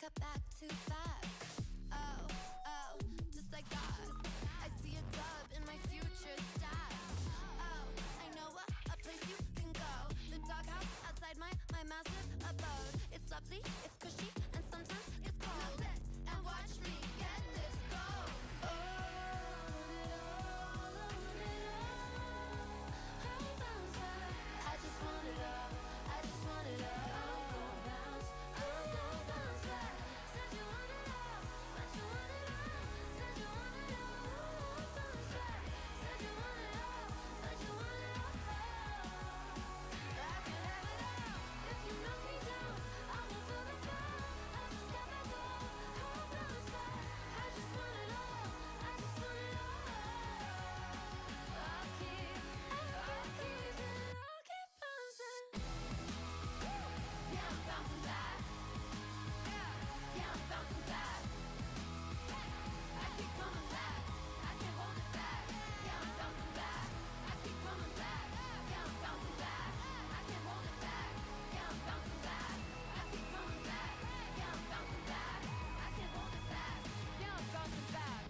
cut back to back. Oh, oh, just like that. I see a dub in my future stats. Oh, I know a place you can go. The doghouse outside my massive abode. It's lovely, it's cushy, and sometimes it's cold. And watch me get this gold. I just want it all. I just want it all. I'm gon' bounce. I'm gon' bounce back. Said you want it all, but you want it all. Said you want it all. Bounce back. Said you want it all, but you want it all. I can have it all. If you knock me down, I will feel the fall. I just got back up. I'll bounce back. I just want it all. I just want it all. I'll keep bouncing. Yeah, I'm bouncing back. Yeah, I'm bouncing back. I keep coming back. I can't hold it back. Yeah, I'm bouncing back. I keep coming back. Yeah, I'm bouncing back. I can't hold it back. Yeah, I'm bouncing back. I keep coming back. Yeah, I'm bouncing back. I can't hold it back. Yeah, I'm bouncing back.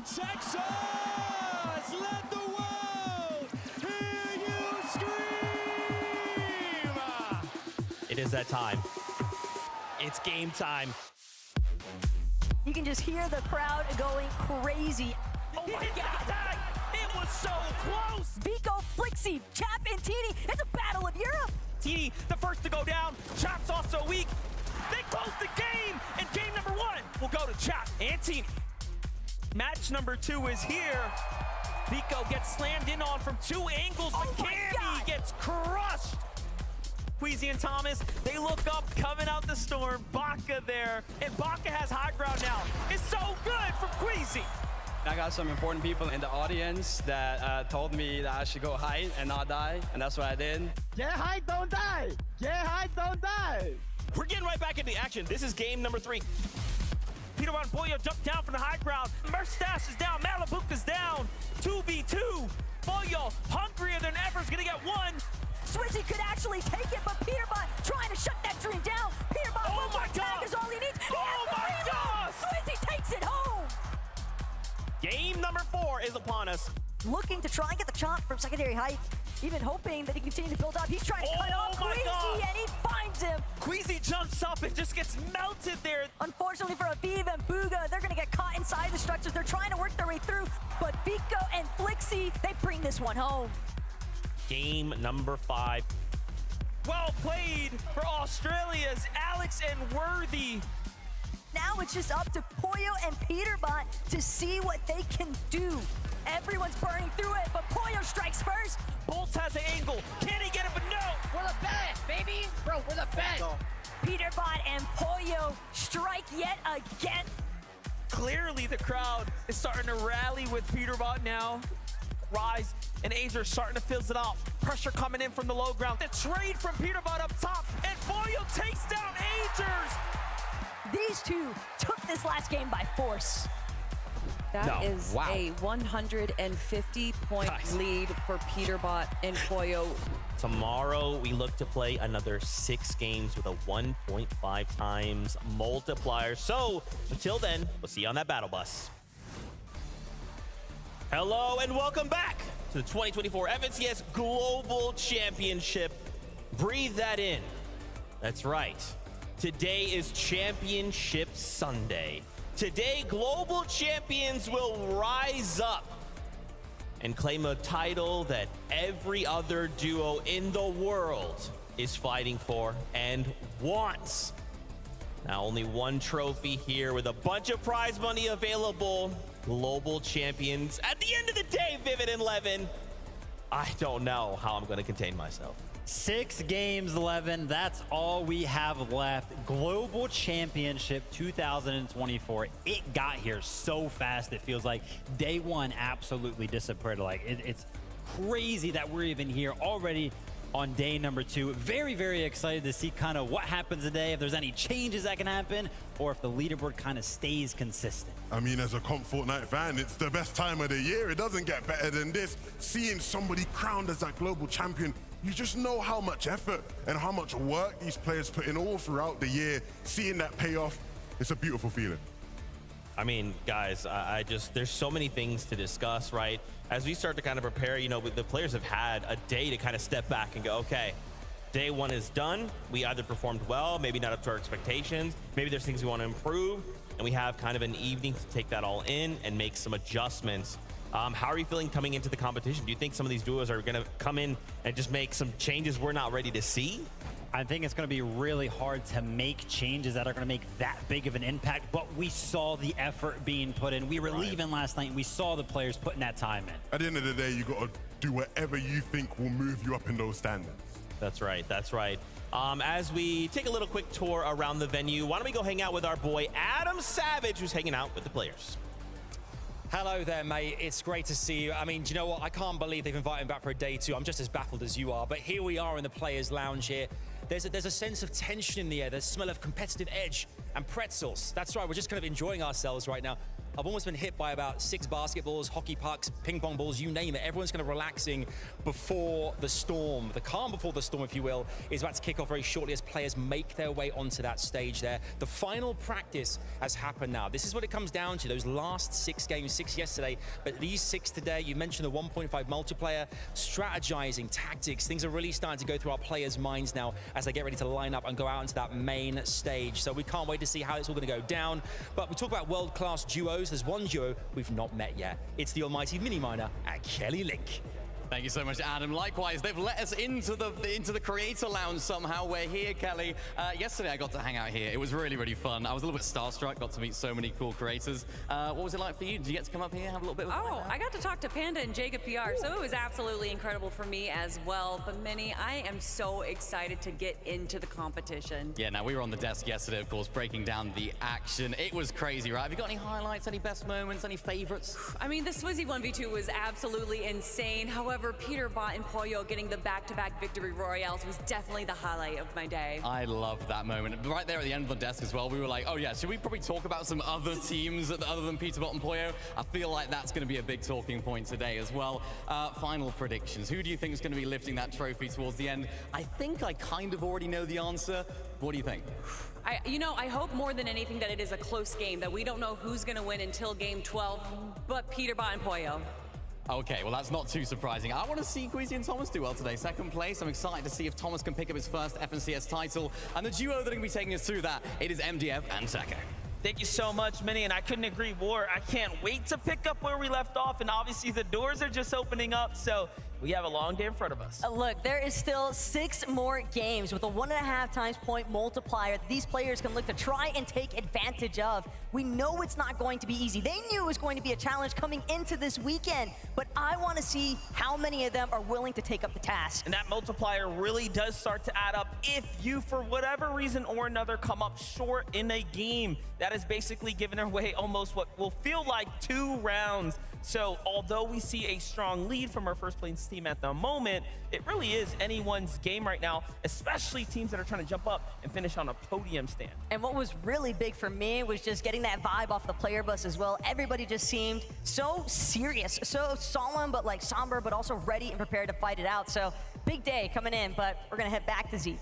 Texas, let the world hear you scream! It is that time. It's game time. You can just hear the crowd going crazy. Oh my God! It was so close! Vico, Flixie, Chap, and Teeny. It's a battle of Europe. Teeny, the first to go down. Chap's also weak. They close the game, and game number one will go to Chap and Teeny. Match number 2 is here. Vico gets slammed in on from 2 angles, but Oh my Cammy God. gets crushed. Queasy and Thomas, they look up, coming out the storm. Baka there, and Baka has high ground now. It's so good from Queasy. I got some important people in the audience that told me that I should go hide and not die, and that's what I did. Get high, don't die! Get high, don't die! We're getting right back into action. This is game number 3. Peterbot and Pollo jump down from the high ground. Merstash is down, Malabuka's down. 2v2. Pollo, hungrier than ever, is gonna get one. Swizzy could actually take it, but Peterbot trying to shut that dream down. Peterbot, Oh one my more tag God. is all he needs. He Oh has the my reload. gosh. Swizzy takes it home. Game number 4 is upon us. Looking to try and get the chomp from secondary height. Even hoping that he can continue to build up. He's trying to cut Oh off my Queasy, God. and he finds him. Queasy jumps up and just gets melted there. Unfortunately for Aviv and Bugha, they're gonna get caught inside the structures. They're trying to work their way through, but Vico and Flixie, they bring this one home. Game number 5. Well played for Australia's Alex and Worthy. Now it's just up to Pollo and Peterbot to see what they can do. Everyone's burning through it, but Pollo strikes first. Bolts has an angle. Can he get it? But no. We're the best, baby! Bro, we're the best! Peterbot and Pollo strike yet again. Clearly the crowd is starting to rally with Peterbot now. Rise and Azer starting to fills it out. Pressure coming in from the low ground. The trade from Peterbot up top, and Pollo takes down Azers. These two took this last game by force. That is a 150-point Guys. lead for Peterbot and Pollo. Tomorrow, we look to play another 6 games with a 1.5 times multiplier. So until then, we'll see you on that battle bus. Hello and welcome back to the 2024 FNCS Global Championship. Breathe that in. That's right. Today is Championship Sunday. Today, global champions will rise up and claim a title that every other duo in the world is fighting for and wants. Now, only one trophy here with a bunch of prize money available. Global champions. At the end of the day, Vivid and Levin, I don't know how I'm going to contain myself. 6 games, 11. That's all we have left. Global Championship 2024. It got here so fast. It feels like day one absolutely disappeared. Like it's crazy that we're even here already on day number 2. Very, very excited to see kind of what happens today, if there's any changes that can happen, or if the leaderboard kind of stays consistent. I mean, as a Comp Fortnite fan, it's the best time of the year. It doesn't get better than this. Seeing somebody crowned as that global champion, you just know how much effort and how much work these players put in all throughout the year. Seeing that pay off, it's a beautiful feeling. I mean, guys, there's so many things to discuss, right? As we start to kind of prepare, you know, the players have had a day to kind of step back and go, okay, day 1 is done. We either performed well, maybe not up to our expectations. Maybe there's things we want to improve. And we have kind of an evening to take that all in and make some adjustments. How are you feeling coming into the competition? Do you think some of these duos are going to come in and just make some changes we're not ready to see? I think it's going to be really hard to make changes that are going to make that big of an impact, but we saw the effort being put in. We were leaving last night and we saw the players putting that time in. At the end of the day, you got to do whatever you think will move you up in those standards. That's right. That's right. As we take a little quick tour around the venue, why don't we go hang out with our boy Adam Savage, who's hanging out with the players. Hello there, mate. It's great to see you. I mean, do you know what? I can't believe they've invited me back for a day 2. I'm just as baffled as you are. But here we are in the players' lounge here. There's a sense of tension in the air. There's a smell of competitive edge and pretzels. That's right. We're just kind of enjoying ourselves right now. I've almost been hit by about 6 basketballs, hockey pucks, ping pong balls, you name it. Everyone's kind of relaxing before the storm. The calm before the storm, if you will, is about to kick off very shortly as players make their way onto that stage there. The final practice has happened now. This is what it comes down to, those last 6 games, 6 yesterday, but these 6 today. You mentioned the 1.5 multiplayer, strategizing, tactics. Things are really starting to go through our players' minds now as they get ready to line up and go out into that main stage. So we can't wait to see how it's all going to go down. But we talk about world-class duos. There's one duo we've not met yet. It's the almighty Mini Miner at Kelly Link. Thank you so much, Adam. Likewise, they've let us into the creator lounge somehow. We're here, Kelly. Yesterday, I got to hang out here. It was really, really fun. I was a little bit starstruck, got to meet so many cool creators. What was it like for you? Did you get to come up here, have a little bit of fun? Oh, I got to talk to Panda and Jacob PR, so it was absolutely incredible for me as well. But Minnie, I am so excited to get into the competition. Yeah, now we were on the desk yesterday, of course, breaking down the action. It was crazy, right? Have you got any highlights, any best moments, any favorites? I mean, the Swizzy 1v2 was absolutely insane. However, Peterbot and Pollo getting the back-to-back victory royales was definitely the highlight of my day. I loved that moment. Right there at the end of the desk as well, we were like, oh yeah, should we probably talk about some other teams other than Peterbot and Pollo? I feel like that's going to be a big talking point today as well. Final predictions. Who do you think is going to be lifting that trophy towards the end? I think I kind of already know the answer. What do you think? I hope more than anything that it is a close game, that we don't know who's going to win until game 12, but Peterbot and Pollo. Okay, well, that's not too surprising. I want to see Queasy and Thomas do well today. Second place. I'm excited to see if Thomas can pick up his first FNCS title. And the duo that are going to be taking us through that, it is MDF and Saka. Thank you so much, Minnie, and I couldn't agree more. I can't wait to pick up where we left off, and obviously the doors are just opening up, so we have a long day in front of us. Look, there is still 6 more games with a 1.5 times point multiplier that these players can look to try and take advantage of. We know it's not going to be easy. They knew it was going to be a challenge coming into this weekend, but I want to see how many of them are willing to take up the task. And that multiplier really does start to add up if you, for whatever reason or another, come up short in a game. That is basically giving away almost what will feel like 2 rounds. So although we see a strong lead from our first place team at the moment, it really is anyone's game right now, especially teams that are trying to jump up and finish on a podium stand. And what was really big for me was just getting that vibe off the player bus as well. Everybody just seemed so serious, so solemn, but like somber, but also ready and prepared to fight it out. So big day coming in, but we're gonna head back to Zeke.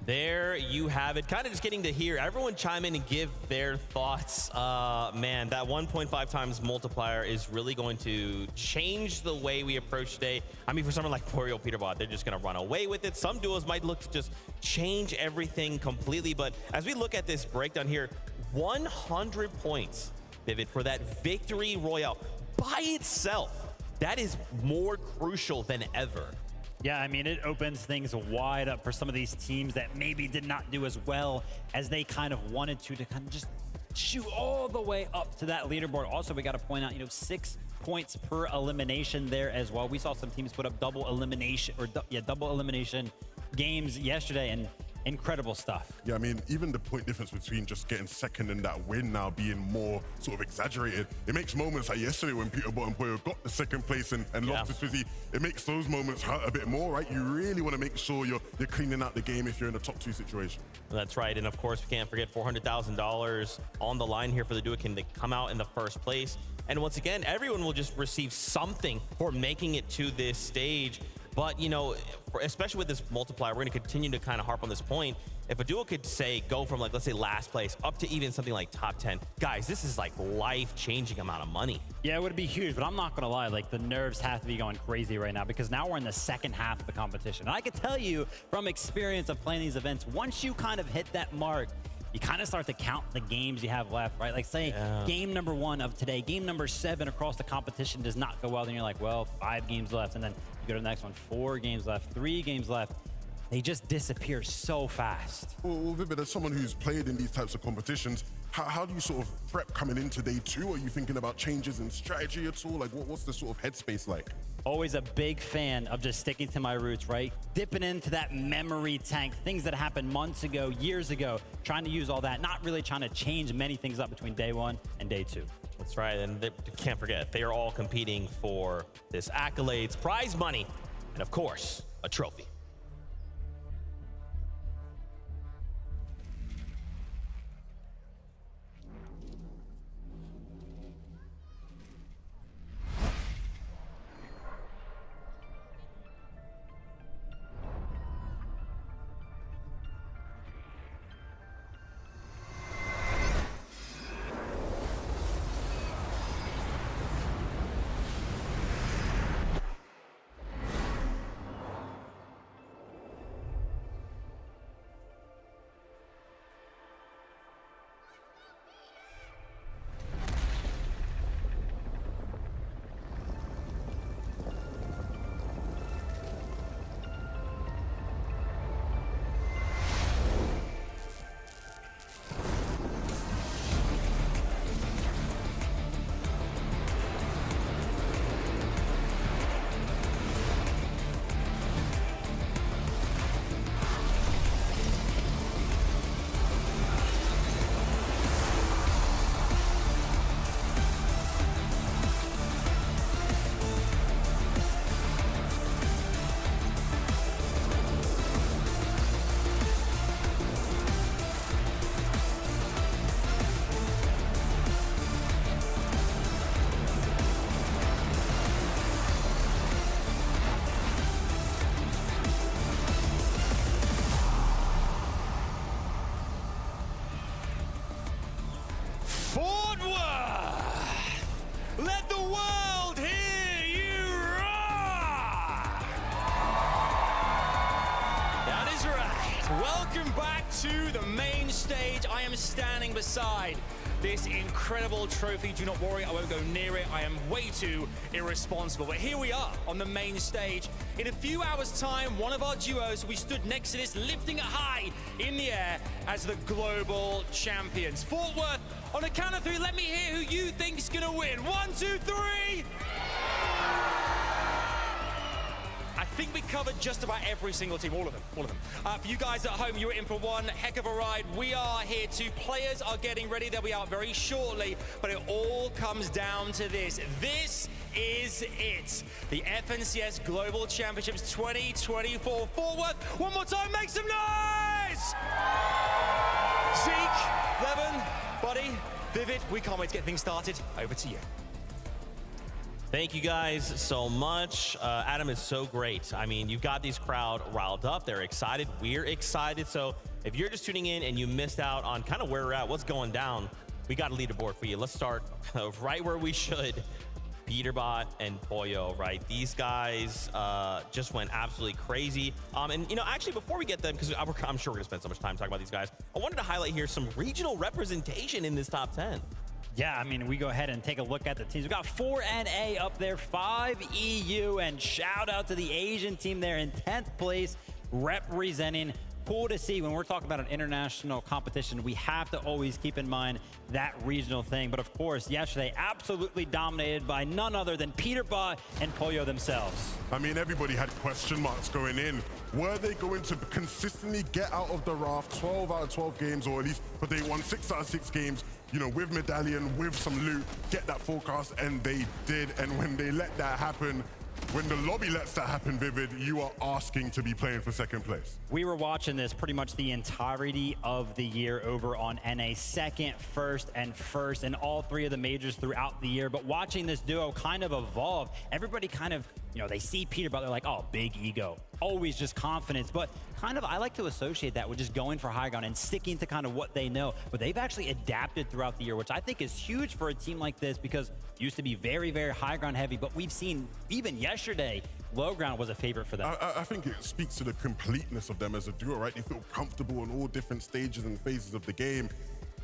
There you have it. Kind of just getting to hear everyone chime in and give their thoughts. Man, that 1.5 times multiplier is really going to change the way we approach today. I mean, for someone like Pollo Peterbot, they're just going to run away with it. Some duos might look to just change everything completely. But as we look at this breakdown here, 100 points, Vivid, for that victory royale by itself. That is more crucial than ever. Yeah, I mean, it opens things wide up for some of these teams that maybe did not do as well as they kind of wanted to kind of just shoot all the way up to that leaderboard. Also, we got to point out, 6 points per elimination there as well. We saw some teams put up double elimination games yesterday, and incredible stuff. Yeah, I mean, even the point difference between just getting second and that win now being more sort of exaggerated, it makes moments like yesterday when Peterbot and Pollo got the second place and lost to Swizzy, it makes those moments hurt a bit more, right? You really want to make sure you're cleaning out the game if you're in a top 2 situation. That's right, and of course, we can't forget $400,000 on the line here for the duo can to come out in the first place. And once again, everyone will just receive something for making it to this stage. But, especially with this multiplier, we're going to continue to kind of harp on this point. If a duo could say go from, like, let's say last place up to even something like top 10, guys, this is like life-changing amount of money. Yeah, it would be huge, but I'm not going to lie. Like, the nerves have to be going crazy right now because now we're in the second half of the competition. And I can tell you from experience of playing these events, once you kind of hit that mark, you kind of start to count the games you have left, right? Like, say, game number 1 of today, game number 7 across the competition does not go well. Then you're like, well, 5 games left. And then you go to the next one, 4 games left, 3 games left. They just disappear so fast. Well, Vivid, as someone who's played in these types of competitions, how do you sort of prep coming into day 2? Are you thinking about changes in strategy at all? Like, what's the sort of headspace like? Always a big fan of just sticking to my roots, right? Dipping into that memory tank, things that happened months ago, years ago, trying to use all that, not really trying to change many things up between day 1 and day 2. That's right, and they can't forget, they are all competing for this accolades, prize money, and of course, a trophy. Fort Worth, let the world hear you roar! That is right. Welcome back to the main stage. I am standing beside this incredible trophy. Do not worry, I won't go near it. I am way too irresponsible. But here we are on the main stage. In a few hours' time, one of our duos will be stood next to this, lifting it high in the air as the global champions. Fort Worth, on a count of three, let me hear who you think is gonna win. 1, 2, 3. I think we covered just about every single team, all of them. For you guys at home, you're in for one heck of a ride. We are here too. Players are getting ready. They'll be out very shortly, but it all comes down to this. This is it. The FNCS Global Championships 2024. Fort Worth, one more time, make some noise! Zeke, Levin, Buddy, Vivid, we can't wait to get things started. Over to you. Thank you guys so much. Adam is so great. I mean, you've got these crowd riled up. They're excited. We're excited. So if you're just tuning in and you missed out on kind of where we're at, what's going down, we got a leaderboard for you. Let's start right where we should. Peterbot and Pollo, right? These guys just went absolutely crazy. And, you know, actually, before we get them, because I'm sure we're going to spend so much time talking about these guys, I wanted to highlight here some regional representation in this top 10. Yeah, I mean, we go ahead and take a look at the teams. We got 4NA up there, 5 EU, and shout out to the Asian team there in 10th place, representing. Cool to see when we're talking about an international competition, we have to always keep in mind that regional thing. But of course, yesterday, absolutely dominated by none other than Peterbot and Pollo themselves. I mean, everybody had question marks going in. Were they going to consistently get out of the raft 12 out of 12 games, or at least, but they won 6 out of 6 games, you know, with medallion, with some loot, get that forecast, and they did. And when they let that happen, when the lobby lets that happen, Vivid, you are asking to be playing for second place. We were watching this pretty much the entirety of the year over on NA, second, first, and first in all 3 of the majors throughout the year. But watching this duo kind of evolve, everybody kind of, you know, they see Peterbot, they're like, oh, big ego, always just confidence. But kind of, I like to associate that with just going for high ground and sticking to kind of what they know. But they've actually adapted throughout the year, which I think is huge for a team like this, because it used to be very, very high ground heavy. But we've seen even yesterday, low ground was a favorite for them. I think it speaks to the completeness of them as a duo, right? They feel comfortable in all different stages and phases of the game.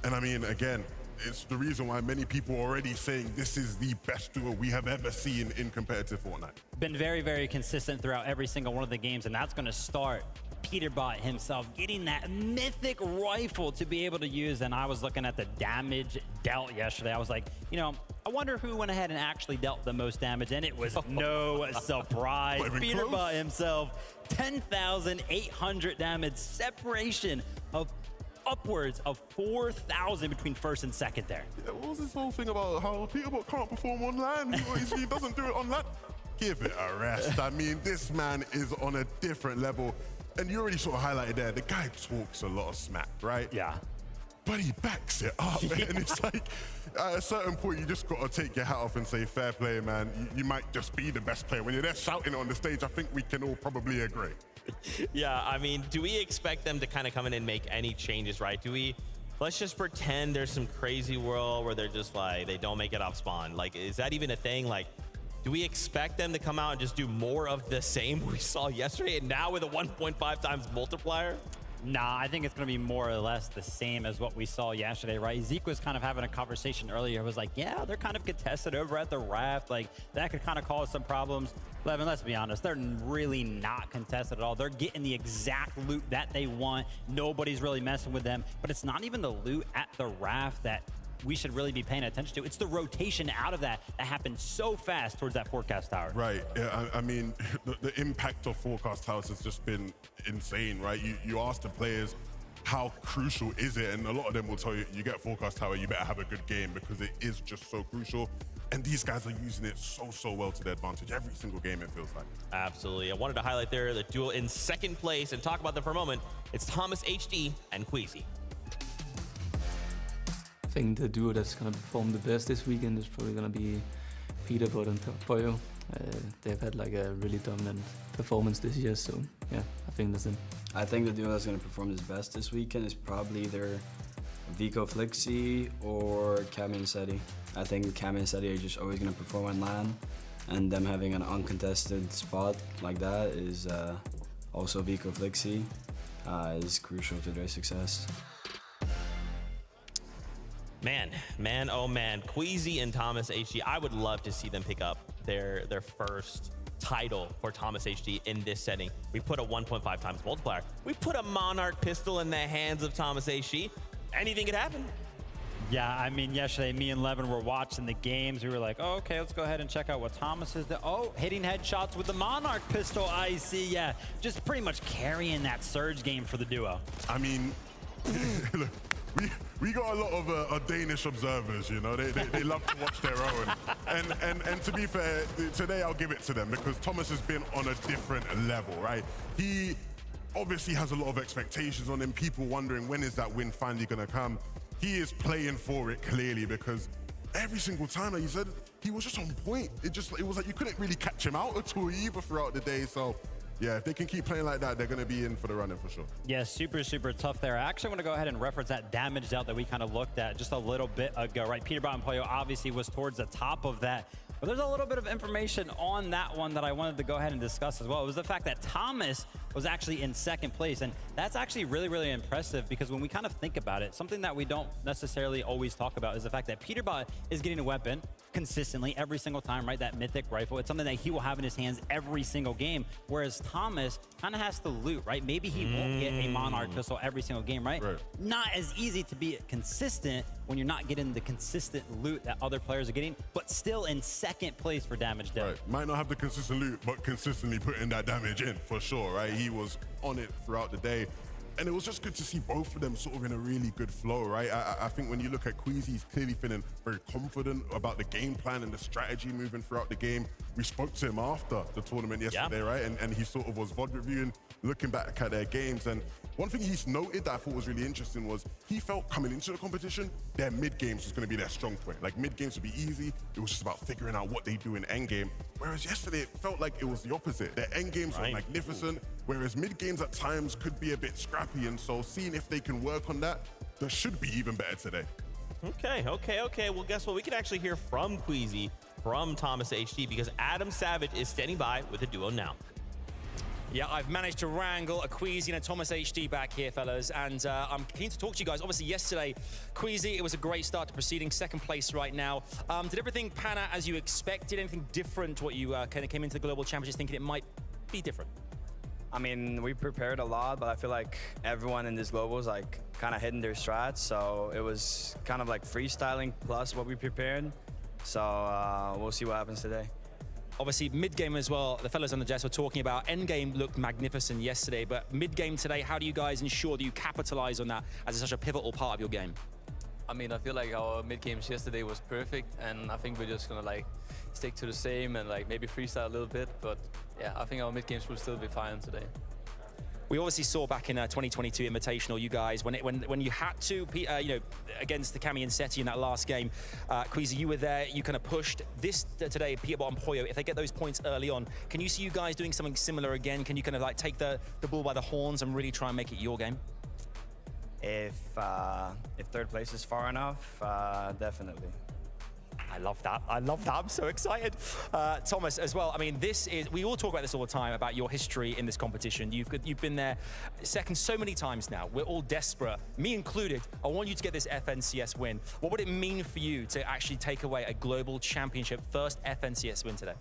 And I mean, again, it's the reason why many people are already saying this is the best duo we have ever seen in competitive Fortnite. Been very, very consistent throughout every single one of the games, and that's going to start Peterbot himself getting that mythic rifle to be able to use. And I was looking at the damage dealt yesterday. I was like, you know, I wonder who went ahead and actually dealt the most damage, and it was no surprise. Peterbot himself, 10,800 damage, separation of upwards of 4,000 between first and second there. Yeah, what was this whole thing about how Peterbot can't perform on land? He doesn't do it on land. Give it a rest. I mean, this man is on a different level. And you already sort of highlighted there, the guy talks a lot of smack, right? Yeah. But he backs it up. Yeah. And it's like, at a certain point, you just got to take your hat off and say, fair play, man. You might just be the best player. When you're there shouting it on the stage, I think we can all probably agree. Yeah, I mean, do we expect them to kind of come in and make any changes, right? Let's just pretend there's some crazy world where they're just like, they don't make it off spawn. Like, is that even a thing? Like, do we expect them to come out and just do more of the same we saw yesterday, and now with a 1.5 times multiplier? Nah, I think it's going to be more or less the same as what we saw yesterday, right? Zeke was kind of having a conversation earlier. It was like, yeah, they're kind of contested over at the raft. Like, that could kind of cause some problems. Levin, let's be honest, they're really not contested at all. They're getting the exact loot that they want. Nobody's really messing with them. But it's not even the loot at the raft that we should really be paying attention to. It's the rotation out of that happens so fast towards that forecast tower. Right. Yeah, I mean, the impact of forecast towers has just been insane, right? You ask the players, how crucial is it? And a lot of them will tell you, you get forecast tower, you better have a good game, because it is just so crucial. And these guys are using it so well to their advantage every single game, it feels like. Absolutely. I wanted to highlight there the duo in second place and talk about them for a moment. It's Thomas HD and Queasy. I think the duo that's going to perform the best this weekend is probably going to be Peterbot and Pollo. They've had like a really dominant performance this year, so yeah, I think that's them. I think the duo that's going to perform the best this weekend is probably either Vico Flixi or Cami and Seti. I think Cami and Seti are just always going to perform on LAN, and them having an uncontested spot like that is also Vico Flixi is crucial to their success. Man, oh man, Queasy and Thomas HD, I would love to see them pick up their first title for Thomas HD in this setting. We put a 1.5 times multiplier. We put a Monarch pistol in the hands of Thomas HD. Anything could happen. Yeah, I mean, yesterday, me and Levin were watching the games. We were like, oh, okay, let's go ahead and check out what Thomas is doing. Oh, hitting headshots with the Monarch pistol, I see. Yeah, just pretty much carrying that Surge game for the duo. I mean, look, we got a lot of Danish observers, you know. They love to watch their own. And to be fair, today I'll give it to them because Thomas has been on a different level, right? He obviously has a lot of expectations on him, people wondering when is that win finally going to come. He is playing for it clearly because every single time, like you said, he was just on point. It was like you couldn't really catch him out at all either throughout the day. So yeah, if they can keep playing like that, they're going to be in for the running for sure. Yeah, super tough there. I actually want to go ahead and reference that damage out that we kind of looked at just a little bit ago, right? Peterbot and Pollo obviously was towards the top of that. But there's a little bit of information on that one that I wanted to go ahead and discuss as well. It was the fact that Thomas was actually in second place. And that's actually really impressive because when we kind of think about it, something that we don't necessarily always talk about is the fact that Peterbot is getting a weapon consistently every single time, right? That mythic rifle. It's something that he will have in his hands every single game. Whereas Thomas kind of has to loot, right? Maybe he won't get a Monarch pistol every single game, right? Not as easy to be consistent when you're not getting the consistent loot that other players are getting, but still in second place for damage dealt. Right. Might not have the consistent loot, but consistently putting that damage in for sure, right? He was on it throughout the day. And it was just good to see both of them sort of in a really good flow, right? I think when you look at Queasy, he's clearly feeling very confident about the game plan and the strategy moving throughout the game. We spoke to him after the tournament yesterday, right? And he sort of was VOD reviewing, looking back at their games. And one thing he's noted that I thought was really interesting was he felt coming into the competition, their mid games was going to be their strong point. Like mid games would be easy. It was just about figuring out what they do in end game. Whereas yesterday, it felt like it was the opposite. Their end games were magnificent, whereas mid games at times could be a bit scrappy. And so seeing if they can work on that, they should be even better today. Okay. Well, guess what? We can actually hear from Queasy, from Thomas HD, because Adam Savage is standing by with a duo now. Yeah, I've managed to wrangle a Queasy and a Thomas HD back here, fellas, and I'm keen to talk to you guys. Obviously, yesterday, Queasy, it was a great start to proceeding, second place right now. Did everything pan out as you expected? Anything different to what you kind of came into the Global Championships thinking it might be different? I mean, we prepared a lot, but I feel like everyone in this global is like kind of hitting their strats. So it was kind of like freestyling plus what we prepared. So we'll see what happens today. Obviously, mid-game as well, the fellas on the desk were talking about endgame looked magnificent yesterday, but mid-game today, how do you guys ensure that you capitalize on that as such a pivotal part of your game? I mean, I feel like our mid-games yesterday was perfect, and I think we're just gonna like stick to the same and like maybe freestyle a little bit, but yeah, I think our mid-games will still be fine today. We obviously saw back in 2022 Invitational, you guys, when you had to, you know, against the Cami and Seti in that last game, Queasy, you were there, you kind of pushed. This today, Peterbot and Pollo, if they get those points early on, can you see you guys doing something similar again? Can you kind of like take the bull by the horns and really try and make it your game? If third place is far enough, definitely. I love that. I'm so excited. Thomas, as well, I mean, we all talk about this all the time, about your history in this competition. You've been there second so many times now. We're all desperate, me included. I want you to get this FNCS win. What would it mean for you to actually take away a global championship first FNCS win today?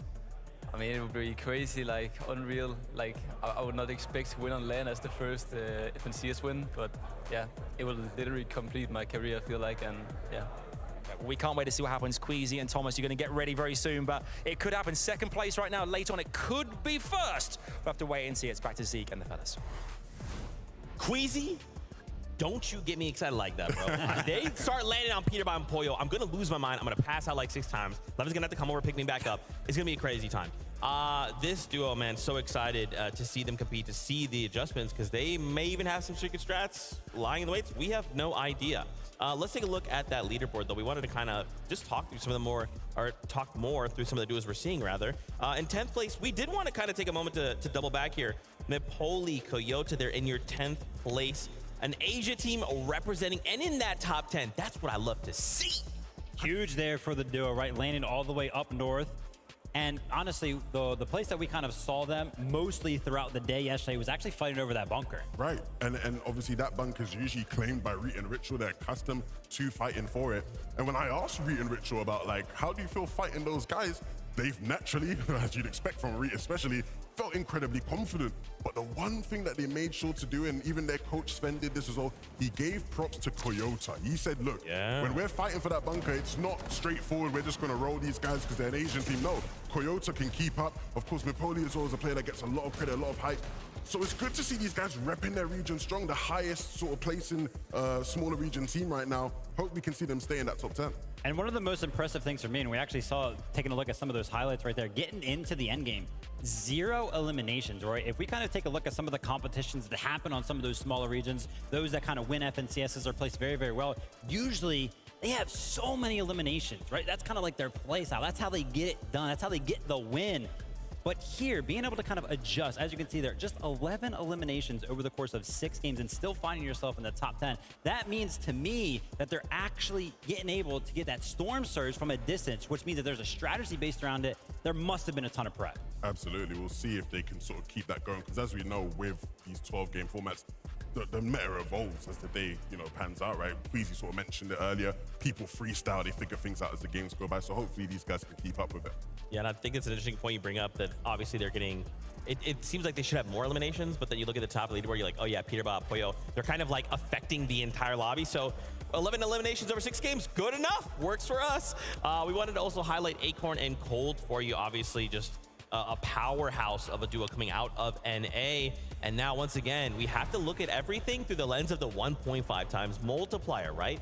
I mean, it would be crazy, like unreal. Like I would not expect to win on LAN as the first FNCS win, but yeah, it will literally complete my career, I feel like, and yeah. We can't wait to see what happens. Queasy and Thomas, you're going to get ready very soon, but it could happen. Second place right now. Later on, it could be first. We'll have to wait and see. It's back to Zeke and the fellas. Queasy, don't you get me excited like that, bro. They start landing on Peterbot and Pollo. I'm going to lose my mind. I'm going to pass out like 6 times. Levin's going to have to come over, pick me back up. It's going to be a crazy time. This duo, man, so excited to see them compete, to see the adjustments, because they may even have some secret strats lying in the weights. We have no idea. Let's take a look at that leaderboard, though. We wanted to kind of just talk through some of the more through some of the duos we're seeing, rather. In 10th place, we did want to kind of take a moment to double back here. Mipoli, Coyote, they're in your 10th place An Asia team representing and in that top 10. That's what I love to see. Huge there for the duo, right? Landing all the way up north. And honestly, the place that we kind of saw them mostly throughout the day yesterday was actually fighting over that bunker. Right, and obviously that bunker is usually claimed by Reet and Ritual. They're accustomed to fighting for it. And when I asked Reet and Ritual about, like, how do you feel fighting those guys, they've naturally, as you'd expect from Reet especially, felt incredibly confident. But the one thing that they made sure to do, and even their coach Sven did this as well, he gave props to Koyota. He said, look, when we're fighting for that bunker, it's not straightforward, we're just gonna roll these guys because they're an Asian team. No, Koyota can keep up. Of course, Mipoli as well is a player that gets a lot of credit, a lot of hype. So it's good to see these guys repping their region strong, the highest sort of place in smaller region team right now. Hope we can see them stay in that top 10. And one of the most impressive things for me, and we actually saw, taking a look at some of those highlights right there, getting into the end game, 0 eliminations, right? If we kind of take a look at some of the competitions that happen on some of those smaller regions, those that kind of win FNCSs are placed very, very well, usually they have so many eliminations, right? That's kind of like their play style. That's how they get it done. That's how they get the win. But here, being able to kind of adjust, as you can see there, just 11 eliminations over the course of 6 games and still finding yourself in the top 10. That means to me that they're actually getting able to get that storm surge from a distance, which means that there's a strategy based around it. There must have been a ton of prep. Absolutely. We'll see if they can sort of keep that going, because as we know, with these 12-game formats, the meta evolves as the day, pans out, right? Queasy sort of mentioned it earlier. People freestyle, they figure things out as the games go by. So hopefully these guys can keep up with it. Yeah, and I think it's an interesting point you bring up that obviously they're getting, it seems like they should have more eliminations, but then you look at the top of the leaderboard, you're like, oh yeah, Peterbot, Pollo, they're kind of like affecting the entire lobby. So 11 eliminations over 6 games, good enough, works for us. We wanted to also highlight Acorn and Cold for you, obviously just a powerhouse of a duo coming out of NA. And now once again, we have to look at everything through the lens of the 1.5 times multiplier, right?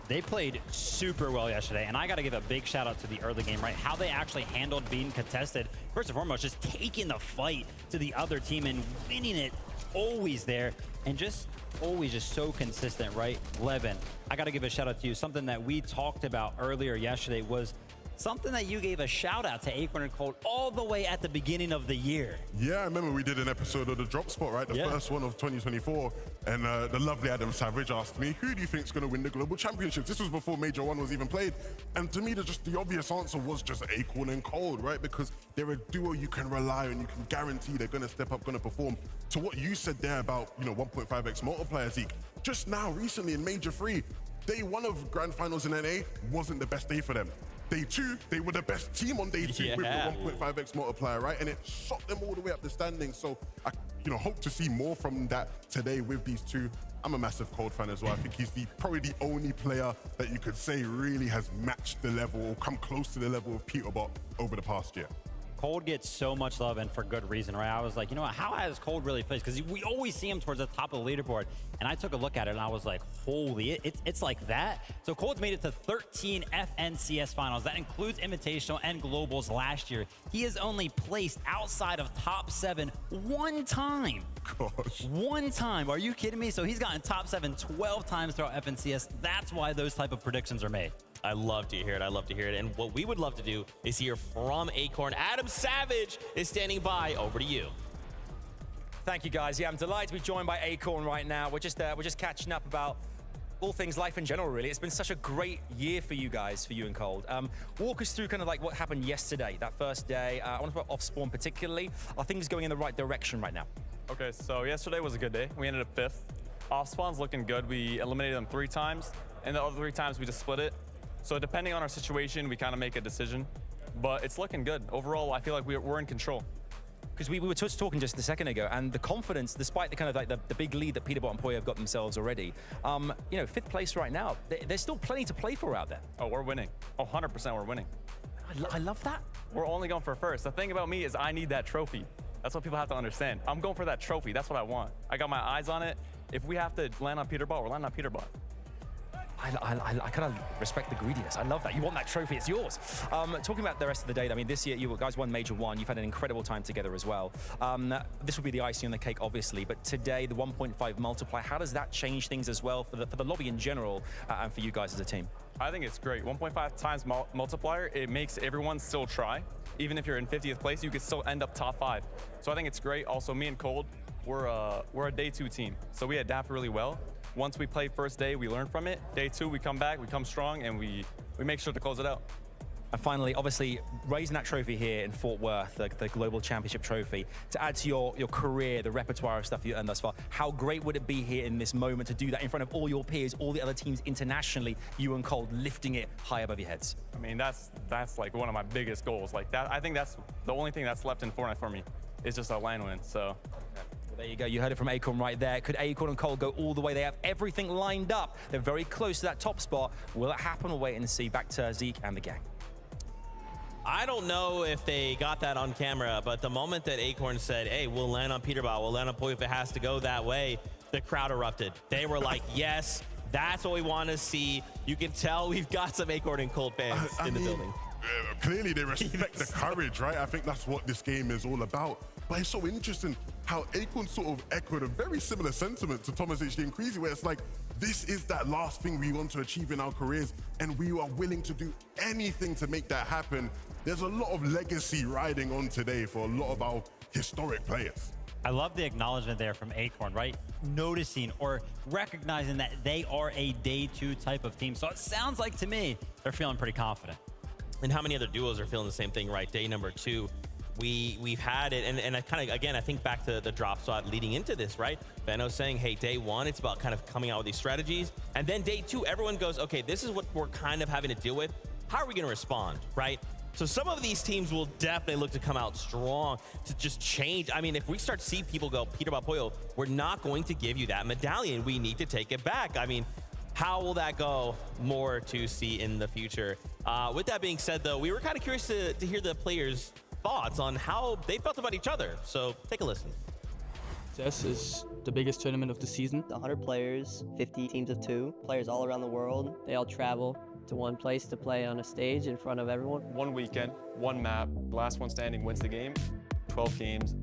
They played super well yesterday, and I got to give a big shout out to the early game, right? How they actually handled being contested. First and foremost, just taking the fight to the other team and winning it, always there, and just always just so consistent, right? Levin, I got to give a shout out to you. Something that we talked about earlier yesterday was something that you gave a shout out to Acorn and Cold all the way at the beginning of the year. Yeah, I remember we did an episode of the Drop Spot, right? The first one of 2024. And the lovely Adam Savage asked me, who do you think is going to win the Global Championships? This was before Major 1 was even played. And to me, the obvious answer was just Acorn and Cold, right? Because they're a duo you can rely on, you can guarantee they're going to step up, going to perform. To what you said there about, 1.5x multiplier, Zeke, just now, recently in Major 3, day 1 of Grand Finals in NA wasn't the best day for them. Day 2, they were the best team on day 2 with the 1.5x multiplier, right? And it shot them all the way up the standings. So I, hope to see more from that today with these two. I'm a massive Cold fan as well. I think he's probably the only player that you could say really has matched the level or come close to the level of Peterbot over the past year. Cold gets so much love, and for good reason, right? I was like, what, how has Cold really played? Because we always see him towards the top of the leaderboard. And I took a look at it, and I was like, holy, it's like that? So Cold's made it to 13 FNCS finals. That includes Invitational and Globals last year. He has only placed outside of top 7 one time. Gosh. One time. Are you kidding me? So he's gotten top 7 12 times throughout FNCS. That's why those type of predictions are made. I love to hear it. I love to hear it. And what we would love to do is hear from Acorn. Adam Savage is standing by. Over to you. Thank you, guys. Yeah, I'm delighted to be joined by Acorn right now. We're just catching up about all things life in general, really. It's been such a great year for you guys, for you and Cold. Walk us through kind of like what happened yesterday, that first day. I want to talk about off-spawn particularly. Are things going in the right direction right now? Okay, so yesterday was a good day. We ended up 5th. Off-spawn's looking good. We eliminated them 3 times, and the other 3 times we just split it. So depending on our situation, we kind of make a decision, but it's looking good. Overall, I feel like we're in control. Because we were just talking just a second ago, and the confidence, despite the kind of like the big lead that Peterbot and Pollo have got themselves already, 5th place right now, there's still plenty to play for out there. Oh, we're winning. Oh, 100% we're winning. I love that. We're only going for first. The thing about me is I need that trophy. That's what people have to understand. I'm going for that trophy. That's what I want. I got my eyes on it. If we have to land on Peterbot, we're landing on Peterbot. I kind of respect the greediness. I love that. You want that trophy, it's yours. Talking about the rest of the day, I mean, this year you guys won Major 1. You've had an incredible time together as well. This will be the icing on the cake, obviously, but today, the 1.5 multiplier, how does that change things as well for the lobby in general and for you guys as a team? I think it's great. 1.5 times multiplier, it makes everyone still try. Even if you're in 50th place, you could still end up top 5. So I think it's great. Also, me and Cold, we're a day 2 team, so we adapt really well. Once we play first day, we learn from it. Day 2, we come back, we come strong, and we make sure to close it out. And finally, obviously, raising that trophy here in Fort Worth, the Global Championship trophy, to add to your career, the repertoire of stuff you've earned thus far, how great would it be here in this moment to do that in front of all your peers, all the other teams internationally, you and Cold lifting it high above your heads? I mean, that's like one of my biggest goals. Like that, I think that's the only thing that's left in Fortnite for me is just a LAN win. So. Well, there you go. You heard it from Acorn right there. Could Acorn and Cold go all the way? They have everything lined up. They're very close to that top spot. Will it happen? We'll wait and see. Back to Zeke and the gang. I don't know if they got that on camera, but the moment that Acorn said, hey, we'll land on Peterbot, we'll land on Poyo if it has to go that way, the crowd erupted. They were like, yes, that's what we want to see. You can tell we've got some Acorn and Cold fans in the building. Clearly they respect the courage, right? I think that's what this game is all about. But it's so interesting how Acorn sort of echoed a very similar sentiment to Thomas HD and Creasy, where it's like, this is that last thing we want to achieve in our careers, and we are willing to do anything to make that happen. There's a lot of legacy riding on today for a lot of our historic players. I love the acknowledgement there from Acorn, right? Noticing or recognizing that they are a day 2 type of team. So it sounds like to me, they're feeling pretty confident. And how many other duos are feeling the same thing, right? Day number 2. We've had it, and I kind of, again, I think back to the drop spot leading into this, right? Benno saying, hey, day 1, it's about kind of coming out with these strategies. And then day 2, everyone goes, okay, this is what we're kind of having to deal with. How are we going to respond, right? So some of these teams will definitely look to come out strong to just change. I mean, if we start to see people go, Peterbot Poyo, we're not going to give you that medallion. We need to take it back. I mean, how will that go? More to see in the future. With that being said, though, we were kind of curious to hear the players' thoughts on how they felt about each other. So take a listen. CES is the biggest tournament of the season. 100 players, 50 teams of 2, players all around the world. They all travel to one place to play on a stage in front of everyone. One weekend, one map, last one standing wins the game, 12 games,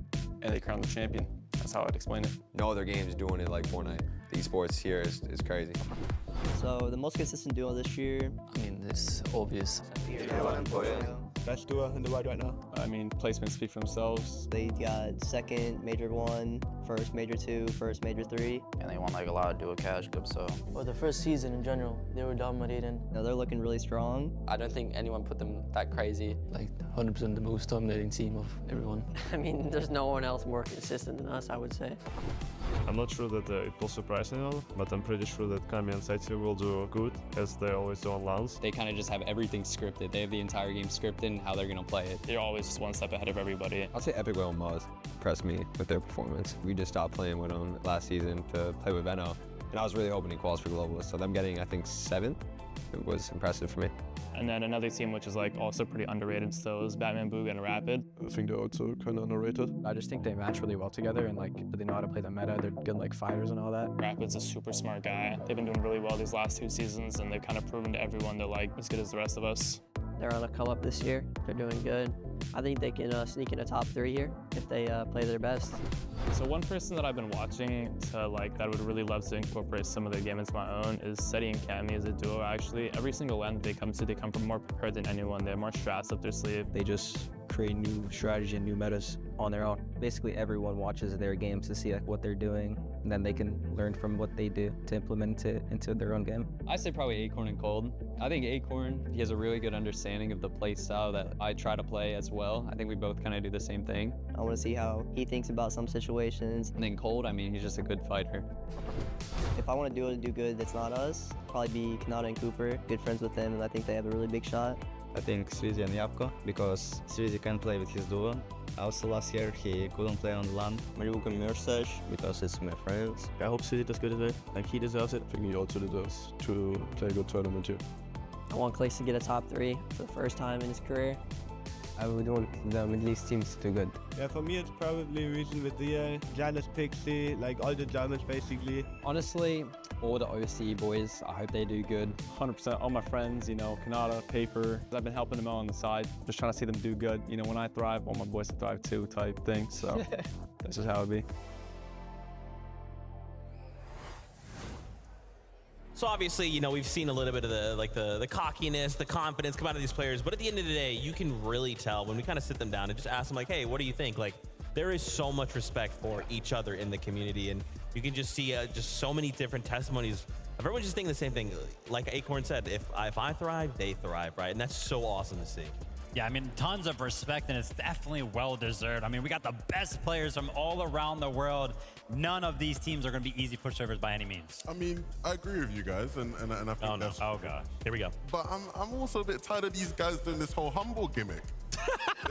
and they crown the champion. That's how I'd explain it. No other game's doing it like Fortnite. The esports here is crazy. So the most consistent duo this year, I mean, it's obvious. Best duo in the world right now. I mean, placements speak for themselves. they got second Major 1, first Major 2, first Major 3. And they won like a lot of duo cash cups, so. Well, the first season in general, they were dominating. Now they're looking really strong. I don't think anyone put them that crazy. Like 100% the most dominating team of everyone. I mean, there's no one else more consistent than us, I would say. I'm not sure that it will surprise anyone, but I'm pretty sure that Kami and Saitsu will do good, as they always do on LANs. They kind of just have everything scripted. They have the entire game scripted and how they're going to play it. They're always just one step ahead of everybody. I'll say Epic Whale and Moz impressed me with their performance. We just stopped playing with them last season to play with Benno, and I was really hoping he quals for Globalist. So them getting, I think, 7th, it was impressive for me. And then another team which is like also pretty underrated still is Batman Boog and Rapid. I think they're also kind of underrated. I just think they match really well together, and like they know how to play the meta. They're good like fighters and all that. Rapid's a super smart guy. They've been doing really well these last 2 seasons, and they've kind of proven to everyone they're like as good as the rest of us. They're on a come up this year. They're doing good. I think they can sneak in a top 3 here if they play their best. So one person that I've been watching to like that I would really love to incorporate some of their game into my own is Seti and Kami as a duo. Actually, every single LAN they come from more prepared than anyone. They have more strats up their sleeve. They just create new strategy and new metas on their own. Basically, everyone watches their games to see like what they're doing, and then they can learn from what they do to implement it into their own game. I say probably Acorn and Cold. I think Acorn, he has a really good understanding of the play style that I try to play as well. I think we both kind of do the same thing. I want to see how he thinks about some situations. And then Cold, I mean, he's just a good fighter. If I want to do good that's not us, probably be Kanata and Cooper. Good friends with them, and I think they have a really big shot. I think Srizi and Yapko, because Srizi can play with his duo. Also last year he couldn't play on the LAN. Mariuka Mirsash, because it's my friends. I hope Srizi does good as well. Like he deserves it. I think he also deserves to play a good tournament too. I want Clace to get a top 3 for the first time in his career. I would want the Middle East teams to do good. Yeah, for me it's probably Reason with the Janus Pixie, like all the Germans basically. Honestly, all the OC boys, I hope they do good. 100%, all my friends, you know, Kanata, Paper. I've been helping them out on the side, just trying to see them do good. You know, when I thrive, all my boys to thrive too type thing, so this is how it be. So obviously, you know, we've seen a little bit of the cockiness, the confidence come out of these players, but at the end of the day, you can really tell when we kind of sit them down and just ask them like, hey, what do you think? Like, there is so much respect for each other in the community, and you can just see just so many different testimonies of everyone just thinking the same thing. Like Acorn said, if I thrive, they thrive, right? And that's so awesome to see. Yeah, I mean, tons of respect, and it's definitely well-deserved. I mean, we got the best players from all around the world. None of these teams are going to be easy pushovers by any means. I mean, I agree with you guys, and I think that's... Oh, God. Here we go. But I'm also a bit tired of these guys doing this whole humble gimmick.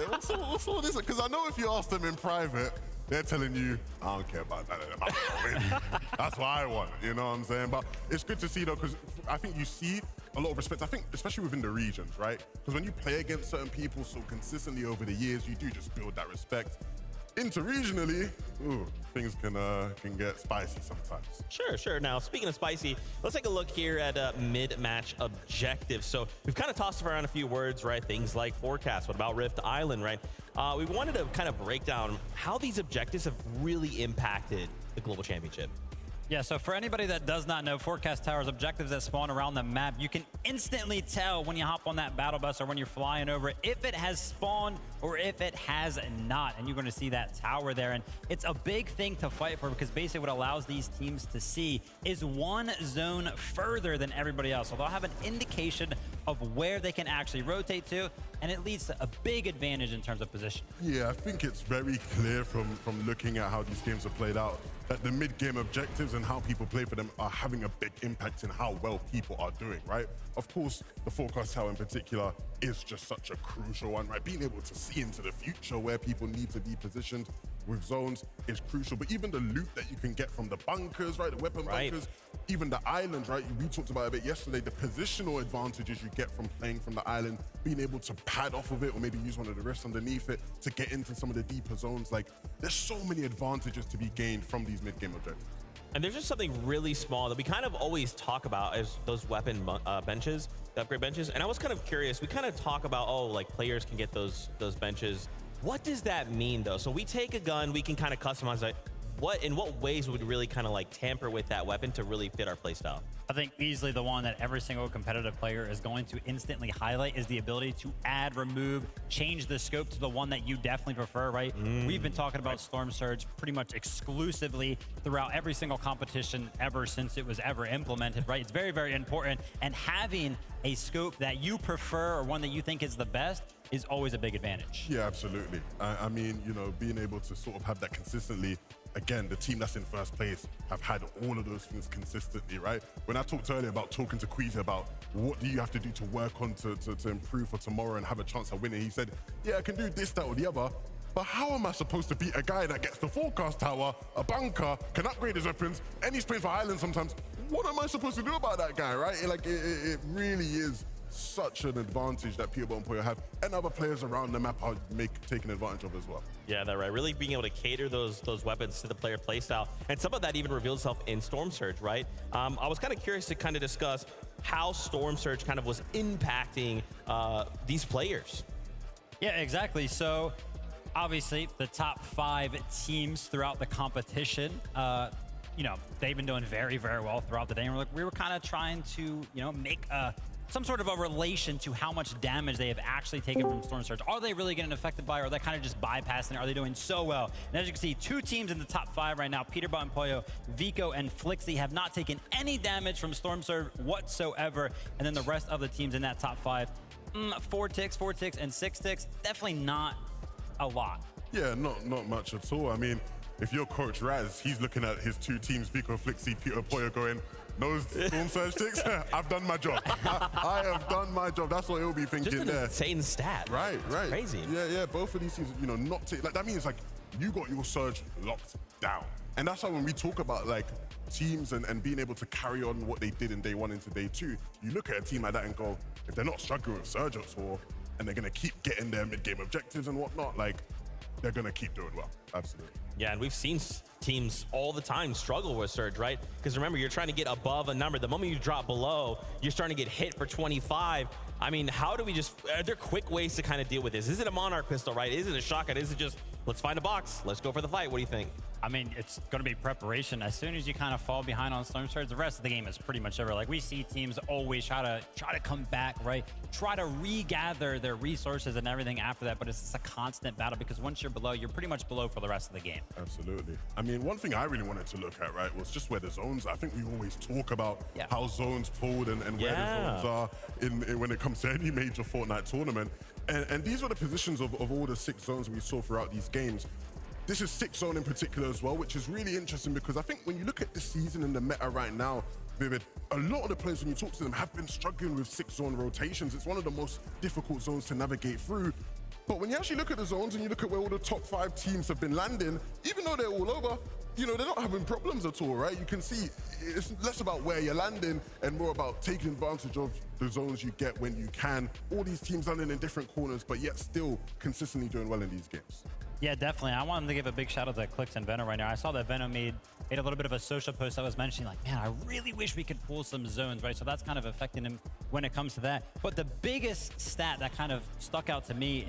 What's all this? Because I know if you ask them in private, they're telling you, I don't care about that. I'm gonna win. That's what I want, you know what I'm saying? But it's good to see, though, because I think you see a lot of respect, I think, especially within the regions, right? Because when you play against certain people so consistently over the years, you do just build that respect. Interregionally, things can get spicy sometimes. Sure. Now, speaking of spicy, let's take a look here at mid-match objectives. So we've kind of tossed around a few words, right? Things like forecast. What about Rift Island, right? We wanted to kind of break down how these objectives have really impacted the Global Championship. Yeah, so for anybody that does not know, Forecast Tower's objectives that spawn around the map, you can instantly tell when you hop on that battle bus or when you're flying over it, if it has spawned or if it has not. And you're going to see that tower there. And it's a big thing to fight for because basically what allows these teams to see is one zone further than everybody else. So they'll have an indication of where they can actually rotate to, and it leads to a big advantage in terms of position. Yeah, I think it's very clear from looking at how these games are played out that the mid-game objectives and how people play for them are having a big impact in how well people are doing, right? Of course, the Forecast Tower in particular is just such a crucial one, right? Being able to see into the future where people need to be positioned with zones is crucial. But even the loot that you can get from the bunkers, right? The weapon bunkers, even the islands, right? We talked about it a bit yesterday, the positional advantages you get from playing from the island, being able to pad off of it or maybe use one of the rifts underneath it to get into some of the deeper zones. Like, there's so many advantages to be gained from these mid-game objectives. And there's just something really small that we kind of always talk about as those weapon benches, the upgrade benches. And I was kind of curious, we kind of talk about, oh, like players can get those benches. What does that mean though? So we take a gun, we can kind of customize it. In what ways would we really kind of like tamper with that weapon to really fit our playstyle? I think easily the one that every single competitive player is going to instantly highlight is the ability to add, remove, change the scope to the one that you definitely prefer, right? We've been talking about Storm Surge pretty much exclusively throughout every single competition ever since it was ever implemented, right? It's very, very important. And having a scope that you prefer or one that you think is the best is always a big advantage. Yeah, absolutely. I mean, you know, being able to sort of have that consistently. Again, the team that's in first place have had all of those things consistently, right? When I talked earlier about talking to Queasy about what do you have to do to work on to improve for tomorrow and have a chance at winning, he said, yeah, I can do this, that, or the other, but how am I supposed to beat a guy that gets the Forecast Tower, a bunker, can upgrade his weapons, and he's playing for Island sometimes? What am I supposed to do about that guy, right? Like, it really is such an advantage that Peterborough and Puyo have, and other players around the map are taking advantage of as well. Yeah, that's right. Really being able to cater those weapons to the player playstyle, and some of that even reveals itself in Storm Surge, right? I was kind of curious to kind of discuss how Storm Surge kind of was impacting these players. Yeah, exactly. So obviously the top 5 teams throughout the competition, you know, they've been doing very, very well throughout the day. And we were kind of trying to, you know, make some sort of a relation to how much damage they have actually taken from Storm Surge. Are they really getting affected by it, or are they kind of just bypassing it? Are they doing so well? And as you can see, 2 teams in the top 5 right now, Peterborough and Puyo, Vico and Flixie, have not taken any damage from Storm Surge whatsoever. And then the rest of the teams in that top 5, 4 ticks, and 6 ticks, definitely not a lot. Yeah, not much at all. I mean, if you're Coach Raz, he's looking at his 2 teams, Vico, Flixie, Peter, Puyo, going, no Storm Surge ticks? I've done my job. I have done my job. That's what he'll be thinking there. Just an insane stat. Right. Crazy. Yeah. Both of these teams, you know, not like that means like you got your Surge locked down. And that's why when we talk about like teams and being able to carry on what they did in day 1 into day 2, you look at a team like that and go, if they're not struggling with Surge at all, and they're going to keep getting their mid-game objectives and whatnot, like, they're going to keep doing well. Absolutely. Yeah, and we've seen teams all the time struggle with Surge, right? Because remember, you're trying to get above a number. The moment you drop below, you're starting to get hit for 25. I mean, how do we are there quick ways to kind of deal with this? Is it a Monarch pistol, right? Is it a shotgun? Is it just, let's find a box, let's go for the fight? What do you think? I mean, it's going to be preparation. As soon as you kind of fall behind on Storm Surge, the rest of the game is pretty much over. Like, we see teams always try to come back, right? Try to regather their resources and everything after that, but it's just a constant battle because once you're below, you're pretty much below for the rest of the game. Absolutely. I mean, one thing I really wanted to look at, right, was just where the zones. I think we always talk about how zones pulled and where the zones are in when it comes to any major Fortnite tournament. And these were the positions of all the 6 zones we saw throughout these games. This is 6 zone in particular as well, which is really interesting because I think when you look at this season and the meta right now, Vivid, a lot of the players, when you talk to them, have been struggling with 6 zone rotations. It's one of the most difficult zones to navigate through. But when you actually look at the zones and you look at where all the top 5 teams have been landing, even though they're all over, you know, they're not having problems at all, right? You can see it's less about where you're landing and more about taking advantage of the zones you get when you can. All these teams landing in different corners, but yet still consistently doing well in these games. Yeah, definitely. I wanted to give a big shout out to Clix and Venom right now. I saw that Venom made a little bit of a social post that was mentioning, like, man, I really wish we could pull some zones, right? So that's kind of affecting him when it comes to that. But the biggest stat that kind of stuck out to me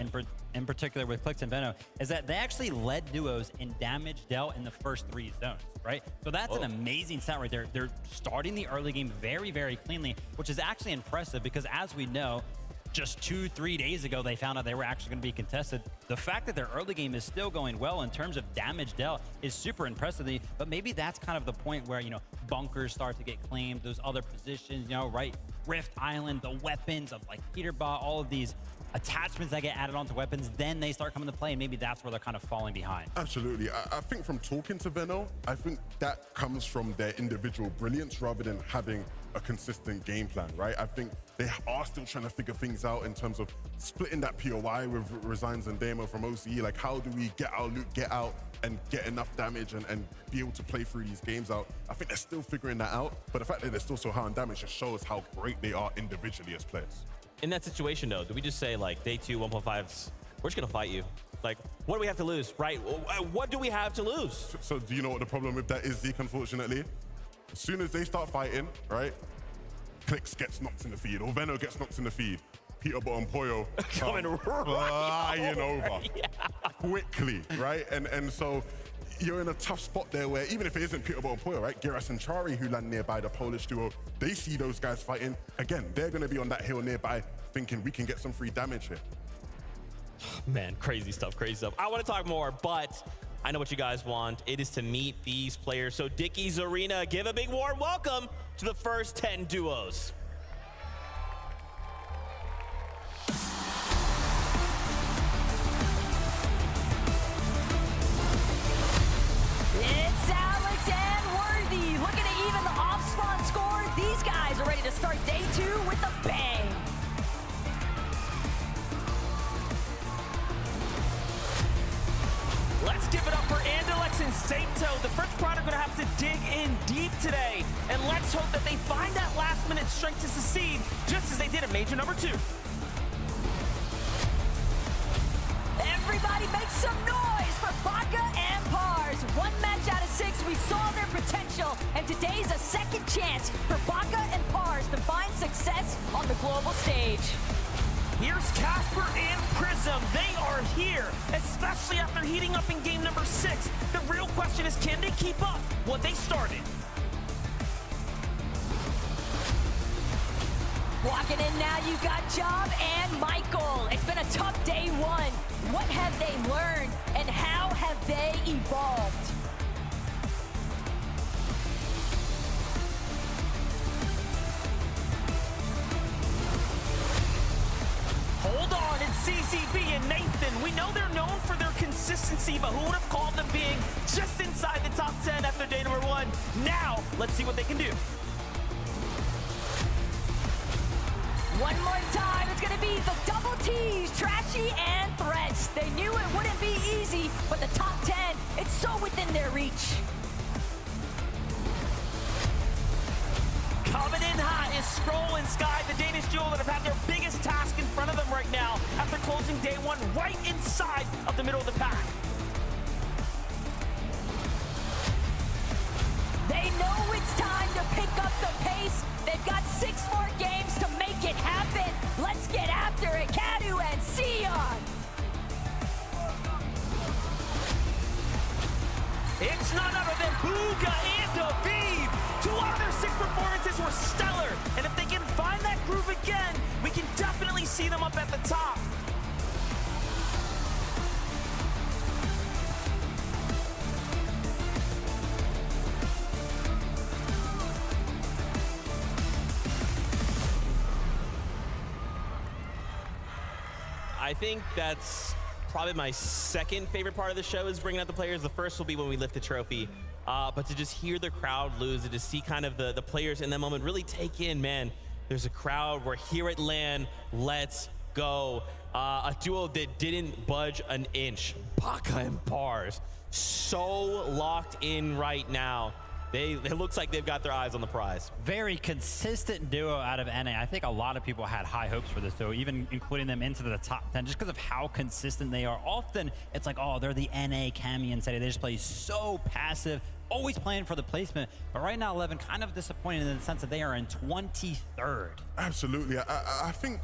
in particular with Clix and Venom is that they actually led duos in damage dealt in the first 3 zones, right? So that's an amazing stat right there. They're starting the early game very, very cleanly, which is actually impressive because as we know, just 2-3 days ago, they found out they were actually going to be contested. The fact that their early game is still going well in terms of damage dealt is super impressive. But maybe that's kind of the point where, you know, bunkers start to get claimed, those other positions, you know, right? Rift Island, the weapons of like Peterbot, all of these attachments that get added onto weapons, then they start coming to play, and maybe that's where they're kind of falling behind. Absolutely. I think from talking to Venno, I think that comes from their individual brilliance rather than having a consistent game plan, right? I think they are still trying to figure things out in terms of splitting that POI with Resigns and Demo from OCE. Like, how do we get our loot, get out, and get enough damage and be able to play through these games out? I think they're still figuring that out, but the fact that they're still so high on damage just shows how great they are individually as players. In that situation, though, do we just say, like, day 2, 1.5's, we're just going to fight you? Like, what do we have to lose, right? What do we have to lose? So do you know what the problem with that is, Zeke, unfortunately? As soon as they start fighting, right, Clix gets knocked in the feed, or Venno gets knocked in the feed, Peterbot and Poyo coming flying over quickly, right? And so you're in a tough spot there where even if it isn't Peterbot and Poyo, right, Giras and Chari, who land nearby, the Polish duo, they see those guys fighting. Again, they're going to be on that hill nearby thinking we can get some free damage here. Man, crazy stuff, crazy stuff. I want to talk more, but I know what you guys want. It is to meet these players. So Dickies Arena, give a big warm welcome to the first 10 duos. It's Alex and Worthy looking to even the off-spawn score. These guys are ready to start day 2 with a bang. Let's give it up for Andalex and Sato. The French pride are going to have to dig in deep today. And let's hope that they find that last-minute strength to succeed, just as they did at Major number 2. Everybody make some noise for Baka and Pars. 1 match out of 6, we saw their potential, and today's a second chance for Baka and Pars to find success on the global stage. Here's Casper and Prism. They are here, especially after heating up in game number 6. The real question is, can they keep up what they started? Walking in now, you got Job and Michael. It's been a tough day 1. What have they learned, and how have they evolved? Hold on, it's CCB and Nathan. We know they're known for their consistency, but who would have called them being just inside the top 10 after day number 1? Now, let's see what they can do. One more time, it's gonna be the double T's, Trashy and Threats. They knew it wouldn't be easy, but the top 10, it's so within their reach. Coming in hot is Skrull and Sky, the Danish duo that have had their biggest task in front of them right now after closing day 1 right inside of the middle of the pack. They know it's time to pick up the pace. They've got 6 more games to make it happen. Let's get after it, Kadu and Sion. It's It's none other than Bugha and Aviv. 2 out of their 6 performances were stellar. And if they can find that groove again, we can definitely see them up at the top. I think that's probably my second favorite part of the show is bringing out the players. The first will be when we lift the trophy. But to just hear the crowd lose and to see kind of the players in that moment really take in, man, there's a crowd. We're here at LAN. Let's go. A duo that didn't budge an inch. Baka and Pars. So locked in right now. It looks like they've got their eyes on the prize. Very consistent duo out of NA. I think a lot of people had high hopes for this duo, even including them into the top 10, just because of how consistent they are. Often, it's like, oh, they're the NA Cammy and Seti. They just play so passive, always playing for the placement. But right now, 11 kind of disappointed in the sense that they are in 23rd. Absolutely. I think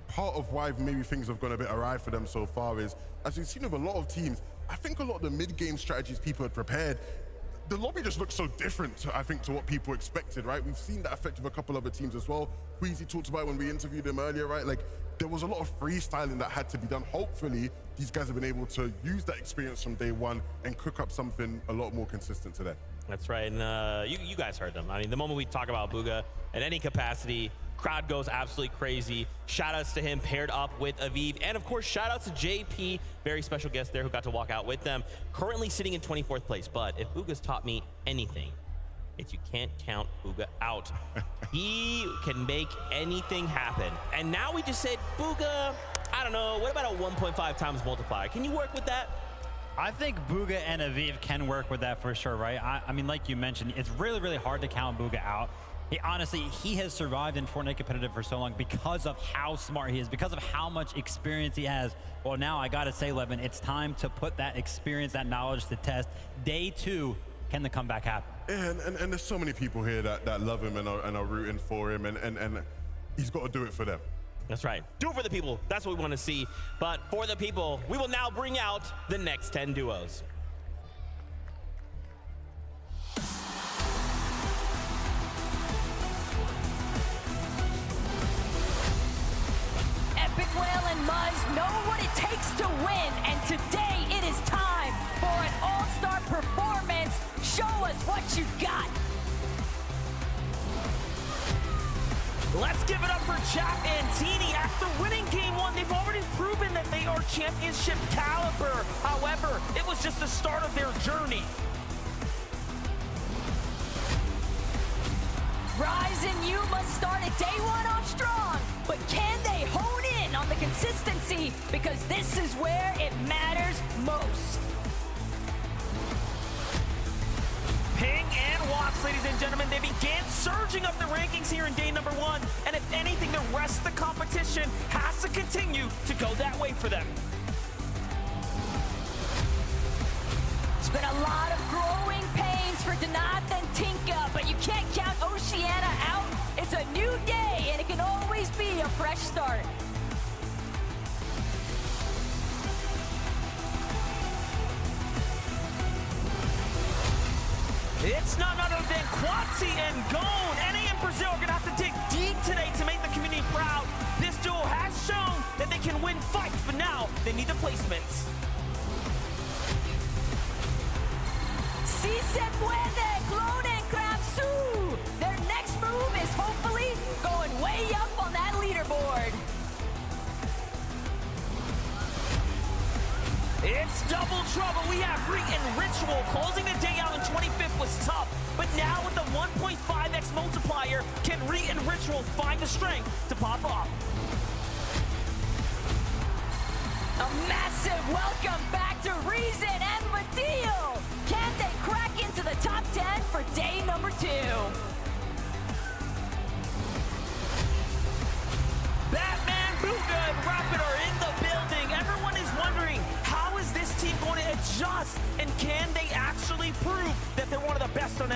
part of why maybe things have gone a bit awry for them so far is, as we've seen with a lot of teams, I think a lot of the mid-game strategies people had prepared, the lobby just looks so different, I think, to what people expected, right? We've seen that effect with a couple other teams as well. Queasy talked about when we interviewed him earlier, right? Like, there was a lot of freestyling that had to be done. Hopefully, these guys have been able to use that experience from day one and cook up something a lot more consistent today. That's right, and you guys heard them. I mean, the moment we talk about Bugha in any capacity, crowd goes absolutely crazy. Shout outs to him paired up with Aviv. And of course, shout outs to JP, very special guest there who got to walk out with them. Currently sitting in 24th place, but if Bugha's taught me anything, it's you can't count Bugha out. He can make anything happen. And now we just said, Bugha, I don't know, what about a 1.5 times multiplier? Can you work with that? I think Bugha and Aviv can work with that for sure, right? I mean, like you mentioned, it's really, really hard to count Bugha out. Honestly, he has survived in Fortnite competitive for so long because of how smart he is, because of how much experience he has. Well, now I gotta say, Levin, it's time to put that experience, that knowledge to test. Day 2, can the comeback happen? Yeah, and there's so many people here that love him and are rooting for him, and he's got to do it for them. That's right. Do it for the people. That's what we want to see. But for the people, we will now bring out the next 10 duos. Epic Whale and Muzz know what it takes to win, and today it is time for an all-star performance. Show us what you got. Let's give it up for Chap and Teeny. After winning Game 1, they've already proven that they are championship caliber. However, it was just the start of their journey. Rise and you must start at day 1 off strong, but can they hone in on the consistency? Because this is where it matters most. Ping and Watts, ladies and gentlemen, they began surging up the rankings here in day number 1. And if anything, the rest of the competition has to continue to go that way for them. It's been a lot of growing pains for Denath and Tinka, but you can't count Oceania out. It's a new day, and it can always be a fresh start. It's none other than Quatsi and Gone. NA and Brazil are going to have to dig deep today to make the community proud. This duo has shown that they can win fights, but now they need the placements. Si se puede, Clone and Kramsu. Their next move is hopefully going way up on that leaderboard. It's double trouble. We have Reet and Ritual. Closing the day out in 25th was tough, but now with the 1.5x multiplier, can Reet and Ritual find the strength to pop off? A massive welcome back to Reason and Mateo. Can they crack into the top 10 for day number 2? Batman, Bugha, and Rapid are in the building. Everyone is wondering, how is this team going to adjust? And can they actually prove that they're one of the best on NA?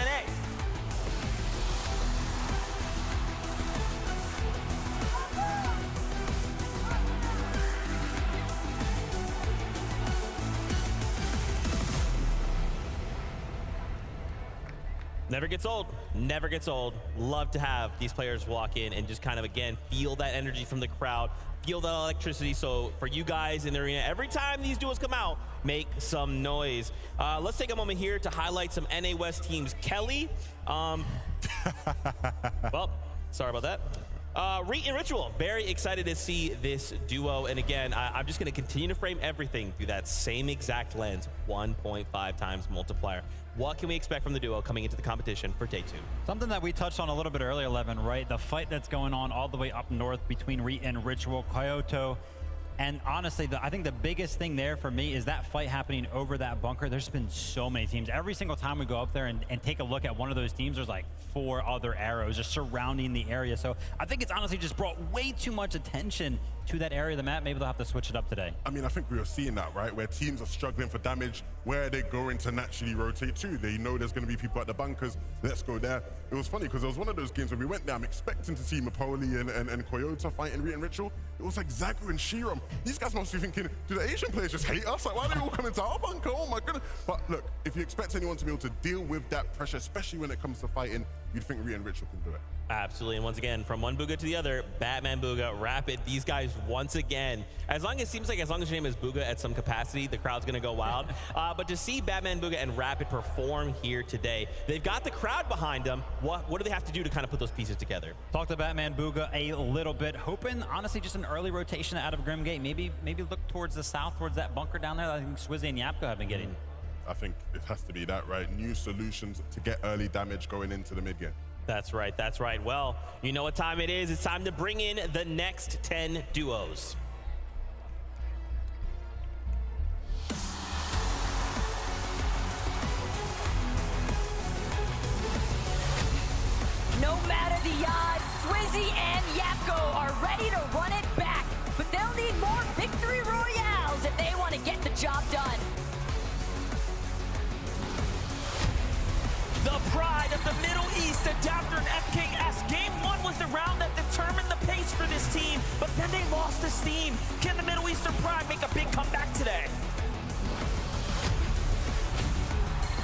Never gets old. Never gets old. Love to have these players walk in and just kind of, again, feel that energy from the crowd, feel that electricity. So for you guys in the arena, every time these duos come out, make some noise. Let's take a moment here to highlight some NA West teams. Kelly, well, sorry about that. Reet and Ritual, very excited to see this duo. And again, I'm just going to continue to frame everything through that same exact lens, 1.5 times multiplier. What can we expect from the duo coming into the competition for day 2? Something that we touched on a little bit earlier, Levin, right? The fight that's going on all the way up north between Reet and Ritual, Kyoto. And honestly, I think the biggest thing there for me is that fight happening over that bunker. There's been so many teams. Every single time we go up there and take a look at one of those teams, there's like 4 other arrows just surrounding the area. So I think it's honestly just brought way too much attention to that area of the map. Maybe they'll have to switch it up today. I mean, I think we were seeing that, right? Where teams are struggling for damage, where are they going to naturally rotate to? They know there's going to be people at the bunkers. Let's go there. It was funny because it was one of those games where we went there. I'm expecting to see Mapoli and Kyoto fighting Reet and Ritual. It was like Zagu and Shiram. These guys must be thinking, do the Asian players just hate us? Like, why are they all coming to our bunker? Oh my goodness. But look, if you expect anyone to be able to deal with that pressure, especially when it comes to fighting, you'd think Reet and Ritual can do it. Absolutely, and once again, from one Bugha to the other, Batman Bugha, Rapid, these guys once again, as long as your name is Bugha at some capacity, the crowd's gonna go wild. But to see Batman Bugha and Rapid perform here today, they've got the crowd behind them. What do they have to do to kind of put those pieces together? Talk to Batman Bugha a little bit, hoping honestly just an early rotation out of Grimgate. Maybe look towards the south, towards that bunker down there that I think Swizzy and Yapko have been getting. I think it has to be that, right? New solutions to get early damage going into the mid game. That's right, that's right. Well, you know what time it is. It's time to bring in the next 10 duos. No matter the odds, Swizzy and Yapko are ready to run it back, but they'll need more victory royales if they want to get the job done. The pride of the Middle East, Adapter and FKS. Game 1 was the round that determined the pace for this team, but then they lost the steam. Can the Middle Eastern pride make a big comeback today?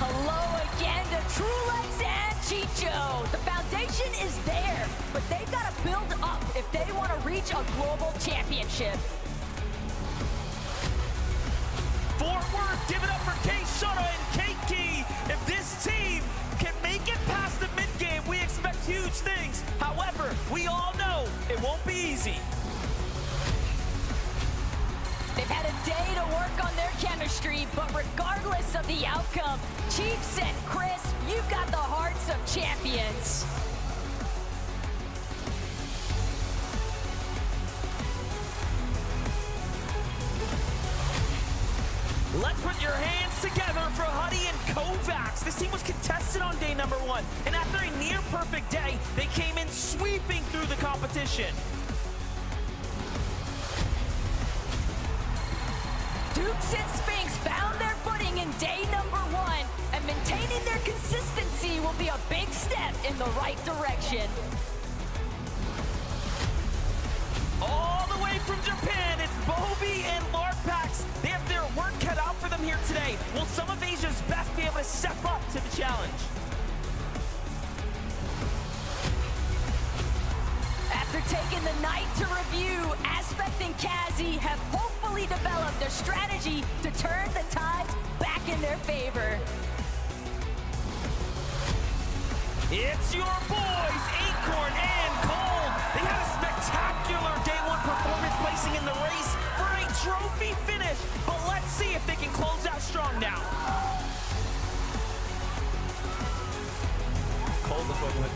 Hello again to Trulex and Chicho. The foundation is there, but they've got to build up if they want to reach a global championship. Fort Worth, give it up for K Shota and Keiki. If this team can make it past the mid-game, we expect huge things. However, we all know it won't be easy. They've had a day to work on their chemistry, but regardless of the outcome, Chiefs and Chris, you've got the hearts of champions. Let's put your hands together for Huddy and Kovacs. This team was contested on day number 1, and after a near-perfect day, they came in sweeping through the competition. Dukes and Spinks found their footing in day number 1, and maintaining their consistency will be a big step in the right direction. All the way from Japan, it's Bobby and Larpax. They have their work cut out for them here today. Will some of Asia's best be able to step up to the challenge? After taking the night to review, Aspect and Kazi have hopefully developed a strategy to turn the tides back in their favor. It's your boys, Acorn and Cold. They had a spectacular day 1 performance, placing in the race for a trophy finish. But let's see if they can close out strong now. Cold, let's go ahead.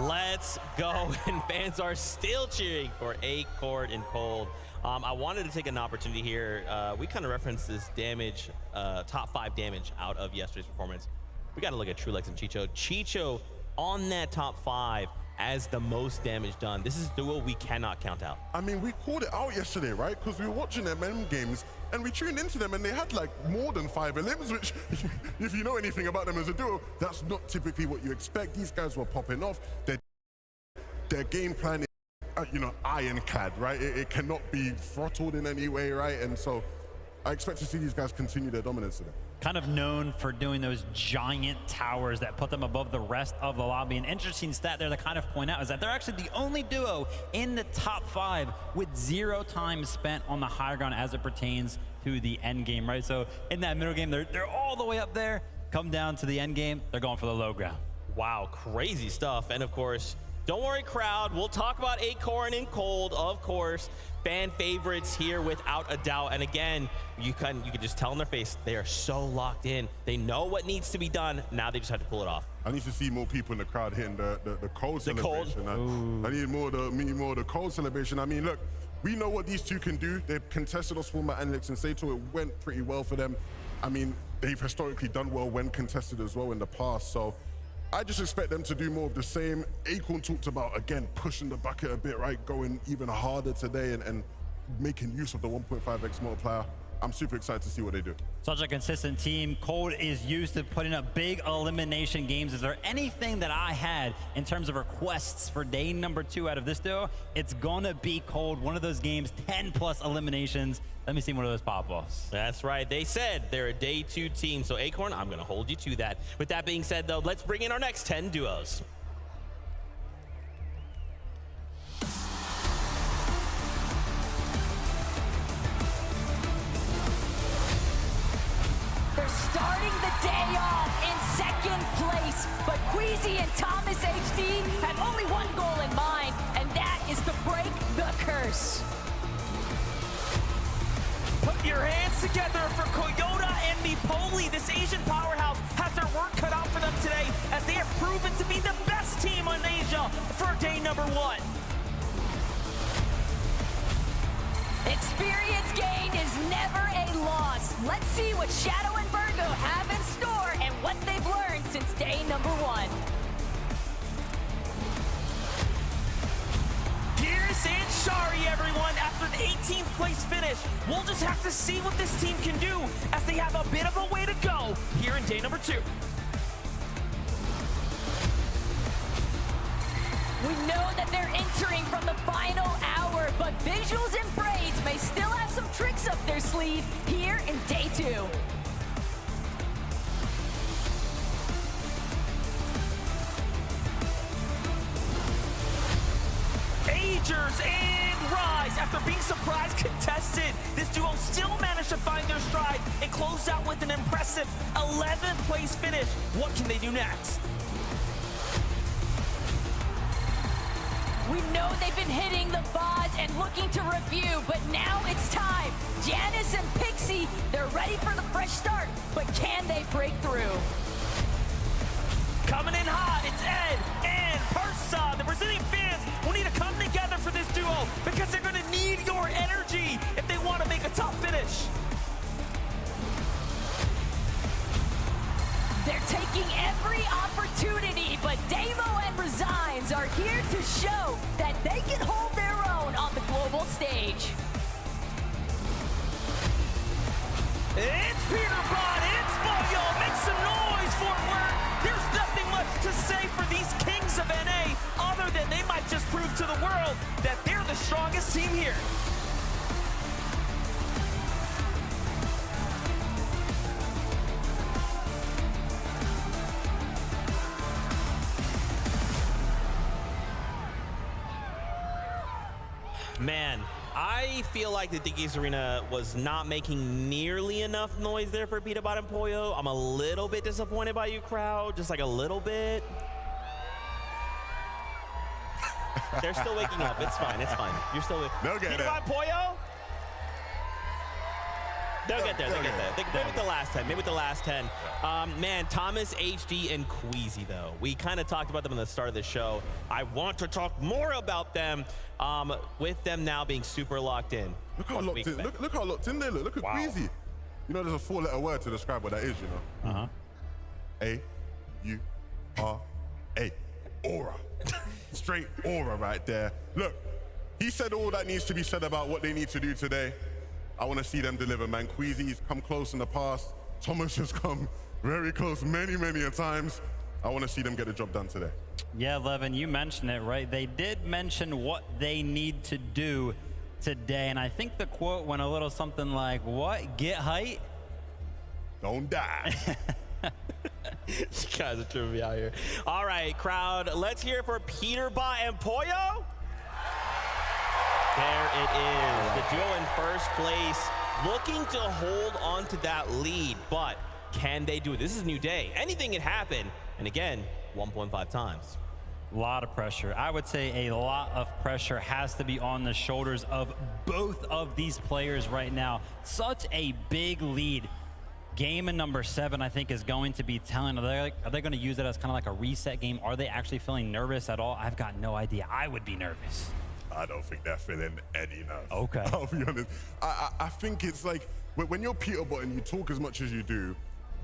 Let's go, and fans are still cheering for Acorn and Cold. I wanted to take an opportunity here. We kind of referenced this damage, top 5 damage out of yesterday's performance. We got to look at Trulex and Chicho. Chicho on that top 5 as the most damage done. This is a duo we cannot count out. I mean, we called it out yesterday, right? Because we were watching them M games and we tuned into them and they had like more than 5 elims, which if you know anything about them as a duo, that's not typically what you expect. These guys were popping off. Their game plan is you know, ironclad, right? It cannot be throttled in any way, right? And so I expect to see these guys continue their dominance today. Kind of known for doing those giant towers that put them above the rest of the lobby. An interesting stat there to kind of point out is that they're actually the only duo in the top 5 with 0 time spent on the higher ground as it pertains to the end game, right? So in that middle game, they're all the way up there. Come down to the end game, they're going for the low ground. Wow, crazy stuff. And of course, don't worry, crowd. We'll talk about Acorn and Cold, of course. Fan favorites here without a doubt. And again, you can just tell in their face, they are so locked in. They know what needs to be done. Now they just have to pull it off. I need to see more people in the crowd hitting the cold celebration. I need more of the cold celebration. I mean, look, we know what these two can do. They've contested us format Alex and Sato. It went pretty well for them. I mean, they've historically done well when contested as well in the past. So I just expect them to do more of the same. Acorn talked about, again, pushing the bucket a bit, right? Going even harder today and making use of the 1.5x multiplier. I'm super excited to see what they do. Such a consistent team. Cold is used to putting up big elimination games. Is there anything that I had in terms of requests for day number 2 out of this duo? It's gonna be Cold. One of those games, 10+ eliminations. Let me see one of those pop-offs. That's right. They said they're a day 2 team. So Acorn, I'm gonna hold you to that. With that being said, though, let's bring in our next 10 duos. They're starting the day off in 2nd place, but Queasy and Thomas HD have only one goal in mind, and that is to break the curse. Put your hands together for Koyota and Mipoli. This Asian powerhouse has their work cut out for them today, as they have proven to be the best team in Asia for day number 1. Experience gained is never a loss. Let's see what Shadow and Virgo have in store and what they've learned since day number 1. Gears and Shari, everyone, after an 18th place finish. We'll just have to see what this team can do, as they have a bit of a way to go here in day number 2. We know that they're entering from the final hour, but Visuals and Braids may still have some tricks up their sleeve here in day 2. Agers and Rise, after being surprise contested, this duo still managed to find their stride and close out with an impressive 11th place finish. What can they do next? We know they've been hitting the VODs and looking to review, but now it's time. Janice and Pixie, they're ready for the fresh start, but can they break through? Coming in hot, it's Ed and Persa. The Brazilian fans will need to come together for this duo, because they're going to need your energy if they want to make a top finish. They're taking every opportunity, but Damo and Resigns are here to show that they can hold their own on the global stage. It's Peter Bond, it's Boyo. Make some noise for Word. There's nothing much to say for these kings of NA, other than they might just prove to the world that they're the strongest team here. Man, I feel like the Dickies Arena was not making nearly enough noise there for Peter Bot and Poyo. I'm a little bit disappointed by you, crowd, just like a little bit. They're still waking up. It's fine. It's fine. You're still They'll get Peter it. Bot and Poyo? They'll get there. They'll get there. Maybe with the last 10. Maybe with the last 10. Man, Thomas, HD, and Queasy, though. We kind of talked about them at the start of the show. I want to talk more about them, with them now being super locked in. Look how locked in. Look how locked in they look. Look at Queasy. You know, there's a 4-letter word to describe what that is, you know? Uh-huh. A-U-R-A. Aura. Straight aura right there. Look, he said all that needs to be said about what they need to do today. I want to see them deliver, man. Queasy's come close in the past. Thomas has come very close many, many a times. I want to see them get the job done today. Yeah, Levin, you mentioned it, right? They did mention what they need to do today, and I think the quote went a little something like, what? Get height? Don't die. You guys are tripping me out here. All right, crowd, let's hear it for Peterbot and Pollo. There it is. The duo in first place, looking to hold on to that lead, but can they do it? This is a new day. Anything can happen. And again, 1.5 times. A lot of pressure. I would say a lot of pressure has to be on the shoulders of both of these players right now. Such a big lead. Game in number 7, I think, is going to be telling. Are they going to use it as kind of like a reset game? Are they actually feeling nervous at all? I've got no idea. I would be nervous. I don't think they're feeling any nerves. Okay. I'll be honest. I think it's like when you're Peterbot and you talk as much as you do,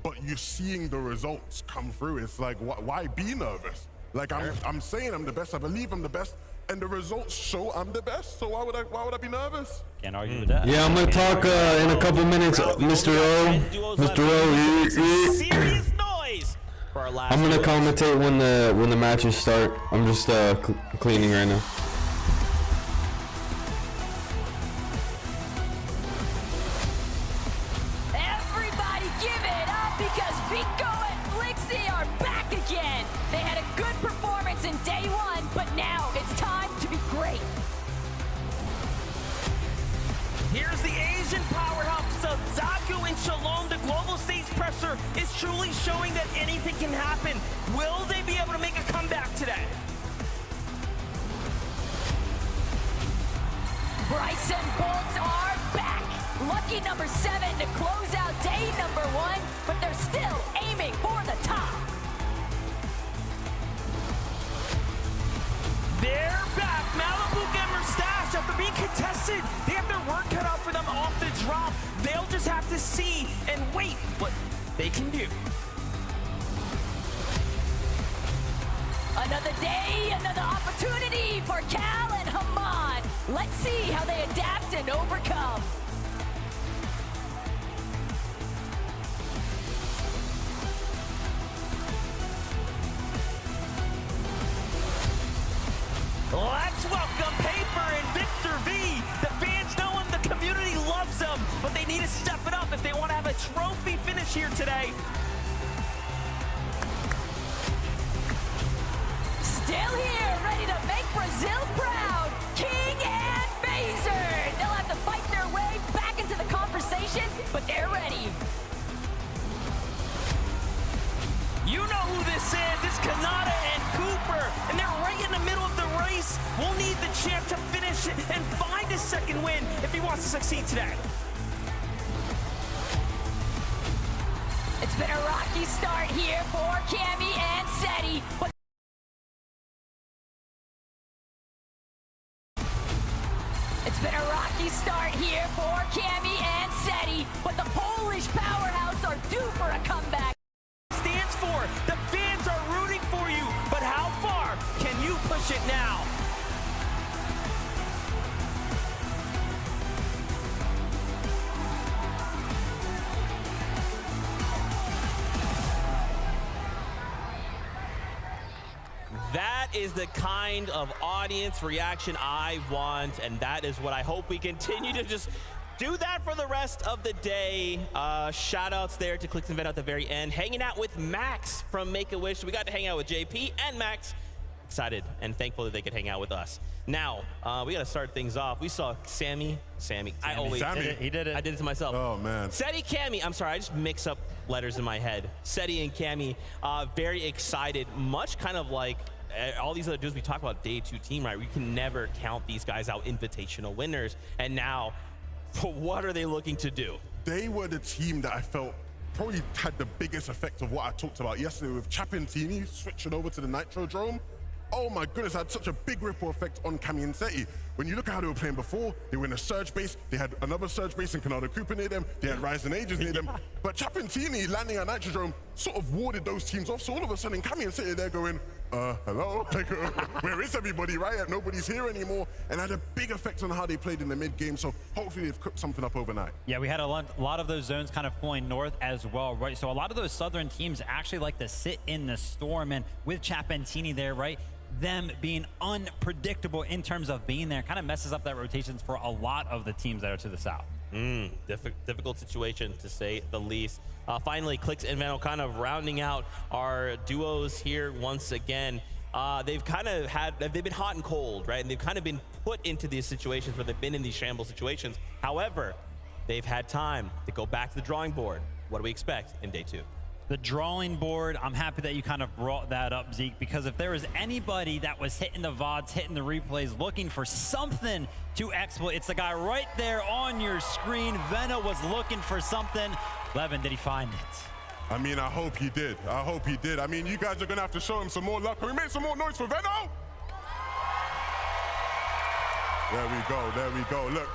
but you're seeing the results come through, it's like, why be nervous? Like, I'm saying I'm the best. I believe I'm the best. And the results show I'm the best. So why would I be nervous? Can't argue with that. Yeah, I'm gonna talk in a couple minutes, Mr. O. Mr. O. Serious noise for our last. I'm gonna commentate when the matches start. I'm just cleaning right now. Everybody give it up because Vico and Blixie are back again. They had a good performance in day 1, but now it's time to be great. Here's the Asian powerhouse of Zaku and Shalom. The global stage pressure is truly showing that anything can happen. Will they be able to make a comeback today? Bryson Bolts are back. Lucky number 7 to close out day number 1, but they're still aiming for the top. They're back. Malibu and Mustache, after being contested, they have their work cut out for them off the drop. They'll just have to see and wait what they can do. Another day, another opportunity for Cal and Haman. Let's see how they adapt and overcome. Let's welcome Paper and Victor V. The fans know him, the community loves him, but they need to step it up if they want to have a trophy finish here today. Still here, ready to make Brazil proud. King and Phaser. They'll have to fight their way back into the conversation, but they're ready. You know who this is. It's Kanata and Cooper, and they're right in the middle of the race. We'll need the champ to finish it and find a second win if he wants to succeed today. It's been a rocky start here for Cammy and Seti, but it's been a rocky start here for Cammy and Seti, but the Polish powerhouse are due for a comeback. Stands for the fans are rooting for you, but how far can you push it now? That is the kind of audience reaction I want, and that is what I hope we continue to just do that for the rest of the day. Shout outs there to Clix and Ven at the very end. Hanging out with Max from Make-A-Wish. We got to hang out with JP and Max. Excited and thankful that they could hang out with us. Now, we got to start things off. We saw Sammy. I always Sammy. did it. He did it. I did it to myself. Oh, man. Seti, Cammy. I'm sorry, I just mix up letters in my head. Seti and Cammy, very excited. Much kind of like all these other dudes we talk about day 2 team, right? We can never count these guys out invitational winners. And now, what are they looking to do? They were the team that I felt probably had the biggest effect of what I talked about yesterday with Chapintini switching over to the Nitrodrome. Oh my goodness, had such a big ripple effect on Cammy and Seti. when you look at how they were playing before, they were in a surge base, they had another surge base in Canada Cooper near them, they had Ryzen Ages near them, but Chapentini landing at Nitrodrome sort of warded those teams off, so all of a sudden Camion sitting there going, hello? Like, where is everybody, right? Nobody's here anymore, and had a big effect on how they played in the mid-game, so hopefully they've cooked something up overnight. Yeah, we had a lot of those zones kind of pulling north as well, right? So a lot of those southern teams actually like to sit in the storm, and with Chapentini there, right? Them being unpredictable in terms of being there kind of messes up that rotations for a lot of the teams that are to the south. Difficult situation to say the least. Finally, Clix and Veno kind of rounding out our duos here once again. They've been hot and cold, right? And they've kind of been put into these situations where they've been in these shambles situations. However, they've had time to go back to the drawing board. What do we expect in day 2? The drawing board, I'm happy that you kind of brought that up, Zeke, because if there was anybody that was hitting the VODs, hitting the replays, looking for something to exploit, it's the guy right there on your screen. Veno was looking for something. Levin, did he find it? I mean, I hope he did. I hope he did. I mean, you guys are going to have to show him some more luck. Can we make some more noise for Veno? There we go. There we go. Look.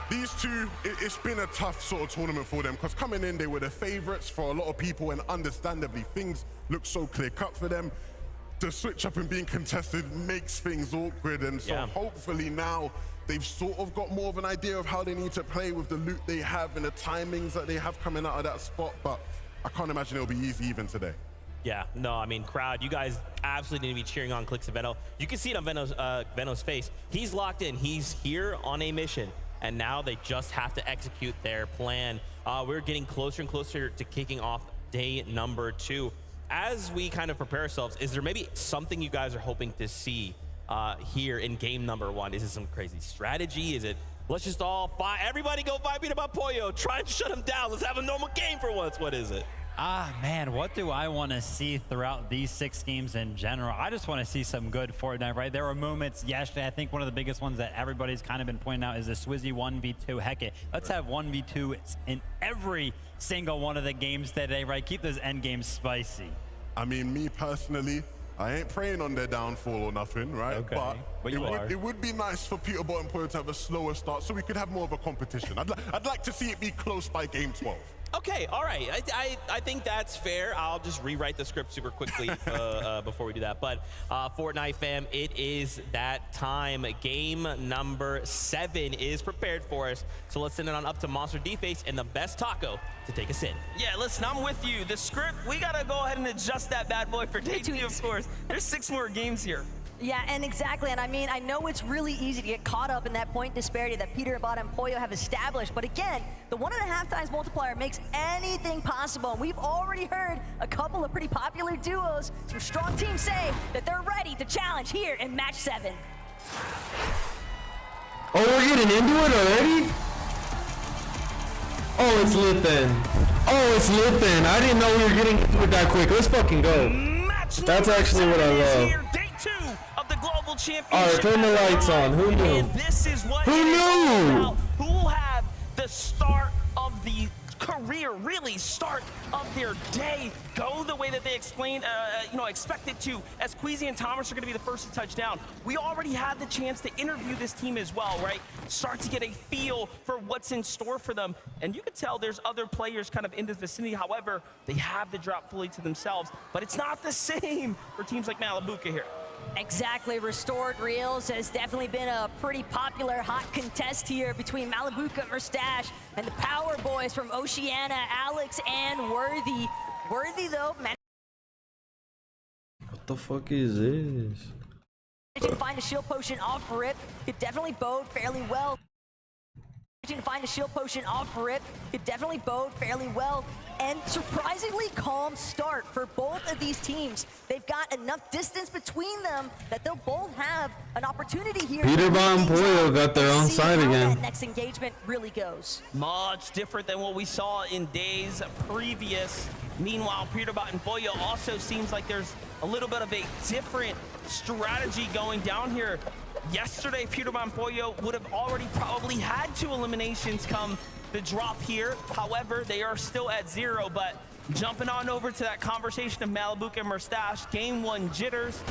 These two, it's been a tough sort of tournament for them because coming in, they were the favorites for a lot of people, and understandably, things look so clear-cut for them. The switch up and being contested makes things awkward, and so hopefully now they've sort of got more of an idea of how they need to play with the loot they have and the timings that they have coming out of that spot, but I can't imagine it'll be easy even today. Yeah, no, I mean, crowd, you guys absolutely need to be cheering on Clix and Veno. You can see it on Veno's face. He's locked in. He's here on a mission. And now they just have to execute their plan. We're getting closer and closer to kicking off day number 2. As we kind of prepare ourselves, is there maybe something you guys are hoping to see here in game number 1? Is it some crazy strategy? Is it, let's just all everybody go 5 beat about Pollo, try and shut him down, let's have a normal game for once? What is it? Man, what do I want to see throughout these 6 games in general? I just want to see some good Fortnite, right? There were moments yesterday. I think one of the biggest ones that everybody's kind of been pointing out is the Swizzy 1v2. Heck it, let's have 1v2 in every single one of the games today, right? Keep those end games spicy. I mean, me personally, I ain't praying on their downfall or nothing, right? Okay, but it would be nice for Peterborough and Pollo to have a slower start so we could have more of a competition. I'd like to see it be close by game 12. Okay, all right. I think that's fair. I'll just rewrite the script super quickly before we do that. But Fortnite fam, it is that time. Game number 7 is prepared for us. So let's send it on up to Monster D-Face and the best taco to take us in. Yeah, listen, I'm with you. The script, we got to go ahead and adjust that bad boy for day 2, of course. There's 6 more games here. Yeah, and exactly, and I mean, I know it's really easy to get caught up in that point disparity that Peterborough and Pollo have established, but again, the 1.5 times multiplier makes anything possible, and we've already heard a couple of pretty popular duos, some strong teams say that they're ready to challenge here in match 7. Oh, we're getting into it already? Oh, it's lit then. Oh, it's lit then. I didn't know we were getting into it that quick. Let's fucking go. That's actually what I love. Alright, turn the lights on. Who knew? And this is what Who knew? Who will have the start of the career, really start of their day, go the way that they expected to, as Queasy and Thomas are going to be the first to touch down. We already had the chance to interview this team as well, right? Start to get a feel for what's in store for them. And you can tell there's other players kind of in the vicinity. However, they have the drop fully to themselves, but it's not the same for teams like Malabuca here. Exactly, Restored Reels has definitely been a pretty popular hot contest here between Malabuca, Merstash, and the Power Boys from Oceania, Alex and Worthy. Worthy, though, What the fuck is this? managing to find a shield potion off rip could definitely bode fairly well. Managing to find a shield potion off rip could definitely bode fairly well. And surprisingly calm start for both of these teams. They've got enough distance between them that they'll both have an opportunity here. Peterborough and Pollo got their own side again. That next engagement really goes. Much different than what we saw in days previous. Meanwhile, Peterborough and Pollo also seems like there's a little bit of a different strategy going down here. Yesterday, Peterborough and Pollo would have already probably had 2 eliminations come the drop here. However, they are still at 0, but jumping on over to that conversation of Malabuca and Merstash, game 1 jitters.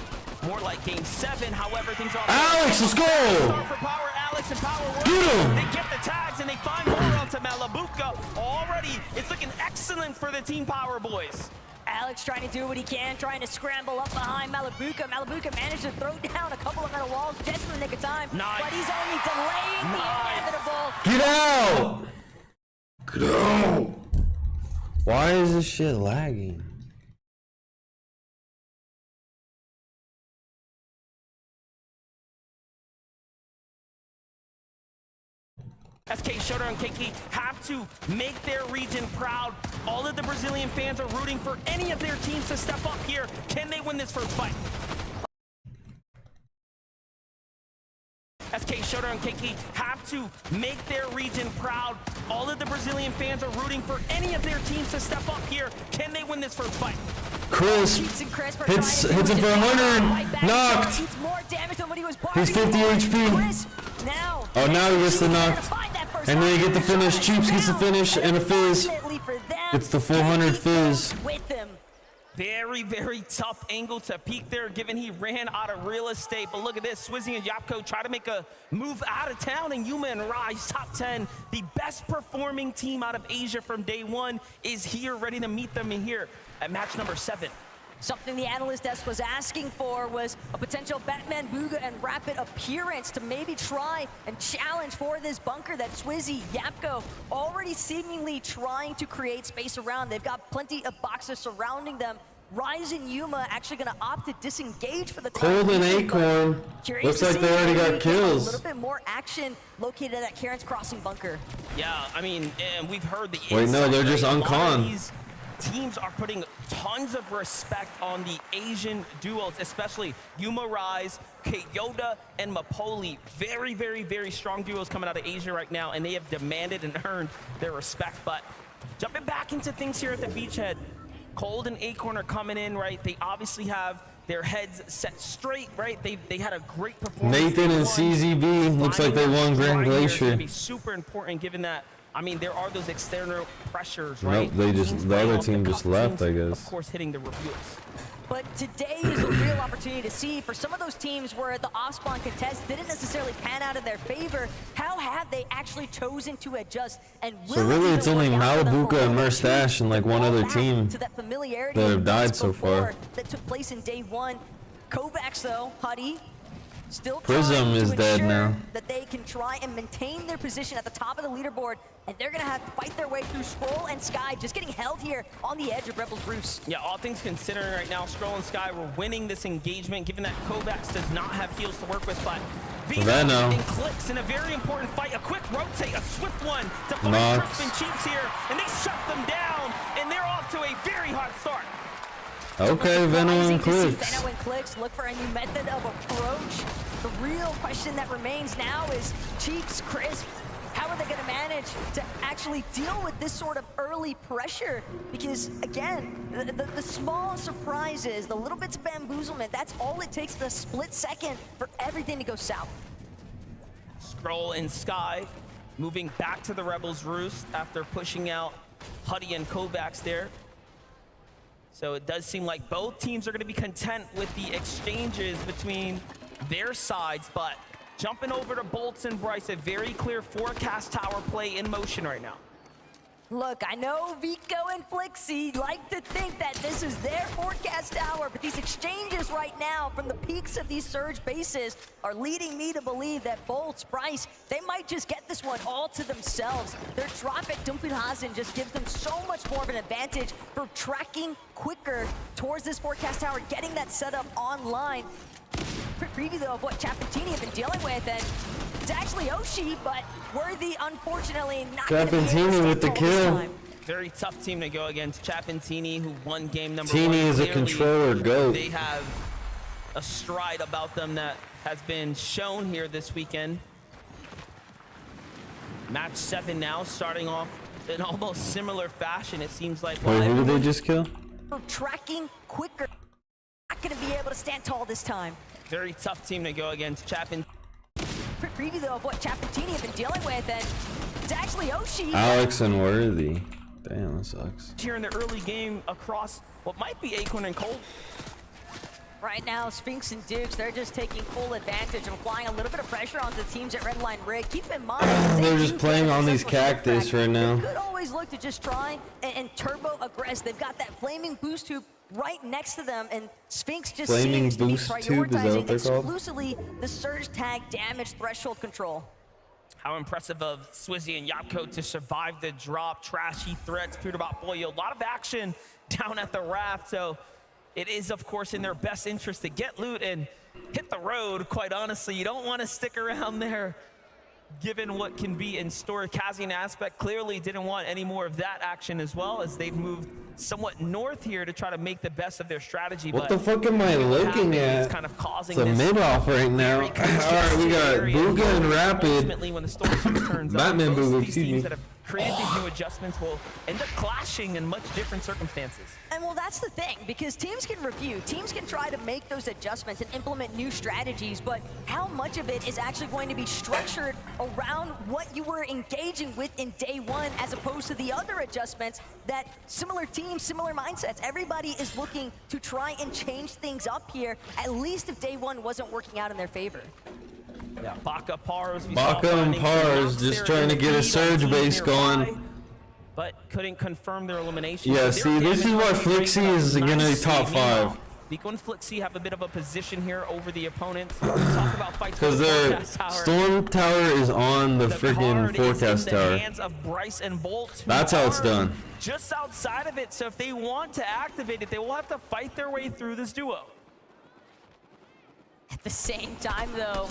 more like game 7. However, things are Alex, let's go! Start for Power, Alex and Power work. Get him! They get the tags and they find more onto Malabuka. Already, it's looking excellent for the Team Power boys. Alex trying to do what he can, trying to scramble up behind Malabuka. Malabuka managed to throw down a couple of metal walls just in the nick of time. Nice. But he's only delaying the inevitable. Get out! Get out! Why is this shit lagging? SK Shota and KK have to make their region proud. All of the Brazilian fans are rooting for any of their teams to step up here. Can they win this first fight? SK Shota and KK have to make their region proud. All of the Brazilian fans are rooting for any of their teams to step up here. Can they win this first fight? Chris hits him for 100. Knocked. It's more damage than what he was He's 50 HP. Oh, now he gets the knock. And then you get the finish. Cheeps gets the finish and a fizz. It's the 400 fizz. Very, very tough angle to peek there, given he ran out of real estate. But look at this, Swizzy and Yapko try to make a move out of town, and Yuma and Rise, top 10. The best performing team out of Asia from day one is here, ready to meet them in here at match number 7. Something the analyst desk was asking for was a potential Batman Booga and Rapid appearance to maybe try and challenge for this bunker that Swizzy, Yapko already seemingly trying to create space around. They've got plenty of boxes surrounding them. Rise and Yuma actually going to opt to disengage for the Cold and Acorn. Looks like they already got kills. A little bit more action located at Karen's Crossing bunker. Yeah, I mean, and we've heard the Wait, no, they're just uncon. Teams are putting tons of respect on the Asian duos, especially Yuma Rise, Kyoda, and Mapoli. Very, very, very strong duos coming out of Asia right now, and they have demanded and earned their respect. But jumping back into things here at the beachhead, Cold and Acorn are coming in, right? They obviously have their heads set straight, right? They had a great performance. Nathan and CZB looks like they won Grand Glacier. It's gonna be super important given that, I mean, there are those external pressures, right? Nope, the other team just left, I guess. Of course, hitting the reveals. But today is a real opportunity to see for some of those teams where the off-spawn contest didn't necessarily pan out in their favor, how have they actually chosen to adjust and So really it's only Malabuka and Merstash and like one other team to that familiarity that have died so far. That took place in day 1. Kovacs though, Huddy, still Prism is dead now. That they can try and maintain their position at the top of the leaderboard, and they're gonna have to fight their way through Scroll and Sky, just getting held here on the edge of Rebel's Roost. Yeah, all things considering right now, Scroll and Sky were winning this engagement, given that Kovacs does not have heals to work with, but Venom and Clicks in a very important fight. A quick rotate, a swift one to find Crisp and Cheeps here, and they shut them down, and they're off to a very hot start. Okay, Venom and Clicks. Venom and Clicks look for a new method of approach. The real question that remains now is Cheeks, Crisp, how are they going to manage to actually deal with this sort of early pressure? Because again, the small surprises, the little bits of bamboozlement, that's all it takes in a split second for everything to go south. Scroll and Sky moving back to the Rebels' Roost after pushing out Huddy and Kovacs there. So it does seem like both teams are going to be content with the exchanges between their sides, but jumping over to Bolts and Bryce, a very clear forecast tower play in motion right now. Look, I know Vico and Flixie like to think that this is their forecast hour, but these exchanges right now from the peaks of these Surge bases are leading me to believe that Bolts, Bryce, they might just get this one all to themselves. Their drop at Dumpelhazen just gives them so much more of an advantage for tracking quicker towards this forecast tower, getting that setup online. Quick preview though of what Chapentini have been dealing with, and it's actually Oshi, but Worthy unfortunately not Chapentini with the kill. Very tough team to go against. Chapentini, who won game number 1. Teeny is a controller goat. They have a stride about them that has been shown here this weekend. Match 7 now, starting off in almost similar fashion, it seems like. Wait, who did they just kill? Tracking quicker. Not going to be able to stand tall this time. Very tough team to go against. Chapentini. Quick preview though of what Chapentini have been dealing with, and it's actually Oshi. Alex and Worthy. Damn, that sucks. Here in the early game across what might be Acorn and Cold. Right now, Sphinx and Dukes, they're just taking full advantage and applying a little bit of pressure onto the teams at Redline Rig. Keep in mind, they're just playing on these cactus right now. They could always look to just try and turbo aggress. They've got that flaming boost tube right next to them, and Sphinx just seems to be prioritizing exclusively the surge tag damage threshold control. How impressive of Swizzy and Yapko to survive the drop. Trashy threats, Peterbot Boyo. A lot of action down at the raft, so it is, of course, in their best interest to get loot and hit the road, quite honestly. You don't want to stick around there, given what can be in store. Kazi Aspect clearly didn't want any more of that action as well, as they've moved somewhat north here to try to make the best of their strategy. What the fuck am I looking at? It's kind of causing it's a mid-off right now. All right, we got Booga and Rapid. When the storm turns Batman Booga, excuse me. That have created these new adjustments will end up clashing in much different circumstances. And well, that's the thing, because teams can review, teams can try to make those adjustments and implement new strategies, but how much of it is actually going to be structured around what you were engaging with in day one, as opposed to the other adjustments that similar teams, similar mindsets, everybody is looking to try and change things up here, at least if day one wasn't working out in their favor. Yeah, Baka Pars. Baka and Pars just trying to get a surge base going. But couldn't confirm their elimination. Yeah, see, this is why Flixie is going to be top 5. Vico and Flixie have a bit of a position here over the opponents. Talk about fights because their Storm Tower is on the freaking Forecast Tower. Hands of Bryce and Bolt. That's how it's done. Just outside of it, so if they want to activate it, they will have to fight their way through this duo. At the same time, though,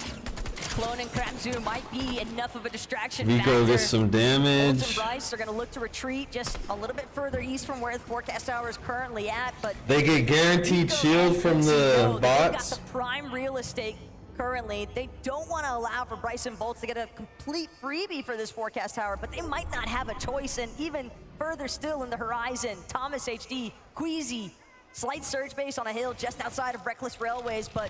Clone and Kramzu might be enough of a distraction Vico gets some damage. Bolt and Bryce are going to look to retreat just a little bit further east from where the Forecast Tower is currently at, but they get guaranteed shield from the bots. They've got the prime real estate currently. They don't want to allow for Bryce and Bolts to get a complete freebie for this Forecast Tower, but they might not have a choice. And even further still in the horizon, Thomas HD, Queasy, slight surge base on a hill just outside of Reckless Railways, but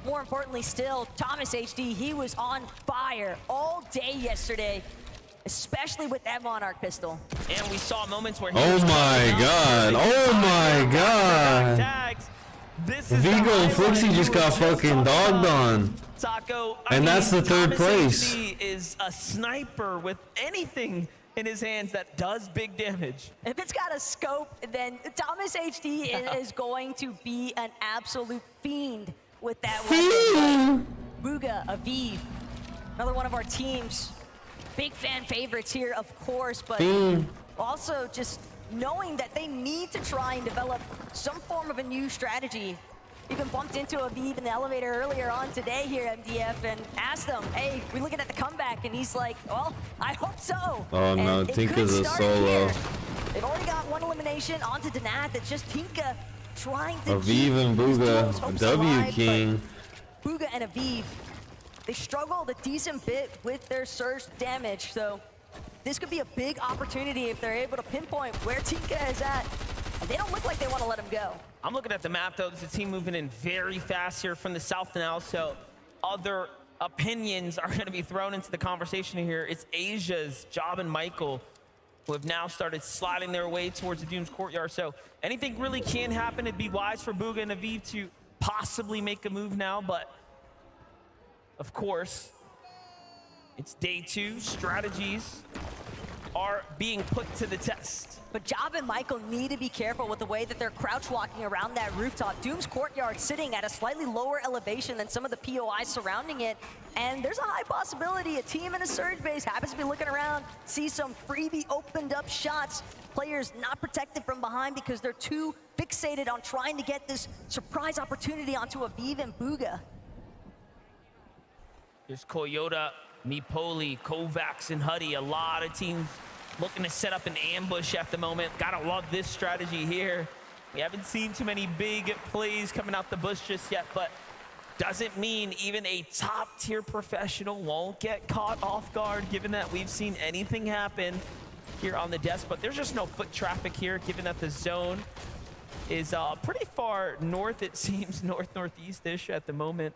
more importantly still, Thomas HD, he was on fire all day yesterday, especially with that Monarch pistol. And we saw moments where he oh my god, oh my god. Tags. Vigo and Flixie just got fucking dogged on. Taco, and that's the third place. HD is a sniper with anything in his hands that does big damage. If it's got a scope, then Thomas HD is going to be an absolute fiend with that weapon. Booga, Aviv, another one of our team's big fan favorites here, of course, but also just knowing that they need to try and develop some form of a new strategy. Even bumped into Aviv in the elevator earlier on today here at MDF and asked him, hey, we looking at the comeback? And he's like, well, I hope so. Oh no, Tinka's a solo. They've already got one elimination onto Danath. It's just Tinka trying to Aviv and Booga, W King. Booga and Aviv, they struggled a decent bit with their surge damage, so this could be a big opportunity if they're able to pinpoint where Tinka is at. And they don't look like they want to let him go. I'm looking at the map, though. There's a team moving in very fast here from the south now, so other opinions are going to be thrown into the conversation here. It's Asia's Job and Michael, who have now started sliding their way towards the Doom's Courtyard. So anything really can happen. It'd be wise for Booga and Aviv to possibly make a move now, but of course, it's day 2. Strategies are being put to the test. But Job and Michael need to be careful with the way that they're crouch walking around that rooftop. Doom's Courtyard sitting at a slightly lower elevation than some of the POIs surrounding it. And there's a high possibility a team in a surge base happens to be looking around, see some freebie opened up shots. Players not protected from behind because they're too fixated on trying to get this surprise opportunity onto Aviv and Booga. There's Koyota, Mipoli, Kovacs, and Huddy. A lot of teams looking to set up an ambush at the moment. Gotta love this strategy here. We haven't seen too many big plays coming out the bush just yet, but doesn't mean even a top-tier professional won't get caught off guard, given that we've seen anything happen here on the desk. But there's just no foot traffic here, given that the zone is pretty far north, it seems, north-northeast-ish at the moment.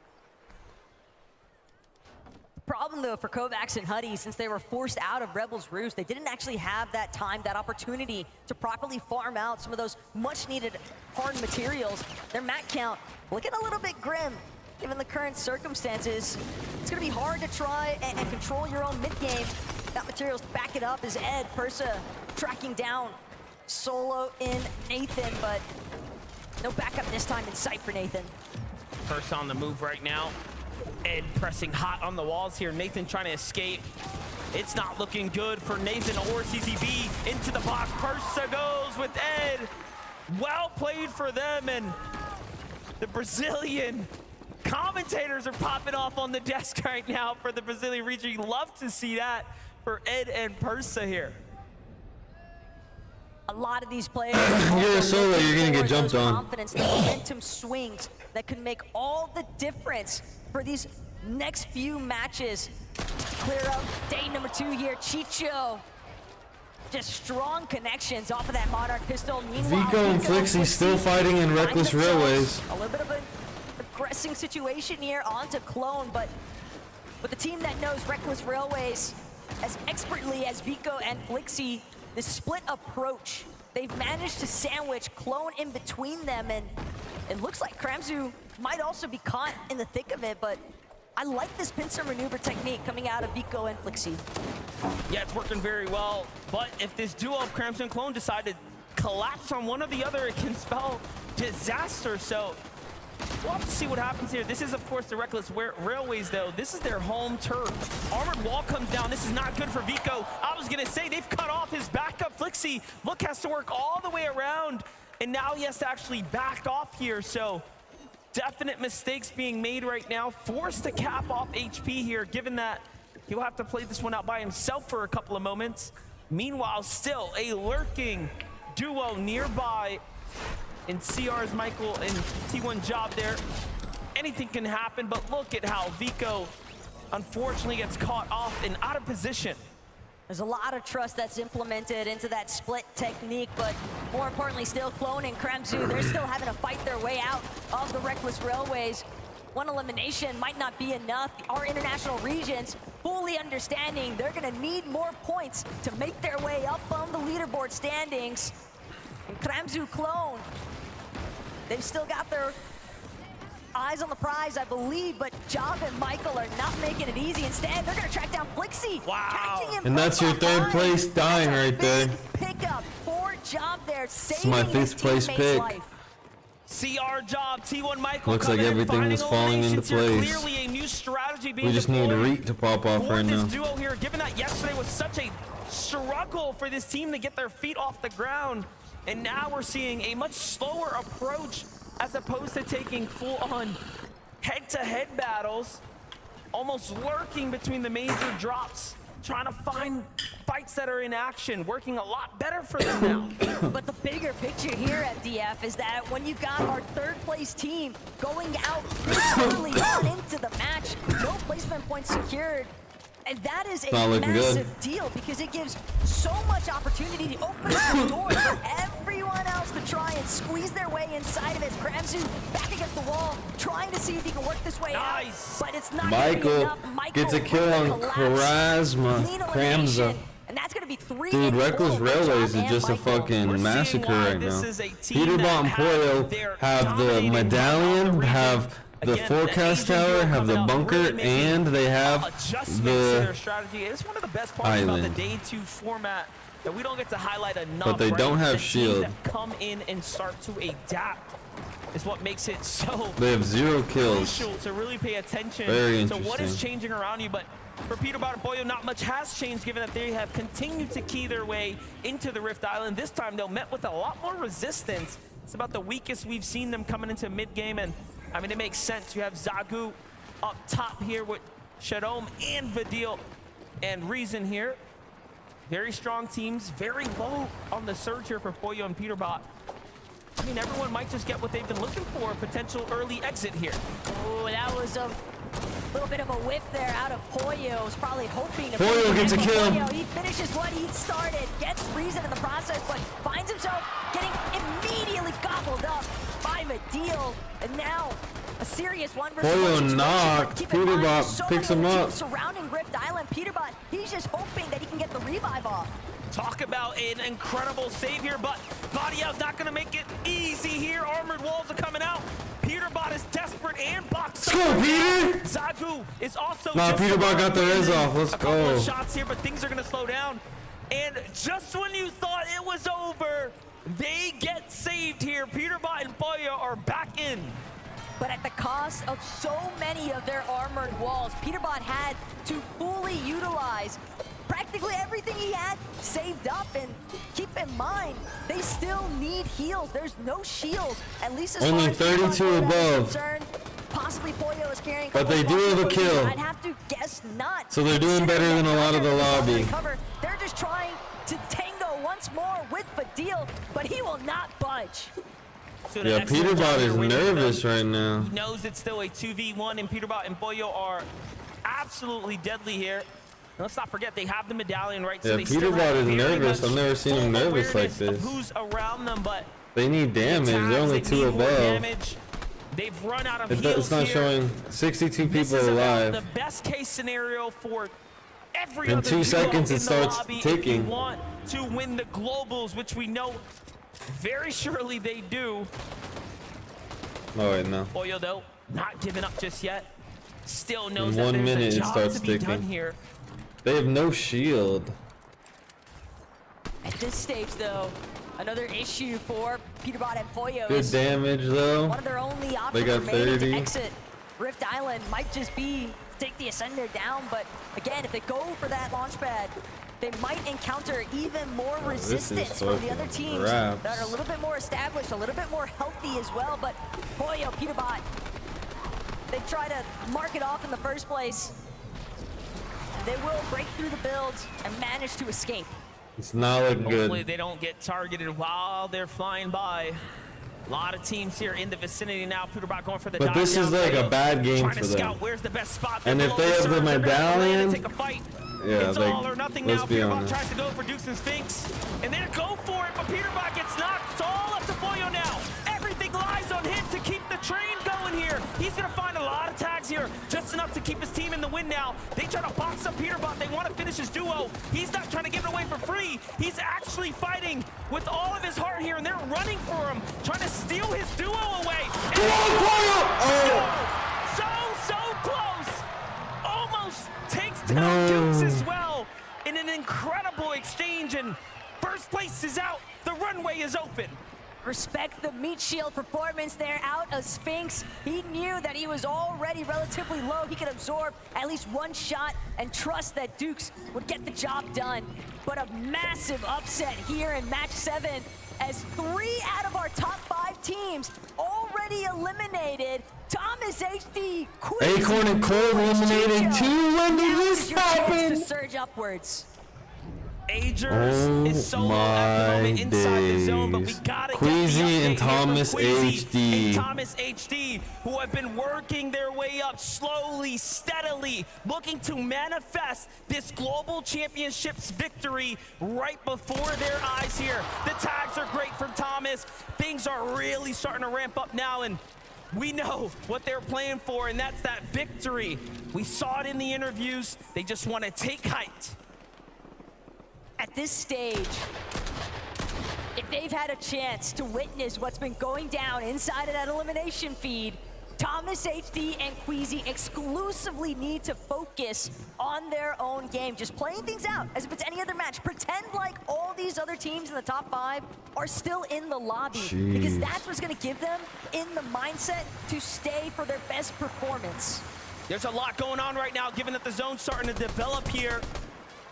The problem, though, for Kovacs and Huddy, since they were forced out of Rebels Roost, they didn't actually have that time, that opportunity to properly farm out some of those much-needed hard materials. Their mat count looking a little bit grim, given the current circumstances. It's going to be hard to try and control your own mid-game. Got materials to back it up as Ed, Persa tracking down Solo in Nathan, but no backup this time in sight for Nathan. Persa on the move right now. Ed pressing hot on the walls here. Nathan trying to escape. It's not looking good for Nathan or CCB. Into the box. Persa goes with Ed. Well played for them, and the Brazilian commentators are popping off on the desk right now for the Brazilian region. You love to see that for Ed and Persa here. A lot of these players you're a solo, you're gonna get jumped on. Confidence, the momentum swings that can make all the difference for these next few matches. Clear up day number 2 here. Chicho, just strong connections off of that Monarch pistol. Meanwhile, Vico and Flixie still fighting in Reckless Railways. A little bit of an aggressing situation here onto Clone, but with a team that knows Reckless Railways as expertly as Vico and Flixie, the split approach, they've managed to sandwich Clone in between them, and it looks like Kramzu might also be caught in the thick of it, but I like this pincer maneuver technique coming out of Vico and Flixie. Yeah, it's working very well, but if this duo of Kramzu and Clone decide to collapse on one or the other, it can spell disaster. So we'll have to see what happens here. This is, of course, the Reckless Railways, though. This is their home turf. Armored wall comes down. This is not good for Vico. I was going to say they've cut off his backup. Flixie, look, has to work all the way around, and now he has to actually back off here. So definite mistakes being made right now. Forced to cap off HP here, given that he'll have to play this one out by himself for a couple of moments. Meanwhile, still a lurking duo nearby in CR's Michael and T1 Job there. Anything can happen, but look at how Vico unfortunately gets caught off and out of position. There's a lot of trust that's implemented into that split technique, but more importantly still, Clone and Kramzu, they're still having to fight their way out of the Reckless Railways. One elimination might not be enough. Our international regions fully understanding they're gonna need more points to make their way up on the leaderboard standings. And Kramzu, Clone, they've still got their eyes on the prize, I believe, but Job and Michael are not making it easy. Instead, they're gonna track down Flixie. Wow. And that's your 3rd place dying right there. Pickup for Job there, It's my 5th place pick. CR Job, T1 Michael. Looks like everything is falling into place. Clearly a new strategy being We just need a Reek to pop off right now. This duo here, given that yesterday was such a struggle for this team to get their feet off the ground, and now we're seeing a much slower approach as opposed to taking full-on head-to-head battles, almost lurking between the major drops, trying to find fights that are in action, working a lot better for them now. But the bigger picture here at DF is that when you've got our 3rd place team going out this early on into the match, no placement points secured, and that is a massive deal because it gives so much opportunity to open up the door for everyone else to try and squeeze their way inside of it. Kramzu back against the wall, trying to see if he can work this way out, but it's not Michael gets a kill on Kramza. And that's going to be 3. Dude, Reckless Railways is just a fucking massacre right now. Peterbot and Pollo have the medallion, have the forecast tower, have the bunker, and they have the strategy. It's one of the best parts about the day 2 format that we don't get to highlight enough. But they don't have shield. Come in and start to adapt is what makes it so They have 0 kills. crucial to really pay attention Very to what is interesting. changing around you. But for Peterbot and Pollo, not much has changed, given that they have continued to key their way into the Rift Island. This time, they'll met with a lot more resistance. It's about the weakest we've seen them coming into mid-game, and I mean, it makes sense. You have Zagu up top here with Shadome and Vidil and Reason here. Very strong teams, very low on the surge here for Pollo and Peterbot. I mean, everyone might just get what they've been looking for, a potential early exit here. Oh, that was a little bit of a whiff there out of Pollo. Was probably hoping to Pollo gets a kill. Pollo, he finishes what he started, gets Reason in the process, but finds himself getting immediately gobbled up by Vidil. And now a serious 1 versus 1 Pollo situation. knocked. Keep in mind, Peterbot so picks many him other up. teams surrounding Rift revive off. Talk about an incredible save here, but Badial's not gonna make it easy here. Armored walls are coming out. Peterbot is desperate and boxed. Let's go, Peter! Zagu is also Peterbot got the res off. Let's a couple go. of shots here, but things are gonna slow down. And just when you thought it was over, they get saved here. Peterbot and Boya are back in. But at the cost of so many of their armored walls, Peterbot had to fully utilize practically everything he had saved up. And keep in mind, they still need heals. There's no shield, at least as only far as 32 above. concerned. Possibly Pollo is carrying. But they do have a kill. I'd have to guess not. So they're doing better than a lot of the lobby. They're just trying to tango once more with Badil, but he will not budge. So yeah, Peterbot is nervous right now. He knows it's still a 2v1, and Peterbot and Boyo are absolutely deadly here. And let's not forget, they have the medallion, right? Yeah, so they Peterbot is nervous. I've never seen him nervous like this. Who's around them, but they need damage. They're only 2 above. They've run out of heals It's not here. showing 62 This people is alive. the best case scenario for every In other 2 seconds, duo it in the starts lobby ticking. If you want to win the globals, which we know very surely they do. Oh wait, no. Boyo, though, not giving up just yet. Still In knows that 1 there's minute, a it job starts to be done ticking. here. They have no shield. At this stage, though, another issue for Peterbot and Pollo. Good damage though. One of their only They options got remaining 30. to exit Rift Island might just be take the Ascender down, but again, if they go for that launch pad, they might encounter even more resistance from the other teams that are a little bit more established, a little bit more healthy as well. But Pollo, Peterbot, they try to mark it off in the first place. They will break through the builds and manage to escape. It's not looking Hopefully good. they don't get targeted while they're flying by. A lot of teams here in the vicinity now. Peterbot going for the But this is like a bad game for them. Where's the best spot? And if they have the medallion, yeah, it's all or nothing now. let's be Peterbot honest. tries to go for Dukes and Sphinx, and they go for it, but Peterbot gets knocked. It's all up to Boyo now. Everything lies on him to keep the train going here. He's gonna find a lot of tags here, just enough to keep his team in the win now. They try to box up Peterbot. They want to finish his duo. He's not trying to give it away for free. He's actually fighting with all of his heart here, and they're running for him, trying to steal his duo away. So close. Almost takes down Dukes as well in an incredible exchange, and first place is out. The runway is open. Respect the meat shield performance there out of Sphinx. He knew that he was already relatively low. He could absorb at least one shot and trust that Dukes would get the job done. But a massive upset here in match 7 as 3 out of our top 5 teams already eliminated. Thomas HD, Acorn and Cold eliminated 2. When did this happen? To surge upwards. Agers is solo at the moment inside the zone, but we gotta Queasy get the and update here Thomas from Queasy HD. and Thomas HD, who have been working their way up slowly, steadily, looking to manifest this global championships victory right before their eyes here. The tags are great from Thomas. Things are really starting to ramp up now, and we know what they're playing for, and that's that victory. We saw it in the interviews. They just want to take height. At this stage, if they've had a chance to witness what's been going down inside of that elimination feed, Thomas HD and Queasy exclusively need to focus on their own game, just playing things out as if it's any other match. Pretend like all these other teams in the top 5 are still in the lobby, because that's what's gonna give them in the mindset to stay for their best performance. There's a lot going on right now, given that the zone's starting to develop here.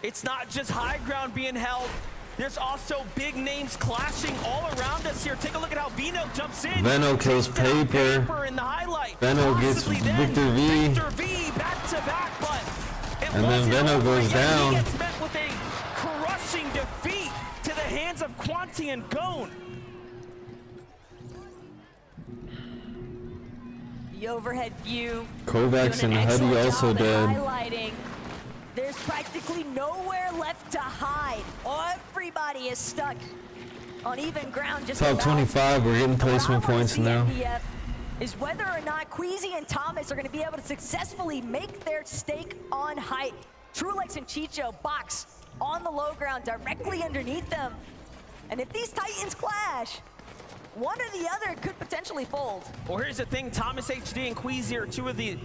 It's not just high ground being held. There's also big names clashing all around us here. Take a look at how Veno jumps in. Veno kills Paper. In the highlight. Veno gets Victor V. Victor V back to back, but And then Veno goes down. He gets met with a crushing defeat to the hands of Quanti and Gone. The overhead view. Kovacs and Huddy also dead. Highlighting. There's practically nowhere left to hide. Everybody is stuck on even ground. Just Top 25, we're getting placement points now. MDF is whether or not Queasy and Thomas are going to be able to successfully make their stake on height. Truelex and Chicho box on the low ground directly underneath them. And if these Titans clash, one or the other could potentially fold. Well, here's the thing, Thomas HD and Queasy are two of the,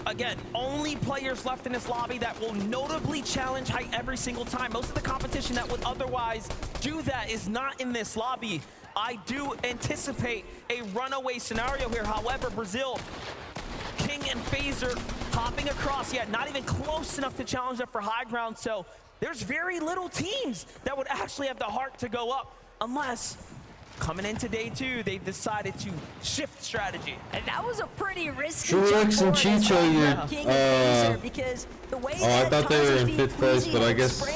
again, only players left in this lobby that will notably challenge height every single time. Most of the competition that would otherwise do that is not in this lobby. I do anticipate a runaway scenario here. However, Brazil, King and Phaser hopping across, yeah, not even close enough to challenge up for high ground. So there's very little teams that would actually have the heart to go up unless coming into day 2, they decided to shift strategy. And that was a pretty risky Shortlex and Chicho, because the way I thought they were in 5th place, but I guess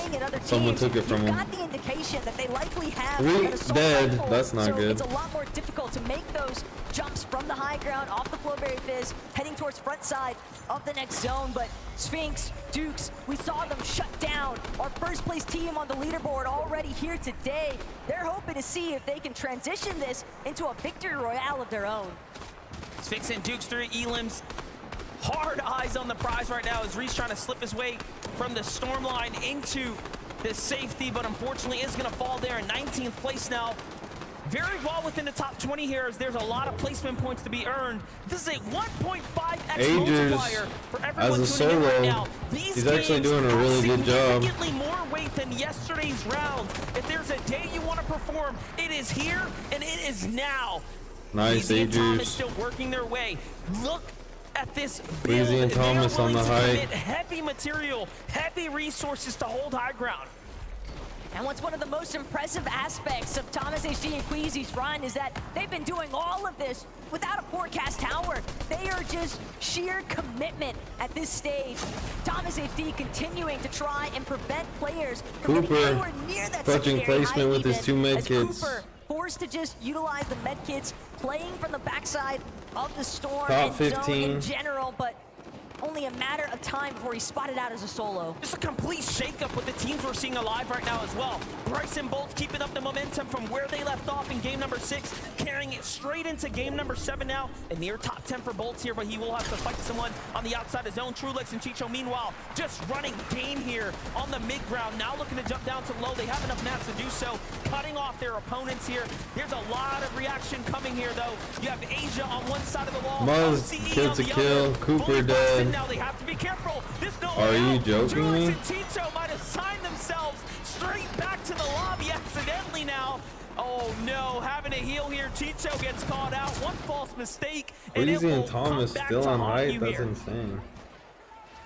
someone took it from them. Got the indication that they likely have dead. That's not good. It's a lot more difficult to make those jumps from the high ground off the Flowberry Fizz, heading towards front side of the next zone. But Sphinx, Dukes, we saw them shut down our first place team on the leaderboard already here today. They're hoping to see if they can transition this into a victory royale of their own. Sphinx and Dukes through Elims. Hard eyes on the prize right now as Reese trying to slip his way from the storm line into the safety, but unfortunately is going to fall there in 19th place now. Very well within the top 20 here, as there's a lot of placement points to be earned. This is a 1.5x multiplier for everyone tuning in right now. He's actually doing a really good job. Significantly more weight than yesterday's round. If there's a day you want to perform, it is here and it is now. Nice, Queasy and Thomas Agers. still working their way. Look at this build. Queasy and Thomas on the height. Heavy material, heavy resources to hold high ground. And what's one of the most impressive aspects of Thomas HD and Queasy's run is that they've been doing all of this without a forecast tower. They are just sheer commitment at this stage. Thomas HD continuing to try and prevent players from getting anywhere near that touching placement with his 2 med kits. Cooper forced to just utilize the med kits, playing from the backside of the storm Top and 15 zone in general, but only a matter of time before he's spotted out as a solo. Just a complete shakeup with the teams we're seeing alive right now as well. Bryson Bolts keeping up the momentum from where they left off in game number 6, carrying it straight into game number 7 now. A near top 10 for Bolts here, but he will have to fight someone on the outside of zone. Trulex and Chicho, meanwhile, just running game here on the mid-ground. Now looking to jump down to low. They have enough mats to do so, cutting off their opponents here. There's a lot of reaction coming here, though. You have Asia on one side of the wall. Muzz kills a kill. Cooper dead. Now they have to be careful. Are you joking me? Trulex and Chicho might have signed themselves straight back to the lobby accidentally now. Oh no, having a heal here. Chicho gets caught out. One false mistake. Queasy and Thomas still on height. That's insane.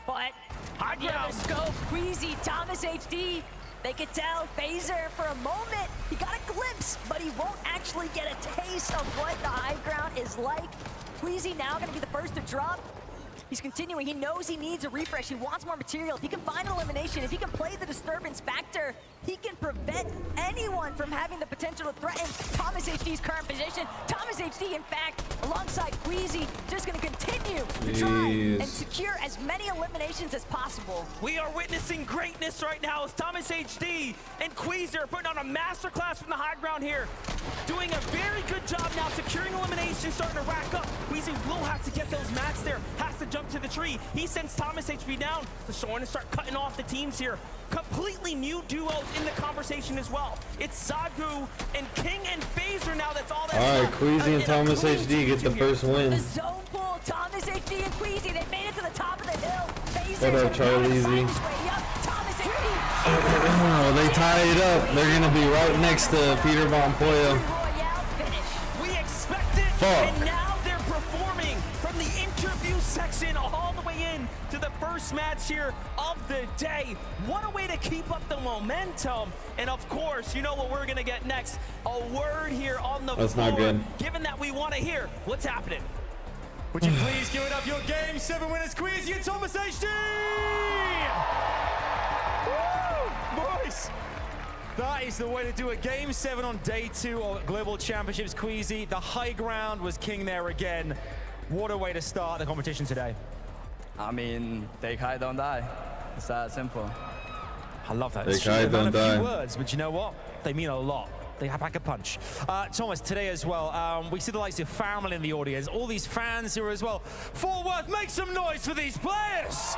But hard to scope. Queasy, Thomas HD. They could tell Phaser for a moment. He got a glimpse, but he won't actually get a taste of what the high ground is like. Queasy now going to be the first to drop. He's continuing. He knows he needs a refresh. He wants more material. If he can find an elimination, if he can play the disturbance factor, he can prevent anyone from having the potential to threaten Thomas HD's current position. Thomas HD, in fact, alongside Queasy, just going to continue to try and secure as many eliminations as possible. We are witnessing greatness right now as Thomas HD and Queasy are putting on a masterclass from the high ground here. Doing a very good job now securing eliminations, starting to rack up. Queasy will have to get those mats there. Has to jump to the tree. He sends Thomas HB down. The Soren to start cutting off the teams here. Completely new duos in the conversation as well. It's Zagu and King and Phaser now. That's all that's All right, Queasy and Thomas HD get the first win. The zone pull, Thomas HD and Queasy, they made it to the top of the hill. What up, Charleezy? Oh, they tie it up. They're gonna be right next to Peter Von Pollo. We expect it. Fuck. And now they're performing from the interview section all the way in to the first match here of the day. What a way to keep up the momentum. And of course, you know what we're gonna get next. A word here on the That's floor. not good. Given that we want to hear what's happening. Would you please give it up your Game 7 winners, Queasy and Thomas HD? Woo! Boys! That is the way to do a Game 7 on day 2 of Global Championships, Queasy. The high ground was king there again. What a way to start the competition today. I mean, take high, don't die. It's that simple. I love that. Take It's high, true. don't They're not a die. few words, but you know what? They mean a lot. They pack a punch. Thomas, today as well, we see the likes of family in the audience, all these fans here as well. Fort Worth, make some noise for these players!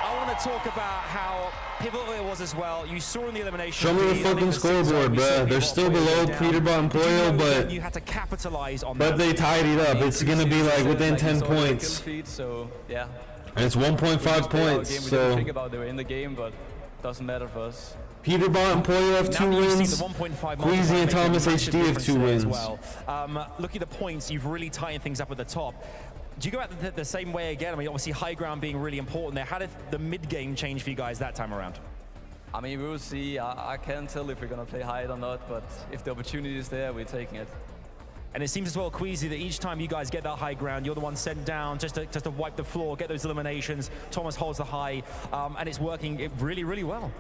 I want to talk about how pivotal it was as well. You saw in the elimination. Show me the fucking scoreboard, bro. They're still below Peterbot and Pollo, but you had to capitalize on but they tied it up. It's gonna be like within 10 points. So yeah. And it's 1.5 points. So think about they were in the game, but doesn't matter for us. Peterbot and Pollo have 2 wins. Queasy and Thomas HD have 2 wins. Look at the points. You've really tightened things up at the top. Do you go out the same way again? I mean, obviously high ground being really important there. How did the mid game change for you guys that time around? I mean, we will see. I can't tell if we're gonna play high or not, but if the opportunity is there, we're taking it. And it seems as well, Queasy, that each time you guys get that high ground, you're the one sent down just to wipe the floor, get those eliminations. Thomas holds the high, and it's working really, really well.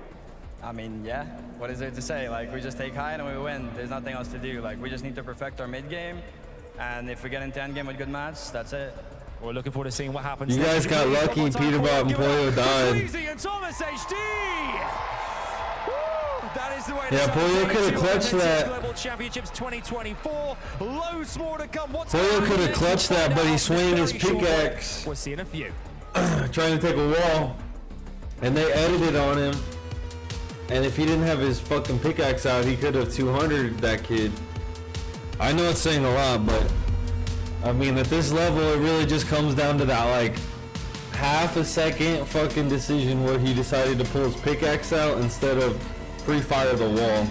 I mean, yeah, what is there to say? Like, we just take high and we win. There's nothing else to do. Like, we just need to perfect our mid game, and if we get into end game with good match, that's it. We're looking forward to seeing what happens. You guys got lucky. Peterbot and Pollo died. Queasy and Thomas HD. That is the way yeah, Pollo could have clutched that. Global Championships 2024. Loads more to come. Pollo could have clutched that, but he's swinging his pickaxe. We're seeing a few. Trying to take a wall. And they edited on him. And if he didn't have his fucking pickaxe out, he could have 200'd that kid. I know it's saying a lot, but I mean, at this level, it really just comes down to that, like, half a second fucking decision where he decided to pull his pickaxe out instead of pre-fire the wall.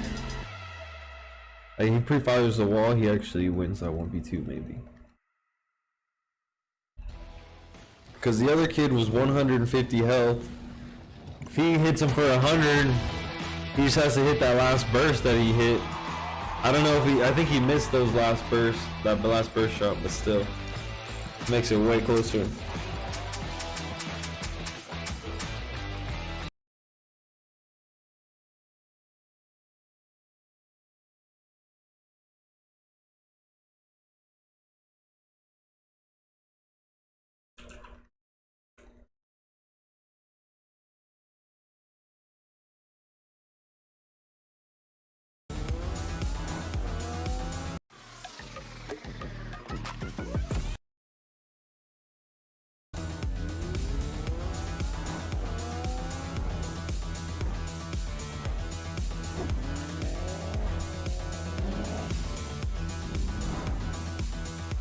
Like, he pre-fires the wall, he actually wins that 1v2 maybe. Because the other kid was 150 health. If he hits him for 100, he just has to hit that last burst that he hit. I don't know if I think he missed those last bursts, that last burst shot, but still. Makes it way closer.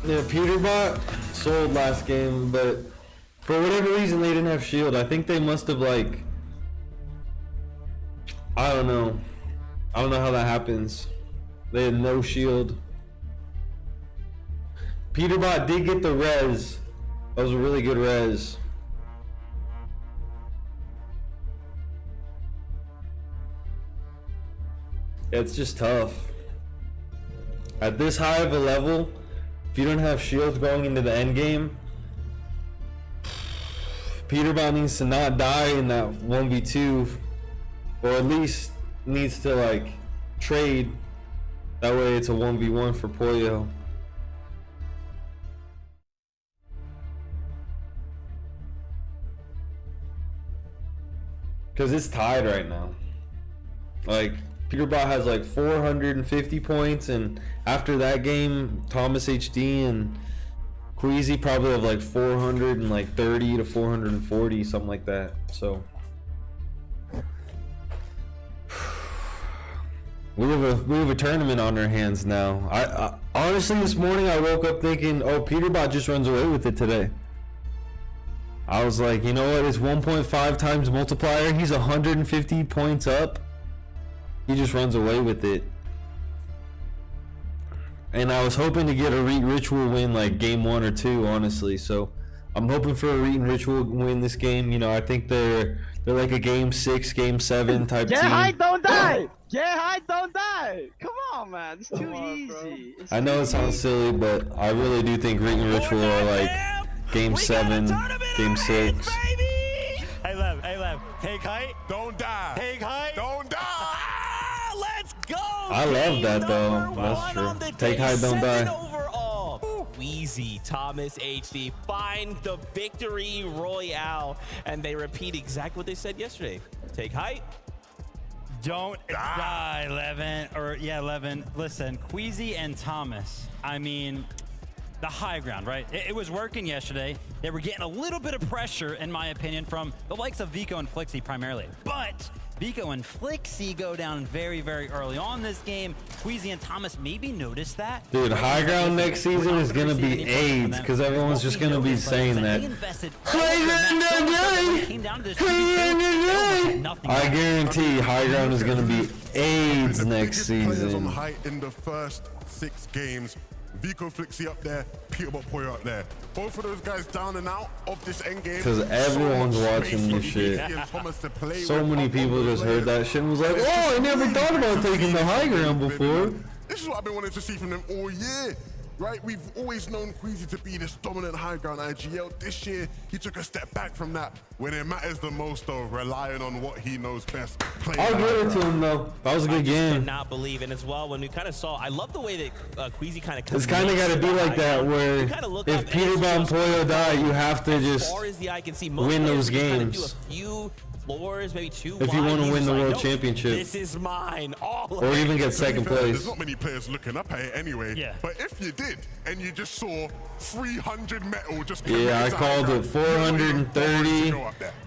Yeah, Peterbot sold last game, but for whatever reason they didn't have shield. I think they must have, like, I don't know how that happens. They had no shield. Peterbot did get the res. That was a really good res. Yeah, it's just tough. At this high of a level, if you don't have shields going into the end game, Peterbot needs to not die in that 1v2, or at least needs to, like, trade. That way it's a 1v1 for Pollo. Because it's tied right now. Like, Peterbot has like 450 points, and after that game, Thomas HD and Queasy probably have like 430 to 440, something like that. So we have a tournament on our hands now. I honestly, this morning I woke up thinking, oh, Peterbot just runs away with it today. I was like, you know what? It's 1.5 times multiplier. He's 150 points up. He just runs away with it. And I was hoping to get a Reet Ritual win like game 1 or 2, honestly. So I'm hoping for a Reet Ritual win this game. You know, I think they're like a game 6, game 7 type team. Get high, don't die! Get high, don't die! Come on, man. It's too easy. I know it sounds silly, but I really do think Reet Ritual are like game 7, game 6. Hey Lev, take height. Don't die. Take height. Don't die. Let's go. I love that though. That's true. Take height, don't die. Overall, Queasy, Thomas HD find the victory royale, and they repeat exactly what they said yesterday. Take height. Don't die, Levin. Or yeah, Levin. Listen, Queasy and Thomas. I mean, the high ground, right? It was working yesterday. They were getting a little bit of pressure, in my opinion, from the likes of Vico and Flixie primarily. But Vico and Flixie go down very, very early on this game. Queasy and Thomas maybe noticed that. Dude, high ground next season is going to be AIDS because everyone's just going to be saying that. I guarantee high ground is going to be AIDS next season. On height in the first 6 games. Vico Flixie up there, Peterbot Poyo up there. Both of those guys down and out of this end game. Because everyone's watching this shit. So many people just heard that shit and was like, oh, I never thought about taking the high ground before. This is what I've been wanting to see from them all year. Right, we've always known Queasy to be this dominant high ground IGL. This year, he took a step back from that when it matters the most, though, relying on what he knows best. I'll give it to him, though. That was a good game. I just cannot believe, and as well, when we kind of saw, I love the way that Queasy kind of. It's kind of got to be like that, where if Peterbot and Poyo die, you have to just win those games. Floors, maybe 2 if you want to win the world championship. This is mine. Or even get second place. There's not many players looking up at it anyway. Yeah. But if you did, and you just saw 300 metal just I called it 430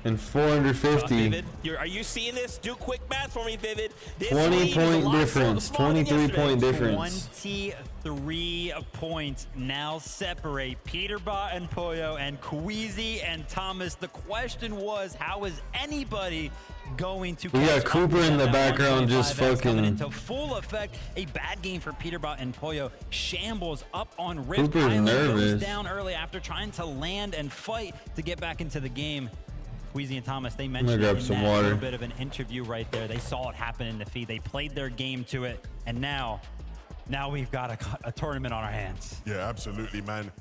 and 450. Vivid, are you seeing this? Do quick math for me, Vivid. 20-point difference. 23-point difference. 23 points now separate Peterbot and Poyo and Queasy and Thomas. The question was, how is anybody going to? We got Cooper in the background just fucking into full effect. A bad game for Peterbot and Poyo. Shambles up on Rift Cooper's Island, nervous. goes down early after trying to land and fight to get back into the game. Queasy and Thomas, they mentioned it in that little bit of an interview right there. They saw it happen in the feed. They played their game to it, and now we've got a tournament on our hands. Yeah, absolutely, man.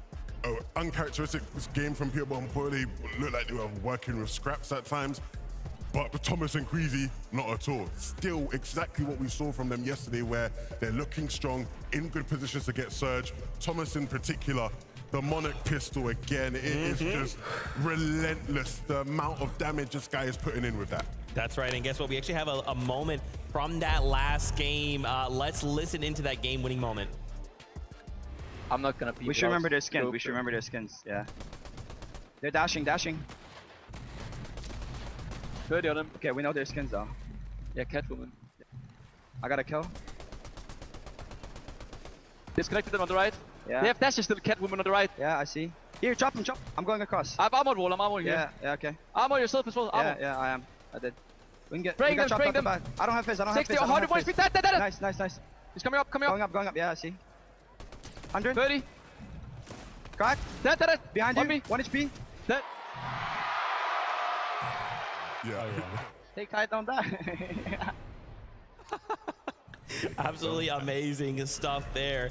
Uncharacteristic game from Peterbot and Poyo. They look like they were working with scraps at times. But Thomas and Queasy, not at all. Still exactly what we saw from them yesterday, where they're looking strong, in good positions to get surge. Thomas in particular, the Monarch pistol again, it is just relentless, the amount of damage this guy is putting in with that. That's right, and guess what? We actually have a moment from that last game. Let's listen into that game-winning moment. I'm not gonna. We should remember their skins. We should remember their skins. Yeah. They're dashing. 30 on them. Okay, we know their skins though. Yeah, Catwoman. I got a kill. Disconnected them on the right. Yeah. They have dashes to the Catwoman on the right. Yeah, I see. Here, drop him, I'm going across. I'm armored wall, I'm armored here. Yeah, okay. Armor yourself as well. Armor. Yeah, I am. I did. We can get. Bring them. I don't have fizz. 60 or 100 points. Nice. He's coming up. Going up. Yeah, I see. 100. 30. Crack. Dead. Behind you. 1 HP. Dead. Yeah. Take height, don't die. Absolutely amazing stuff there.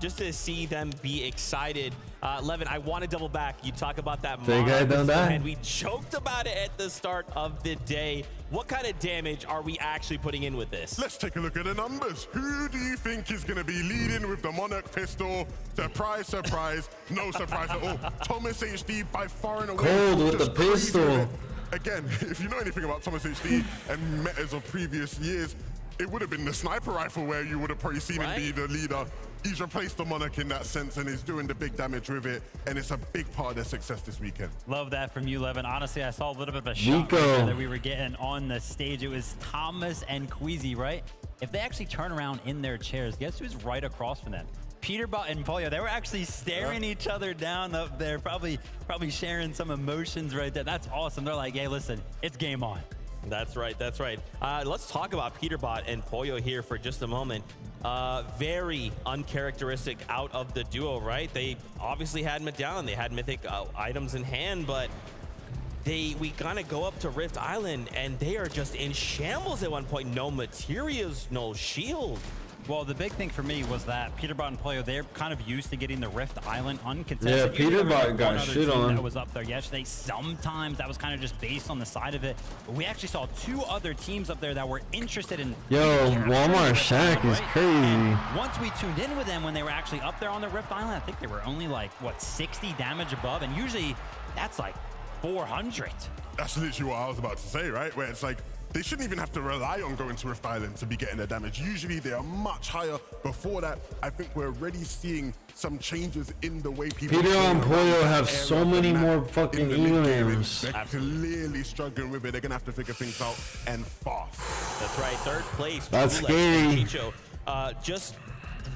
Just to see them be excited. Levin, I want to double back. You talk about that and we joked about it at the start of the day. What kind of damage are we actually putting in with this? Let's take a look at the numbers. Who do you think is going to be leading with the Monarch pistol? Surprise, surprise. No surprise at all. Thomas HD by far and away. Cold with the pistol. Again, if you know anything about Thomas HD and metas of previous years, it would have been the sniper rifle where you would have probably seen him be the leader. He's replaced the Monarch in that sense and is doing the big damage with it, and it's a big part of their success this weekend. Love that from you, Levin. Honestly, I saw a little bit of a shot that we were getting on the stage. It was Thomas and Queasy, right? If they actually turn around in their chairs, guess who's right across from them? Peterbot and Poyo. They were actually staring each other down up there, probably sharing some emotions right there. That's awesome. They're like, hey, listen, it's game on. That's right. Let's talk about Peterbot and Poyo here for just a moment. Very uncharacteristic out of the duo, right? They obviously had Medallion. They had mythic items in hand, but we kind of go up to Rift Island and they are just in shambles at one point. No materials, no shield. Well, the big thing for me was that Peterbot and Poyo, they're kind of used to getting the Rift Island uncontested. Yeah, Peterbot got shit on. That was up there yesterday. Sometimes that was kind of just based on the side of it. But we actually saw 2 other teams up there that were interested in. Yo, Walmart Shack is crazy. And once we tuned in with them when they were actually up there on the Rift Island, I think they were only like, what, 60 damage above? And usually that's like 400. That's literally what I was about to say, right? Where it's like, they shouldn't even have to rely on going to Rift Island to be getting their damage. Usually they are much higher before that. I think we're already seeing some changes in the way people... Peter and Pollo have so many more fucking elims. They're clearly struggling with it. They're gonna have to figure things out and fast. That's right, third place. That's scary. Chicho, just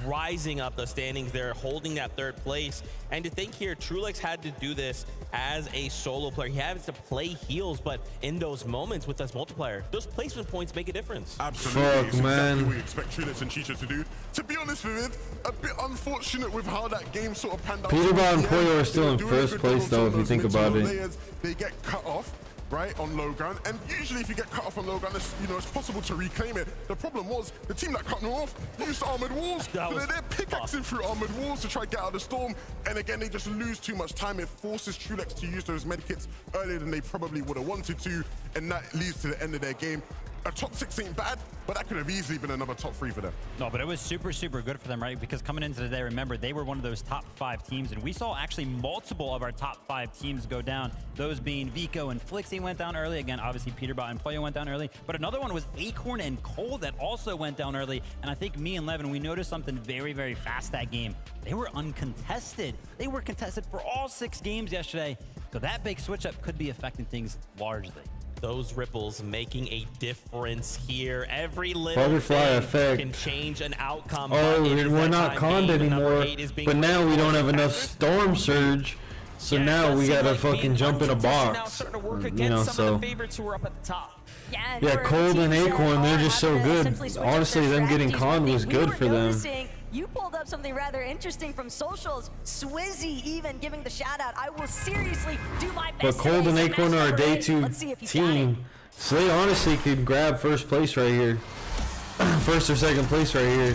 rising up the standings there, holding that third place. And to think here, Trulex had to do this as a solo player. He has to play heals, but in those moments with this multiplier, those placement points make a difference. Absolutely. Fuck, man. Exactly what we expect Trulex and Chicho to do. To be honest with it, a bit unfortunate with how that game sort of panned out. Peterbot and Pollo are still in first place, though, if you think about it. They get cut off, right, on low ground, and usually if you get cut off on low ground, it's, you know, it's possible to reclaim it. The problem was the team that cut them off used armored walls. So they're pickaxing through armored walls to try to get out of the storm, and again they just lose too much time. It forces Trulex to use those medkits earlier than they probably would have wanted to, and that leads to the end of their game. A top 6 ain't bad, but that could have easily been another top 3 for them. No, but it was super, super good for them, right? Because coming into the day, remember, they were one of those top 5 teams, and we saw actually multiple of our top 5 teams go down. Those being Vico and Flixie went down early. Again, obviously, Peterbot and Pollo went down early. But another one was Acorn and Cole that also went down early. And I think me and Levin, we noticed something very, very fast that game. They were uncontested. They were contested for all 6 games yesterday. So that big switch-up could be affecting things largely. Those ripples making a difference here. Every little Butterfly effect can change an outcome. Oh, we're not conned anymore. But now we don't have enough Storm Surge. So now we gotta fucking jump in a box. You know, so. Yeah, Cold and Acorn, they're just so good. Honestly, them getting conned was good for them. You pulled up something rather interesting from socials. Swizzy even giving the shout out. I will seriously do my best. But Cold and Acorn are a day 2 team. So they honestly could grab first place right here. First or second place right here.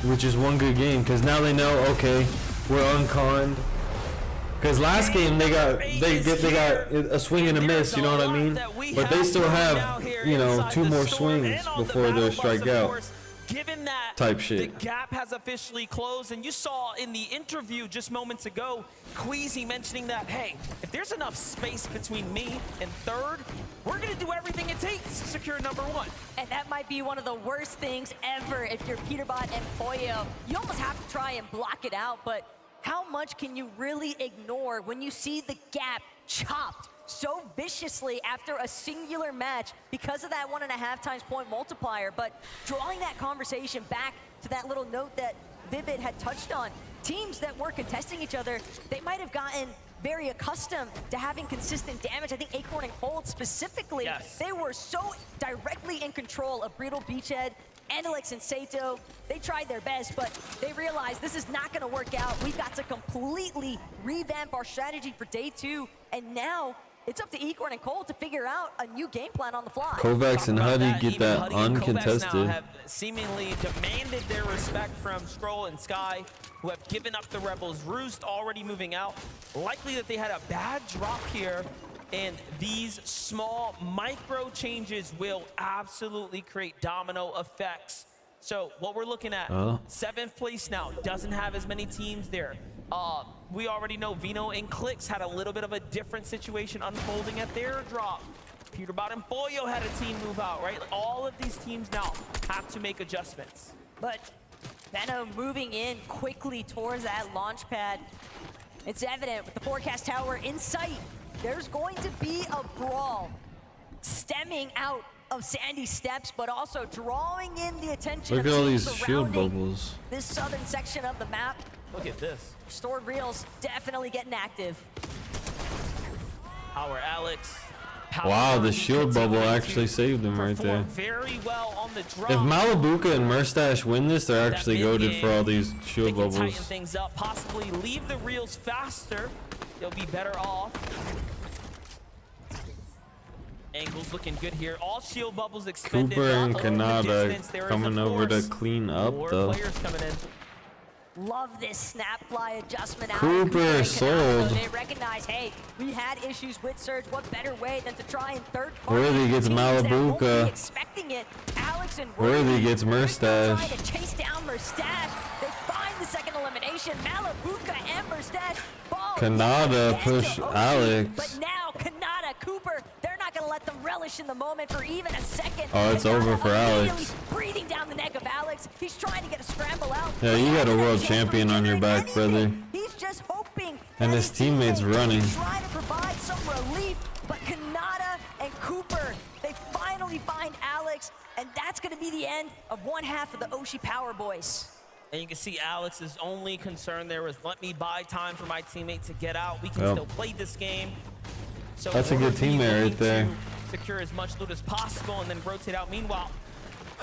Which is one good game. Because now they know, okay, we're unconned. Because last game they got a swing and a miss, you know what I mean? But they still have, you know, 2 more swings before they're strike out. Given that type shit. The gap has officially closed, and you saw in the interview just moments ago, Queasy mentioning that, hey, if there's enough space between me and third, we're gonna do everything it takes to secure number 1. And that might be one of the worst things ever if you're Peterbot and Pollo. You almost have to try and block it out, but how much can you really ignore when you see the gap chopped so viciously after a singular match because of that 1.5 times point multiplier? But drawing that conversation back to that little note that Vivid had touched on, teams that were contesting each other, they might have gotten very accustomed to having consistent damage. I think Acorn and Cold specifically, they were so directly in control of Brittle Beachhead, Andelix and Sato. They tried their best, but they realized this is not gonna work out. We've got to completely revamp our strategy for day 2, and now it's up to Acorn and Cole to figure out a new game plan on the fly. Kovacs and Huddy get that uncontested. Now have seemingly demanded their respect from Stroll and Sky, who have given up the Rebels. Roost already moving out. Likely that they had a bad drop here, and these small micro changes will absolutely create domino effects. So what we're looking at, 7th place now, doesn't have as many teams there. We already know Vino and Clix had a little bit of a different situation unfolding at their drop. Peterbot and Pollo had a team move out, right? All of these teams now have to make adjustments. But Venom moving in quickly towards that launch pad. It's evident with the forecast tower in sight. There's going to be a brawl stemming out of Sandy Steps, but also drawing in the attention Look of at all teams these shield surrounding bubbles. this southern section of the map. Look at this. Stored Reels definitely getting active. Power Alex. Wow, the shield bubble actually saved him right there. Very well on the drop. If Malabuka and Murstache win this, they're actually goated for all these shield Tighten bubbles. things up, possibly leave the Reels faster. They'll be better off. Angles looking good here. All shield bubbles expended. Cooper and Kanada coming over to clean up though. Players coming in. Love this snap fly adjustment out. Cooper sold. They recognize, hey, we had issues with Surge. What better way than to try and third party Worthy gets teams that won't be Malabuka. expecting it. Alex and Worthy gets Murstache. trying to chase down Murstache. They find the second elimination. Malabuka and Murstache fall. Kanada push Alex. But now Kanada, Cooper, they're not gonna let them relish relish in the moment for even a second. Oh, it's over for Alex. Breathing down the neck of Alex. He's trying to get a scramble out. Yeah, you got a world champion on your back, brother. He's just hoping. And his teammates running. Trying to provide some relief, but Kanata and Cooper, they finally find Alex, and that's going to be the end of one half of the Oshi Power Boys. And you can see Alex's only concern there was, let me buy time for my teammate to get out. We can still play this game. So that's a good teammate right there. Secure as much loot as possible and then rotate out. Meanwhile,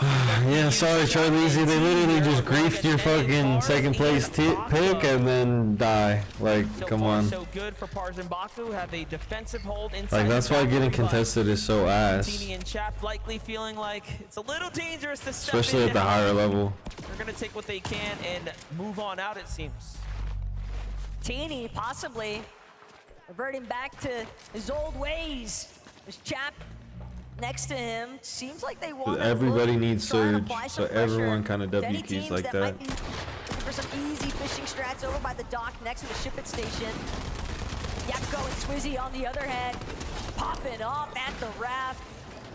yeah, sorry, Charlize. They literally just griefed your fucking second place pick and then die. Like, come on. So good for Parz and Baku. Have a defensive hold inside. Like, that's why getting contested is so ass. Teeny and Chap likely feeling like it's a little dangerous to step especially at the higher level. They're gonna take what they can and move on out, it seems. Teeny possibly reverting back to his old ways. There's Chap next to him. Seems like they want everybody needs Surge, so everyone kind of WQs like that. Looking for some easy fishing strats over by the dock next to the ship it station. Yapko and Swizzy on the other hand, popping up at the raft.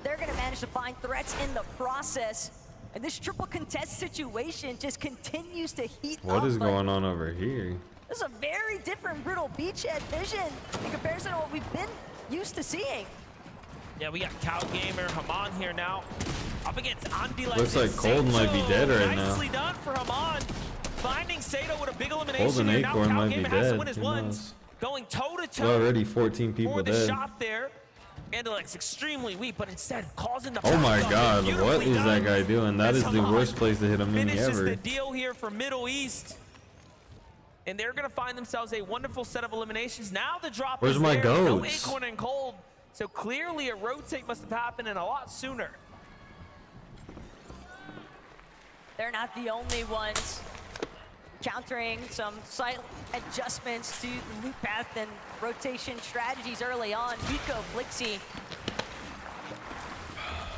They're gonna manage to find threats in the process. And this triple contest situation just continues to heat up. What is going on over here? This is a very different Brutal Beachhead vision in comparison to what we've been used to seeing. Yeah, we got Cow Gamer, Haman here now. Up against Andy. Looks like Cold might be dead right now. Nicely done for Haman. Finding Sato with a big elimination. Cold and Acorn might be dead. Who knows? Going toe-to-toe. Well, already 14 people for the dead. shot there. Andelek's extremely weak, but instead causing the oh my god, what is that guy doing? That is the worst place to hit a mini ever. The deal here for Middle East. And they're going to find themselves a wonderful set of eliminations. Now the drop Where's is my there. goats? No Acorn and Cold. So clearly a rotate must have happened and a lot sooner. They're not the only ones countering some slight adjustments to the loop path and rotation strategies early on. Vico, Blixie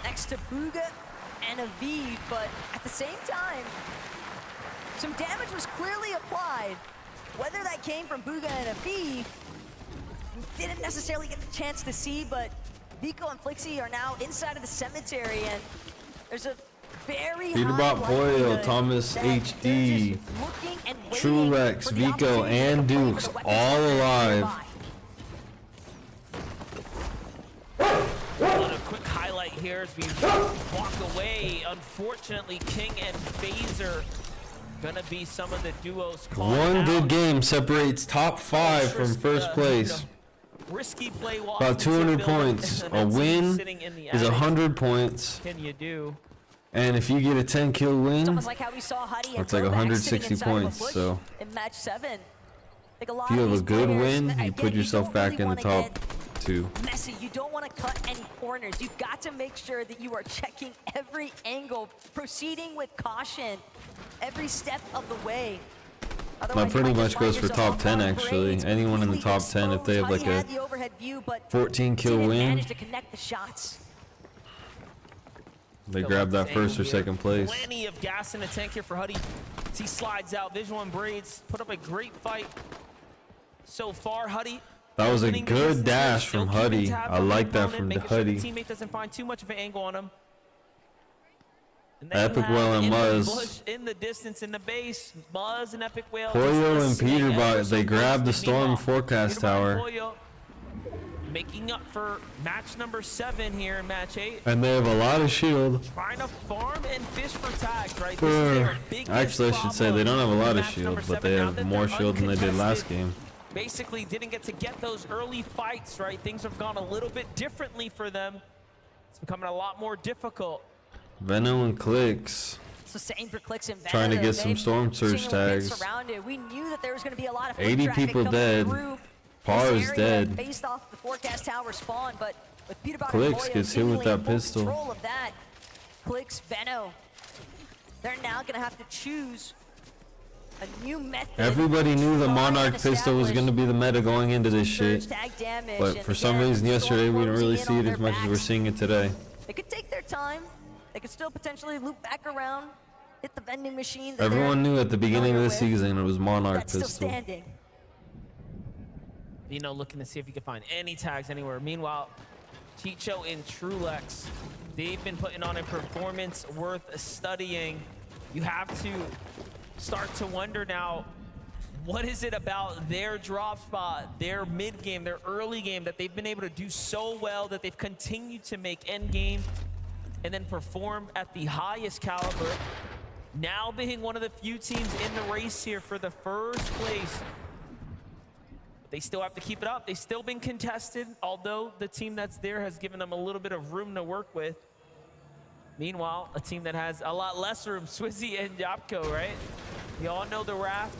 next to Bugha and Aviv, but at the same time, some damage was clearly applied. Whether that came from Bugha and Aviv, didn't necessarily get the chance to see, but Vico and Flixie are now inside of the cemetery, and there's a very Peterbot Poyo, Thomas HD, Trulex, Vico, and Dukes all alive. A quick highlight here as we walk away. Unfortunately, King and Phaser gonna be some of the duos called One good game separates top 5 from first place. Risky play about 200 points. A win is 100 points. Can you do? And if you get a 10 kill win, like how we saw Huddy it's like 160 points. So in match 7, if you have a good win, you put yourself back in the top 2. Messy, you don't want to cut any corners. You've got to make sure that you are checking every angle, proceeding with caution every step of the way. That pretty much goes for top 10 actually. Anyone in the top 10, if they have like a 14 kill win, they grab that first or second place. Plenty of gas in the tank here for Huddy. He slides out. Visual and Braids put up a great fight so far. Huddy. That was a good dash from Huddy. I like that from Huddy. The teammate doesn't find too much of an angle on him. Epic Whale and Muzz. In the distance, in the base, Muzz and Epic Whale. Poyo and Peterbot, they grabbed the Storm Forecast Tower. Making up for match number 7 here in match 8. And they have a lot of shield. Trying to farm and fish for tags, right? Actually, I should say they don't have a lot of shield, but they have more shield than they did last game. Basically didn't get to get those early fights, right? Things have gone a little bit differently for them. It's becoming a lot more difficult. Venom and Clicks. It's the same for Clicks and Venom. Trying to get some Storm Surge tags. We knew that there was going to be a lot of 80 people dead. Par is dead. Based off the forecast tower spawn, but with Peterbot Clicks gets hit with that pistol. Control of that. Clicks, Venom. They're now going to have to choose a new method. Everybody knew the Monarch pistol was going to be the meta going into this shit. But for some reason yesterday we didn't really see it as much as we're seeing it today. They could take their time. They could still potentially loop back around, hit the vending machine. Everyone knew at the beginning of the season it was Monarch pistol. Vino looking to see if he could find any tags anywhere. Meanwhile, Chicho and Trulex, they've been putting on a performance worth studying. You have to start to wonder now, what is it about their drop spot, their mid game, their early game that they've been able to do so well that they've continued to make end game and then perform at the highest caliber, now being one of the few teams in the race here for the first place. But they still have to keep it up. They've still been contested, although the team that's there has given them a little bit of room to work with. Meanwhile, a team that has a lot less room, Swizzy and Yapko, right? We all know the Raft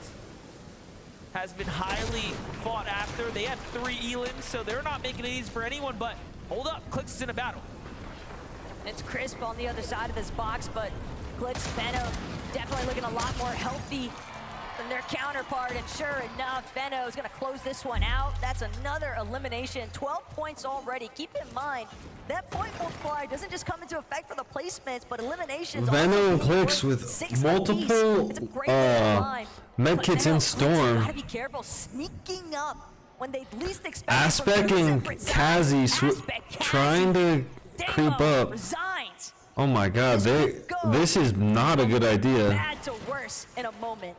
has been highly fought after. They had 3 elims, so they're not making it easy for anyone, but hold up, Clix is in a battle. It's Crisp on the other side of this box, but Clix, Benno definitely looking a lot more healthy than their counterpart, and sure enough, Benno is gonna close this one out. That's another elimination, 12 points already. Keep in mind, that point multiplier doesn't just come into effect for the placements, but eliminations. Venom and Clix with multiple medkits in Storm. Gotta be careful, sneaking up when they least expect. Aspect and Kazi trying to creep up. Resigns. Oh my god, this is not a good idea. Bad to worse in a moment.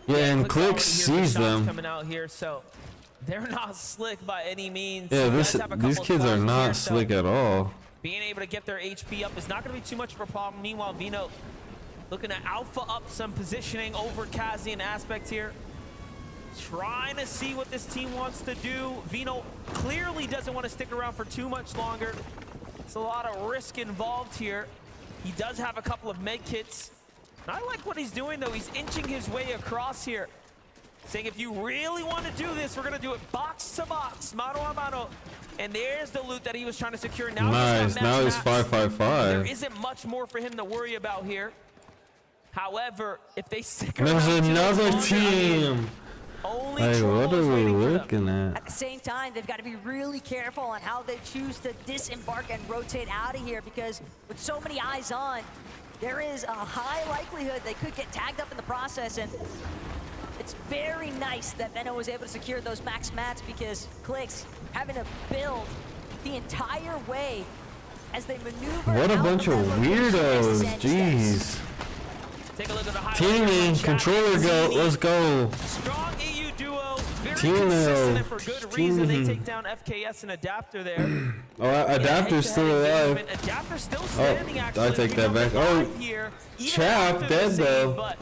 Yeah, and Clix sees them. Coming out here, so they're not slick by any means. Yeah, these kids are not slick at all. Being able to get their HP up is not going to be too much of a problem. Meanwhile, Vino looking to alpha up some positioning over Kazi and Aspect here. Trying to see what this team wants to do. Vino clearly doesn't want to stick around for too much longer. It's a lot of risk involved here. He does have a couple of med kits. I like what he's doing, though. He's inching his way across here, saying if you really want to do this, we're going to do it box to box, mano a mano. And there's the loot that he was trying to secure. Now nice. Now he's 555. There isn't much more for him to worry about here. However, if they stick around, there's another team. Hey, what are we looking at? At the same time, they've got to be really careful on how they choose to disembark and rotate out of here, because with so many eyes on, there is a high likelihood they could get tagged up in the process. And it's very nice that Benno was able to secure those max mats, because Clix having to build the entire way as they maneuver. What a bunch of weirdos, jeez. Take a look at the teaming, controller go, let's go. Strong EU duo, very consistent and for good reason. They take down FKS and Adapter there. Oh, Adapter's still alive. Adapter's still standing, actually. I take that back. Oh, Chap dead though. But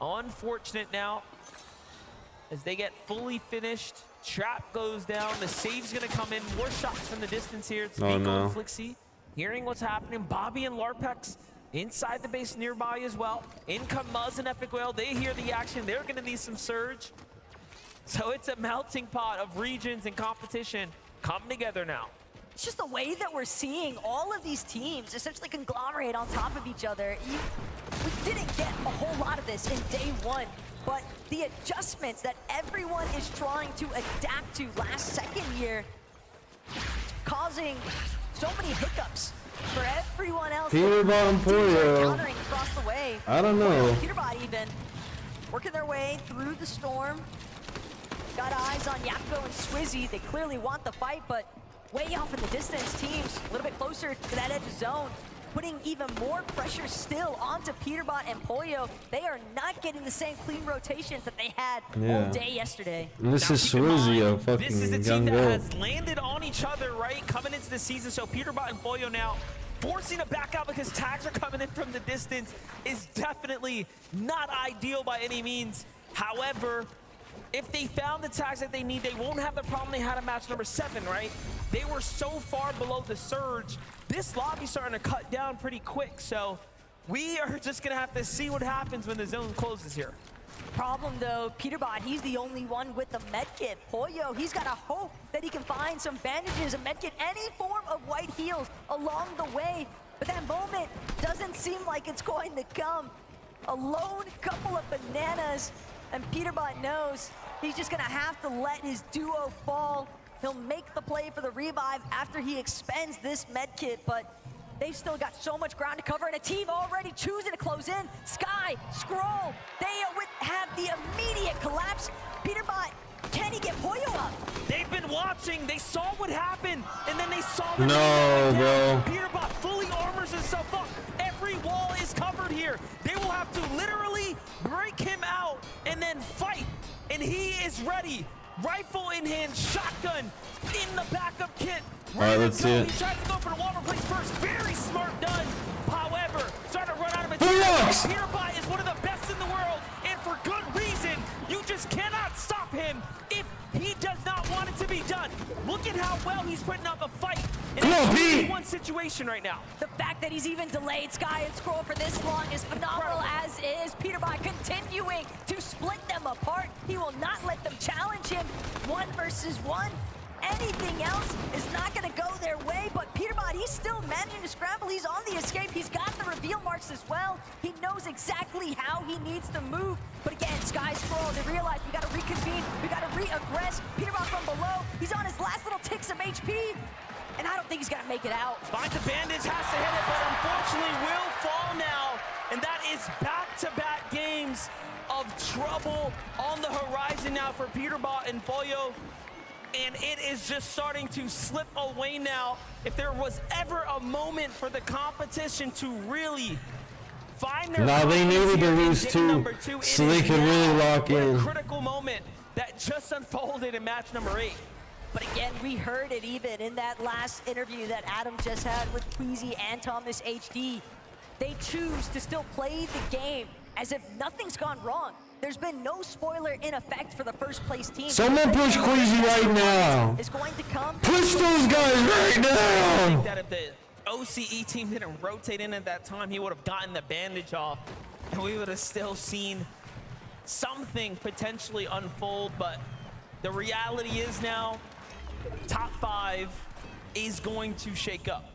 unfortunate now, as they get fully finished. Trap goes down. The save's gonna come in. More shots from the distance here. It's Nico and Flixie hearing what's happening. Bobby and Larpex inside the base nearby as well. In come Muzz and Epic Whale. They hear the action. They're gonna need some surge. So it's a melting pot of regions and competition coming together now. It's just the way that we're seeing all of these teams essentially conglomerate on top of each other. We didn't get a whole lot of this in day one, but the adjustments that everyone is trying to adapt to last second here, causing so many hiccups for everyone else. Peterbot and Pollo. Countering across the way. I don't know. Peterbot even working their way through the storm. Got eyes on Yapko and Swizzy. They clearly want the fight, but way off in the distance. Teams a little bit closer to that edge of zone, putting even more pressure still onto Peterbot and Pollo. They are not getting the same clean rotations that they had all day yesterday. And this is Swizzy, a fucking This is a young team that girl. has landed on each other, right, coming into the season. So Peterbot and Pollo now forcing to back out because tags are coming in from the distance is definitely not ideal by any means. However, if they found the tags that they need, they won't have the problem they had in match number 7, right? They were so far below the surge. This lobby's starting to cut down pretty quick, so we are just gonna have to see what happens when the zone closes here. Problem though, Peterbot, he's the only one with the medkit. Pollo, he's got to hope that he can find some bandages, a medkit, any form of white heals along the way. But that moment doesn't seem like it's going to come. A lone couple of bananas, and Peterbot knows he's just gonna have to let his duo fall. He'll make the play for the revive after he expends this medkit, but they've still got so much ground to cover, and a team already choosing to close in. Sky, Scroll, they have the immediate collapse. Peterbot can he get Pollo up? They've been watching. They saw what happened, and then they saw. No, bro. Peterbot fully armors himself up. Every wall is covered here. They will have to literally break him out and then fight. And he is ready. Rifle in hand, shotgun in the backup kit. All right, let's see it. He tries to go for the wall replace first. Very smart done. However, starting to run out of Who material. looks? Peterbot is one of the best in the world, and for good reason. You just cannot stop him if he does not want it to be done. Look at how well he's putting up a fight. In Come on, a Pete! 2v1 situation right now. The fact that he's even delayed Sky and Scroll for this long is phenomenal, as is Peterbot continuing to split them apart. He will not let them challenge him 1 versus 1. Anything else is not going to go their way, but Peterbot, he's still managing to scramble. He's on the escape. He's got the reveal marks as well. He knows exactly how he needs to move. But again, Sky Scroll, they realize we got to reconvene. We got to re-aggress. Peterbot from below. He's on his last little ticks of HP. And I don't think he's going to make it out. Finds a bandage, has to hit it, but unfortunately will fall now. And that is back-to-back games of trouble on the horizon now for Peterbot and Pollo. And it is just starting to slip away now. If there was ever a moment for the competition to really find their They needed to lose 2 so they could really lock in. A critical moment that just unfolded in match number 8. But again, we heard it even in that last interview that Adam just had with Queasy and Thomas HD. They choose to still play the game as if nothing's gone wrong. There's been no spoiler in effect for the first place team. Someone push Queasy right now. Is going to come. Push those guys right I now. think that if the OCE team didn't rotate in at that time, he would have gotten the bandage off, and we would have still seen something potentially unfold. But the reality is now, top 5 is going to shake up.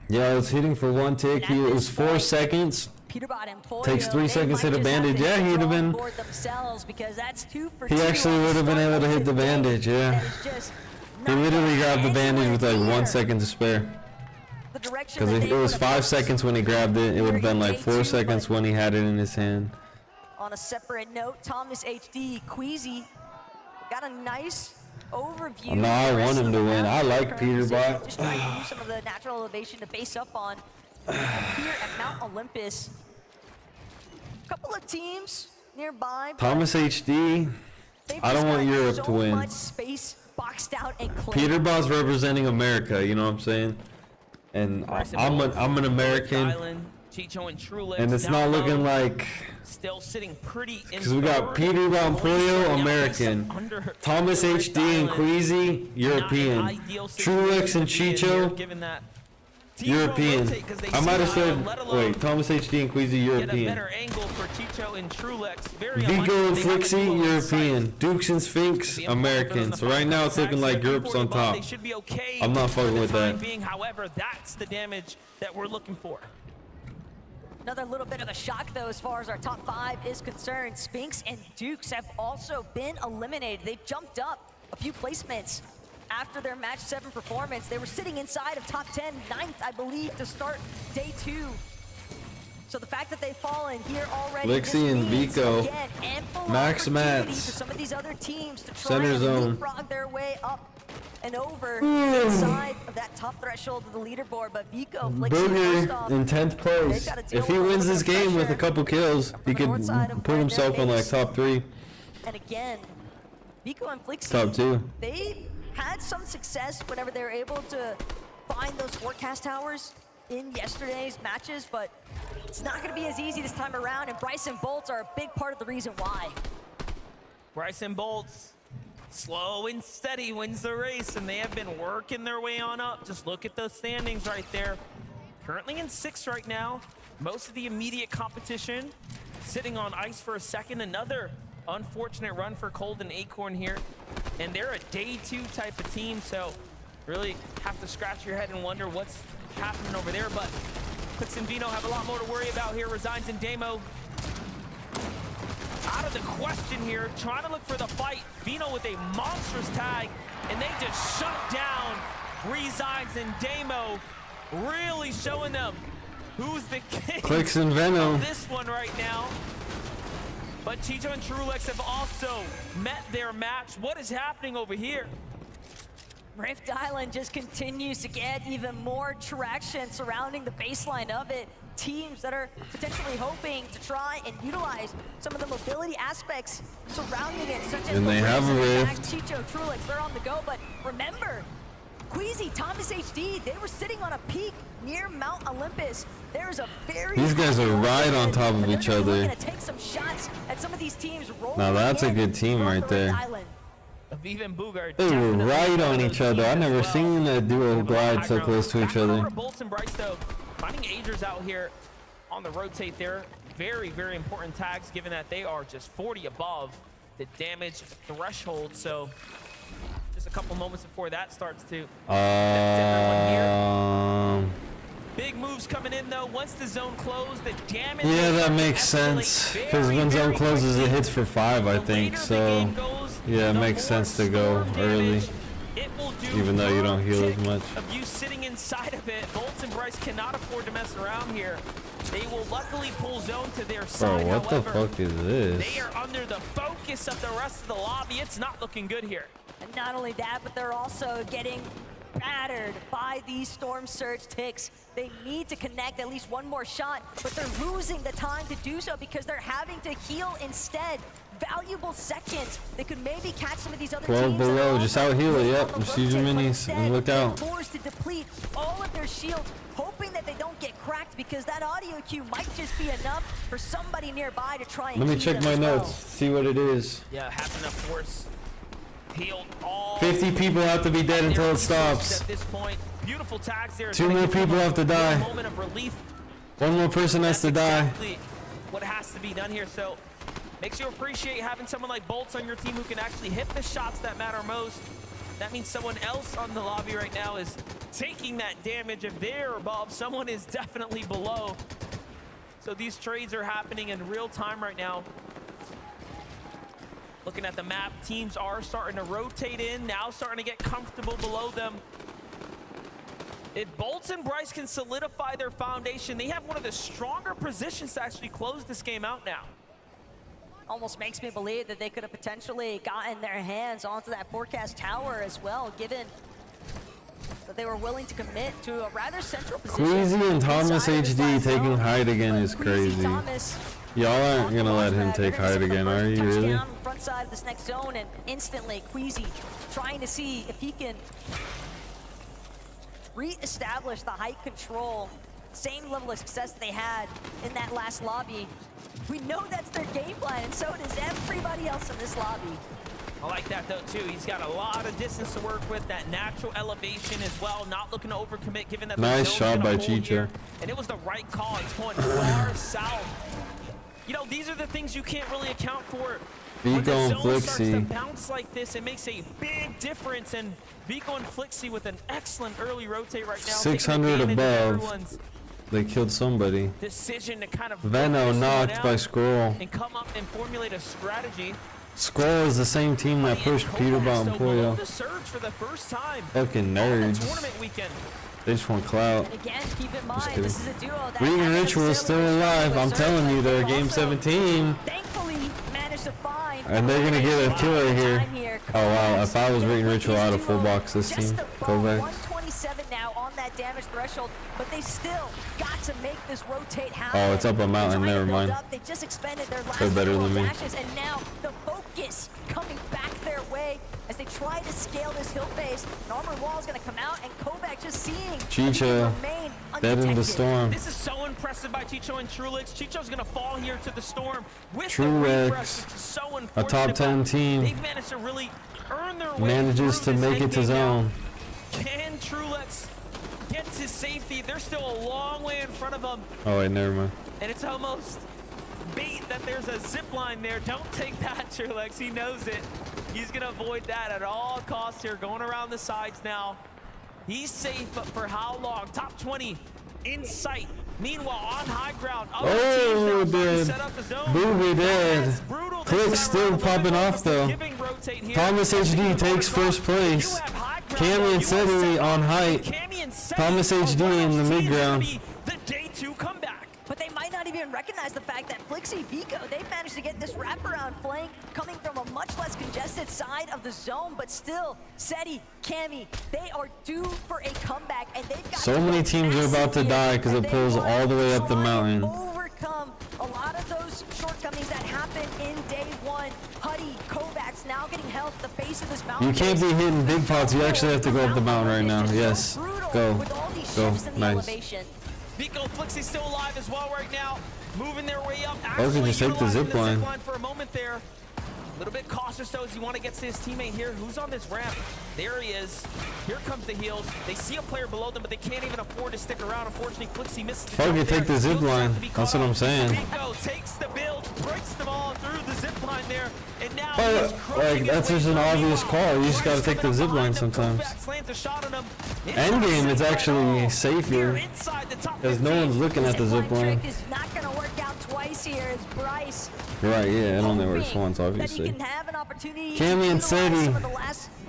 Yeah, it's hitting for 1 tick. It was 4 seconds. Peterbot and Pollo, Takes 3 seconds to hit a bandage. Yeah, he'd have been. Because that's 2 for He 2 actually on would have been start able to of hit the bandage. Yeah. That is just He not literally going grabbed the bandage with like anywhere 1 near second to spare. the direction Because that it they was would 5 have seconds when he grabbed it. It would have been like 4 seconds when he had it in his hand. On a separate note, Thomas HD, Queasy got a nice overview. No, I want him to win. I like Peterbot. Just trying to use some of the natural elevation to base up on. And here at Mount Olympus, a couple of teams nearby. Thomas HD. I don't want Europe to so win. much space boxed out and clear. Peterbot's representing America. You know what I'm saying? And I'm an American. Chicho and Trulix And it's not looking like. Still sitting pretty in Because we got Peterbot and Pollo, American. Thomas HD and Queasy, European. Trulix and Chicho, European. I might have said, wait, Thomas HD and Queasy, European. Vigo and Flixie, European. Dukes and Sphinx, American. So right now it's looking like Europe's on top. I'm not fucking with that. However, that's the damage that we're looking for. Another little bit of a shock, though, as far as our top 5 is concerned. Sphinx and Dukes have also been eliminated. They jumped up a few placements after their match 7 performance. They were sitting inside of top 10, 9th, I believe, to start day 2. So the fact that they've fallen here already, Lixie and Vico, again, ample Max opportunity Mats, for some of these other teams to try center and zone. leapfrog their way up and over inside of that top threshold of the leaderboard. But Vico, Booger in 10th place. If he wins this game with a couple kills, he could put himself on like top 3. And again, Vico and Flixie, Top 2. they had some success whenever they were able to find those forecast towers in yesterday's matches, but it's not going to be as easy this time around, and Bryson Bolts are a big part of the reason why. Bryson Bolts, slow and steady, wins the race, and they have been working their way on up. Just look at those standings right there. Currently in 6th right now. Most of the immediate competition sitting on ice for a second. Another unfortunate run for Cold and Acorn here. And they're a day 2 type of team, so really have to scratch your head and wonder what's happening over there. But Clix and Vino have a lot more to worry about here. Resigns and Damo out of the question here, trying to look for the fight. Vino with a monstrous tag, and they just shut down Resigns and Damo, really showing them who's the king Clix and Venom. of this one right now. But Chicho and Trulex have also met their match. What is happening over here? Rift Island just continues to get even more traction surrounding the baseline of it. Teams that are potentially hoping to try and utilize some of the mobility aspects surrounding it, such as and they have a Rift. Chicho, Trulex, they're on the go, but remember, Queasy, Thomas HD, they were sitting on a peak near Mount Olympus. There's a very These guys are right on top of each other. Take some shots at some of these teams. Now that's a good team right there. Even Booger They were right on each other. I've never seen a duo glide so close to each other. Bolts and Bryce, though, finding Agers out here on the rotate there. Very, very important tags, given that they are just 40 above the damage threshold. So just a couple moments before that starts to big moves coming in though. Once the zone closed, the damage. Yeah, that makes sense. Because when zone closes, it hits for 5, I think. So yeah, it makes sense to go early, even though you don't heal as much. Of you sitting inside of it, Bolts and Bryce cannot afford to mess around here. They will luckily pull zone to their side. Bro, what the fuck is this? They are under the focus of the rest of the lobby. It's not looking good here. And not only that, but they're also getting battered by these Storm Surge ticks. They need to connect at least one more shot, but they're losing the time to do so because they're having to heal instead. Valuable seconds. They could maybe catch some of these other 12 teams below, just out heal it. Yep, just use your minis and look out. Forced to deplete all of their shields, hoping that they don't get cracked because that audio cue might just be enough for somebody nearby to try and Let me keep check them my as well. notes, see what it is. Yeah, having enough force. Healed all 50 people have to be dead until it stops. at this point. Beautiful tags there. 2 more people have to die. Moment of relief. 1 more person has to die. Exactly what has to be done here. So makes you appreciate having someone like Bolts on your team who can actually hit the shots that matter most. That means someone else on the lobby right now is taking that damage. If they're above, someone is definitely below. So these trades are happening in real time right now. Looking at the map, teams are starting to rotate in, now starting to get comfortable below them. If Bolts and Bryce can solidify their foundation, they have one of the stronger positions to actually close this game out now. Almost makes me believe that they could have potentially gotten their hands onto that forecast tower as well, given that they were willing to commit to a rather central position. Queasy and Thomas HD taking height again is crazy. Y'all aren't gonna let him take height again, are you really? Front side of this next zone, and instantly Queasy trying to see if he can re-establish the height control, same level of success that they had in that last lobby. We know that's their game plan, and so does everybody else in this lobby. I like that though too. He's got a lot of distance to work with, that natural elevation as well, not looking to overcommit given that nice shot by Chicho. And it was the right call. It's going far south. You know, these are the things you can't really account for. Vico and When the zone starts to Flixie. bounce like this, it makes a big difference. And Vico and Flixie with an excellent early rotate right now. 600 above. They killed somebody. Decision to kind of Venno knocked by Scroll. and come up and formulate a strategy. Scroll is the same team that pushed Peterbot and Pollo. The surge for the first time. Fucking nerds. Tournament weekend. They just want clout. And again, keep in mind, this is a duo that Regan Ritual is still alive. I'm telling you, they're game 17. thankfully managed to find. And they're gonna get a killer here. Oh wow, if I was Regan Ritual, I'd have full box this team. Kovacs. 127 now on that damage threshold, but they still got to make this rotate happen. Oh, it's up a mountain, never mind. They just expended their last They're better couple than of me. dashes, and now the focus coming back their way as they try to scale this hill face. An armored wall is going to come out, and Kovac just seeing Chicho, remain dead in the undetected. storm. This is so impressive by Chicho and Trulex. Chicho's gonna fall here to the storm with Trulex, the refresh, which is so a unfortunate, top 10 but team, they've managed to really earn their way manages to through this make it to endgame now. zone. Can Trulex get to safety? They're still a long way in front of them, Oh wait, never mind. and it's almost bait that there's a zip line there. Don't take that, Trulex. He knows it. He's gonna avoid that at all costs here, going around the sides now. He's safe, but for how long? Top 20 in sight. Meanwhile, on high ground, other Oh, teams now starting to dead. set up the zone. Booby dead. Click's still popping off though. Thomas HD takes first place. Cammy and Sedley on height. Thomas HD in the mid ground. The day 2 comeback. But they might not even recognize the fact that Flixie, Vico, they've managed to get this wraparound flank coming from a much less congested side of the zone, but still, Seti, Cammy, they are due for a comeback, and they've got so many teams are about to die because it pulls all the way up the mountain. Overcome a lot of those shortcomings that happened in day one. Huddy, Kovacs now getting health at the base of this mountain. You can't be hitting big pots. You actually have to go up the mountain right now. Yes. Go. Go. Nice. Vico, Flixie still alive as well right now. Moving their way up. I was gonna just take the zip line. For a moment there. A little bit cautious though as you want to get to his teammate here. Who's on this ramp? There he is. Here comes the heals. They see a player below them, but they can't even afford to stick around. Unfortunately, Flixie misses the fuck it, take the zip line. That's what I'm saying. Vico takes the build, breaks them all through the zip line there, and now like that's just an obvious call. You just gotta take the zip line sometimes. Endgame is actually safer because no one's looking at the zip line. Is not gonna work out twice here. It's Bryce. Right, yeah, it only works once, obviously. Cammy and Seti.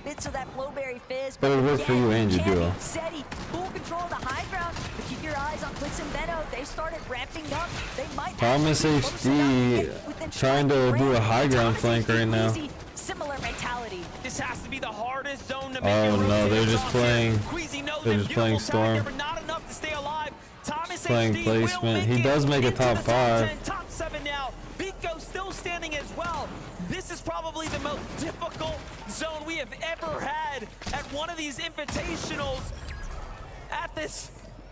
Bits of that Flowberry Fizz, but it worked for you and your duo. Seti, full control of the high ground, but keep your eyes on Blitz and Benno. They started ramping up. They might Thomas HD trying to do a high ground flank right now. Similar mentality. This has to be the hardest zone to make. Oh no, they're just playing. They're just playing Storm. Not enough to stay alive. Thomas playing HD placement. He does make a top 5. Top 7 now. Vico still standing as well. This is probably the most difficult zone we have ever had at one of these invitationals. At this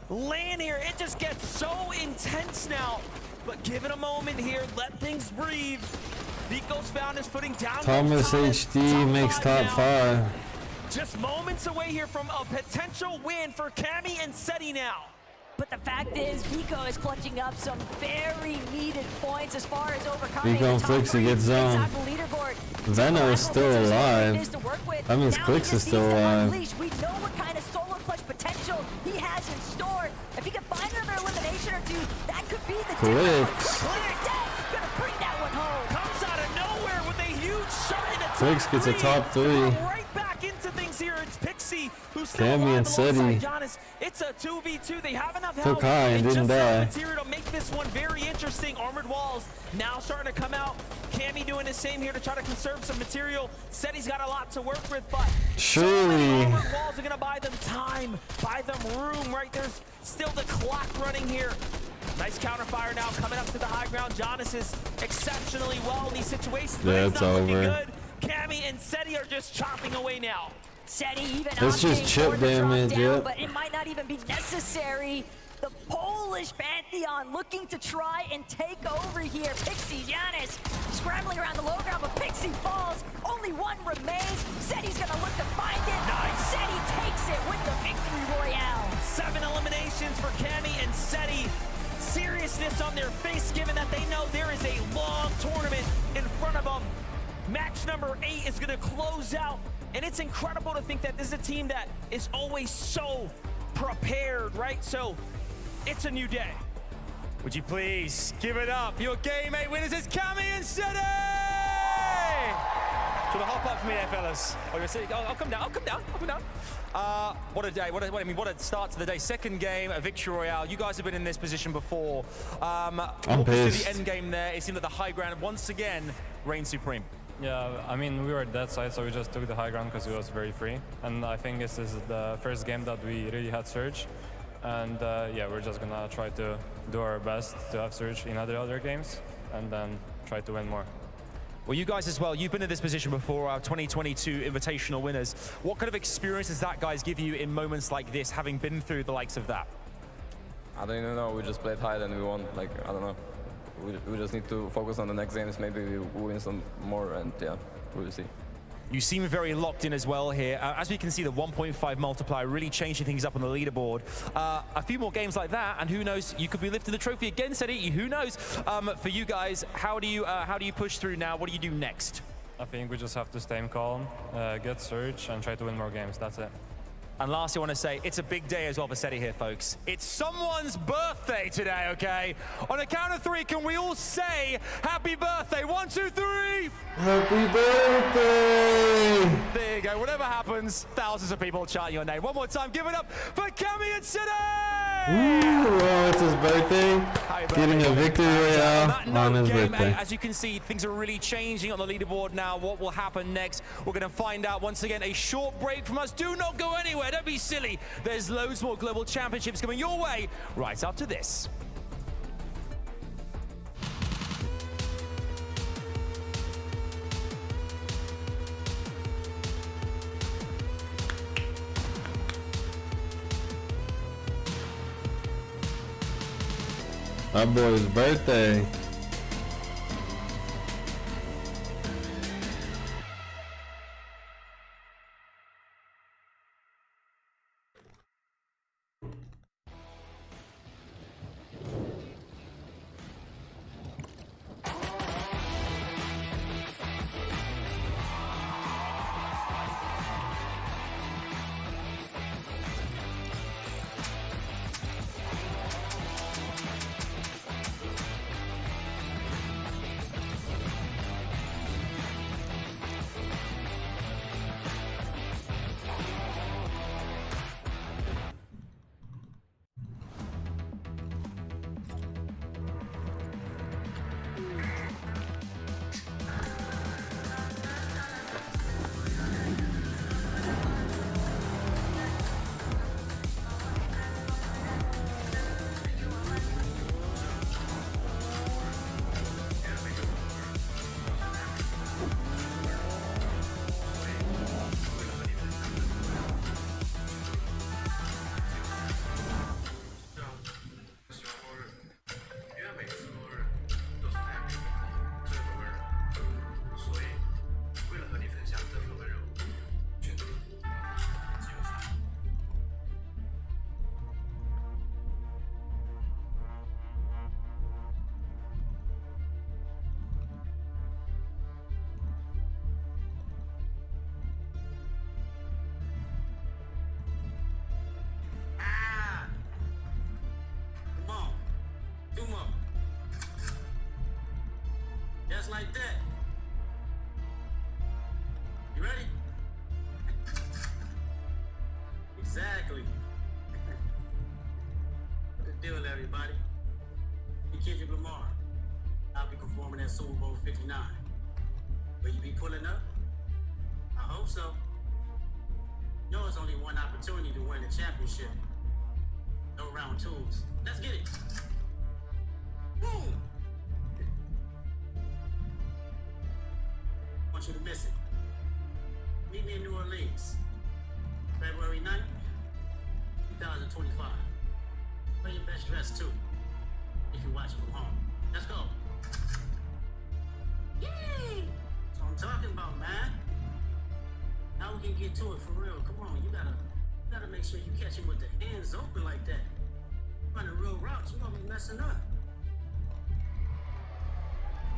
lane here, it just gets so intense now. But give it a moment here, let things breathe. Vico's found his footing down. Thomas HD makes top 5. Just moments away here from a potential win for Cammy and Seti now. But the fact is, Vico is clutching up some very needed points as far as overcoming Vico and Flixie get zoned. Venno is still alive. That means Clix is still alive. We know what kind of solo clutch potential he has in store. If he can find another elimination or two, that could be the Clix. Gonna bring that one home. Comes out of nowhere with a huge shot in the Clix gets a top 3. Right back into things here. It's Pixie who's still Cammy and Seti. It's a 2v2. They have enough took high and didn't die. Material to make this one very interesting. Armored walls now starting to come out. Cammy doing the same here to try to conserve some material. Seti's got a lot to work with, but surely armored walls are gonna buy them time, buy them room. Right, there's still the clock running here. Nice counterfire now coming up to the high ground. Jonas is exceptionally well in these situations. Yeah, it's over. Good. Cammy and Seti are just chopping away now. Seti even it's just chip damage, yeah. But it might not even be necessary. The Polish Pantheon looking to try and take over here. Pixie, Giannis scrambling around the low ground, but Pixie falls. Only one remains. Seti's gonna look to find it. Nice. Seti takes it with the victory royale. 7 eliminations for Cammy and Seti. Seriousness on their face, given that they know there is a long tournament in front of them. Match number 8 is gonna close out. And it's incredible to think that this is a team that is always so prepared, right? So it's a new day. Would you please give it up? Your game 8 winners is Cammy and Seti! Should I hop up for me there, fellas? I'll come down, I'll come down. What a day, what a start to the day. Second game, a victory royale. You guys have been in this position before. I'm To pissed. the end game there, it seemed that the high ground once again reigned supreme. Yeah, I mean, we were at that side, so we just took the high ground because it was very free. And I think this is the first game that we really had Surge. And yeah, we're just gonna try to do our best to have Surge in other games and then try to win more. Well, you guys as well, you've been in this position before, our 2022 Invitational winners. What kind of experience does that, guys, give you in moments like this, having been through the likes of that? I don't even know, we just played high and we won, like, I don't know. We just need to focus on the next games, maybe we win some more, and yeah, we will see. You seem very locked in as well here. As we can see, the 1.5 multiplier really changing things up on the leaderboard. A few more games like that, and who knows, you could be lifting the trophy again, Seti. Who knows? For you guys, how do you push through now? What do you do next? I think we just have to stay calm, get Surge, and try to win more games. That's it. And lastly, I want to say, it's a big day as well for Seti here, folks. It's someone's birthday today, okay? On a count of 3, can we all say happy birthday? 1, 2, 3! Happy birthday! Big you go. Whatever happens, thousands of people chanting your name. One more time, give it up for Camion City! Ooh, it's his birthday. Getting a victory royale on his birthday. As you can see, things are really changing on the leaderboard now. What will happen next? We're going to find out. Once again, a short break from us. Do not go anywhere. Don't be silly. There's loads more global championships coming your way right after this. My boy's birthday. Just like that. You ready? Exactly. Good deal, everybody. Be Kendrick Lamar. I'll be performing at Super Bowl 59. Will you be pulling up? I hope so. You know it's only one opportunity to win the championship. No round twos. Let's get it. Boom! I want you to miss it. Meet me in New Orleans, February 9th, 2025. Wear your best dress too, if you're watching from home. Let's go. Yay! That's what I'm talking about, man. Now we can get to it for real. Come on, you gotta make sure you catch it with the hands open like that. Running real routes, you're gonna be messing up.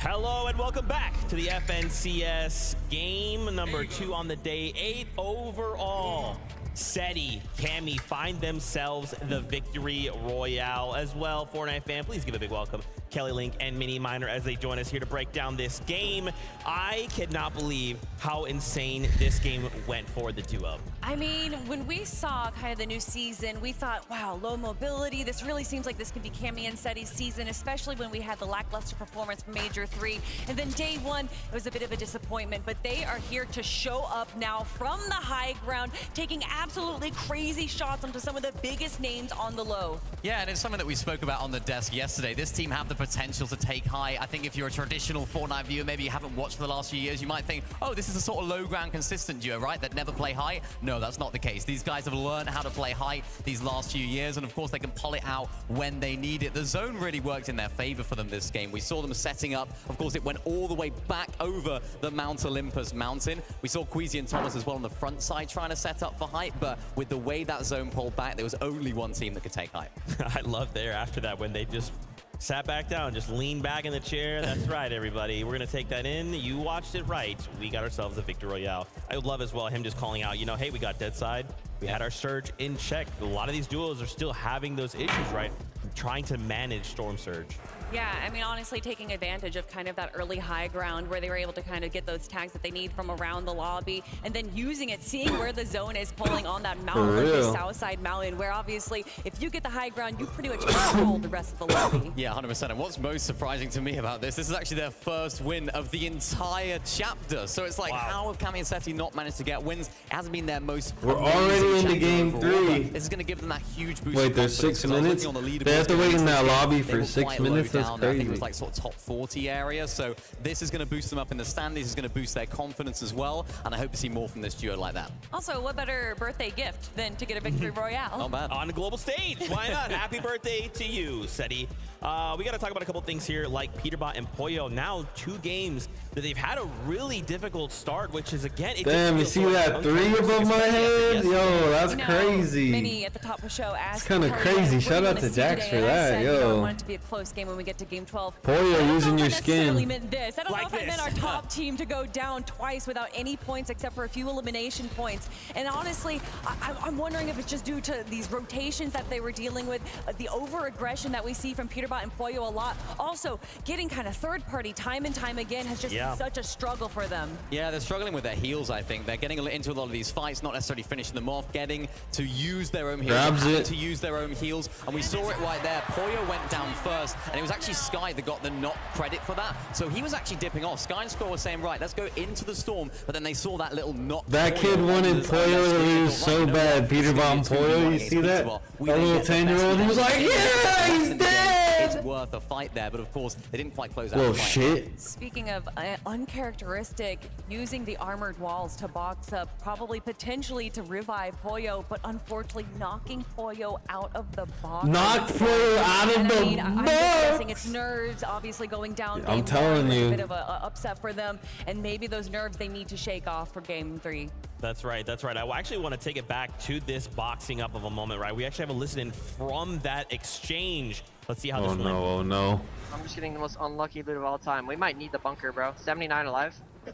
Hello and welcome back to the FNCS game number 2 on the day, 8 overall. Seti, Cammy find themselves the victory royale as well. Fortnite fan, please give a big welcome. Kelly Link and Mini Miner as they join us here to break down this game. I cannot believe how insane this game went for the duo. I mean, when we saw kind of the new season, we thought, wow, low mobility. This really seems like this could be Cammy and Seti's season, especially when we had the lackluster performance from Major 3. And then day 1, it was a bit of a disappointment, but they are here to show up now from the high ground, taking absolutely crazy shots onto some of the biggest names on the low. Yeah, and it's something that we spoke about on the desk yesterday. This team have the potential to take high. I think if you're a traditional Fortnite viewer, maybe you haven't watched for the last few years, you might think, oh, this is a sort of low ground consistent duo, right? That never play high. No, that's not the case. These guys have learned how to play high these last few years, and of course they can pull it out when they need it. The zone really worked in their favor for them this game. We saw them setting up. Of course, it went all the way back over the Mount Olympus mountain. We saw Queasy and Thomas as well on the front side trying to set up for height, but with the way that zone pulled back, there was only one team that could take height. I love there after that when they just sat back down, just leaned back in the chair. That's right, everybody. We're going to take that in. You watched it right. We got ourselves a victory royale. I would love as well him just calling out, you know, hey, we got dead side. We had our surge in check. A lot of these duos are still having those issues, right? Trying to manage Storm Surge. Yeah, I mean, honestly, taking advantage of kind of that early high ground where they were able to kind of get those tags that they need from around the lobby, and then using it, seeing where the zone is pulling on that mountain, like the south side mountain, where obviously if you get the high ground, you pretty much control the rest of the lobby. Yeah, 100%. And what's most surprising to me about this is actually their first win of the entire chapter. So it's like, how have Cammy and Seti not managed to get wins? It hasn't been their most. We're already into game 3. This is going to give them that huge boost. Wait, there's 6 minutes? They have to wait in that lobby for 6 minutes? That's crazy. I think it was like sort of top 40 area. So this is going to boost them up in the stand. This is going to boost their confidence as well. And I hope to see more from this duo like that. Also, what better birthday gift than to get a victory royale? Not bad. On the global stage. Why not? Happy birthday to you, Seti. We got to talk about a couple things here, like Peterbot and Pollo. Now 2 games that they've had a really difficult start, which is, again, damn, you see that 3 above my head? Yo, that's crazy. Many at the top of the show asked, it's kind of crazy. Shout out to Jax for that, yo. I want it to be a close game when we get to game 12. Pollo using your skin. Meant this. I don't know if I meant our top team to go down twice without any points except for a few elimination points. And honestly, I'm wondering if it's just due to these rotations that they were dealing with, the over-aggression that we see from Peterbot and Pollo a lot. Also, getting kind of third-party time and time again has just been such a struggle for them. Yeah, they're struggling with their heals, I think. They're getting into a lot of these fights, not necessarily finishing them off, getting to use their own heals, to use their own heals. And we saw it right there. Pollo went down first, and it was actually Sky that got the knock credit for that. So he was actually dipping off. Sky and Score were saying, right, let's go into the storm, but then they saw that little knock. That kid wanted Pollo to lose so bad. Peterbot and Pollo, you see that? A little 10-year-old, he was like, yeah, he's dead! It's worth a fight there, but of course, they didn't quite close out the fight. Shit. Speaking of uncharacteristic, using the armored walls to box up, probably potentially to revive Pollo, but unfortunately knocking Pollo out of the box. Knock Pollo out of the box! I'm guessing it's nerves, obviously going down. I'm telling you. A bit of a upset for them, and maybe those nerves they need to shake off for game 3. That's right, that's right. I actually want to take it back to this boxing up of a moment, right? We actually have a listen in from that exchange. Let's see how this went. Oh no. I'm just getting the most unlucky loot of all time. We might need the bunker, bro. 79 alive. We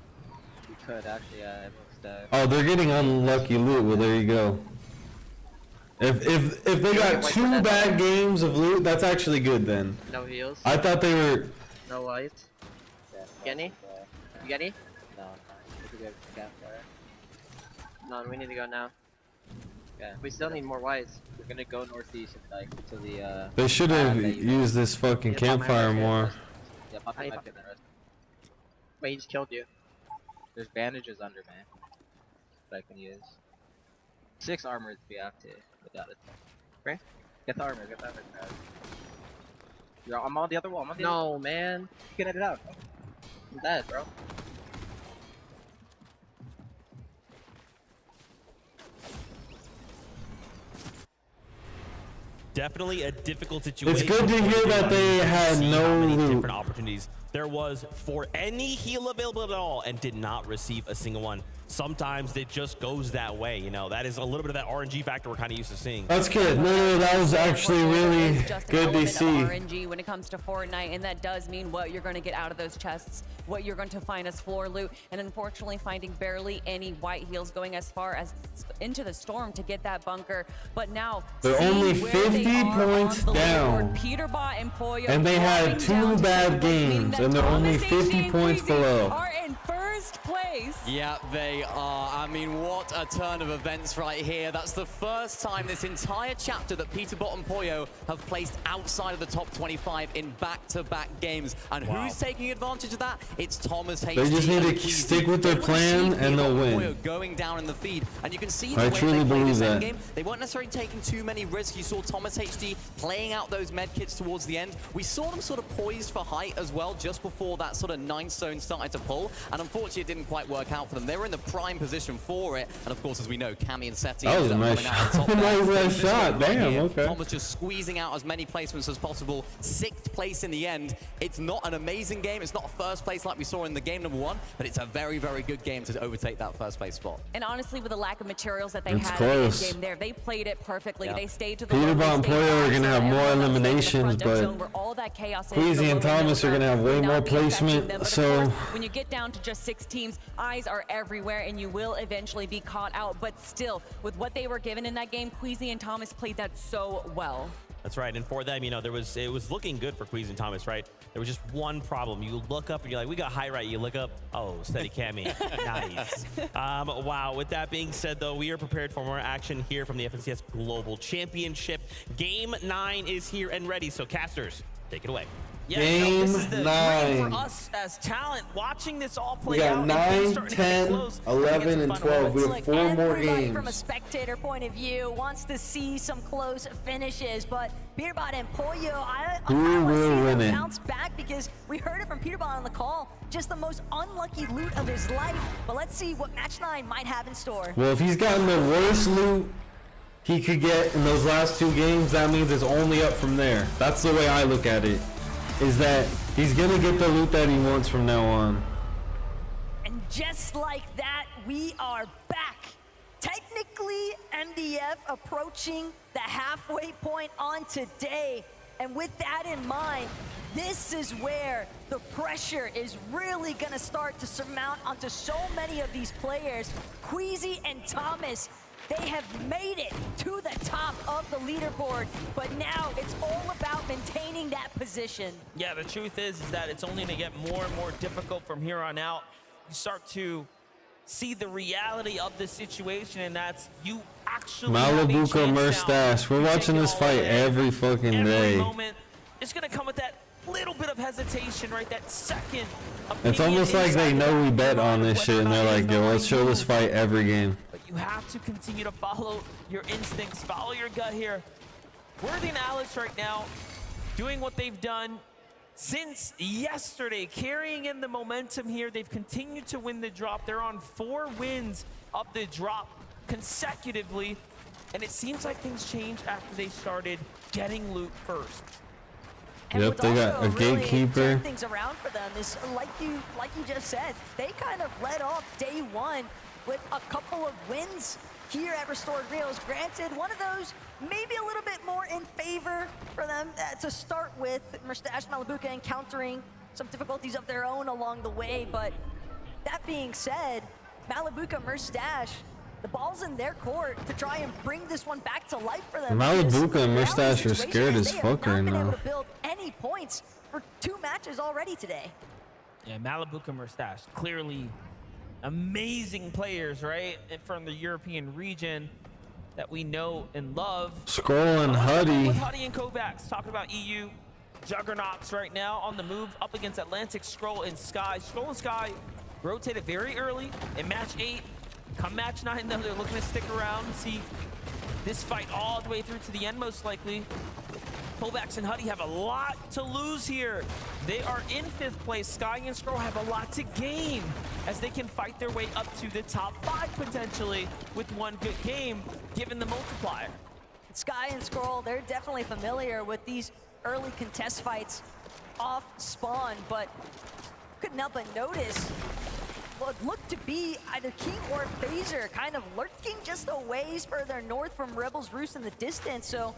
could, actually, yeah. Everyone's dead. Oh, they're getting unlucky loot. Well, there you go. If they got 2 bad games of loot, that's actually good then. No heals. I thought they were... No lights. Yeah. Get any? You get any? No. No, we need to go now. Yeah. We still need more whites. We're gonna go northeast, like, to the, They should have used this fucking campfire more. Yeah, pop my medkit. Wait, he just killed you. There's bandages under, man. That I can use. 6 armor to be active without it. Right? Get the armor, get the armor. Yo, I'm on the other wall, I'm on the No, other wall. man. Get it out. I'm dead, bro. Definitely a difficult situation. It's good to hear that they had no loot. Different opportunities there was for any heal available at all and did not receive a single one. Sometimes it just goes that way, you know. That is a little bit of that RNG factor we're kind of used to seeing. That's good. No, that was actually really good to see. RNG when it comes to Fortnite, and that does mean what you're going to get out of those chests, what you're going to find as floor loot, and unfortunately finding barely any white heals going as far as into the storm to get that bunker. But now they're only 50 points down. Peterbot and Pollo, and they had 2 bad games, and they're only 50 points below. Are in first place. Yeah, they are. I mean, what a turn of events right here. That's the first time this entire chapter that Peterbot and Pollo have placed outside of the top 25 in back-to-back games. And who's taking advantage of that? It's Thomas HD. They just need to stick with their plan and they'll win. Going down in the feed. And you can see I truly believe that. Game, they weren't necessarily taking too many risks. You saw Thomas HD playing out those medkits towards the end. We saw them sort of poised for height as well just before that sort of 9 stone started to pull. And unfortunately, it didn't quite work out for them. They were in the prime position for it. And of course, as we know, Cammy and Seti that was a nice shot. Nice shot. Damn, okay. Tom was just squeezing out as many placements as possible. 6th place in the end. It's not an amazing game. It's not a first place like we saw in the game number 1, but it's a very, very good game to overtake that first place spot. And honestly, with the lack of materials that they had in the game there, they played it perfectly. They stayed to the Peterbot and Pollo are going to have more eliminations, but Queasy and Thomas are going to have way more placement. So when you get down to just 6 teams, eyes are everywhere, and you will eventually be caught out. But still, with what they were given in that game, Queasy and Thomas played that so well. That's right, and for them, you know, it was looking good for Queasy and Thomas, right? There was just one problem. You look up and you're like, we got high right. You look up, oh, steady Cammy, nice. Wow, with that being said, though, we are prepared for more action here from the FNCS Global Championship. Game 9 is here and ready, so casters, take it away. Yeah, you know, this is the dream for us as talent, watching this all play out. We got 9, 10, 11, and 12. We have 4 more games. From a spectator point of view, wants to see some close finishes, but Peterbot and Pollo, I want to see them bounce back because we heard it from Peterbot on the call. Just the most unlucky loot of his life. But let's see what Match 9 might have in store. Well, if he's gotten the worst loot he could get in those last 2 games, that means it's only up from there. That's the way I look at it. Is that he's gonna get the loot that he wants from now on. And just like that, we are back. Technically, MDF approaching the halfway point on today. And with that in mind, this is where the pressure is really gonna start to surmount onto so many of these players. Queasy and Thomas, they have made it to the top of the leaderboard, but now it's all about maintaining that position. Yeah, the truth is that it's only going to get more and more difficult from here on out. You start to see the reality of the situation, and that's you actually Malabuka Merstash. We're watching this fight every fucking day. Moment, it's going to come with that little bit of hesitation, right? That second. It's almost like they know we bet on this shit, and they're like, yo, let's show this fight every game. You have to continue to follow your instincts, follow your gut here. Worthy and Alex right now doing what they've done since yesterday, carrying in the momentum here. They've continued to win the drop. They're on 4 wins of the drop consecutively, and it seems like things changed after they started getting loot first. Yep, they got a gatekeeper. Things around for them is like you just said. They kind of led off day 1 with a couple of wins here at Restored Reels. Granted, one of those maybe a little bit more in favor for them to start with. Merstash, Malabuka encountering some difficulties of their own along the way, but that being said, Malabuka, Merstash, the ball's in their court to try and bring this one back to life for them. Malabuka and Merstash are scared as fuck right now. They have not been able to build any points for 2 matches already today. Yeah, Malabuka, Merstash, clearly amazing players, right, from the European region that we know and love. Skrull and Huddy. With Huddy and Kovacs, talking about EU juggernauts right now on the move up against Atlantic, Skrull and Sky. Skrull and Sky rotated very early in match 8. Come match 9, though, they're looking to stick around and see this fight all the way through to the end, most likely. Kovacs and Huddy have a lot to lose here. They are in 5th place. Sky and Skrull have a lot to gain as they can fight their way up to the top 5 potentially with one good game, given the multiplier. Sky and Skrull, they're definitely familiar with these early contest fights off spawn, but couldn't help but notice what looked to be either King or Phaser kind of lurking just a ways further north from Rebel's Roost in the distance. So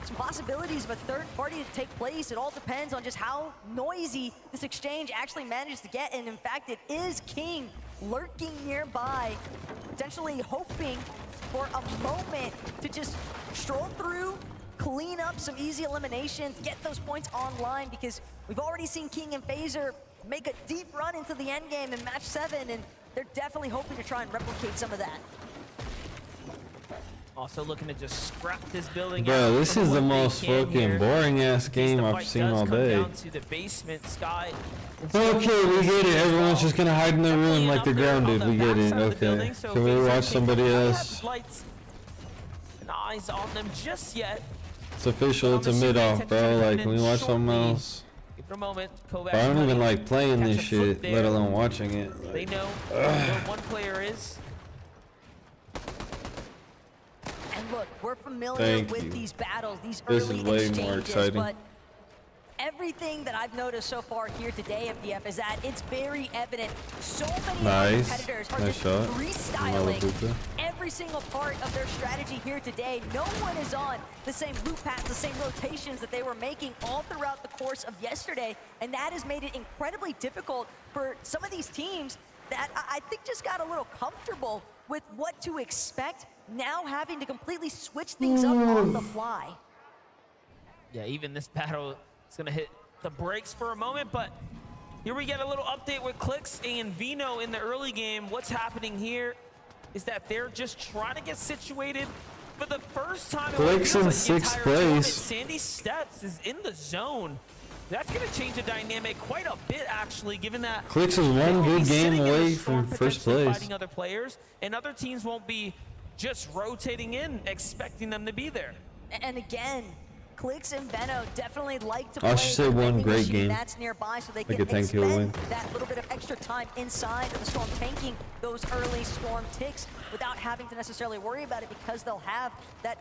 some possibilities of a third party to take place. It all depends on just how noisy this exchange actually manages to get. And in fact, it is King lurking nearby, potentially hoping for a moment to just stroll through, clean up some easy eliminations, get those points online, because we've already seen King and Phaser make a deep run into the end game in match 7, and they're definitely hoping to try and replicate some of that. Also looking to just scrap this building. Bro, this is the most fucking boring ass game I've seen all day. Down to the basement, Sky. Okay, we get it. Everyone's just gonna hide in their room like they're grounded. We get it. Okay. Can we watch somebody else? And eyes on them just yet. It's official. It's a mid-off, bro. Like, can we watch something else? For a moment, I don't even like playing this shit, let alone watching it. Like, they know where one player is. And look, we're familiar with these battles, these early exchanges. This is way more exciting. But everything that I've noticed so far here today, MDF, is that it's very evident so many competitors are just freestyling every single part of their strategy here today. No one is on the same loop paths, the same rotations that they were making all throughout the course of yesterday, and that has made it incredibly difficult for some of these teams that I think just got a little comfortable with what to expect, now having to completely switch things up on the fly. Yeah, even this battle is going to hit the brakes for a moment, but here we get a little update with Clix and Vino in the early game. What's happening here is that they're just trying to get situated for the first time. Clix in 6th place. Sandy Steps is in the zone. That's going to change the dynamic quite a bit, actually, given that Clix is one good game away from first place. Fighting other players, and other teams won't be just rotating in, expecting them to be there. And again, Clix and Veno definitely like to I play should say one great game. that's nearby, so they Like can a 10-kill win. expend that little bit of extra time inside of the Storm, tanking those early Storm ticks without having to necessarily worry about it, because they'll have that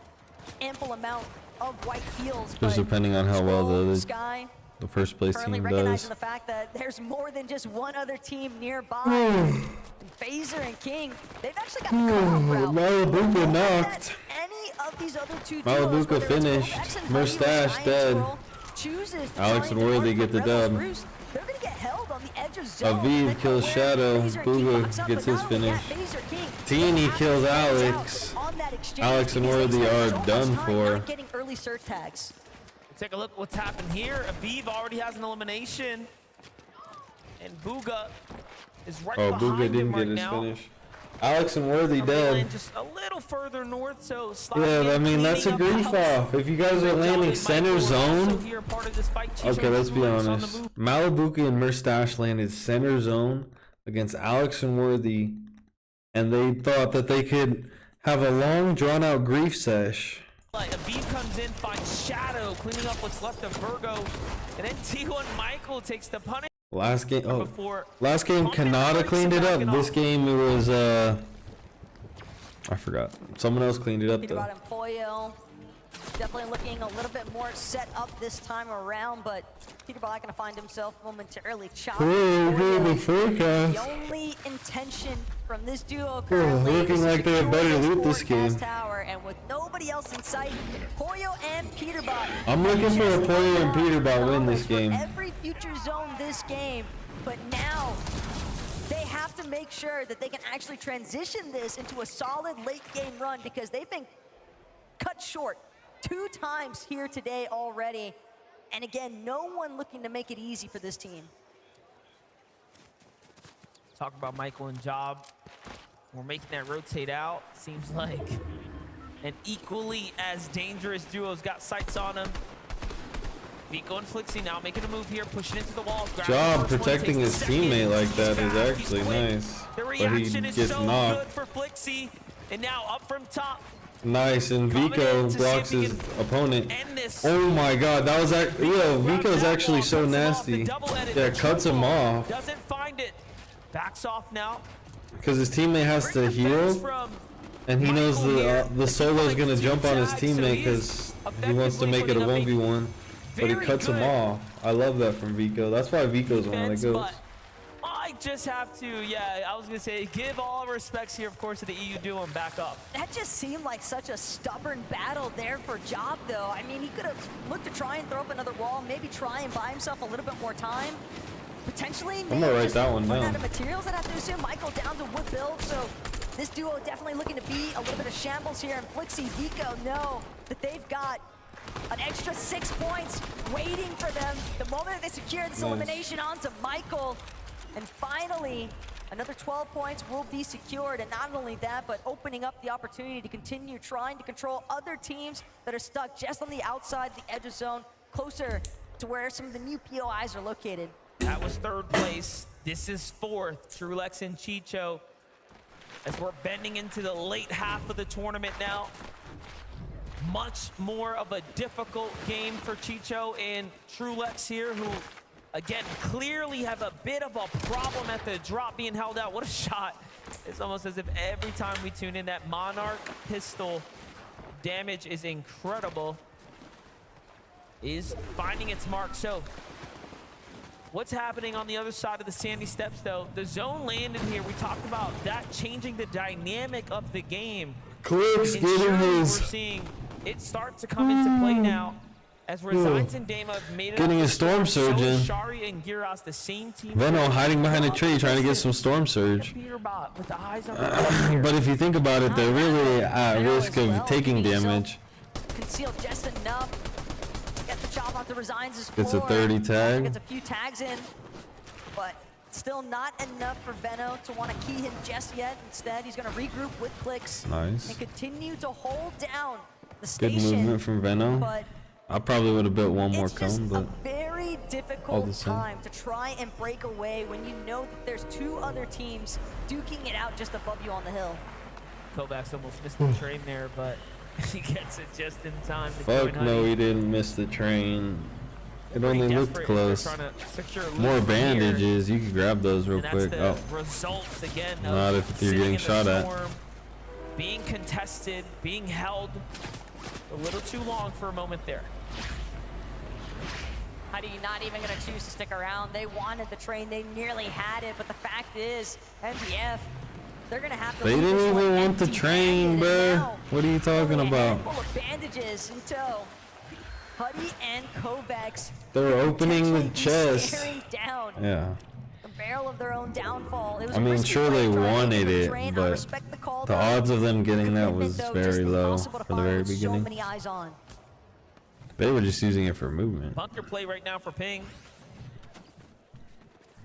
ample amount of white heals. Just depending on how well the Sky first place currently team recognizing does. the fact that there's more than just one other team nearby. And Phaser and King, they've actually got the cutoff route. Malabuka knocked. Any of these other two Malabuka finished. Merstash dead. Alex and Worthy get the dub. They're gonna get held on the edge of zone. Aviv kills Shadow. Booga gets his finish. Teeny kills Alex. Alex and Worthy are done for. Getting early search tags. Take a look at what's happened here. Aviv already has an elimination, and Booga is right behind Booga didn't him get right his now. finish. Alex and Worthy dead. Just a little further north, so Yeah, I mean, that's a grief off. If you guys are landing center zone. Okay, let's be honest. Malabuka and Merstash landed center zone against Alex and Worthy, and they thought that they could have a long, drawn-out grief sesh. Aviv comes in, finds Shadow, cleaning up what's left of Virgo, and then T1 Michael takes the punish. Last game, Kanata cleaned it up. This game, it was, I forgot. Someone else cleaned it up, Peter though. Bot and Poyo definitely looking a little bit more set up this time around, but Peter Bot gonna find himself momentarily chopped. The only intention from this duo currently looking like they have better loot this game. Tower, and with nobody else in sight, Poyo and Peter Bot. I'm looking for a Poyo and Peter Bot win this game. Every future zone this game, but now they have to make sure that they can actually transition this into a solid late game run, because they've been cut short 2 times here today already. And again, no one looking to make it easy for this team. Talk about Michael and Job. We're making that rotate out. Seems like an equally as dangerous duo's got sights on him. Vico and Flixie now making a move here, pushing into the wall. Job protecting his teammate like that is actually nice. But he gets knocked. Good for Flixie. And now up from top. Nice, and Vico blocks his opponent. Oh my god, that was Vico's actually so nasty. Yeah, cuts him off. Doesn't find it. Backs off now. Because his teammate has to heal, and he knows the solo's gonna jump on his teammate because he wants to make it a 1v1. But he cuts him off. I love that from Vico. That's why Vico's one of the goats. I just have to, I was gonna say, give all respects here, of course, to the EU duo and back up. That just seemed like such a stubborn battle there for Job, though. I mean, he could have looked to try and throw up another wall, maybe try and buy himself a little bit more time. Potentially, maybe I'm gonna write that one run down. out of materials, I'd have to assume. Michael down to wood build, so this duo definitely looking to be a little bit of shambles here. And Flixie, Vico know that they've got an extra 6 points waiting for them the moment that they secure this elimination onto Michael. And finally, another 12 points will be secured. And not only that, but opening up the opportunity to continue trying to control other teams that are stuck just on the outside, the edge of zone, closer to where some of the new POIs are located. That was 3rd place. This is 4th. Trulex and Chicho, as we're bending into the late half of the tournament now. Much more of a difficult game for Chicho and Trulex here, who again, clearly have a bit of a problem at the drop being held out. What a shot. It's almost as if every time we tune in, that Monarch pistol damage is incredible. Is finding its mark. So what's happening on the other side of the Sandy Steps, though? The zone landed here. We talked about that changing the dynamic of the game. Clix getting his... We're seeing it start to come into play now. As Resides and Dama have made it getting a Storm Surge in. Shari and Giras, the same team. Veno hiding behind a tree trying to get some Storm Surge. But if you think about it, they're really at risk of taking damage. Concealed just enough. Got the chop onto Resigns' It's a floor. 30 tag. Gets a few tags in, but still not enough for Veno to want to key him just yet. Instead, he's going to regroup with Clix. Nice. And continue to hold down the Good station. movement from Veno. But I probably would have built one more it's just cone, a but very all the difficult same. time to try and break away when you know that there's two other teams duking it out just above you on the hill. Kovacs almost missed the train there, but he gets it just in time. To fuck join no, Huddy. he didn't miss the train. It Pretty only looked desperate. close. They're trying to secure a lead More here. bandages, you can grab those real And quick. that's Oh, the results again. not of if you're sitting getting in the shot at. storm, being contested, being held a little too long for a moment there. Huddy not even going to choose to stick around. They wanted the train. They nearly had it. But the fact is, MBF, they're going to have to they leave didn't this one even want the train, bruh. What are you talking about? full of bandages in tow. Huddy and Kovacs They're opening the potentially chest. staring down Yeah. the barrel of their own downfall. It was I a mean, risky sure play they trying to wanted open the it, train. I but respect the call, the though. odds of them getting that Commitment, was though, very just low impossible to for the find very with so beginning. many eyes on. They were just using it for movement. Bunker play right now for Ping.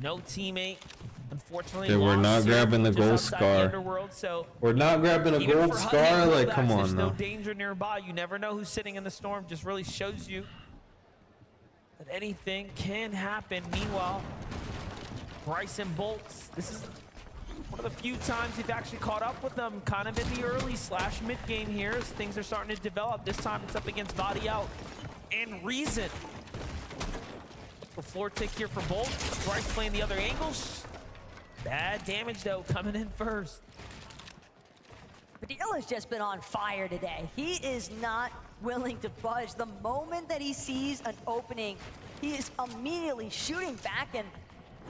No teammate, unfortunately. They were lost not here grabbing the just gold outside the scar. Underworld, so We're not grabbing a even gold for Huddy scar? and Like, Kovacs, come there's on no now. danger nearby. You never know who's sitting in the storm. Just really shows you that anything can happen. Meanwhile, Bryson Bolts, this is one of the few times he's actually caught up with them kind of in the early / mid game here as things are starting to develop. This time it's up against Body Out and Reason. The floor tick here for Bolt. Bryce playing the other angles. Bad damage though coming in first. Padilla has just been on fire today. He is not willing to budge. The moment that he sees an opening, he is immediately shooting back and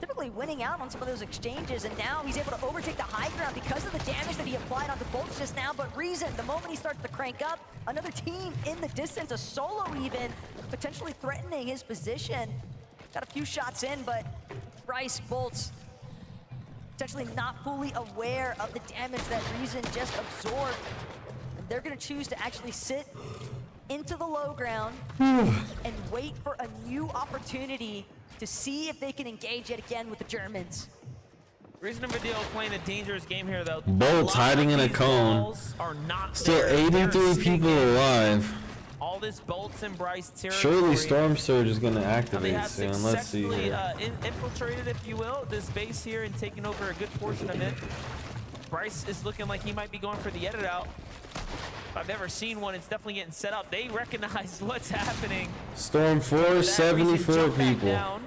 typically winning out on some of those exchanges. And now he's able to overtake the high ground because of the damage that he applied onto Bolts just now. But Reason, the moment he starts to crank up, another team in the distance, a solo even, potentially threatening his position. Got a few shots in, but Bryce Bolts potentially not fully aware of the damage that Reason just absorbed. And they're gonna choose to actually sit into the low ground and wait for a new opportunity to see if they can engage yet again with the Germans. Reason and Vidal playing a dangerous game here though. Bolts hiding in a cone. Walls are not Still there. They're 83 people sneaking. alive. All this Bolts and Bryce territory. Surely Storm Surge is going to They activate have soon. Let's see successfully here. infiltrated, if you will, this base here and taken over a good portion of it. Bryce is looking like he might be going for the edit out. If I've ever seen one, it's definitely getting set up. They recognize what's happening. Storm 4, 74 people. Down.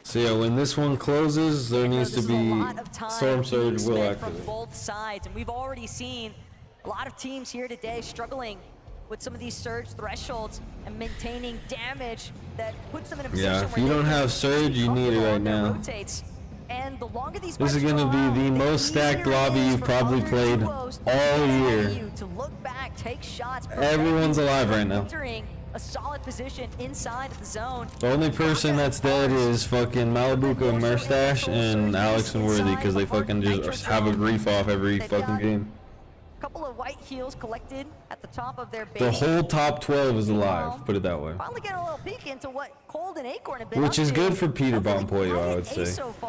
So yeah, when this one closes, there needs to This is a be lot of time Storm Surge being will spent from activate. both sides, and we've already seen a lot of teams here today struggling with some of these surge thresholds and maintaining damage that puts them in a position Yeah, if where you they don't can have be Surge, you need it comfortable right on their now. rotates. And the longer these This is fights going to go be on, the most stacked easier it lobby is you've for probably other played duos to all allow year. you to look back, take shots, Everyone's alive right now. entering a solid position inside of the zone. The only person that's dead is fucking Malibuka and Merstash and Alex and Worthy because they fucking just have a grief off every fucking game. A couple of white heals collected at the top of their base. The whole top 12 is alive, put it that way. Finally getting a little peek into what Cold and Acorn have been Which up is to. good for Peter Bon Pollo, I would say.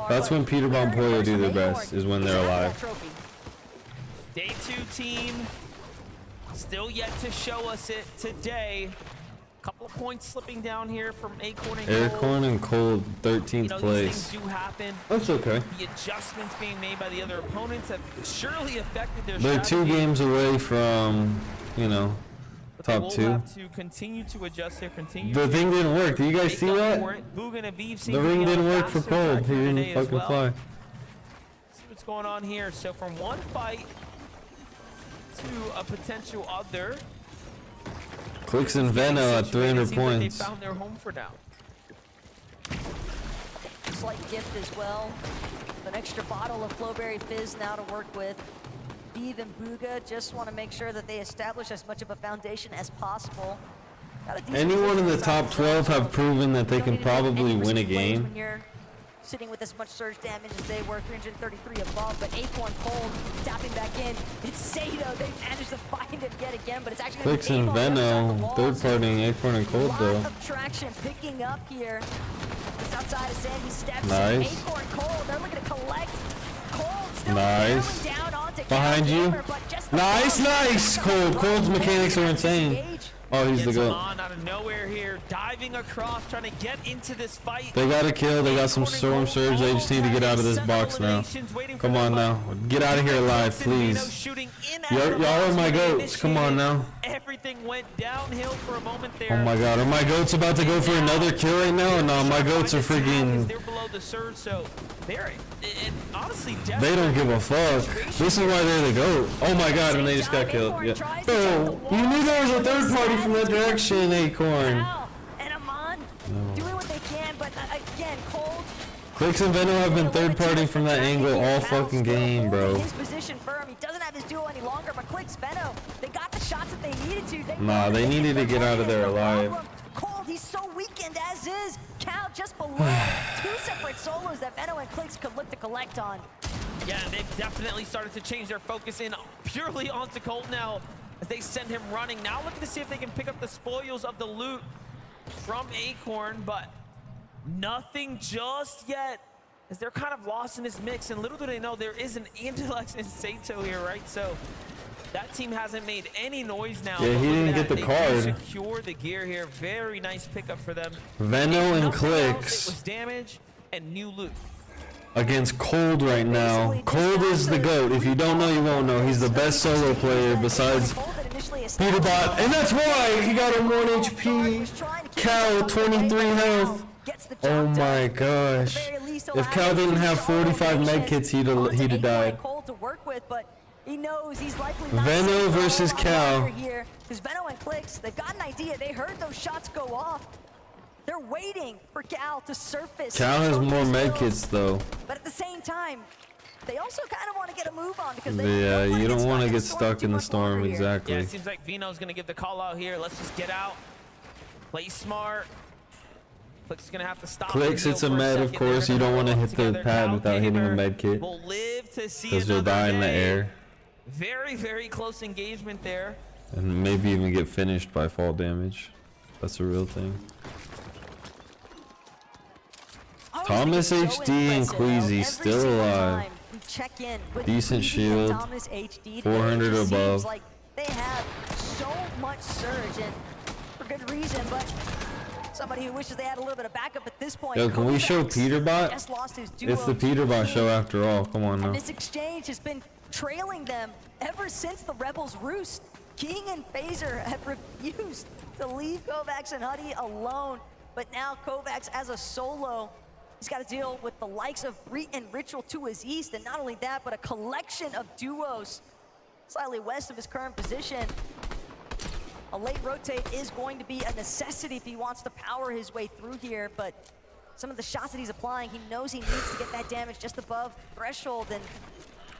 That's when Peter Bon Pollo do their best, is when they're alive. Day 2 team still yet to show us it today. Couple of points slipping down here from Acorn and Cold. Aircorn and Cold, 13th You know, these place. things do happen. That's okay. The adjustments being made by the other opponents have surely affected their They're 2 strategy. games away from, you know, But they top will 2. have to continue to adjust their continue. The thing didn't work. Do you guys see that? The ring didn't work for Cold. He didn't fucking fly. See what's going on here. So from one fight to a potential other. Clicks and Veno at 300 They points. found their home for now. Slight gift as well. An extra bottle of Flowberry Fizz now to work with. Beeve and Booga just want to make sure that they establish as much of a foundation as possible. Got a decent Anyone in the position top inside 12 have proven that they You don't can need to make probably any win a risky plays game. when you're sitting with as much surge damage as they were, 333 above, but Acorn Cold tapping back in. It's Sato, they managed to find him yet again, but it's actually Clix and Veno, third partying Acorn and Cold though. A lot of traction picking up here. Just outside of Sandy steps nice. in. Acorn Cold, they're looking to collect. Cold still nice. down onto behind you. Nice. Cold's mechanics are insane. Oh, he's the goat. On out of nowhere here, diving across, trying to get into this fight. They got a kill. They got some Storm Surge. They just need to get out of this box now. Come on now. Get out of here alive, please. Y'all are my goats. Come on now. Everything went downhill for a moment there. Oh my god. Are my goats about to go for another kill right now? No, my goats are freaking... They're below the surge, so they're honestly they don't give a fuck. This is why they're the goat. Oh my god, and they just got killed. Yeah. Oh, you knew there was a third party from that direction, Acorn. And Amon doing what they can, but again, Cold. Clix and Veno have been third party from that angle all fucking game, bro. His position firm. He doesn't have his duo any longer, but Clix, Veno, they got the shots that they needed to. Nah, they needed to get out of there alive. Cold, he's so weakened as is. Cal just below. Two separate solos that Veno and Clix could look to collect on. Yeah, they've definitely started to change their focus in purely onto Cold now as they send him running. Now looking to see if they can pick up the spoils of the loot from Acorn, but nothing just yet as they're kind of lost in this mix. And little do they know there is an Antilex and Sato here, right? So that team hasn't made any noise now. Yeah, he didn't get the card. Secure the gear here. Very nice pickup for them. Veno and Clix. It was damage and new loot. Against Cold right now. Cold is the GOAT. If you don't know, you won't know. He's the best solo player besides Peterbot. And that's why he got him 1 HP. Cal, 23 health. Oh my gosh. If Cal didn't have 45 medkits, he'd have died. Veno versus Cal. Because Veno and Clix, they've got an idea. They heard those shots go off. They're waiting for Cal to surface. Cal has more medkits though. But at the same time, they also kind of want to get a move on because yeah, you don't want to get stuck in the storm. Exactly. Yeah, it seems like Veno's going to give the call out here. Let's just get out. Play smart. Clix is going to have to stop. Clix, it's a med, of course. You don't want to hit the pad without hitting a med kit because they'll die in the air. Very, very close engagement there. And maybe even get finished by fall damage. That's a real thing. Thomas HD and Queasy still alive. Decent shield. 400 above. Like they have so much surge, and for good reason, but somebody who wishes they had a little bit of backup at this point. Yo, can we show Peterbot? It's the Peterbot show after all. Come on now. And this exchange has been trailing them ever since the Rebels roost. King and Phaser have refused to leave Kovacs and Huddy alone, but now Kovacs as a solo, he's got to deal with the likes of Reet and Ritual to his east, and not only that, but a collection of duos slightly west of his current position. A late rotate is going to be a necessity if he wants to power his way through here, but some of the shots that he's applying, he knows he needs to get that damage just above threshold, and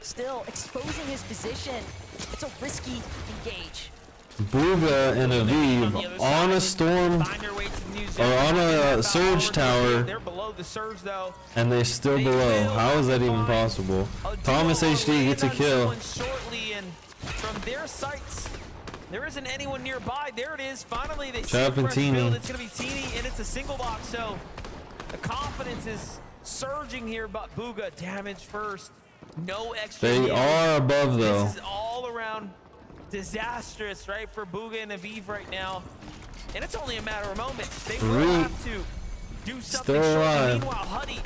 still exposing his position. It's a risky engage. Booga and Aviv on a storm or on a surge tower, and they're still below. How is that even possible? Thomas HD gets a kill. From their sights, there isn't anyone nearby. There it is. Finally, they Chapentini. It's going to be Teeny, and it's a single box. So the confidence is surging here, but Booga damage first. No extra. They are above though. This is all around disastrous, right, for Booga and Aviv right now. And it's only a matter of moments. They will have to do something. Still alive. Meanwhile, Huddy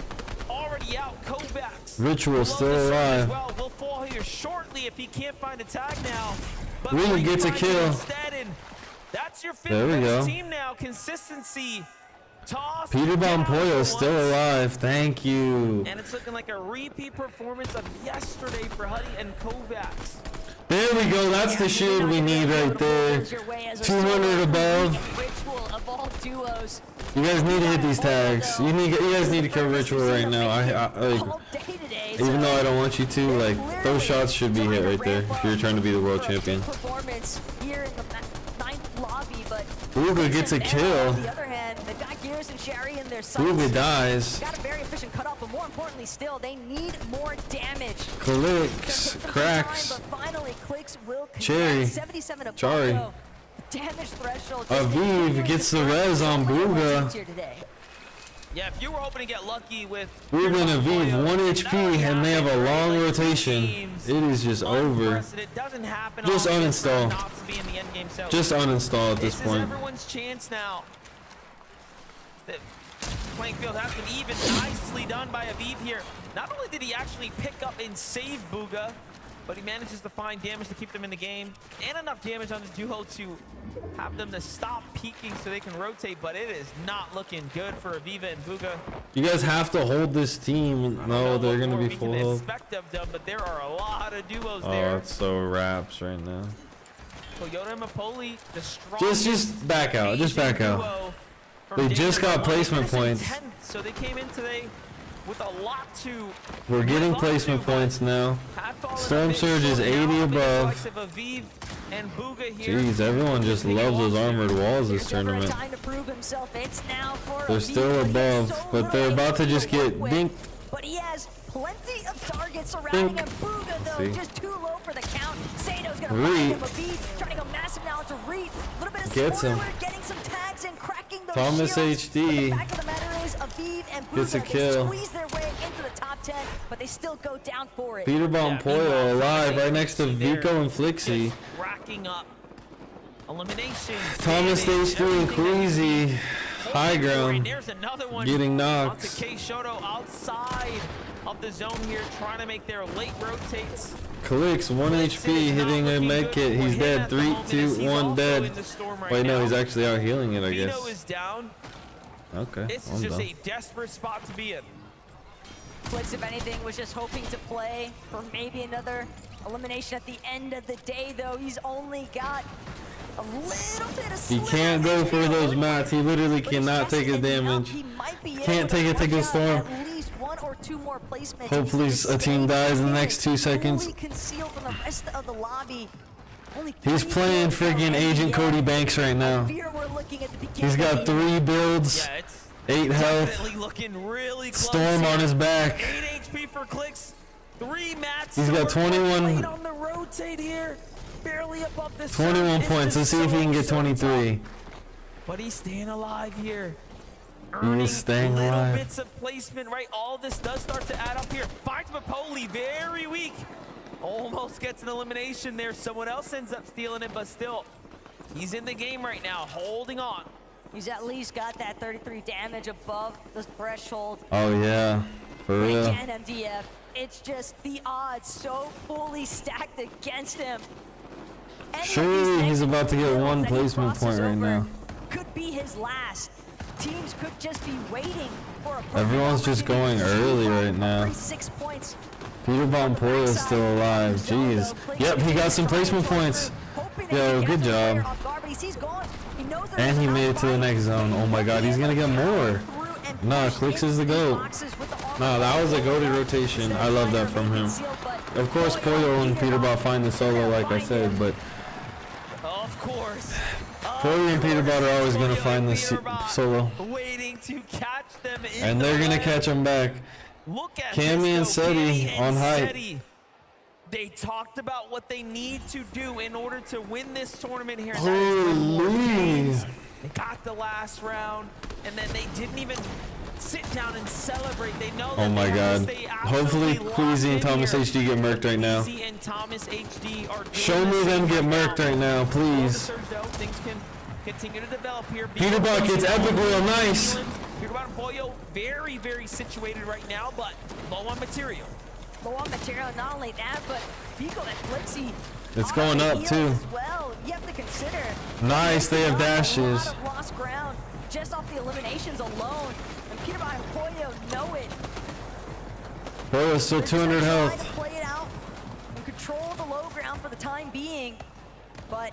already out. Kovacs. Ritual still alive. Well, will fall here shortly if he can't find a tag now. But Reed gets a kill. Instead, and that's your fifth there we go. Team now. Consistency. Toss. Peterbot Pollo still alive. Thank you. And it's looking like a repeat performance of yesterday for Huddy and Kovacs. There we go. That's the shield we need right there. 200 above. You guys need to hit these tags. You guys need to kill Ritual right now. Like, even though I don't want you to, like, those shots should be hit right there if you're trying to be the world champion. Booga gets a kill. Gears and Sherry in their Booga dies. Got a very efficient cutoff, but more importantly still, they need more damage. Clicks, cracks. But finally, Clicks will Cherry. 77 of Chari. Bongo. Damage threshold. Aviv gets the res on Booga. Yeah, if you were hoping to get lucky with Booga and Aviv 1 HP and they have a long rotation. It is just over. Just uninstall. Just uninstall at this point. Everyone's chance now. The playing field has been even. Nicely done by Aviv here. Not only did he actually pick up and save Booga, but he manages to find damage to keep them in the game and enough damage on the duo to have them to stop peeking so they can rotate, but it is not looking good for Aviva and Booga. You guys have to hold this team. No, they're going to be full health. Expect of them, but there are a lot of duos Oh, there. it's so raps right now. Toyota and Mapoli, the Just back out. Just back out. They just got placement points. So they came in today with a lot to. We're getting placement points now. Storm Surge is 80 above. Jeez, everyone just loves those armored walls this tournament. They're still above, but they're about to just get dinked. But he has plenty of targets surrounding him. Booga, though, just too low for the count. Sato's gonna find him. Aviv trying to go massive now to Reed. A little bit of Gets him. getting some tags and cracking those Thomas shields. HD The fact of the matter is, Aviv and Booga, gets a kill. They squeeze their way into the top 10, but they still go down for it. Peterbomb Poyo alive right next to Vico and Flixie. Racking up elimination. Thomas HD and Queasy. High ground. Getting knocked. Onto K Shoto outside of the zone here, trying to make their late rotates. Clicks 1 HP hitting a med kit. He's dead. 3, 2, 1 dead. Wait, no, he's actually out healing it, I guess. Vito is down. Okay. This is just a desperate spot to be in. Clicks, if anything, was just hoping to play for maybe another elimination at the end of the day, though. He's only got a little bit of He can't go for those mats. He literally cannot take his damage. Can't take it to the storm. At least 1 or 2 more placements. Hopefully a team dies in the next 2 seconds. Fully concealed from the rest of the lobby. He's playing friggin' Agent Cody Banks right now. He's got 3 builds, 8 health, looking really close Storm on his back. 8 HP for Clicks. 3 mats. He's got 21. On the rotate here. Barely above the 21 points. Let's see if he can get 23. But he's staying alive here. He is staying little alive. bits of placement, right? All this does start to add up here. Finds Mapoli, very weak. Almost gets an elimination there. Someone else ends up stealing it, but still, he's in the game right now, holding on. He's at least got that 33 damage above the threshold. Oh yeah, for real. Again, MDF. It's just the odds so fully stacked against him. Surely he's about to get 1 placement point right now. Could be his last. Teams could just be waiting for a Everyone's just going early right now. 6 points. Peterbomb Poyo is still alive. Jeez. Yep, he got some placement points. Yo, good job. And he made it to the next zone. Oh my god, he's gonna get more. Nah, Clicks is the GOAT. Nah, that was a goated rotation. I love that from him. Of course, Poyo and Peterbot find the solo, like I said, but of course, Poyo and Peterbot are always gonna find the solo. Waiting to catch them in And they're gonna catch him back. Cammy and Seti on hype. They talked about what they need to do in order to win this tournament here. Holy! They got the last round, and then they didn't even sit down and celebrate. They know that Oh my god. Hopefully Queasy and Thomas HD get murked right now. Queasy and Thomas HD are Show me them get murked right now, please. Things can continue to develop here. Peterbot gets epic real nice. Peterbot and Poyo very, very situated right now, but low on material. Low on material, not only that, but Vico and Flixie. It's going up too. Well, you have to consider. Nice, they have dashes. A lot of lost ground just off the eliminations alone, and Peterbot and Poyo know it. Poyo's still 200 health. To play it out and control the low ground for the time being, but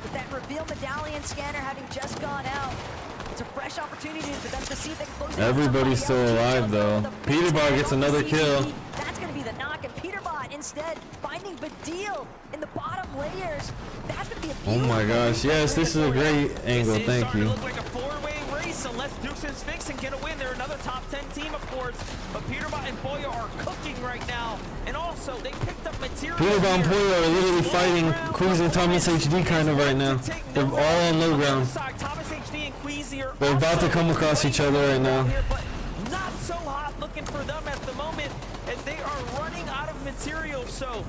with that reveal medallion scanner having just gone out, it's a fresh opportunity for them to see if they can close it. Everybody's still alive though. Peterbot gets another kill. That's going to be the knock, and Peterbot instead finding Badil in the bottom layers. That's going to be a Oh my gosh, yes, this is a great angle, thank you. Look like a 4-way race This, unless Dukes and Sphinx can get a win, they're another top 10 team, of course. But Peterbot and Poyo are cooking right now. And also, they picked up material. Peterbot and Poyo are literally fighting Queasy and Thomas HD kind of right now. They're all on low ground. Thomas HD and Queasy are They're about to come across each other right now. But not so hot looking for them at the moment, as they are running out of material. So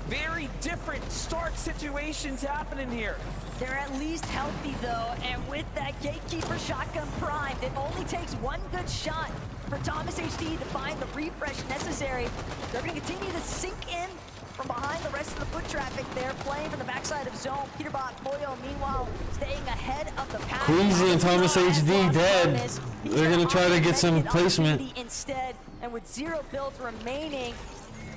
very different start situations happening here. They're at least healthy though, and with that Gatekeeper shotgun primed, it only takes one good shot for Thomas HD to find the refresh necessary. They're going to continue to sink in from behind the rest of the foot traffic. They're playing from the backside of zone. Peterbot, Poyo, meanwhile, staying ahead of the pack. Queasy and Thomas HD dead. They're going to try to get some placement. Instead, and with 0 builds remaining,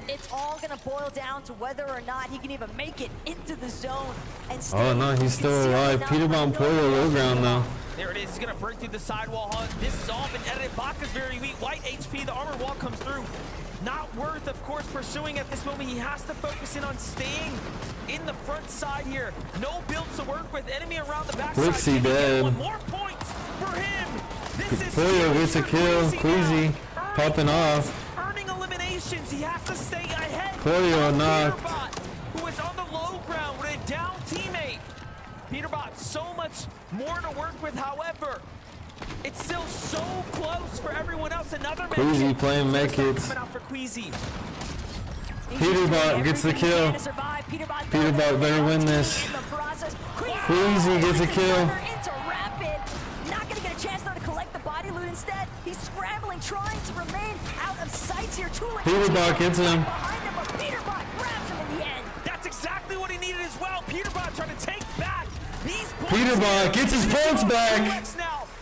it's all going to boil down to whether or not he can even make it into the zone. And oh no, he's still alive. Peterbot and Poyo low ground now. There it is. He's going to break through the sidewall hunt. This has all been edited. Baka's very weak. White HP, the armor wall comes through. Not worth, of course, pursuing at this moment. He has to focus in on staying in the front side here. No build to work with. Enemy around the back side. Dead. One more points for him. This is Poyo gets a kill. Queasy popping off. Earning eliminations. He has to stay ahead. Poyo knocked. Who is on the low ground with a down teammate. Peterbot, so much more to work with. However, it's still so close for everyone else. Another Queasy playing medkits. Peterbot gets the kill. Peterbot better win this. Queasy gets a kill. Not going to get a chance though to collect the body loot. Instead, he's scrambling, trying to remain out of sight here. Peterbot gets him. Behind him, but Peterbot grabs him in the end. That's exactly what he needed as well. Peterbot trying to take back these points. Peterbot gets his points back.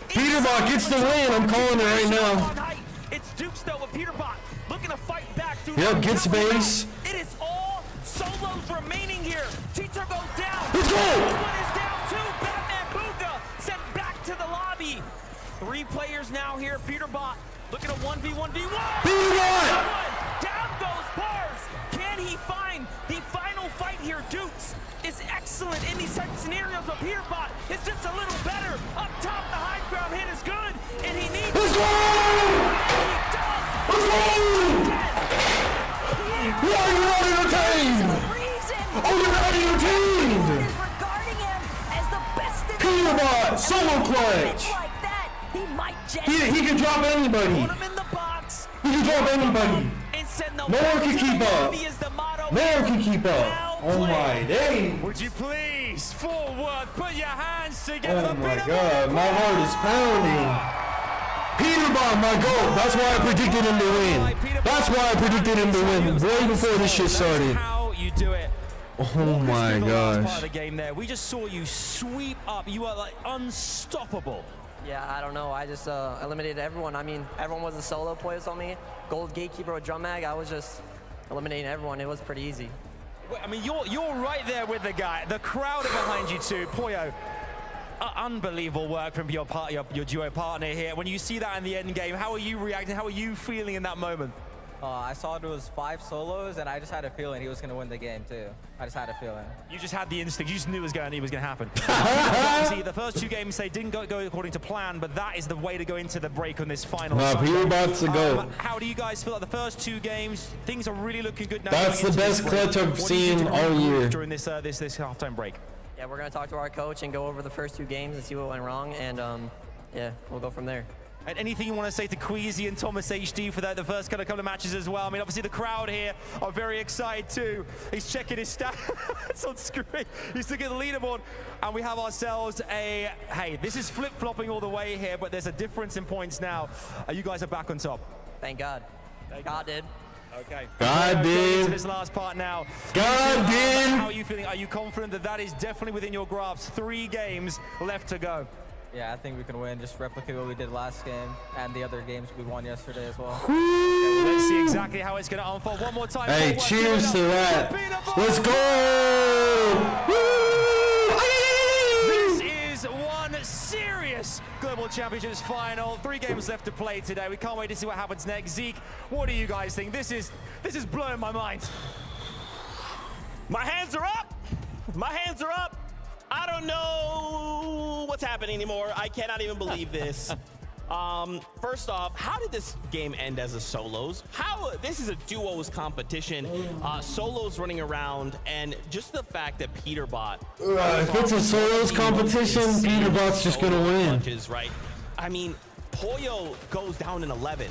Peterbot gets the win. I'm calling it right now. It's Dukes though with Peterbot looking to fight back. Yep, get space. It is all solos remaining here. Tito goes down. Let's go. One is down too. Batman Booga sent back to the lobby. 3 players now here. Peterbot looking at 1v1v1. Peterbot! Down goes Bars. Can he find the final fight here? Dukes is excellent in these type of scenarios, but Peterbot is just a little better. Up top, the high ground hit is good, and he needs Let's go! Let's go! Why are you running your team? Oh, you're running your team! Peterbot, solo clutch! He can drop anybody. He can drop anybody. No one can keep up. No one can keep up. Oh my days. Would you please, forward, put your hands together. Oh my god, my heart is pounding. Peterbot, my goal. That's why I predicted him to win. That's why I predicted him to win way before this shit started. How you do it. Oh my gosh. Part of the game there. We just saw you sweep up. You are like unstoppable. Yeah, I don't know. I just eliminated everyone. I mean, everyone was a solo players on me. Gold Gatekeeper with Drum Mag. I was just eliminating everyone. It was pretty easy. I mean, you're right there with the guy. The crowd are behind you too. Poyo, unbelievable work from your duo partner here. When you see that in the end game, how are you reacting? How are you feeling in that moment? I saw it was 5 solos, and I just had a feeling he was going to win the game too. I just had a feeling. You just had the instinct. You just knew it was going to happen. See, the first 2 games they didn't go according to plan, but that is the way to go into the break on this final. Peterbot's to go. How do you guys feel like the first 2 games? Things are really looking good now. That's the best clutch I've seen all year during this halftime break. Yeah, we're gonna talk to our coach and go over the first 2 games and see what went wrong, and yeah, we'll go from there. And anything you want to say to Queasy and Thomas HD for the first couple of matches as well? I mean, obviously the crowd here are very excited too. He's checking his stats on screen. He's looking at the leaderboard, and we have ourselves a, hey, this is flip-flopping all the way here, but there's a difference in points now. You guys are back on top. Thank God. God did. Okay. God did. This last part now. God did. How are you feeling? Are you confident that that is definitely within your grasp? 3 games left to go. Yeah, I think we can win. Just replicate what we did last game and the other games we won yesterday as well. Okay, well, let's see exactly how it's going to unfold. One more time. Hey, cheers to that. Let's go. This is one serious Global Championships final. 3 games left to play today. We can't wait to see what happens next. Zeke, what do you guys think? This is blowing my mind. My hands are up. My hands are up. I don't know what's happening anymore. I cannot even believe this. First off, how did this game end as a solos? This is a duos competition. Solos running around, and just the fact that Peterbot. If it's a solos competition, Peterbot's just gonna win. Punches, right? I mean, Pollo goes down in 11.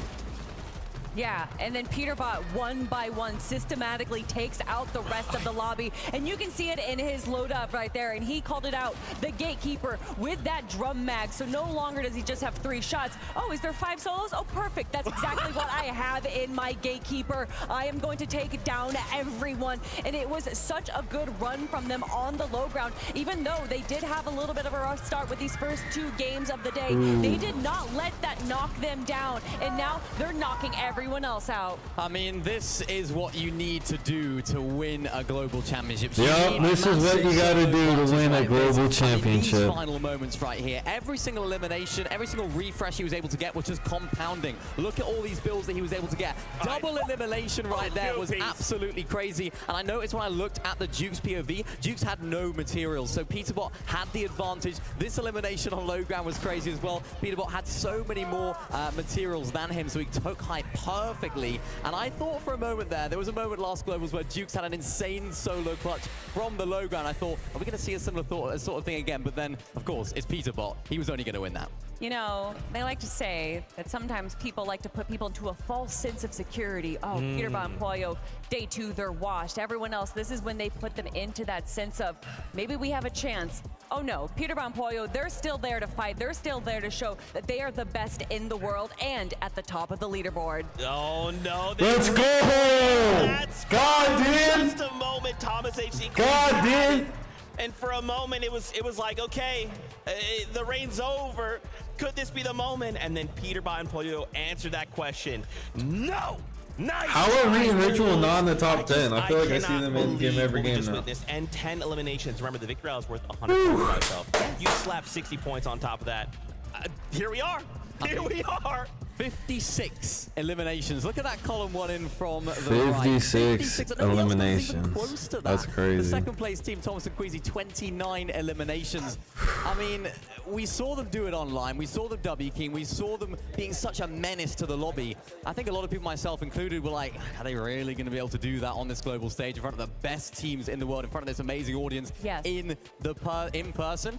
Yeah, and then Peterbot one by one systematically takes out the rest of the lobby, and you can see it in his load up right there, and he called it out, the gatekeeper with that drum mag. So no longer does he just have 3 shots. Oh, is there 5 solos? Oh, perfect. That's exactly what I have in my gatekeeper. I am going to take down everyone, and it was such a good run from them on the low ground. Even though they did have a little bit of a rough start with these first 2 games of the day, they did not let that knock them down, and now they're knocking everyone else out. I mean, this is what you need to do to win a global championship. Yep, this is what you got to do to win a global championship. These final moments right here, every single elimination, every single refresh he was able to get was just compounding. Look at all these builds that he was able to get. Double elimination right there was absolutely crazy. And I noticed when I looked at the Duke's POV, Duke's had no materials, so Peterbot had the advantage. This elimination on low ground was crazy as well. Peterbot had so many more materials than him, so he took high perfectly. And I thought for a moment there was a moment last Globals where Dukes had an insane solo clutch from the low ground. I thought, are we going to see a similar sort of thing again? But then, of course, it's Peterbot. He was only going to win that. You know, they like to say that sometimes people like to put people into a false sense of security. Oh, Peterbot and Pollo, day 2, they're washed. Everyone else, this is when they put them into that sense of, maybe we have a chance. Oh no, Peterbot and Pollo, they're still there to fight. They're still there to show that they are the best in the world and at the top of the leaderboard. Oh no. Let's go! God, dude! Just a moment, Thomas HD. God, dude! And for a moment, it was like, okay, the reign's over. Could this be the moment? And then Peterbot and Pollo answered that question. No! Nice! How are Re and Ritual not in the top 10? I feel like I see them in every game now. And 10 eliminations. Remember, the victory round is worth 100 points by itself. You slap 60 points on top of that. Here we are. Here we are. 56 eliminations. Look at that column 1 in from the 56 right. eliminations. That's crazy. The second place team, Thomas and Queasy, 29 eliminations. I mean, we saw them do it online. We saw them W King. We saw them being such a menace to the lobby. I think a lot of people, myself included, were like, are they really going to be able to do that on this global stage in front of the best teams in the world, in front of this amazing audience in person?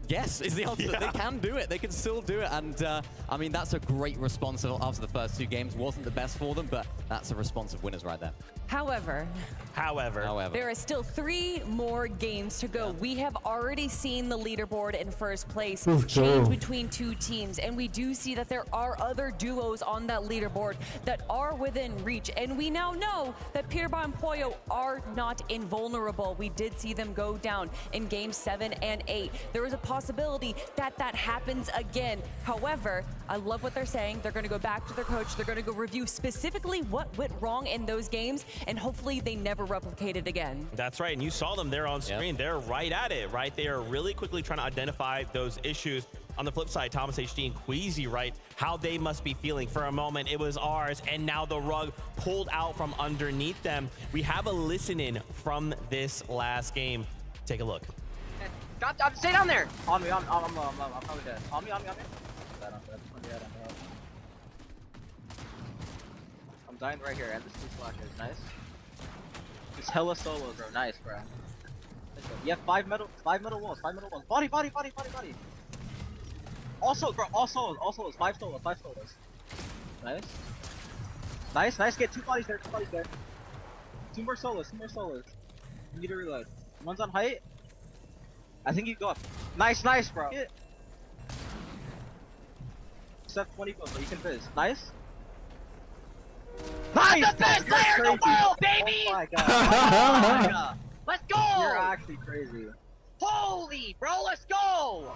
Yes is the answer. They can do it. They can still do it. And I mean, that's a great response after the first 2 games. Wasn't the best for them, but that's a response of winners right there. However, there are still 3 more games to go. We have already seen the leaderboard in first place change between 2 teams, and we do see that there are other duos on that leaderboard that are within reach. And we now know that Peterbot and Pollo are not invulnerable. We did see them go down in games 7 and 8. There is a possibility that that happens again. However, I love what they're saying. They're going to go back to their coach. They're going to go review specifically what went wrong in those games, and hopefully they never replicate it again. That's right, and you saw them there on screen. They're right at it, right? They are really quickly trying to identify those issues. On the flip side, Thomas HD and Queasy, right? How they must be feeling. For a moment, it was ours, and now the rug pulled out from underneath them. We have a listen-in from this last game. Take a look. God, stay down there! On me, I'm probably dead. On me. I'm dying right here, and this 2 splashes. Nice. It's hella solo, bro. Nice, bro. You have 5 metal walls. Body. Also, bro, all solos. 5 solos. Nice. Get 2 bodies there. 2 more solos. You need to reload. One's on height. I think you go up. Nice, bro. Except 20 builds, but you can fizz. Nice. The best player in the world, baby! Oh my god. Let's go! You're actually crazy. Holy, bro, let's go!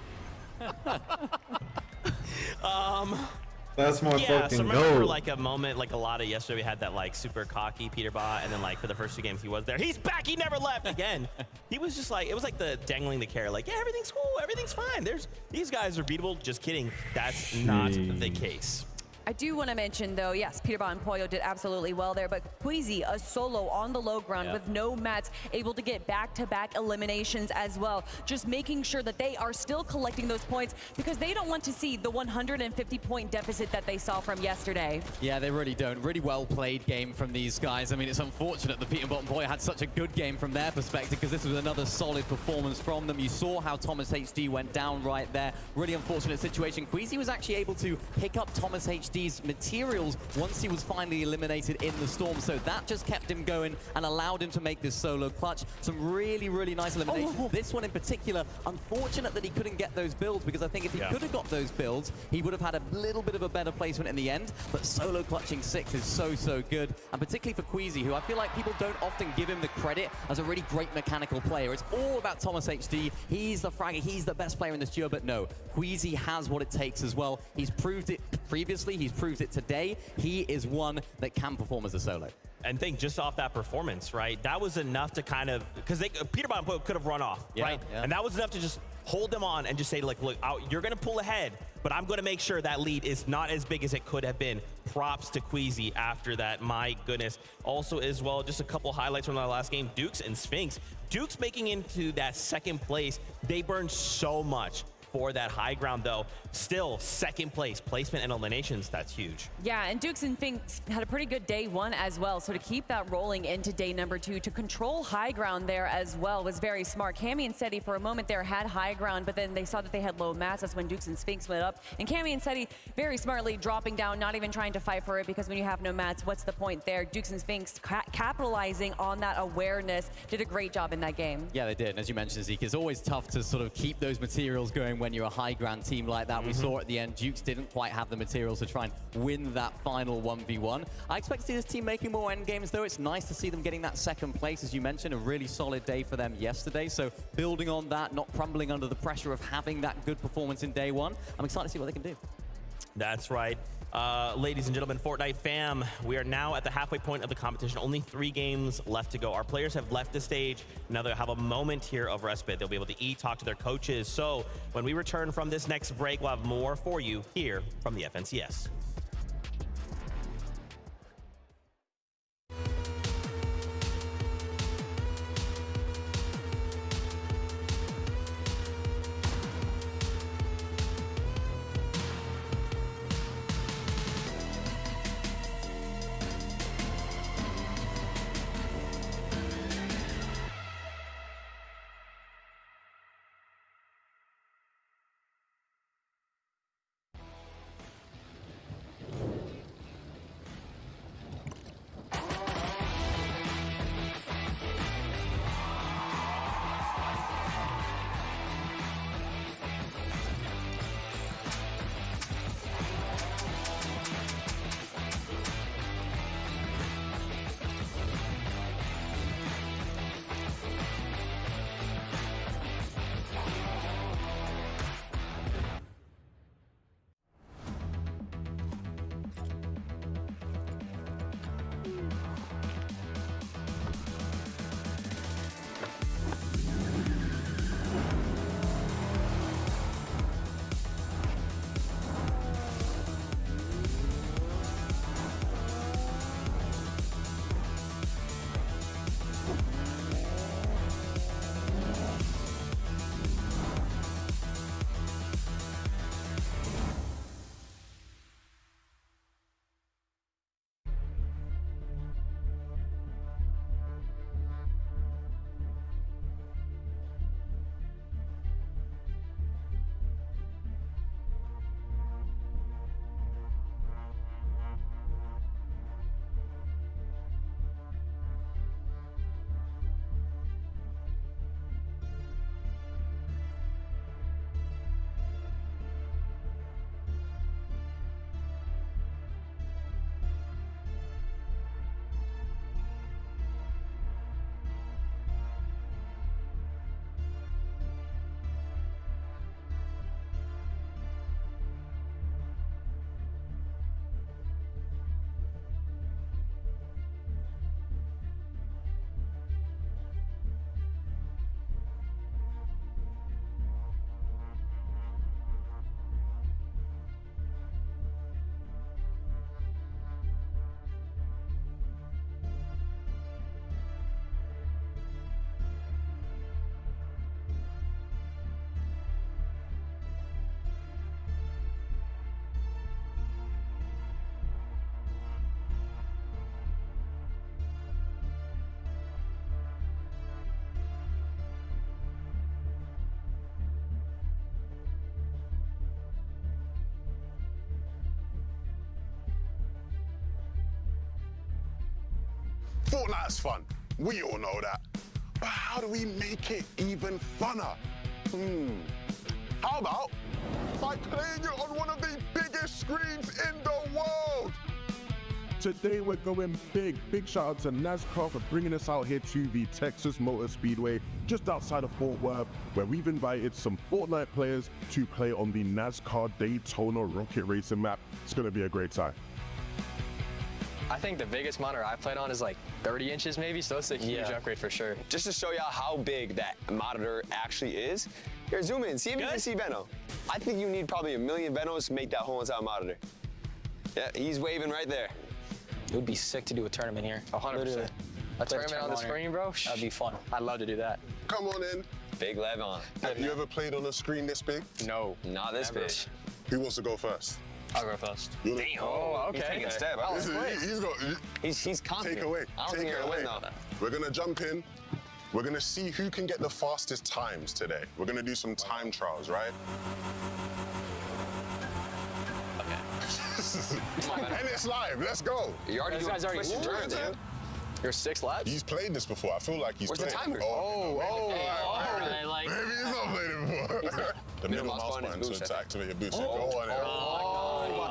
That's more fucking so remember like a moment, like a lot of yesterday, we had that like super cocky Peterbot, and then like for the first 2 games he was there. He's back, he never left again. He was just like, it was like the dangling the carrot, like, yeah, everything's cool, everything's fine. These guys are beatable. Just kidding. That's not the case. I do want to mention, though, yes, Peterbot and Pollo did absolutely well there, but Queasy, a solo on the low ground with no mats, able to get back-to-back eliminations as well, just making sure that they are still collecting those points because they don't want to see the 150-point deficit that they saw from yesterday. Yeah, they really don't. Really well-played game from these guys. I mean, it's unfortunate that Peterbot and Pollo had such a good game from their perspective because this was another solid performance from them. You saw how Thomas HD went down right there. Really unfortunate situation. Queasy was actually able to pick up Thomas HD's materials once he was finally eliminated in the storm, so that just kept him going and allowed him to make this solo clutch. Some really, really nice eliminations. This one in particular, unfortunate that he couldn't get those builds, because I think if he could have got those builds, he would have had a little bit of a better placement in the end, but solo clutching 6 is so, so good, and particularly for Queasy, who I feel like people don't often give him the credit as a really great mechanical player. It's all about Thomas HD. He's the fragger, he's the best player in this duo, but no, Queasy has what it takes as well. He's proved it previously, he's proved it today. He is one that can perform as a solo. And think just off that performance, right? That was enough to kind of, because Peterbot and Pollo could have run off, right? Yeah. And that was enough to just hold them on and just say, like, look, you're going to pull ahead, but I'm going to make sure that lead is not as big as it could have been. Props to Queasy after that, my goodness. Also as well, just a couple highlights from that last game, Dukes and Sphinx. Dukes making into that second place, they burned so much for that high ground, though. Still second place, placement and eliminations, that's huge. Yeah, and Dukes and Sphinx had a pretty good day 1 as well, so to keep that rolling into day number 2, to control high ground there as well was very smart. Cammy and Seti for a moment there had high ground, but then they saw that they had low mats. That's when Dukes and Sphinx went up, and Cammy and Seti very smartly dropping down, not even trying to fight for it, because when you have no mats, what's the point there? Dukes and Sphinx capitalizing on that awareness, did a great job in that game. Yeah, they did, and as you mentioned, Zeke, it's always tough to sort of keep those materials going when you're a high ground team like that. We saw at the end, Dukes didn't quite have the materials to try and win that final 1v1. I expect to see this team making more end games, though. It's nice to see them getting that second place, as you mentioned, a really solid day for them yesterday. So building on that, not crumbling under the pressure of having that good performance in day 1. I'm excited to see what they can do. That's right. Ladies and gentlemen, Fortnite fam, we are now at the halfway point of the competition. Only 3 games left to go. Our players have left the stage. Now they'll have a moment here of respite. They'll be able to eat, talk to their coaches. So when we return from this next break, we'll have more for you here from the FNCS. Fortnite's fun. We all know that. But how do we make it even funner? How about by playing it on one of the biggest screens in the world? Today we're going big. Big shout out to NASCAR for bringing us out here to the Texas Motor Speedway just outside of Fort Worth, where we've invited some Fortnite players to play on the NASCAR Daytona Rocket Racing map. It's gonna be a great time. I think the biggest monitor I played on is like 30 inches maybe, so it's a huge upgrade for sure. Just to show y'all how big that monitor actually is, here, zoom in, see if you can see Veno. I think you need probably 1 million Venos to make that whole entire monitor. Yeah, he's waving right there. It would be sick to do a tournament here. 100%. A tournament on the screen, bro? That'd be fun. I'd love to do that. Come on in. Big lev on. Have you ever played on a screen this big? No. Not this big. Who wants to go first? I'll go first. Damn. Oh, okay. He's taking a step. He's confident. Take away. I don't think you're gonna win though. We're gonna jump in. We're gonna see who can get the fastest times today. We're gonna do some time trials, right? And it's live. Let's go. You already doing twists and turns, man. You're 6 laps? He's played this before. I feel like he's Where's played the timer? Maybe he's not played it before. The middle mouse button to activate your boost. Go on,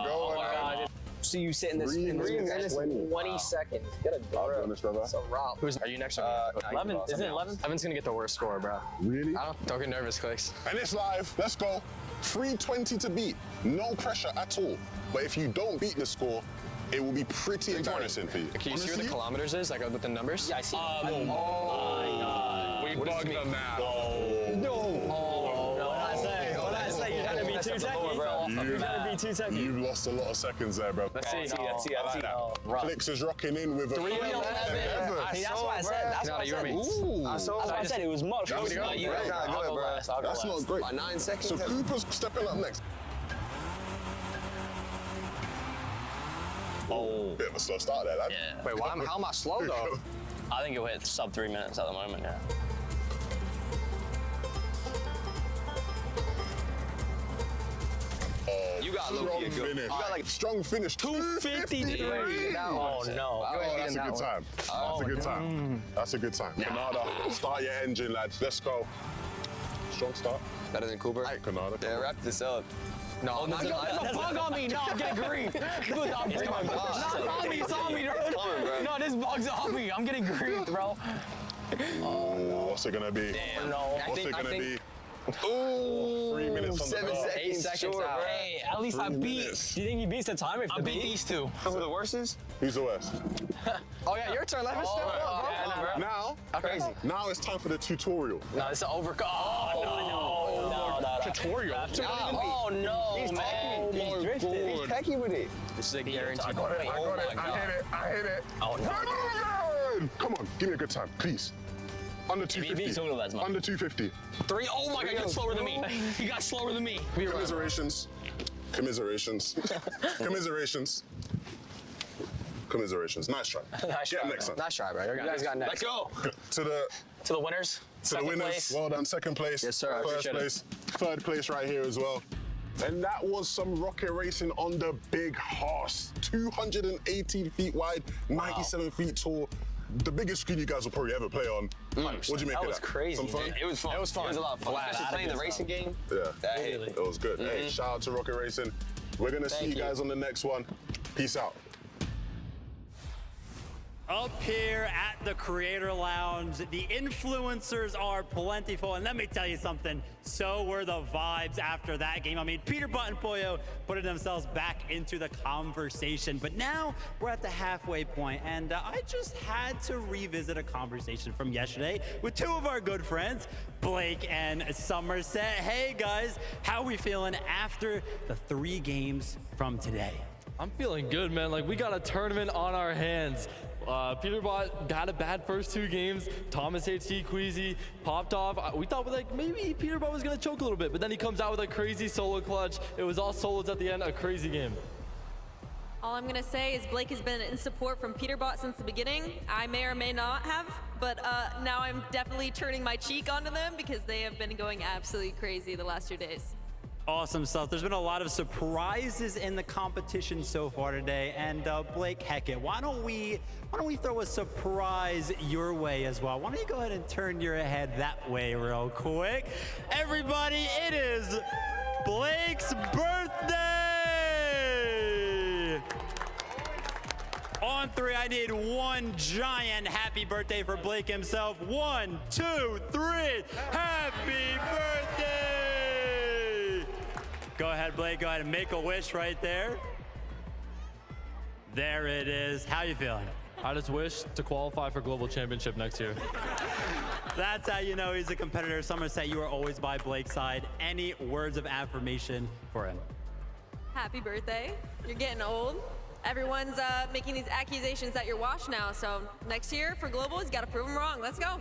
Go on. So you sit in this 3 minutes and 20 seconds. Get a go. So Rob. Are you next? 11. Is it 11? Evan's gonna get the worst score, bro. Really? Don't get nervous, Clicks. And it's live. Let's go. 320 to beat. No pressure at all. But if you don't beat the score, it will be pretty embarrassing for you. Can you see where the kilometers is? Like with the numbers? Yeah, I see. Oh my God. We bugged them now. What did I say? You had to be too techy. You had to be too techy. You've lost a lot of seconds there, bro. Let's see. Clicks is rocking in with a 3:11. That's what I said. That's what I said. That's what I said. It was much. That's not great. By 9 seconds. So Cooper's stepping up next. Bit of a slow start there, lad. Yeah. Wait, how am I slow though? I think you'll hit sub 3 minutes at the moment, yeah. You got low-key a good finish. You got like strong finish. 253. Oh no. That's a good time. That's a good time. That's a good time. Canada, start your engine, lads. Let's go. Strong start. Better than Cooper. Canada. Yeah, wrap this up. No, there's a bug on me. No, I'm getting green. It's on me. It's on me, bro. No, this bug's on me. I'm getting green, bro. Oh, no. What's it gonna be? Damn. No. What's it gonna be? Ooh, 3 minutes on the 7 clock. seconds. 8 seconds short, out. bro. Hey, at least I beat. Minutes. Do you think he beats the timer? If I beat these two. Who the worst is? Who's the worst? Oh yeah, your turn. Let me step up, bro. Now, crazy. Now it's time for the tutorial. No, it's an overcut. Oh, no. Tutorial? Oh, no, He's man. He's drifting. He's techie with it. This is a guarantee. I got it. I hit it. Oh, no. Come on, give me a good time, please. Under 250. Under 250. 3. Oh my God, you got slower than me. He got slower than me. Commiserations. Commiserations. Commiserations. Commiserations. Nice try. Nice try, next time. Nice try, bro. You guys got next. Let's go. To the winners. To the winners. Place. Well done. Second place. Yes, sir. First place. Third place right here as well. And that was some rocket racing on the big horse. 218 feet wide, 97 feet tall. The biggest screen you guys will probably ever play on. What'd you make of that? That was crazy. Some fun? It was fun. It was a lot of fun. Especially playing the racing game. Yeah. That hit. It was good. Hey, shout out to Rocket Racing. We're gonna see you guys on the next one. Peace out. Up here at the Creator Lounge, the influencers are plentiful, and let me tell you something, so were the vibes after that game. I mean, Peterbot and Pollo putting themselves back into the conversation, but now we're at the halfway point, and I just had to revisit a conversation from yesterday with two of our good friends, Blake and Somerset. Hey guys, how are we feeling after the 3 games from today? I'm feeling good, man. Like, we got a tournament on our hands. Peterbot got a bad first 2 games. Thomas HT, Queasy popped off. We thought like maybe Peterbot was gonna choke a little bit, but then he comes out with a crazy solo clutch. It was all solos at the end, a crazy game. All I'm gonna say is Blake has been in support from Peterbot since the beginning. I may or may not have, but now I'm definitely turning my cheek onto them because they have been going absolutely crazy the last 2 days. Awesome stuff. There's been a lot of surprises in the competition so far today. And Blake Heckett, why don't we throw a surprise your way as well? Why don't you go ahead and turn your head that way real quick? Everybody, it is Blake's birthday! On 3, I need one giant happy birthday for Blake himself. 1, 2, 3, happy birthday! Go ahead, Blake, go ahead and make a wish right there. There it is. How you feeling? I just wish to qualify for Global Championship next year. That's how you know he's a competitor. Somerset, you are always by Blake's side. Any words of affirmation for him? Happy birthday. You're getting old. Everyone's making these accusations that you're washed now, so next year for Global, you gotta prove them wrong. Let's go.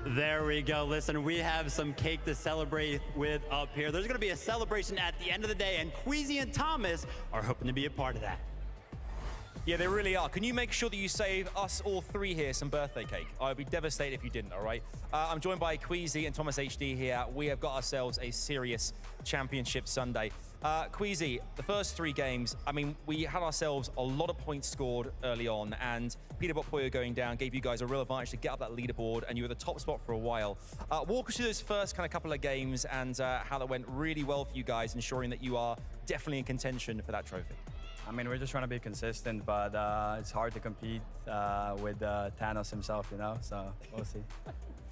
There we go. Listen, we have some cake to celebrate with up here. There's gonna be a celebration at the end of the day, and Queasy and Thomas are hoping to be a part of that. Yeah, they really are. Can you make sure that you save us all 3 here some birthday cake? I would be devastated if you didn't, all right? I'm joined by Queasy and Thomas HD here. We have got ourselves a serious championship Sunday. Queasy, the first 3 games, I mean, we had ourselves a lot of points scored early on, and Peterbot Puyo going down gave you guys a real advantage to get up that leaderboard, and you were the top spot for a while. Walk us through those first kind of couple of games and how that went really well for you guys, ensuring that you are definitely in contention for that trophy. I mean, we're just trying to be consistent, but it's hard to compete with Thanos himself, you know, so we'll see.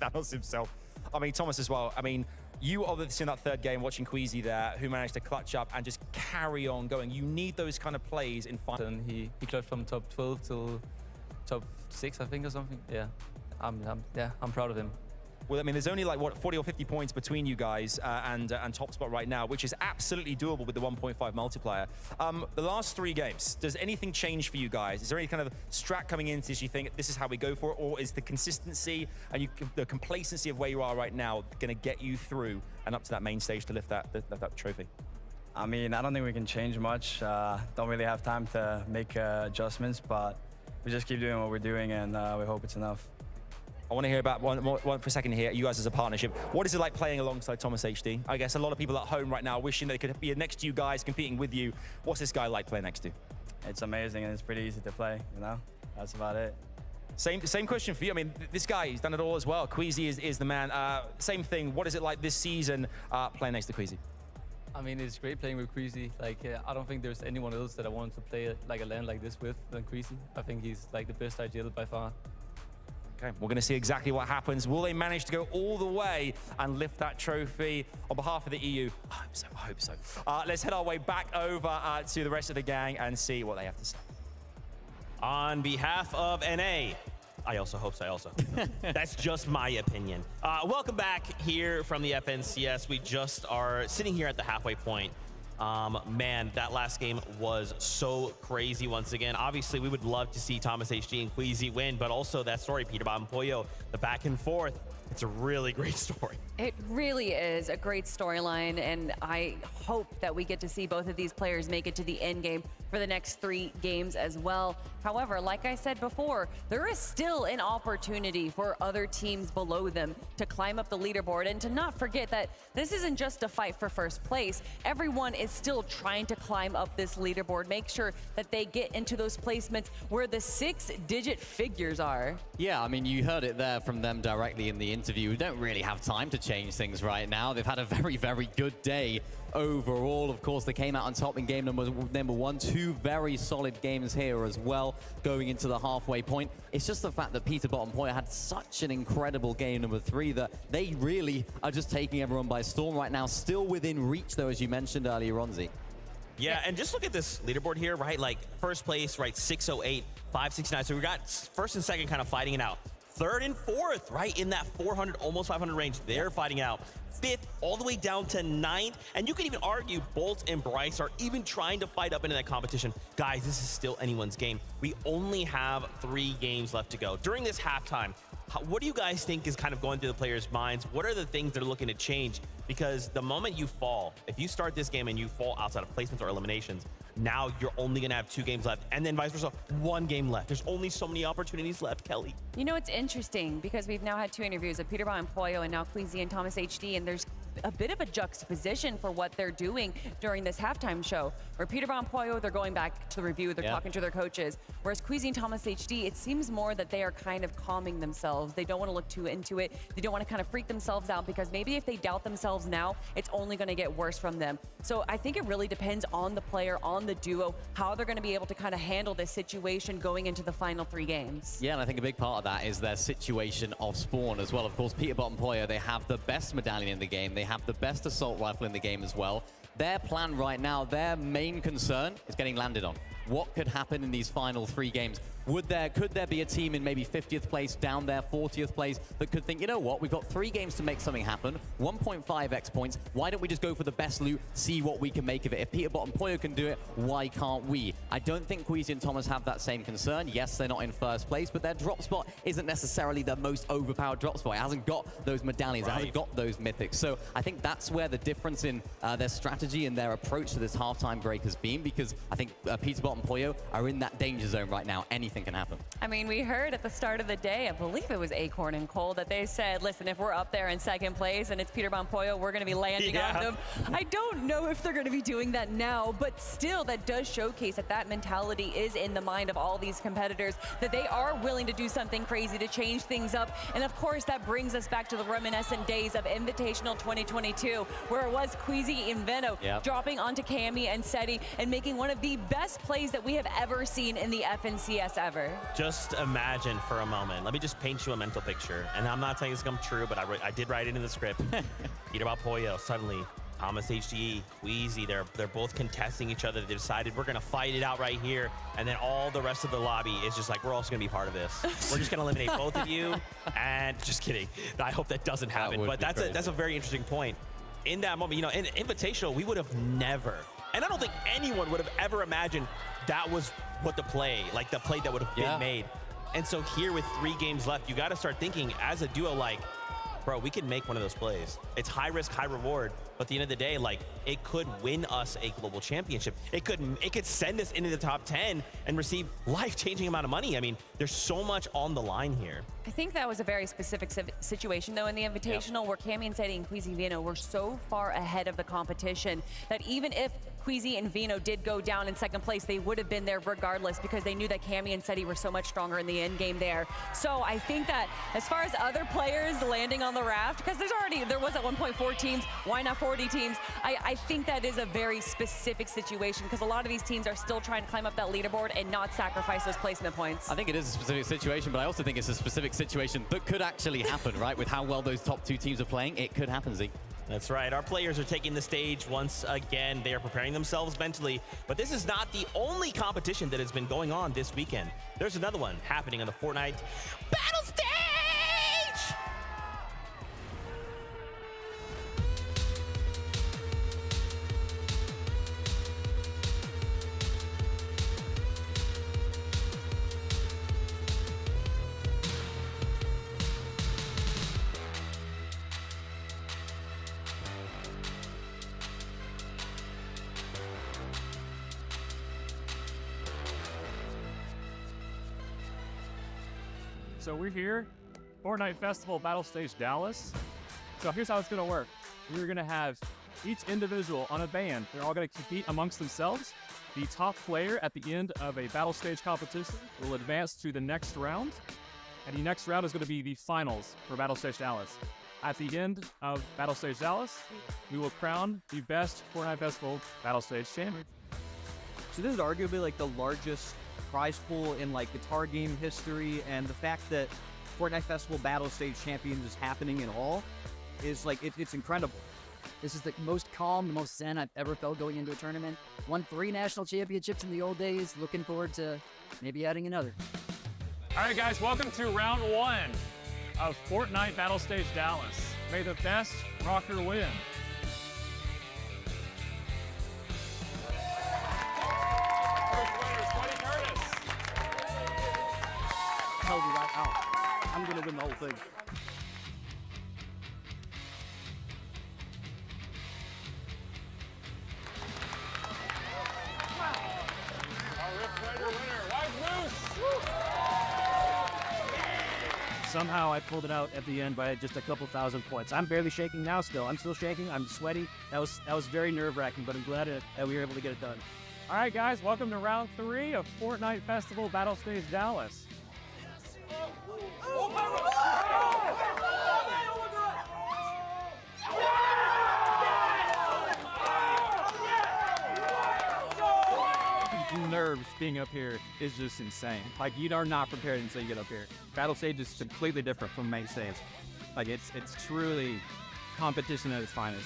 Thanos himself. I mean, Thomas as well. I mean, you obviously in that 3rd game watching Queasy there, who managed to clutch up and just carry on going. You need those kind of plays in final. And he clutched from top 12 till top 6, I think, or something. Yeah, I'm proud of him. Well, I mean, there's only like, what, 40 or 50 points between you guys and top spot right now, which is absolutely doable with the 1.5 multiplier. The last 3 games, does anything change for you guys? Is there any kind of strat coming into this you think this is how we go for it, or is the consistency and the complacency of where you are right now going to get you through and up to that main stage to lift that trophy? I mean, I don't think we can change much. Don't really have time to make adjustments, but we just keep doing what we're doing, and we hope it's enough. I want to hear about one for a second here, you guys as a partnership. What is it like playing alongside Thomas HD? I guess a lot of people at home right now wishing they could be next to you guys, competing with you. What's this guy like playing next to? It's amazing, and it's pretty easy to play, you know? That's about it. Same question for you. I mean, this guy, he's done it all as well. Queasy is the man. Same thing, what is it like this season playing next to Queasy? I mean, it's great playing with Queasy. Like, I don't think there's anyone else that I want to play like a LAN like this with than Queasy. I think he's like the best ideal by far. Okay, we're going to see exactly what happens. Will they manage to go all the way and lift that trophy on behalf of the EU? I hope so. Let's head our way back over to the rest of the gang and see what they have to say. On behalf of NA, I also hope so. That's just my opinion. Welcome back here from the FNCS. We just are sitting here at the halfway point. Man, that last game was so crazy once again. Obviously, we would love to see Thomas HD and Queasy win, but also that story, Peterbot and Puyo, the back and forth. It's a really great story. It really is a great storyline, and I hope that we get to see both of these players make it to the end game for the next 3 games as well. However, like I said before, there is still an opportunity for other teams below them to climb up the leaderboard, and to not forget that this isn't just a fight for first place. Everyone is still trying to climb up this leaderboard, make sure that they get into those placements where the 6-digit figures are. Yeah, I mean, you heard it there from them directly in the interview. We don't really have time to change things right now. They've had a very, very good day overall. Of course, they came out on top in game number 1. 2 very solid games here as well, going into the halfway point. It's just the fact that Peterbot and Puyo had such an incredible game number 3 that they really are just taking everyone by storm right now. Still within reach, though, as you mentioned earlier, Ronzi. Yeah, and just look at this leaderboard here, right? Like, first place, right, 608, 569. So we got first and second kind of fighting it out. 3rd and 4th, right, in that 400, almost 500 range. They're fighting out. 5th, all the way down to 9th. And you can even argue Bolt and Bryce are even trying to fight up into that competition. Guys, this is still anyone's game. We only have 3 games left to go. During this halftime, what do you guys think is kind of going through the players' minds? What are the things they're looking to change? Because the moment you fall, if you start this game and you fall outside of placements or eliminations, now you're only going to have 2 games left, and then vice versa, 1 game left. There's only so many opportunities left, Kelly. You know, it's interesting because we've now had 2 interviews of Peterbot and Puyo, and now Queasy and Thomas HD, and there's a bit of a juxtaposition for what they're doing during this halftime show, where Peterbot and Pollo, they're going back to the review, they're talking to their coaches, whereas Queasy and Thomas HD, it seems more that they are kind of calming themselves. They don't want to look too into it. They don't want to kind of freak themselves out, because maybe if they doubt themselves now, it's only going to get worse from them. So I think it really depends on the player, on the duo, how they're going to be able to kind of handle this situation going into the final 3 games. Yeah, and I think a big part of that is their situation of spawn as well. Of course, Peterbot and Pollo, they have the best medallion in the game. They have the best assault rifle in the game as well. Their plan right now, their main concern is getting landed on. What could happen in these final 3 games? Could there be a team in maybe 50th place, down there, 40th place, that could think, you know what, we've got 3 games to make something happen, 1.5x points, why don't we just go for the best loot, see what we can make of it? If Peterbot and Pollo can do it, why can't we? I don't think Queasy and Thomas have that same concern. Yes, they're not in first place, but their drop spot isn't necessarily the most overpowered drop spot. It hasn't got those medallions, it hasn't got those mythics. So I think that's where the difference in their strategy and their approach to this halftime break has been, because I think Peterbot and Pollo are in that danger zone right now. Anything can happen. I mean, we heard at the start of the day, I believe it was Acorn and Cole, that they said, listen, if we're up there in 2nd place and it's Peterbot and Pollo, we're going to be landing on them. I don't know if they're going to be doing that now, but still, that does showcase that that mentality is in the mind of all these competitors, that they are willing to do something crazy to change things up. And of course, that brings us back to the reminiscent days of Invitational 2022, where it was Queasy and Veno dropping onto Cammy and Seti and making one of the best plays that we have ever seen in the FNCS ever. Just imagine for a moment. Let me just paint you a mental picture. And I'm not saying this is come true, but I did write it in the script. Peterbot Pollo, suddenly Thomas HDE, Queasy, they're both contesting each other. They decided we're gonna fight it out right here, and then all the rest of the lobby is just like, we're also gonna be part of this. We're just gonna eliminate both of you. And just kidding. I hope that doesn't happen. But that's a very interesting point. In that moment, you know, in Invitational, we would have never, and I don't think anyone would have ever imagined that was what the play that would have been made. And so here with 3 games left, you got to start thinking as a duo, like, bro, we can make one of those plays. It's high risk, high reward. But at the end of the day, like, it could win us a global championship. It could send us into the top 10 and receive life-changing amount of money. I mean, there's so much on the line here. I think that was a very specific situation, though, in the Invitational, where Cammy and Seti and Queasy and Veno were so far ahead of the competition that even if Queasy and Veno did go down in 2nd place, they would have been there regardless, because they knew that Cammy and Seti were so much stronger in the end game there. So I think that as far as other players landing on the raft, because there was at 1.4 teams, why not 40 teams? I think that is a very specific situation, because a lot of these teams are still trying to climb up that leaderboard and not sacrifice those placement points. I think it is a specific situation, but I also think it's a specific situation that could actually happen, right? With how well those top 2 teams are playing, it could happen, Zeke. That's right. Our players are taking the stage once again. They are preparing themselves mentally. But this is not the only competition that has been going on this weekend. There's another one happening on the Fortnite Battle Stage! So we're here, Fortnite Festival Battle Stage Dallas. So here's how it's gonna work. We're gonna have each individual on a band. They're all gonna compete amongst themselves. The top player at the end of a battle stage competition will advance to the next round. And the next round is gonna be the finals for Battle Stage Dallas. At the end of Battle Stage Dallas, we will crown the best Fortnite Festival Battle Stage champion. So this is arguably like the largest prize pool in like guitar game history, and the fact that Fortnite Festival Battle Stage Champions is happening at all is like it's incredible. This is the most calm, the most zen I've ever felt going into a tournament. Won 3 national championships in the old days. Looking forward to maybe adding another. All right, guys, welcome to round 1 of Fortnite Battle Stage Dallas. May the best rocker win. Tell you right now, I'm gonna win the whole thing. somehow I pulled it out at the end by just a couple thousand points. I'm barely shaking now still. I'm still shaking. I'm sweaty. That was very nerve-wracking, but I'm glad that we were able to get it done. All right, guys, welcome to round 3 of Fortnite Festival Battle Stage Dallas. Nerves being up here is just insane. Like, you are not prepared until you get up here. Battle stage is completely different from main stage. Like, it's truly competition at its finest.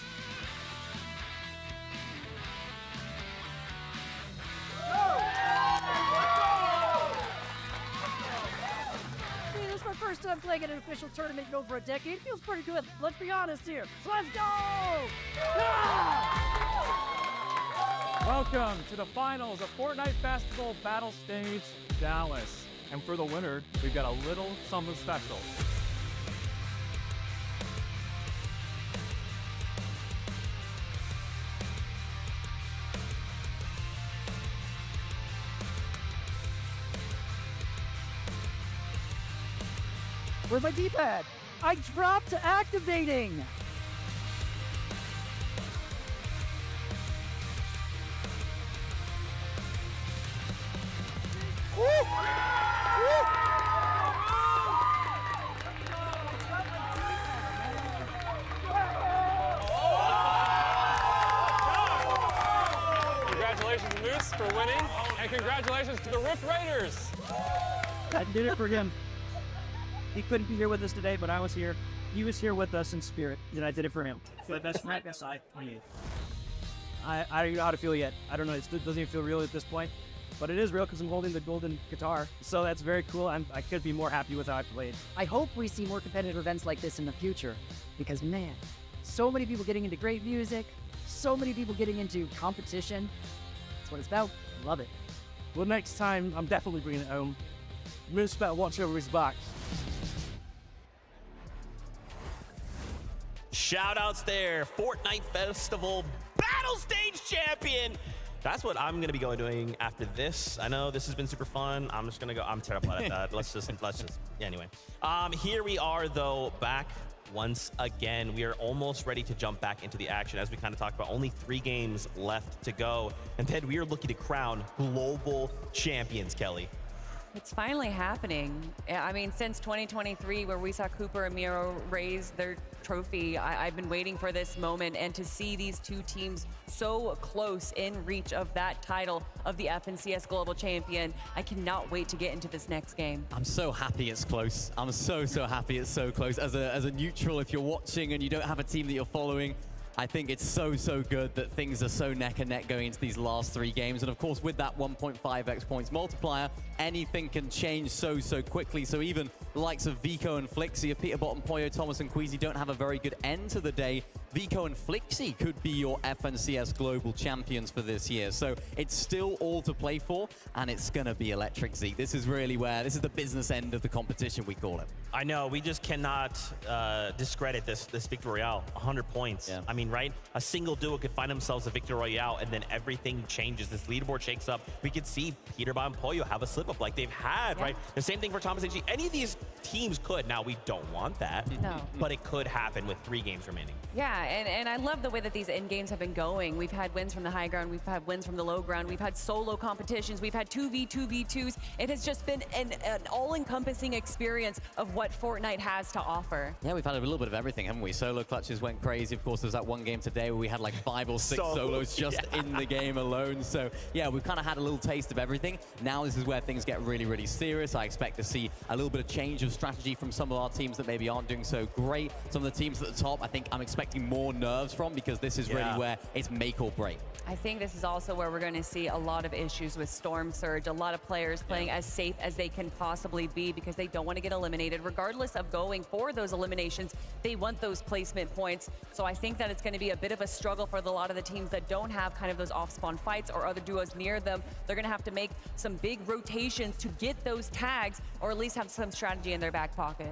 This is my first time playing in an official tournament in over a decade. It feels pretty good. Let's be honest here. So let's go! Welcome to the finals of Fortnite Festival Battle Stage Dallas. And for the winner, we've got a little something special. Where's my D-pad? I dropped activating! Congratulations, Moose, for winning, and congratulations to the Rift Raiders. I did it for him. He couldn't be here with us today, but I was here. He was here with us in spirit, and I did it for him. My best friend, I don't know how to feel yet. I don't know. It doesn't even feel real at this point. But it is real because I'm holding the golden guitar. So that's very cool. I could be more happy with how I played. I hope we see more competitive events like this in the future. Because, man, so many people getting into great music, so many people getting into competition. That's what it's about. Love it. Well, next time, I'm definitely bringing it home. Moose better watch over his back. Shout-outs there. Fortnite Festival Battle Stage Champion. That's what I'm gonna be doing after this. I know this has been super fun. I'm just gonna go. I'm terrible at that. let's just. Yeah, anyway. Here we are though, back once again. We are almost ready to jump back into the action, as we kind of talked about. Only 3 games left to go, and then we are looking to crown global champions. Kelly. It's finally happening. I mean, since 2023, where we saw Cooper and Miro raise their trophy, I've been waiting for this moment, and to see these 2 teams so close in reach of that title of the FNCS Global Champion, I cannot wait to get into this next game. I'm so happy it's close. I'm so happy it's so close. As a neutral, if you're watching and you don't have a team that you're following, I think it's so good that things are so neck and neck going into these last 3 games. And of course, with that 1.5x points multiplier, anything can change so quickly. So even the likes of Vico and Flixie, if Peterbot, Poyo, Thomas, and Queasy don't have a very good end to the day, Vico and Flixie could be your FNCS Global Champions for this year. So it's still all to play for, and it's going to be electric, Zeke. This is really where, this is the business end of the competition, we call it. I know, we just cannot discredit this Victory Royale. 100 points. Yeah. I mean, right? A single duo could find themselves a Victory Royale, and then everything changes. This leaderboard shakes up. We could see Peterbot and Poyo have a slip-up like they've had, right? The same thing for Thomas HG. Any of these teams could. Now, we don't want that. No. But it could happen with 3 games remaining. Yeah, and I love the way that these end games have been going. We've had wins from the high ground, we've had wins from the low ground, we've had solo competitions, we've had 2v2v2s. It has just been an all-encompassing experience of what Fortnite has to offer. Yeah, we've had a little bit of everything, haven't we? Solo clutches went crazy. Of course, there's that one game today where we had like 5 or 6 solos just in the game alone. So yeah, we've kind of had a little taste of everything. Now this is where things get really serious. I expect to see a little bit of change of strategy from some of our teams that maybe aren't doing so great. Some of the teams at the top, I think I'm expecting more nerves from, because this is really where it's make or break. I think this is also where we're going to see a lot of issues with Storm Surge. A lot of players playing as safe as they can possibly be because they don't want to get eliminated. Regardless of going for those eliminations, they want those placement points. So I think that it's going to be a bit of a struggle for a lot of the teams that don't have kind of those off-spawn fights or other duos near them. They're going to have to make some big rotations to get those tags, or at least have some strategy in their back pocket.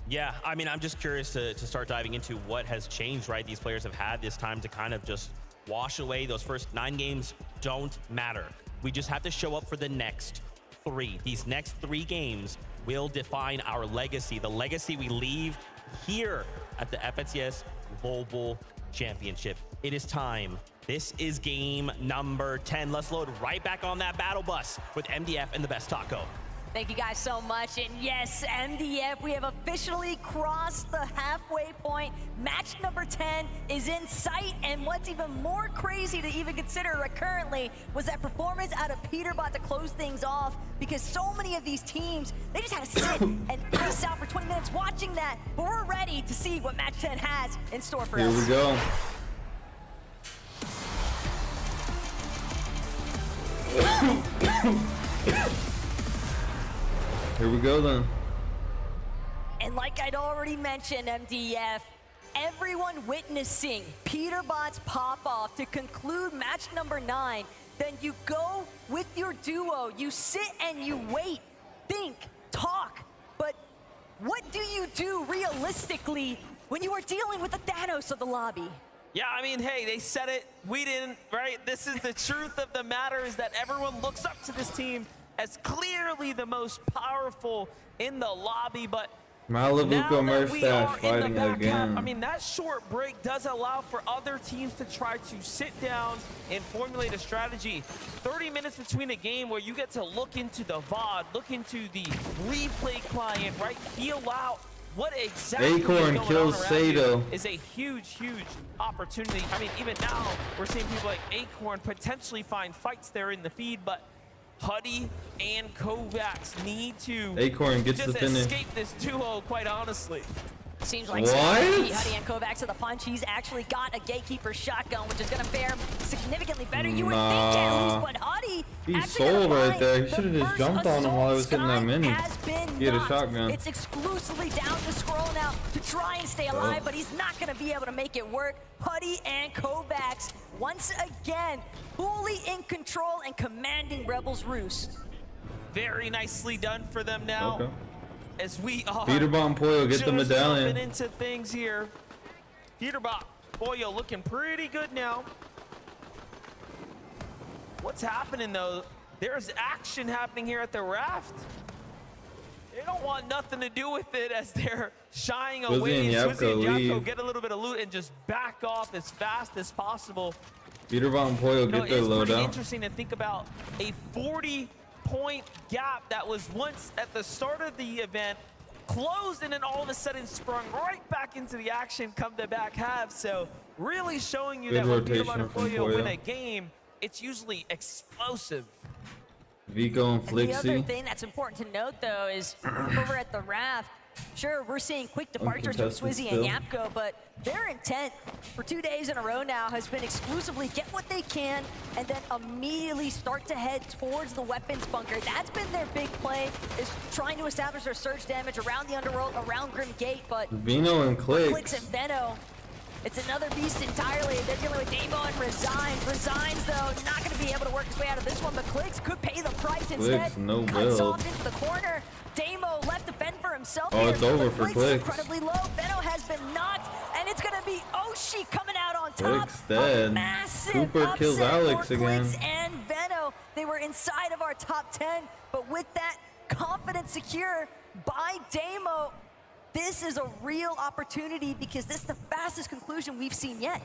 Yeah, I mean, I'm just curious to start diving into what has changed, right? These players have had this time to kind of just wash away. Those first 9 games don't matter. We just have to show up for the next 3. These next 3 games will define our legacy, the legacy we leave here at the FNCS Global Championship. It is time. This is game number 10. Let's load right back on that battle bus with MDF and the best taco. Thank you guys so much. And yes, MDF, we have officially crossed the halfway point. Match number 10 is in sight. And what's even more crazy to even consider currently was that performance out of Peterbot to close things off, because so many of these teams, they just had to sit and ice out for 20 minutes watching that. But we're ready to see what match 10 has in store for us. Here we go. Here we go then. And like I'd already mentioned, MDF, everyone witnessing Peterbot's pop-off to conclude match number 9, then you go with your duo, you sit and you wait, think, talk, but what do you do realistically when you are dealing with the Thanos of the lobby? Yeah, I mean, hey, they said it, we didn't, right? This is the truth of the matter, is that everyone looks up to this team as clearly the most powerful in the lobby, but Malabuca Mustache fighting again. I mean, that short break does allow for other teams to try to sit down and formulate a strategy. 30 minutes between a game where you get to look into the VOD, look into the replay client, right? Feel out what exactly Acorn kills Sato. is a huge, huge opportunity. I mean, even now, we're seeing people like Acorn potentially find fights there in the feed, but Huddy and Kovacs need to Acorn gets just the finish. escape this 2-0, quite honestly. Seems like What? Huddy and Kovacs to the punch. He's actually got a Gatekeeper shotgun, which is going to fare significantly better. You would think at least, but Huddy He sold right there. He should have just jumped on him while I was hitting that mini. He had a shotgun. It's exclusively down to Scroll now to try and stay alive, but he's not going to be able to make it work. Huddy and Kovacs, once again, fully in control and commanding Rebels Roost. Very nicely done for them now. Okay. As we are Peterbot and Pollo get the medallion. Jumping into things here. Peterbot, Pollo looking pretty good now. What's happening though? There's action happening here at the raft. They don't want nothing to do with it as they're shying away. Swizzy and Yapko get a little bit of loot and just back off as fast as possible. Peterbot and Pollo get their loadout. It's pretty interesting to think about a 40-point gap that was once at the start of the event closed and then all of a sudden sprung right back into the action come the back half. So really showing you that when Peterbot and Pollo win a game, it's usually explosive. Vico and Flixie. The other thing that's important to note, though, is over at the raft, sure, we're seeing quick departures from Swizzy and Yapko, but their intent for 2 days in a row now has been exclusively get what they can and then immediately start to head towards the weapons bunker. That's been their big play, is trying to establish their surge damage around the underworld, around Grim Gate, but Vino and Clicks and Veno, it's another beast entirely. They're dealing with Damo and Resigns. Resigns, though, not going to be able to work his way out of this one, but Clicks could pay the price instead. No Cuts build. off into the corner. Damo left to fend for himself. Oh, here, it's over but for Clicks. Clicks. Is incredibly low. Veno has been knocked, and it's going to be Oshi coming out on top. Clicks dead. Massive Cooper kills upset Alex for again. Clicks and Veno. They were inside of our top 10, but with that confidence secure by Damo, this is a real opportunity because this is the fastest conclusion we've seen yet.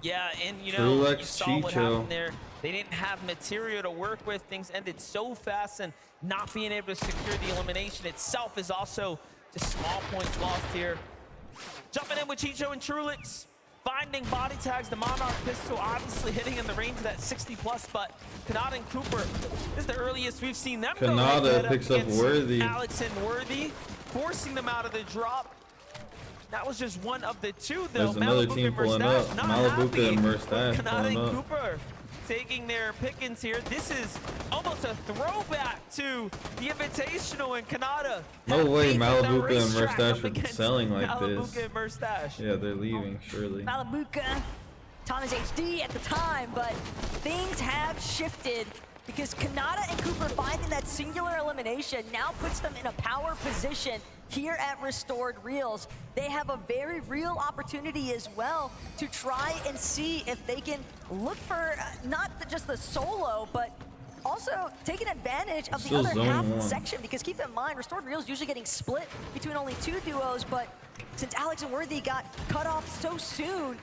Yeah, and you know, you Truex saw what Chicho. happened there. They didn't have material to work with. Things ended so fast, and not being able to secure the elimination itself is also just small points lost here. Jumping in with Chicho and Truex, finding body tags. The Monarch pistol obviously hitting in the range of that 60+, but Kanata and Cooper, this is the earliest we've seen them go Kanata picks up Worthy. Alex and Worthy, forcing them out of the drop. That was just one of the two, though. There's another team pulling up. Malabuca and Mustache Kanata pulling and up. Cooper taking their pickings here. This is almost a throwback to the Invitational and Kanata. No way Malabuca and racetrack Mustache up are against selling like Malabuca this. and Mustache. Yeah, they're leaving, surely. Malabuca, Thomas HD at the time, but things have shifted because Kanata and Cooper finding that singular elimination now puts them in a power position here at Restored Reels. They have a very real opportunity as well to try and see if they can look for not just the solo, but also taking advantage of the Still other zone half one. section, because keep in mind, Restored Real is usually getting split between only 2 duos, but since Alex and Worthy got cut off so soon,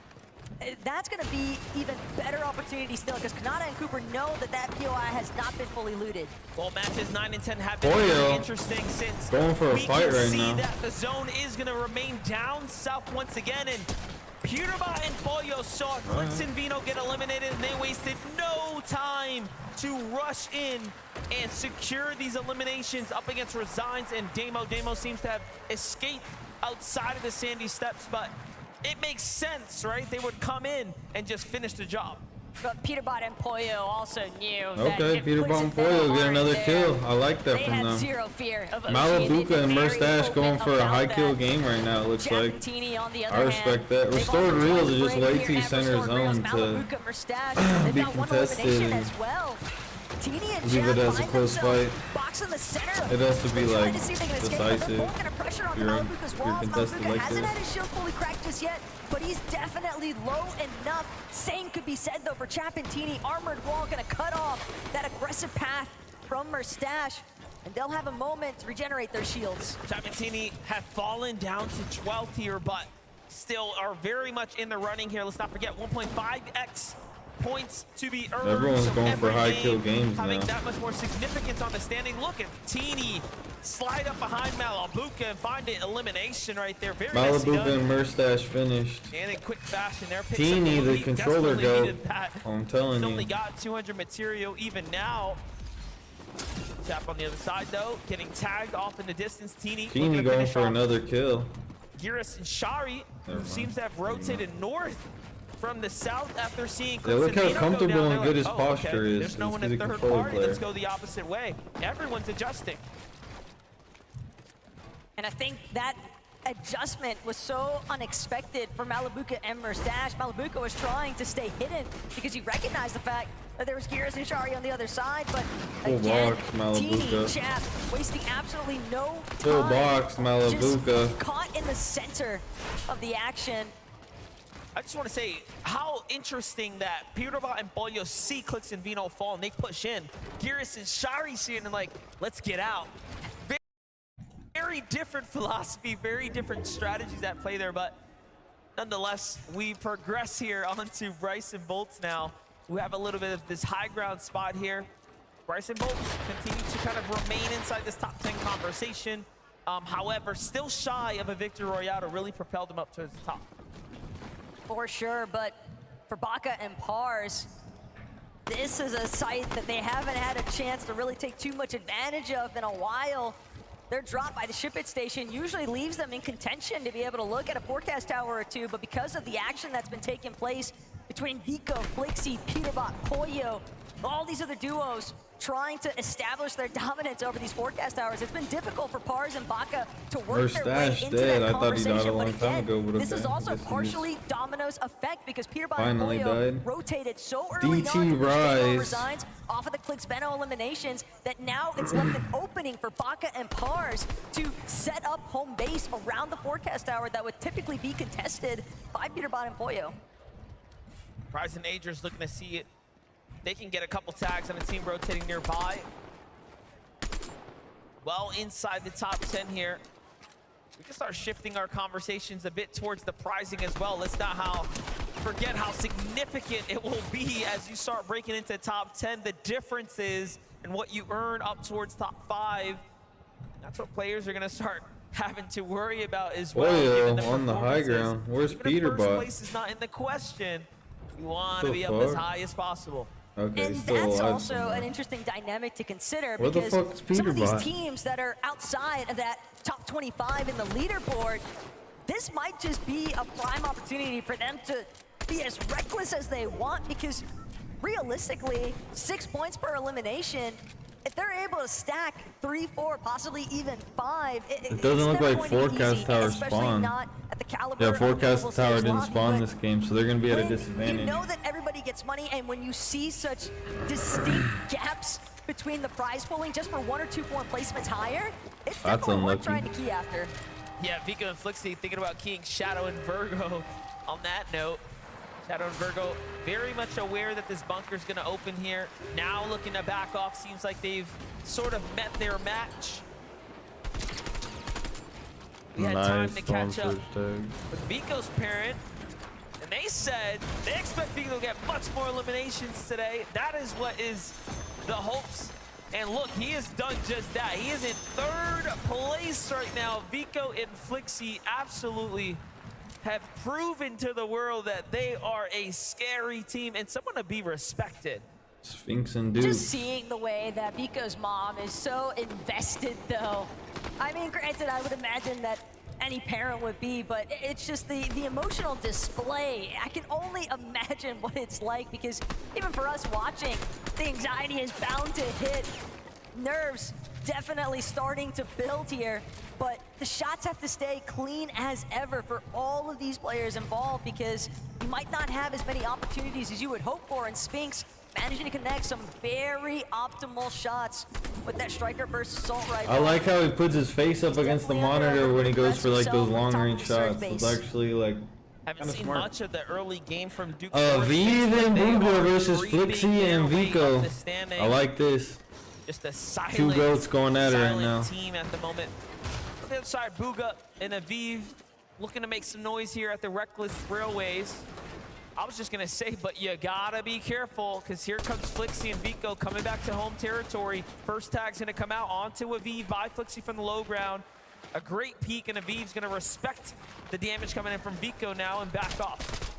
that's going to be even better opportunity still, because Kanata and Cooper know that that POI has not been fully looted. Well, matches 9 and 10 have been Pollo very interesting since going for a we fight can right see now. that the zone is going to remain down south once again, and Pewterbot and Pollo saw Clix and Vino get eliminated, and they wasted no time to rush in and secure these eliminations up against Resigns and Damo. Damo seems to have escaped outside of the Sandy Steps, but it makes sense, right? They would come in and just finish the job. But Pewterbot and Pollo also knew Okay, that Pewterbot and Pollo get another kill. I like that they from had them. zero fear of OG. Malabuka and Very Murstache open going for a high about kill that. game right now, it looks Jack like. and Teeny, on the other I respect that. they've Restored also Reels tried are to just break way here too at center Restored Reels. zone to Malabuka, Murstache, they've be got one contested elimination and as well. Teeny and leave Jack it as a find close themselves fight. box in the center. It has to be They're trying like to see if they can escape, but they're decisive. both gonna pressure on You're Malabuka's walls. contested Malabuka like hasn't this. had his shield fully cracked just yet, but he's definitely low enough. Same could be said though for Chap and Teeny. Armored Wall gonna cut off that aggressive path from Murstache, and they'll have a moment to regenerate their shields. Chap and Teeny have fallen down to 12th here, but still are very much in the running here. Let's not forget 1.5x points to be earned. Everyone's so going for every high game kill games having now. that much more significance on the standing. Look at Teeny slide up behind Malabuka and find an elimination right there. Very nicely Malabuka done. and Murstache finished. And in quick fashion there. picks up Teeny, the lead. controller Desperately go. needed that. I'm telling He's only you. got 200 material even now. Tap on the other side though, getting tagged off in the distance. Teeny Teeny looking to going finish for off another kill. Giras and Shari, who seems to have rotated north from the south after seeing Yeah, look how Clixavino go comfortable down. and They're good his like, oh, posture okay. is. There's no He's one a in third controller party. player. Let's go the opposite way. Everyone's adjusting. And I think that adjustment was so unexpected for Malabuka and Murstache. Malabuka was trying to stay hidden because he recognized the fact that there was Giras and Shari on the other side, but Full again, box, Teeny, Malabuka. Chap, wasting absolutely no time. Full box, Just Malabuka. caught in the center of the action. I just want to say how interesting that Pewterbot and Pollo see Clix and Vino fall and they push in. Giras and Shari see it and like, let's get out. Very different philosophy, very different strategies at play there, but nonetheless, we progress here onto Bryson Bolts now, who have a little bit of this high ground spot here. Bryson Bolts continue to kind of remain inside this top 10 conversation. However, still shy of a Victory Royale to really propel them up to the top. For sure, but for Baka and Pars, this is a site that they haven't had a chance to really take too much advantage of in a while. Their drop by the ship-it station usually leaves them in contention to be able to look at a forecast tower or two, but because of the action that's been taking place between Vico, Flixie, Pewterbot, Pollo, all these other duos trying to establish their dominance over these forecast towers, it's been difficult for Pars and Baka to work their way Murstache into dead. that I thought he died a conversation. But long time again, ago, but this is okay. also Guess he partially Domino's effect because Pewterbot Finally and Pollo died. rotated so early DT on to push Rise. Resigns off of the Clix Veno eliminations that now it's left an opening for Baka and Pars to set up home base around the forecast tower that would typically be contested by Pewterbot and Pollo. Rise and Agers looking to see it. They can get a couple tags on a team rotating nearby. Well inside the top 10 here. We can start shifting our conversations a bit towards the prizing as well. Let's not forget how significant it will be as you start breaking into top 10. The differences in what you earn up towards top 5. That's what players are going to start having to worry about as well. given Pollo on the high performances. ground. Where's Even if first Pewterbot? place is not in the question. You want So to be up as far. high as possible. Okay, And still that's alive also somewhere. an interesting dynamic to consider Where the because fuck is some of these Pewterbot? teams that are outside of that top 25 in the leaderboard, this might just be a prime opportunity for them to be as reckless as they want because realistically, 6 points per elimination, if they're able to stack 3, 4, possibly even 5, It doesn't look like Forecast Tower spawned. Yeah, Forecast Tower didn't spawn this game, so they're going to be at a You disadvantage. know that everybody gets money, and when you see such distinct gaps between the prize pooling just for 1 or 2 more placements higher, it's That's definitely worth unlucky. trying to key after. Yeah, Vico and Flixie thinking about keying Shadow and Virgo on that note. Shadow and Virgo very much aware that this bunker's going to open here. Now looking to back off. Seems like they've sort of met their match. We had time to catch up with Vico's parent. And they said they expect Vico to get much more eliminations today. That is what is the hopes. And look, he has done just that. He is in 3rd place right now. Vico and Flixie absolutely have proven to the world that they are a scary team and someone to be respected. Sphinx and Duke. Just seeing the way that Vico's mom is so invested, though. I mean, granted, I would imagine that any parent would be, but it's just the emotional display. I can only imagine what it's like, because even for us watching, the anxiety is bound to hit. Nerves definitely starting to build here, but the shots have to stay clean as ever for all of these players involved, because you might not have as many opportunities as you would hope for, and Sphinx managing to connect some very optimal shots with that striker burst assault rifle. I like how he puts his face up against the monitor when he goes for like those long range shots. It's actually like haven't seen smart. much of the early game from Duke. Vive and Booga versus Flixie and Vico. I like this. Just a silent, 2 goats going at it right now. Team at the moment. On the other side, Booga and Aviv looking to make some noise here at the Reckless Railways. I was just gonna say, but you gotta be careful, because here comes Flixie and Vico coming back to home territory. First tag's gonna come out onto Aviv by Flixie from the low ground. A great peek, and Aviv's gonna respect the damage coming in from Vico now and back off.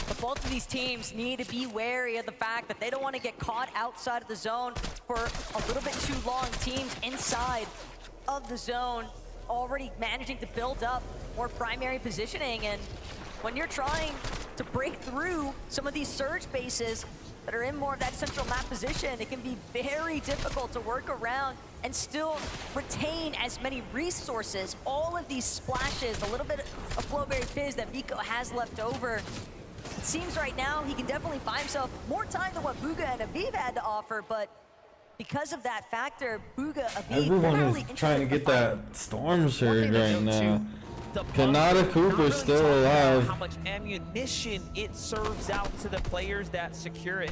But both of these teams need to be wary of the fact that they don't want to get caught outside of the zone for a little bit too long. Teams inside of the zone already managing to build up more primary positioning, and when you're trying to break through some of these surge bases that are in more of that central map position, it can be very difficult to work around and still retain as many resources. All of these splashes, a little bit of Flowberry Fizz that Vico has left over. It seems right now he can definitely buy himself more time than what Booga and Aviv had to offer, but because of that factor, Booga, Aviv, everyone is trying to get that storm surge right now. Kanata Cooper's still alive. How much ammunition it serves out to the players that secure it.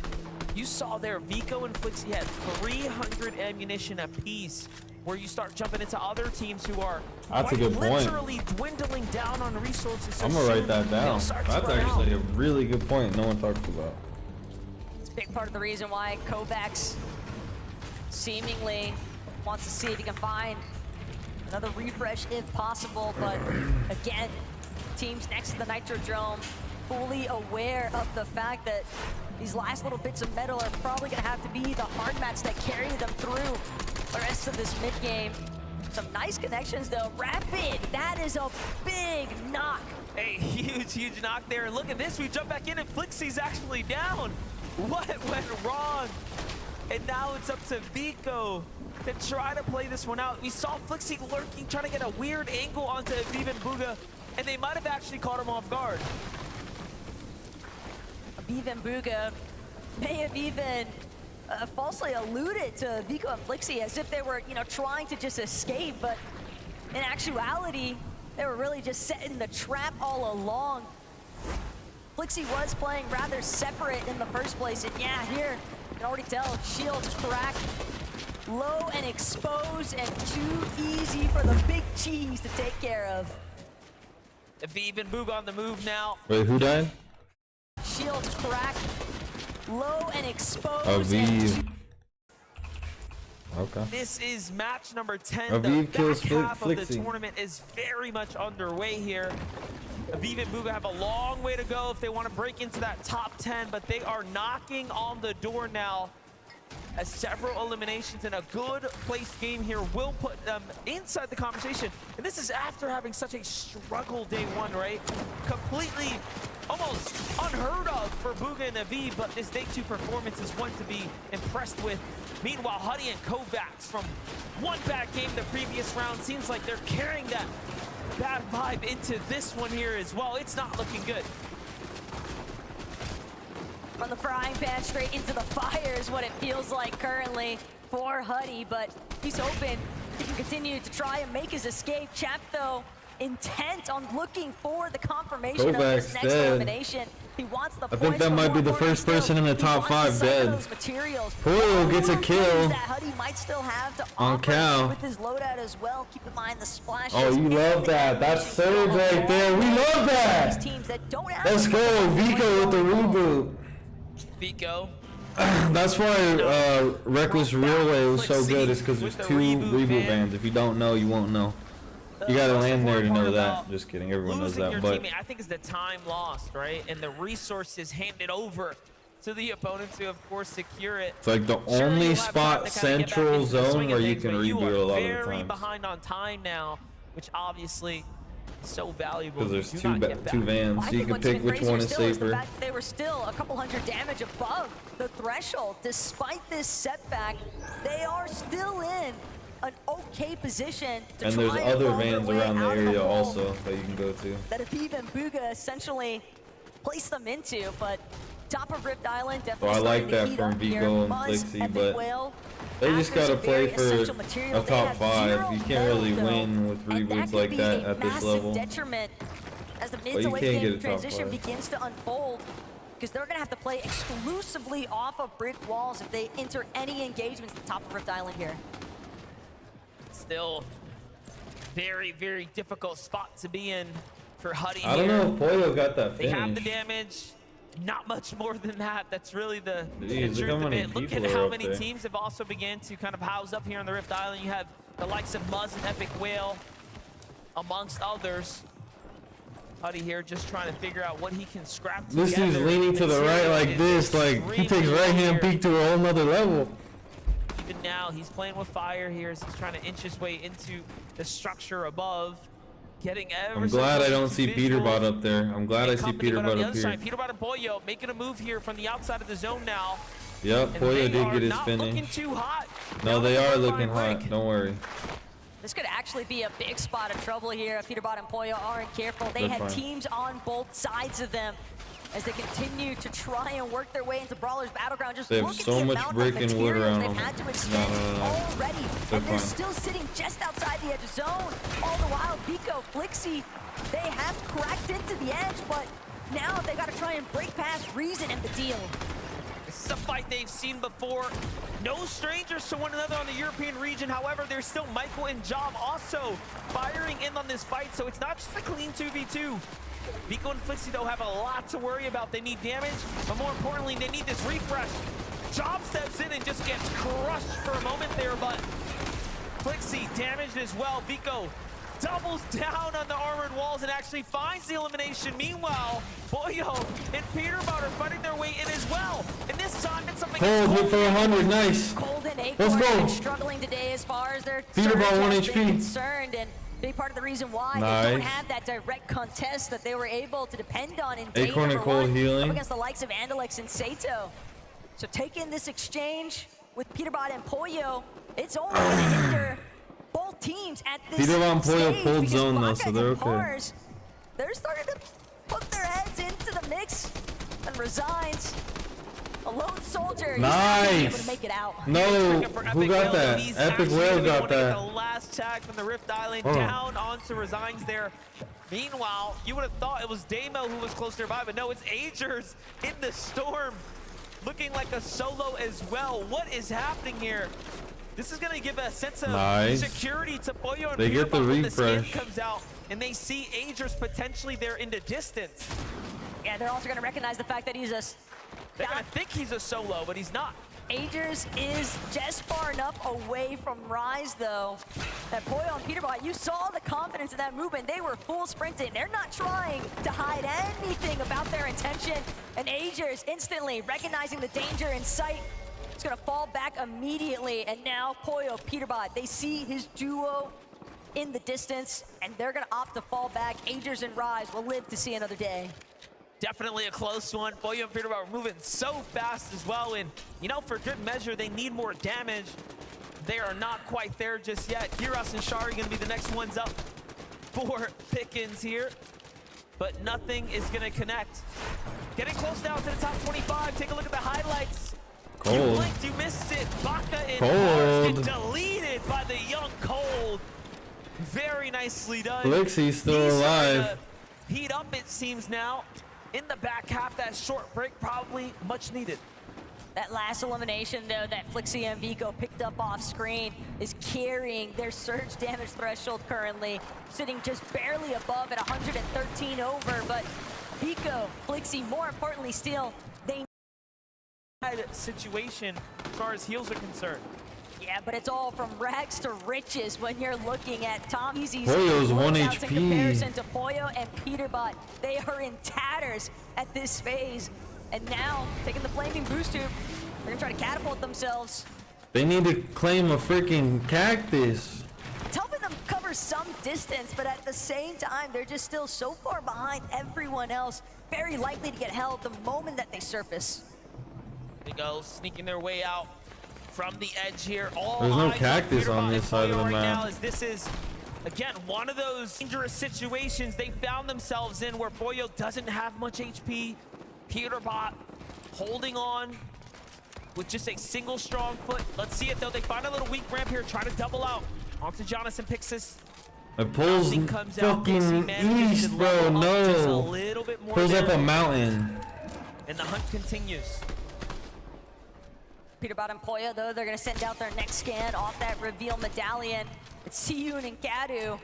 You saw there, Vico and Flixie had 300 ammunition apiece, where you start jumping into other teams who are literally dwindling down on resources. So I'm gonna write that down. That's actually a really good point no one talks about. It's a big part of the reason why Kovacs seemingly wants to see if he can find another refresh if possible, but again, teams next to the Nitrodrome fully aware of the fact that these last little bits of metal are probably gonna have to be the hard mats that carry them through the rest of this mid game. Some nice connections though. Rapid, that is a big knock. A huge knock there. And look at this, we jump back in and Flixie's actually down. What went wrong? And now it's up to Vico to try to play this one out. We saw Flixie lurking, trying to get a weird angle onto Aviv and Booga, and they might have actually caught him off guard. Aviv and Booga may have even falsely alluded to Vico and Flixie as if they were, trying to just escape, but in actuality, they were really just setting the trap all along. Flixie was playing rather separate in the first place, and yeah, here, you can already tell, shields cracked, low and exposed, and too easy for the big cheese to take care of. Aviv and Booga on the move now. Wait, who died? Shields cracked, low and exposed. Aviv. Okay. This is match number 10. Aviv kills the back half of the Flixie. tournament is very much underway here. Aviv and Booga have a long way to go if they want to break into that top 10, but they are knocking on the door now. As several eliminations in a good placed game here will put them inside the conversation. And this is after having such a struggle day one, right? Completely almost unheard of for Booga and Aviv, but this day two performance is one to be impressed with. Meanwhile, Huddy and Kovacs from one bad game the previous round, seems like they're carrying that bad vibe into this one here as well. It's not looking good. From the frying pan straight into the fire is what it feels like currently for Huddy, but he's hoping he can continue to try and make his escape. Chap, though, intent on looking for the confirmation of this next elimination. He wants the I think that might be the first person in the top 5 dead. Poyo gets a kill on Cal. With his loadout as well. Keep in mind the splashes. Oh, you love that. That's Surge right there. We love that. Let's go. Vico with the reboot. Vico. That's why Reckless Railway was so good. Is because there's 2 reboot bans. If you don't know, you won't know. You gotta land there to know that. Just kidding. Everyone knows that. But I think it's the time lost, right? And the resources handed over to the opponents who, of course, secure it. It's like the only spot central zone where you can reboot a lot of the very time. behind on time now, which obviously is so valuable. Because there's two vans, so you can pick which one is safer. They were still a couple hundred damage above the threshold. Despite this setback, they are still in an okay position to And try there's other roll their vans way around the out of area hole also that you can go to. that Aviv and Bugha essentially placed them into, but top of Rift Island So definitely I like starting to that heat from up here. Vico and Muzz, Flixie, Epic but Whale, they just after gotta some play very for essential material, a they top have 5. zero You can't really gold, win with and reboots could like be that a at this massive level. detriment as the But mid you to late can't get game a top transition 5. begins to unfold, because they're gonna have to play exclusively off of brick walls if they enter any engagements at the top of Rift Island here. Still very, very difficult spot to be in for Huddy I don't know if Poyo got that They have the finish. damage. Not much more than that. That's really the Jeez, look truth how of many it. Look at people are how up many there. teams have also began to kind of house up here on the Rift Island. You have the likes of Muzz and Epic Whale, amongst others. Huddy here just trying to figure out what he can scrap together. This dude's leaning to the right like this, like he takes right hand peek to a whole nother level. Even now, he's playing with fire here as he's trying to inch his way into the structure above. Getting I'm glad I don't see Peterbot up there. I'm glad I see Peterbot up here. Peterbot and Poyo making a move here from the outside of the zone now. Yep, And Poyo they did are get his not finish. looking too hot. No, they are looking hot. Don't worry. This could actually be a big spot of trouble here if Peterbot and Poyo aren't careful. They They're had fine. teams on both sides of them as they continue to try and work their way into Brawler's Battleground. Just They have look at so the much amount brick of and wood materials around they've them. had to expend No. already. They're And they're fine. still sitting just outside the edge of zone. All the while, Vico, Flixie, they have cracked into the edge, but now they got to try and break past Reason and the deal. This is a fight they've seen before. No strangers to one another on the European region. However, there's still Michael and Job also firing in on this fight, so it's not just a clean 2v2. Vico and Flixie, though, have a lot to worry about. They need damage, but more importantly, they need this refresh. Job steps in and just gets crushed for a moment there, but Flixie damaged as well. Vico doubles down on the armored walls and actually finds the elimination. Meanwhile, Poyo and Peterbot are fighting their way in as well. And this time it's something Cold hit for 100, nice. Cold and Let's Acorn have been go. struggling today as far as their Peterbot surge 1 has been HP. concerned, and big part of the reason why they don't Nice. have that direct contest that they were able to depend on in Acorn day and number Cold 1 healing. up against the likes of Andalix and Sato. So taking this exchange with Peterbot and Poyo, it's only going to hinder both teams at this Peterbot and Poyo stage pulled because zone though, Baka so they're and okay. Pars, they're starting to put their heads into the mix, and Resigns, a lone soldier, he's not gonna be able to Nice. make it out. No, who got that? He's Epic actually Whale gonna be got able to get that. the last tag from the Rift Island Oh. down onto Resigns there. Meanwhile, you would have thought it was Damo who was close nearby, but no, it's Agers in the storm, looking like a solo as well. What is happening here? This is gonna give a sense of Nice. security to Poyo and They get the Peterbot when the skin refresh. comes out, and they see Agers potentially there in the distance. Yeah, they're also going to recognize the fact that he's a... They're gonna think he's a solo, but he's not. Agers is just far enough away from Rise, though, that Poyo and Peterbot, you saw the confidence in that movement. They were full sprinting. They're not trying to hide anything about their intention. And Agers instantly recognizing the danger in sight. It's gonna fall back immediately. And now Poyo, Peterbot, they see his duo in the distance, and they're gonna opt to fall back. Agers and Rise will live to see another day. Definitely a close one. Poyo and Peterbot are moving so fast as well, and you know, for good measure, they need more damage. They are not quite there just yet. Giras and Shari gonna be the next ones up for Pickens here, but nothing is gonna connect. Getting close now to the top 25. Take a look at the highlights. You Cold. blinked, you missed it. Baka and Cold. Mars get deleted by the young Cold. Very nicely done. Flixie's still He's starting alive. to heat up, it seems now. in the back half. That short break probably much needed. That last elimination, though, that Flixie and Vico picked up off screen is carrying their surge damage threshold currently, sitting just barely above at 113 over. But Vico, Flixie, more importantly still, they had a situation as far as heals are concerned. Yeah, but it's all from rags to riches when you're looking at Tom Easy's Pollo's 1 loadouts in HP. comparison to Pollo and Peterbot. They are in tatters at this phase. And now, taking the flaming boost tube, they're gonna try to catapult themselves. They need to claim a freaking cactus. It's helping them cover some distance, but at the same time, they're just still so far behind everyone else. Very likely to get held the moment that they surface. They go sneaking their way out from the edge here. All There's no eyes cactus on on this side of the right map. now, as this is, again, one of those dangerous situations they found themselves in where Pollo doesn't have much HP. Peterbot holding on with just a single strong foot. Let's see it though. They find a little weak ramp here, trying to double out onto Jonathan Pixis. It pulls fucking east, bro. No. Pulls up a mountain. And the hunt continues. Peterbot and Pollo, though, they're going to send out their next scan off that reveal medallion. It's Siyun and Kadu.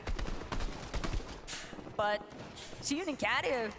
But Siyun and Kadu,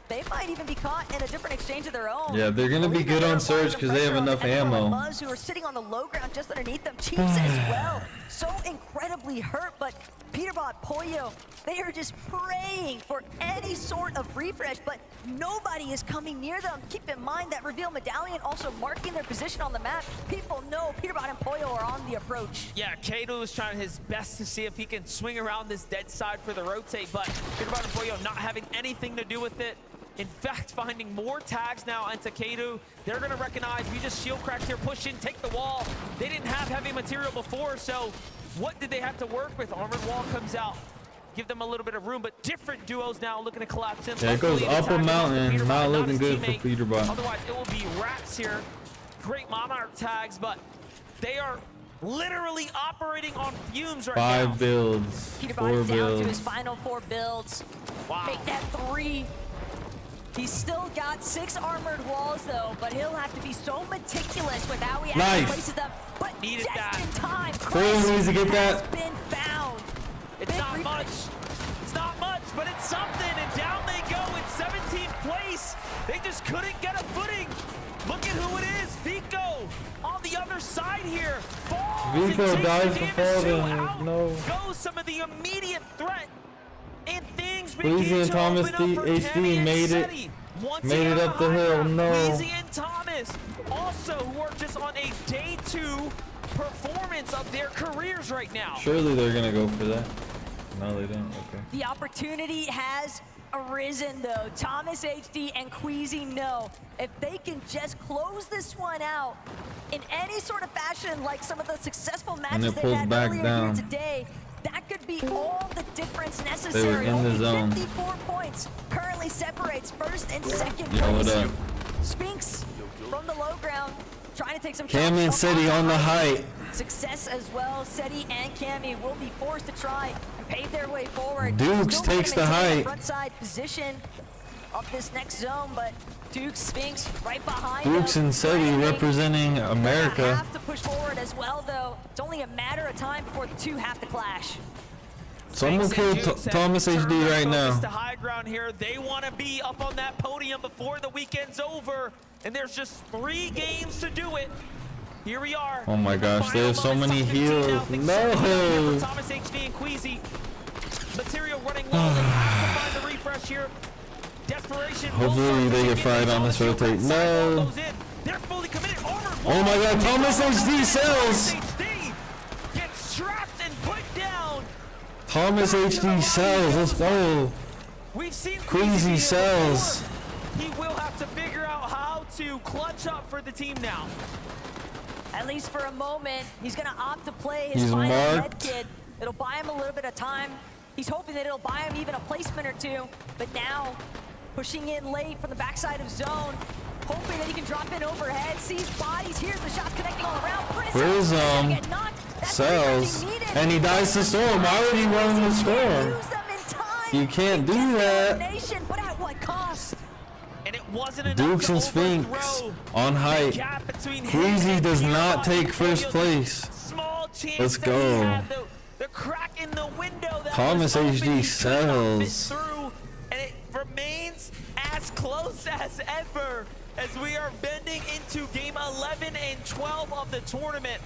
they might even be caught in a different exchange of their own. Yeah, they're gonna be good on surge because they have enough ammo. Buzz, who are sitting on the low ground just underneath them, Chiefs as well. So incredibly hurt, but Peterbot, Pollo, they are just praying for any sort of refresh, but nobody is coming near them. Keep in mind that reveal medallion also marking their position on the map. People know Peterbot and Pollo are on the approach. Yeah, Kato is trying his best to see if he can swing around this dead side for the rotate, but Peterbot and Pollo not having anything to do with it. In fact, finding more tags now into Kadu. They're gonna recognize we just shield cracked here, push in, take the wall. They didn't have heavy material before, so what did they have to work with? Armored wall comes out, give them a little bit of room, but different duos now looking to collapse in. Yeah, it goes up a mountain, not looking good for Peterbot. Otherwise, it will be rats here. Great Monarch tags, but they are literally operating on fumes right now. 5 builds, 4 Peterbot down to his builds. final 4 builds. Wow. Make that 3. He's still got 6 armored walls though, but he'll have to be so meticulous with how he actually places them. But needed just that. in time, Pollo needs to get has that. been found. It's not much. It's not much, but it's something. And down they go in 17th place. They just couldn't get a footing. Look at who it is. Vico on the other side here. Falls. Vico dies before them. No. Goes some of the immediate threat. And things Queasy begin and to Thomas open up for HD Kenny and made it. Seti. Once Made again it up the hill. No. Queasy and Thomas also who are just on a day 2 performance of their careers right now. Surely they're gonna go for that. No, they don't. Okay. The opportunity has arisen though. Thomas HD and Queasy know if they can just close this one out in any sort of fashion, like some of the successful matches it they've pulls had back earlier down. here today, that could be all the difference They were necessary. in the Only zone. 54 points currently separates first and second Yo, what place. up? Spinks from the low ground, trying to take some Cam and shots. City on the height. Success as well. Seti and Cammy will be forced to try and pave their way forward. Dukes Still takes gonna the maintain height. Front side position of this next zone, but Dukes, Spinks right behind Dukes them. and Seti representing America. Have to push forward as well, though. It's only a matter of time before the two have to clash. Someone kill Thomas HD right now. To high ground here. They want to be up on that podium before the weekend's over, and there's just 3 games to do it. Here we are. Oh my gosh, there's so many heals. No. Thomas HD and Queasy. Material running low. They have to find the refresh here. Desperation. Hopefully they get fried on this rotate. No. They're fully committed. Armored Oh my god, Thomas HD sells. Gets trapped and put down. Thomas HD sells. Let's go. We've seen Queasy sells. He will have to figure out how to clutch up for the team now. At least for a moment, he's going to opt to play his He's final marked. med kit. It'll buy him a little bit of time. He's hoping that it'll buy him even a placement or 2. But now, pushing in late from the backside of zone, hoping that he can drop in overhead, sees bodies, here's the shots connecting all around. Prism sells. And he dies to Storm. Why would he run the Storm? You can't do that. But at what cost? wasn't enough Dukes to and Sphinx overthrow on height. the gap between him Queasy and does not Peterbot. take first place. Small chance Let's that he go. had the crack in the window that Thomas was open, HD he could not fit sells. through, and it remains as close as ever as we are bending into game 11 and 12 of the tournament.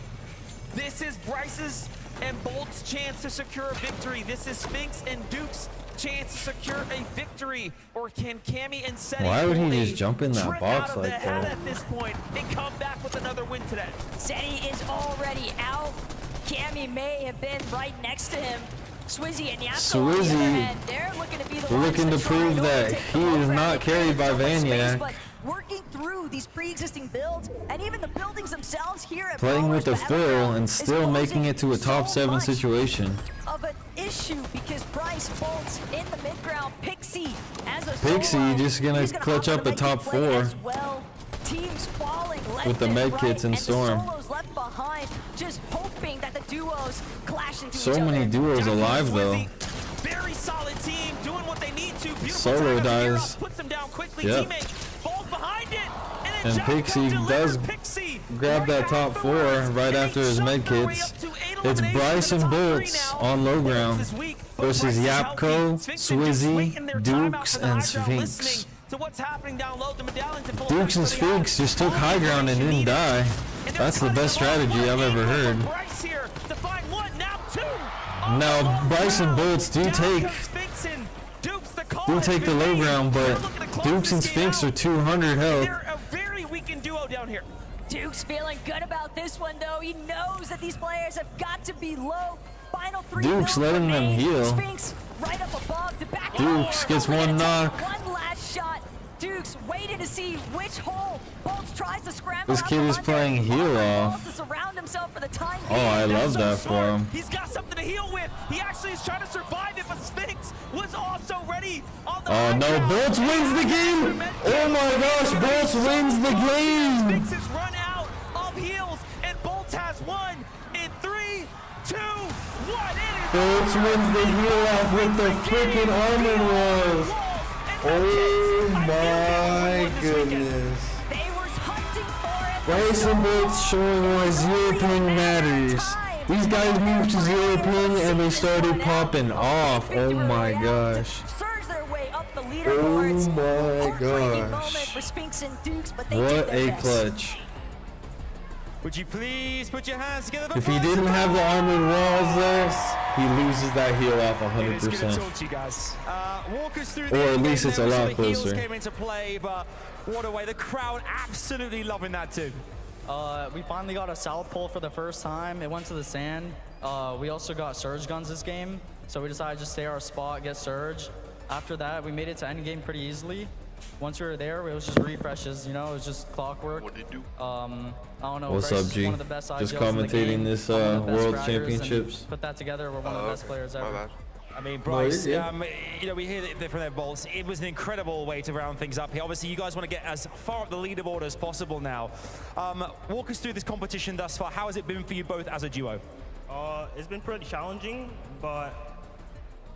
This is Bryce's and Bolt's chance to secure a victory. This is Sphinx and Duke's chance to secure a victory. Or can Cammy and Seti Why would he pull a just jump in that trick box out of the like hat that? at this point and come back with another win today? Seti is already out. Cammy may have been right next to him. Swizzy and Yapko, on the other hand, they're looking to be the ones Looking to try prove and that overtake he the low is ground not and carried by find some space, Vaniac. but working through these pre-existing builds and even the buildings themselves here at Playing with the Powers fill Battleground and is still making it to a top so 7 much situation. of an issue because Bryce Bolt's in the mid-ground. Pixie as a Pixie solo, just gonna he's clutch hop up the on top play 4 as well. Teams falling left with the and med right, kits and the Storm. solos left behind, just hoping that the duos clash into So each many other. duos alive though. Very solid team doing what they need to. Beautiful Solo time to gear dies. up, puts them down quickly. Yep. Teammate falls behind it. And Pixie does grab that top 4 right after his med kits. It's Bryce and Bolts on low ground versus Yapko, Swizzy, Dukes, and Sphinx. To what's happening down low, the medallions in full Dukes and effect for the Sphinx just took high ground and didn't die. That's the best strategy I've ever heard. Bryce here to find one, now two. Now Bryce and Bolts do take the low ground, but Dukes and Sphinx are 200 health. They're a very weakened duo down here. Duke's feeling good about this one, though. He knows that these players have got to be low. Final 3 Duke's builds letting them remain. heal. Sphinx right up above the back. Dukes gets one knock. One last shot. Dukes waiting to see which hole Bolts tries to scramble. This out kid from is under. playing heal off. To surround himself for the time Oh, I love that for him. He's got something to heal with. He actually is trying to survive it, but Sphinx was also ready on the Oh no, Bolts wins the game! Oh my gosh, Bolts wins the game! Sphinx has run out of heals, and Bolts has one in 3, 2, 1. Bolts wins the heal off with the freaking armor walls. Oh my goodness. Bryce and Bolts showing why zero ping matters. These guys moved to zero ping and they started popping off. Oh my gosh. Oh my gosh. What a clutch. Would you please put your hands together? If he didn't have the armored walls there, he loses that heal off 100%. Or at least it's a lot closer. Came into play, but what a way. The crowd absolutely loving that too. We finally got a south pole for the first time. It went to the sand. We also got surge guns this game, so we decided to just stay our spot, get surge. After that, we made it to end game pretty easily. Once we were there, it was just refreshes, you know, it was just clockwork. What did you do? I don't know. What's Bryce up, is G? one of the best Just IGLs in the commentating game, this one of the best World fraggers, Championships. and put that together, we're one of the best players ever. I mean, Bryce, you know, we hear that from their bolts. It was an incredible way to round things up here. Obviously, you guys want to get as far up the leaderboard as possible now. Walk us through this competition thus far. How has it been for you both as a duo? It's been pretty challenging, but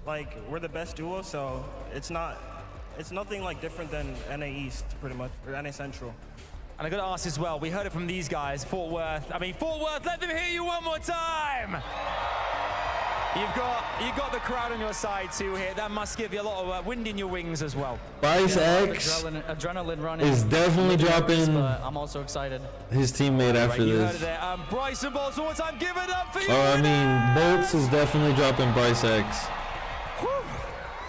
like we're the best duo, so it's nothing like different than NA East, pretty much, or NA Central. And I got to ask as well, we heard it from these guys, Fort Worth. I mean, Fort Worth, let them hear you one more time. You've got the crowd on your side too here. That must give you a lot of wind in your wings as well. Bryce X adrenaline running is definitely dropping but I'm also excited. his teammate after You heard it this. there. Bryce and Bolts, one more time, give it up for you. Oh, I mean, Bolts is definitely dropping Bryce X.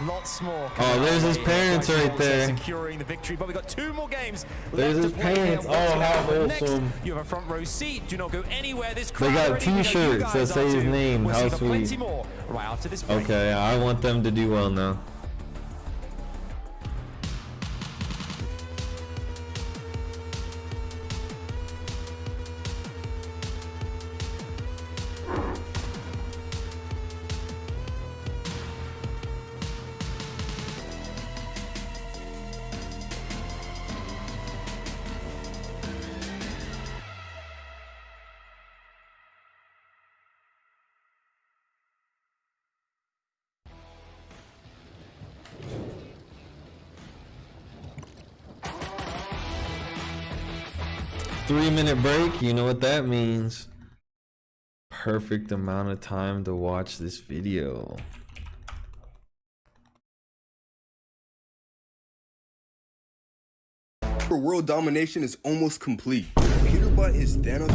Lots more. Oh, there's his parents right there. Securing the victory, but we got 2 more games. There's his parents. Oh, how wholesome. You have a front row seat. Do not go anywhere. This They got T-shirts that say his name. How sweet. Plenty more right after this break. Okay, I want them to do well now. 3-minute break. You know what that means. Perfect amount of time to watch this video. World domination is almost complete. Peterbot is Thanos.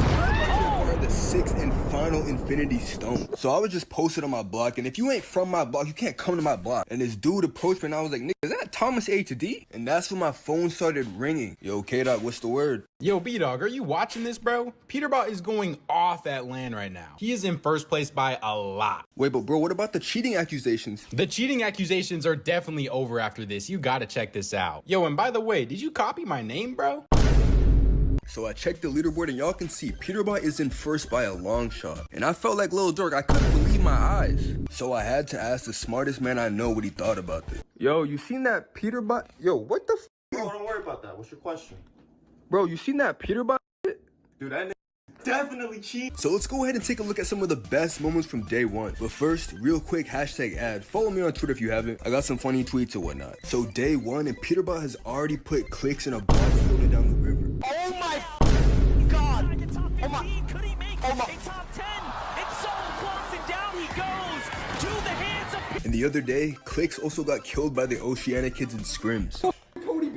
The 6th and final Infinity Stone. So I was just posted on my blog, and if you ain't from my blog, you can't come to my blog. And this dude approached me, and I was like, nigga, is that Thomas HD? And that's when my phone started ringing. Yo, K-Dot, what's the word? Yo, B-Dog, are you watching this, bro? Peterbot is going off at LAN right now. He is in first place by a lot. Wait, but bro, what about the cheating accusations? The cheating accusations are definitely over after this. You gotta check this out. Yo, and by the way, did you copy my name, bro? So I checked the leaderboard, and y'all can see Peterbot is in first by a long shot. And I felt like Lil Durk. I couldn't believe my eyes. So I had to ask the smartest man I know what he thought about this. Yo, you seen that Peterbot? Yo, what the f? Bro, don't worry about that. What's your question? Bro, you seen that Peterbot shit? Dude, that definitely cheap. So let's go ahead and take a look at some of the best moments from day one. But first, real quick, hashtag ad. Follow me on Twitter if you haven't. I got some funny tweets or whatnot. So day one, and Peterbot has already put clicks in a box floating down the river. Oh my God! Oh my! Could he make a top 10? It's so close, and down he goes to the hands of. And the other day, Clicks also got killed by the Oceania kids in scrims. Cody,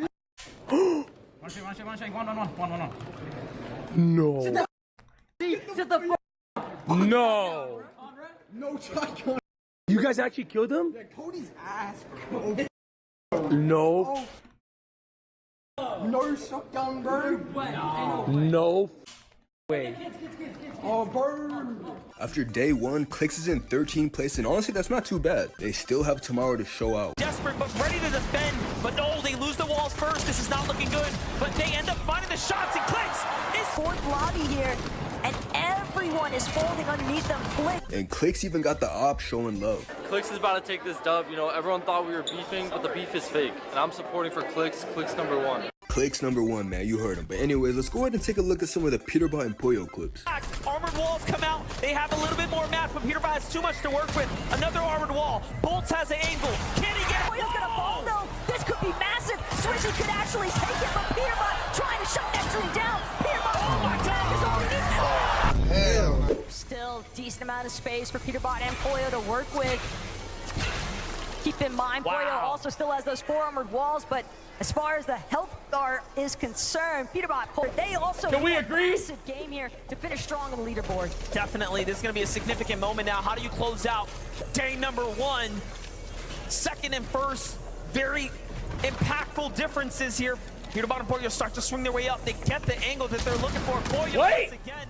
No. No. No shotgun. You guys actually killed him? Yeah, Cody's ass, bro. No. No shotgun, bro. No way. Oh, burn. After day one, Clicks is in 13th place, and honestly, that's not too bad. They still have tomorrow to show out. Desperate, but ready to defend. But no, they lose the walls first. This is not looking good. But they end up finding the shots, and Clicks is fourth lobby here, and everyone is folding underneath them. And Clicks even got the op showing love. Clicks is about to take this dub. You know, everyone thought we were beefing, but the beef is fake. And I'm supporting for Clicks. Clicks #1. Clicks #1, man. You heard him. But anyways, let's go ahead and take a look at some of the Peterbot and Pollo clips. Armored walls come out. They have a little bit more map, but Peterbot has too much to work with. Another armored wall. Bolts has an angle. Can he get it? Pollo's gonna fall though. This could be massive. Switchy could actually take it, but Peterbot trying to shut that dream down. Peterbot, oh my God, is already hell. Still decent amount of space for Peterbot and Pollo to work with. Keep in mind, Pollo also still has those 4 armored walls, but as far as the health bar is concerned, Peterbot, they also Can we have agree? a massive game here to finish strong on the leaderboard. Definitely, this is going to be a significant moment now. How do you close out day #1? Second and first, very impactful differences here. Peterbot and Pollo start to swing their way up. They get the angle that they're looking for. Pollo once again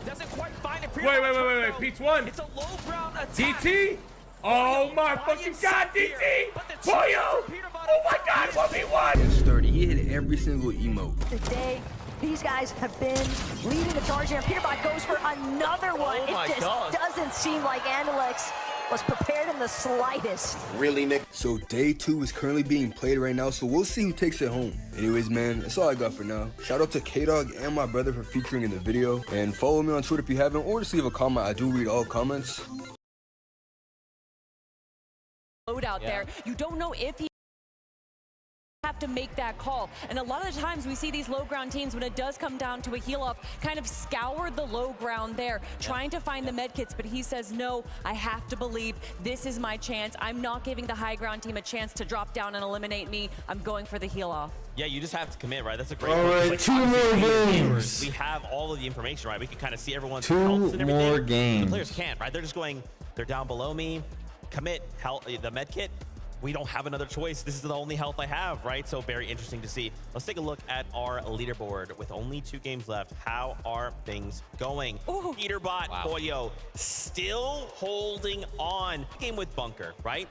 doesn't quite find it. Wait. Pete's one. It's a low ground attack. DT? Oh my fucking God, DT! Pollo! Oh my God, 1v1! It's 30. He hit every single emote. Today, these guys have been leading the charge here. Peterbot goes for another one. It just doesn't seem like Andalex was prepared in the slightest. Really, Nick? So day 2 is currently being played right now, so we'll see who takes it home. Anyways, man, that's all I got for now. Shout out to K-Dog and my brother for featuring in the video. And follow me on Twitter if you haven't, or just leave a comment. I do read all comments. Out there, you don't know if he have to make that call, and a lot of the times we see these low ground teams, when it does come down to a heal off, kind of scour the low ground there, trying to find the med kits, but he says no, I have to believe this is my chance. I'm not giving the high ground team a chance to drop down and eliminate me. I'm going for the heal off. Yeah, you just have to commit, right? That's a great All point. right, Like, 2 more games. We have all of the information, right? We can kind of see everyone's 2 health and everything. more games. The players can't, right? They're just going, they're down below me. Commit health, the med kit. We don't have another choice. This is the only health I have, right? So very interesting to see. Let's take a look at our leaderboard with only 2 games left. How are things going? Peterbot, Pollo still holding on. Game with Bunker, right?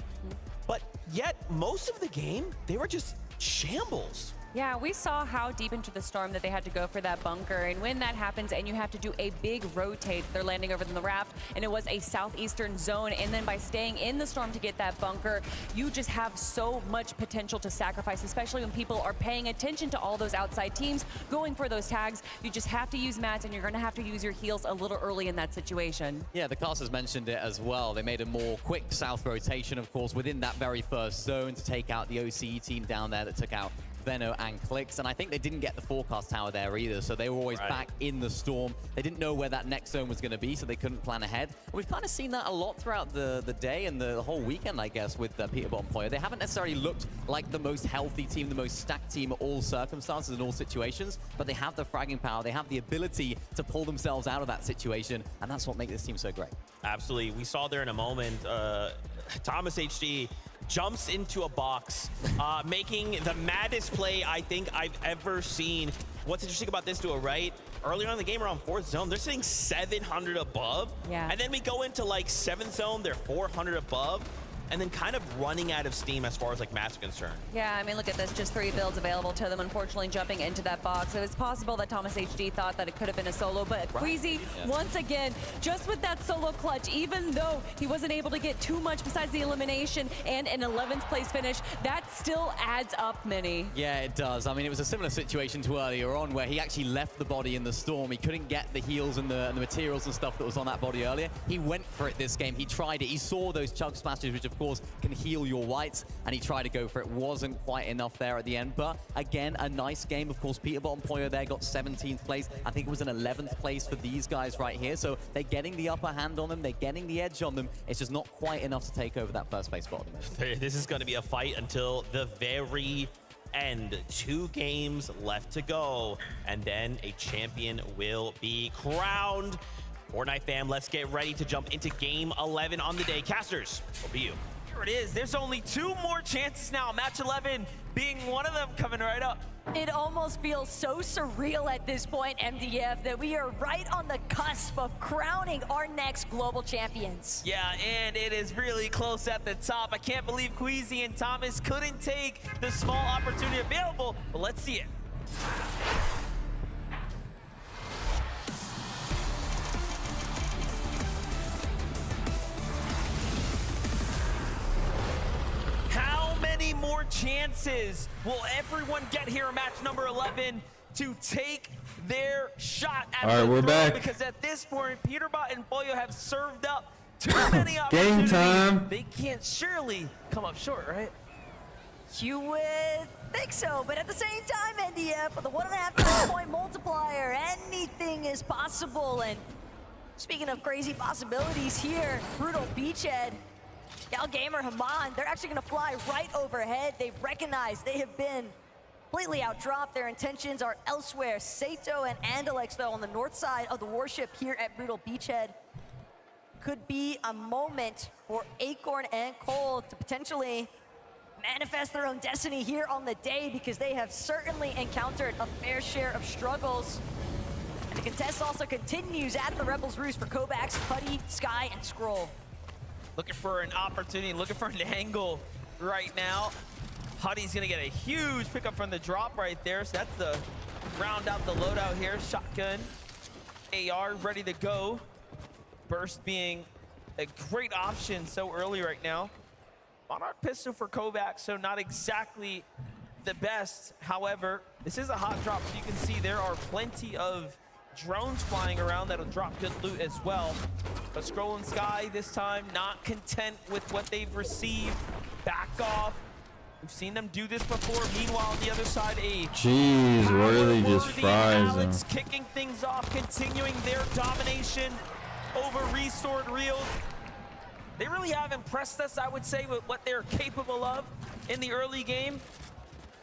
But yet most of the game, they were just shambles. Yeah, we saw how deep into the storm that they had to go for that bunker, and when that happens and you have to do a big rotate, they're landing over in the raft, and it was a southeastern zone, and then by staying in the storm to get that bunker, you just have so much potential to sacrifice, especially when people are paying attention to all those outside teams going for those tags. You just have to use mats, and you're going to have to use your heals a little early in that situation. Yeah, the cast has mentioned it as well. They made a more quick south rotation, of course, within that very first zone to take out the OCE team down there that took out Veno and Clix, and I think they didn't get the forecast tower there either, so they were always back in the storm. They didn't know where that next zone was going to be, so they couldn't plan ahead. And we've kind of seen that a lot throughout the day and the whole weekend, I guess, with Peterbot and Poyo. They haven't necessarily looked like the most healthy team, the most stacked team at all circumstances and all situations, but they have the fragging power, they have the ability to pull themselves out of that situation, and that's what makes this team so great. Absolutely. We saw there in a moment, Thomas HD jumps into a box, making the maddest play I think I've ever seen. What's interesting about this duo, right? Earlier on in the game, around 4th zone, they're sitting 700 above. Yeah. And then we go into like 7th zone, they're 400 above. And then kind of running out of steam as far as like maps are concerned. Yeah, I mean, look at this, just 3 builds available to them, unfortunately jumping into that box. It was possible that Thomas HD thought that it could have been a solo, but Queasy, once again, just with that solo clutch, even though he wasn't able to get too much besides the elimination and an 11th place finish, that still adds up, Mini. Yeah, it does. I mean, it was a similar situation to earlier on where he actually left the body in the storm. He couldn't get the heals and the materials and stuff that was on that body earlier. He went for it this game. He tried it. He saw those chug smashes, which of course can heal your whites, and he tried to go for it. Wasn't quite enough there at the end, but again, a nice game. Of course, Peterbot and Poyo there got 17th place. I think it was an 11th place for these guys right here, so they're getting the upper hand on them. They're getting the edge on them. It's just not quite enough to take over that first place spot. This is going to be a fight until the very end. 2 games left to go, and then a champion will be crowned. Fortnite fam, let's get ready to jump into game 11 on the day. Casters, over to you. Here it is. There's only 2 more chances now. Match 11 being one of them coming right up. It almost feels so surreal at this point, MDF, that we are right on the cusp of crowning our next global champions. Yeah, and it is really close at the top. I can't believe Queasy and Thomas couldn't take the small opportunity available, but let's see it. More chances will everyone get here in match number 11 to take their shot at the we're back. Because at this point, Peterbot and Poyo have served up too many Game opportunities. time. They can't surely come up short, right? You would think so, but at the same time, NDF, with a 1.5 point multiplier, anything is possible. And speaking of crazy possibilities here, Brutal Beachhead, Galgamer, Haman, they're actually going to fly right overhead. They've recognized they have been completely outdropped. Their intentions are elsewhere. Sato and Andalex, though, on the north side of the warship here at Brutal Beachhead. Could be a moment for Acorn and Cold to potentially manifest their own destiny here on the day, because they have certainly encountered a fair share of struggles. And the contest also continues at the Rebels Roost for Kovacs, Putty, Sky, and Scroll. Looking for an opportunity, looking for an angle right now. Huddy's gonna get a huge pickup from the drop right there. So that's the round out the loadout here. Shotgun, AR ready to go. Burst being a great option so early right now. Monarch pistol for Kovacs, so not exactly the best. However, this is a hot drop, so you can see there are plenty of drones flying around that'll drop good loot as well. But Scroll and Sky this time not content with what they've received. Back off. We've seen them do this before. Meanwhile, on the other side, jeez, Worthy just fries them. Alex kicking things off, continuing their domination over Restored Reels. They really have impressed us, I would say, with what they're capable of in the early game.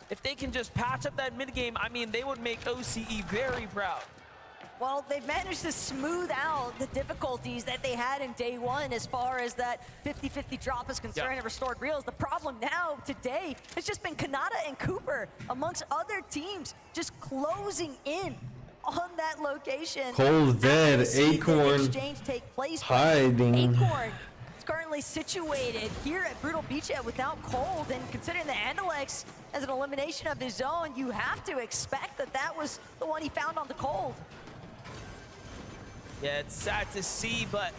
If they can just patch up that mid game, I mean, they would make OCE very proud. Well, they've managed to smooth out the difficulties that they had in day 1 as far as that 50-50 drop is concerned and Restored Reels. The problem now today has just been Kanata and Cooper, amongst other teams, just closing in on that location. Cold dead, Acorn exchange take place, hiding. Acorn is currently situated here at Brutal Beachhead without Cold, and considering the Andalex as an elimination of his zone, you have to expect that that was the one he found on the Cold. Yeah, it's sad to see, but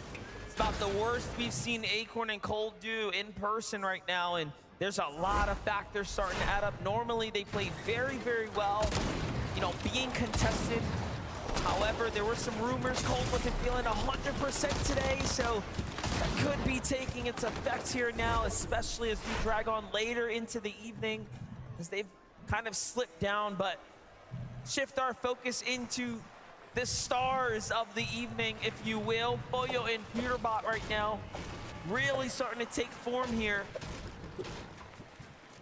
it's about the worst we've seen Acorn and Cold do in person right now, and there's a lot of factors starting to add up. Normally, they play very, very well, you know, being contested. However, there were some rumors Cold wasn't feeling 100% today, so that could be taking its effect here now, especially as we drag on later into the evening, as they've kind of slip down, but shift our focus into the stars of the evening, if you will. Pollo and Peterbot right now really starting to take form here.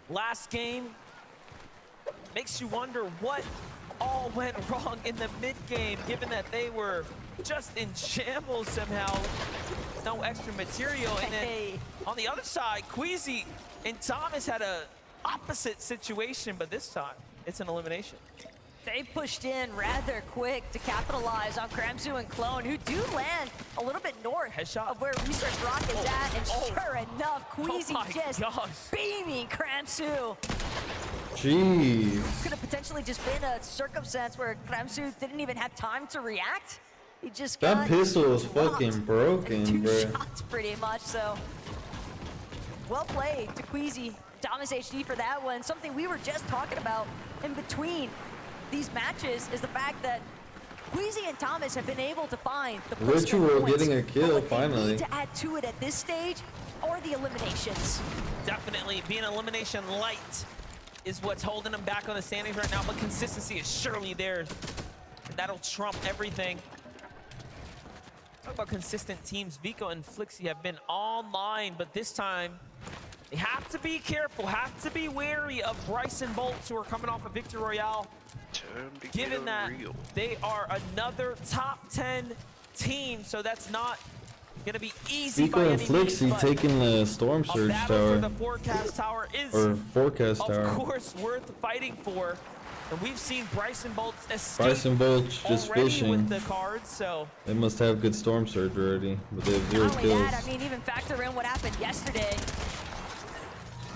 Last game makes you wonder what all went wrong in the mid game, given that they were just in shambles somehow. No extra material. And then on the other side, Queasy and Thomas had a opposite situation, but this time it's an elimination. They pushed in rather quick to capitalize on Kramsu and Clone, who do land a little bit north of where Research Rock is at. And sure enough, Queasy just beaming Kramsu. Jeez. Could have potentially just been a circumstance where Kramsu didn't even have time to react. He just That pistol was fucking broken, bro. 2 shots pretty much, so. Well played to Queasy, Thomas HD for that one. Something we were just talking about in between these matches is the fact that Queasy and Thomas have been able to find the Ritual getting a kill finally. to add to it at this stage are the eliminations. Definitely being elimination light is what's holding them back on the standings right now, but consistency is surely theirs. And that'll trump everything. Talk about consistent teams. Vico and Flixie have been online, but this time they have to be careful, have to be wary of Bryson Bolts, who are coming off a Victory Royale. Given that they are another top 10 team, so that's not gonna be easy. Vico and Flixie taking the Storm Surge Tower. The Forecast Tower is, Forecast Tower. of course, worth fighting for. And we've seen Bryson Bolts escape Bryson Bolts just already fishing. with the cards, so They must have good Storm Surge already, but they have 0 Not only kills. that, I mean, even factor in what happened yesterday.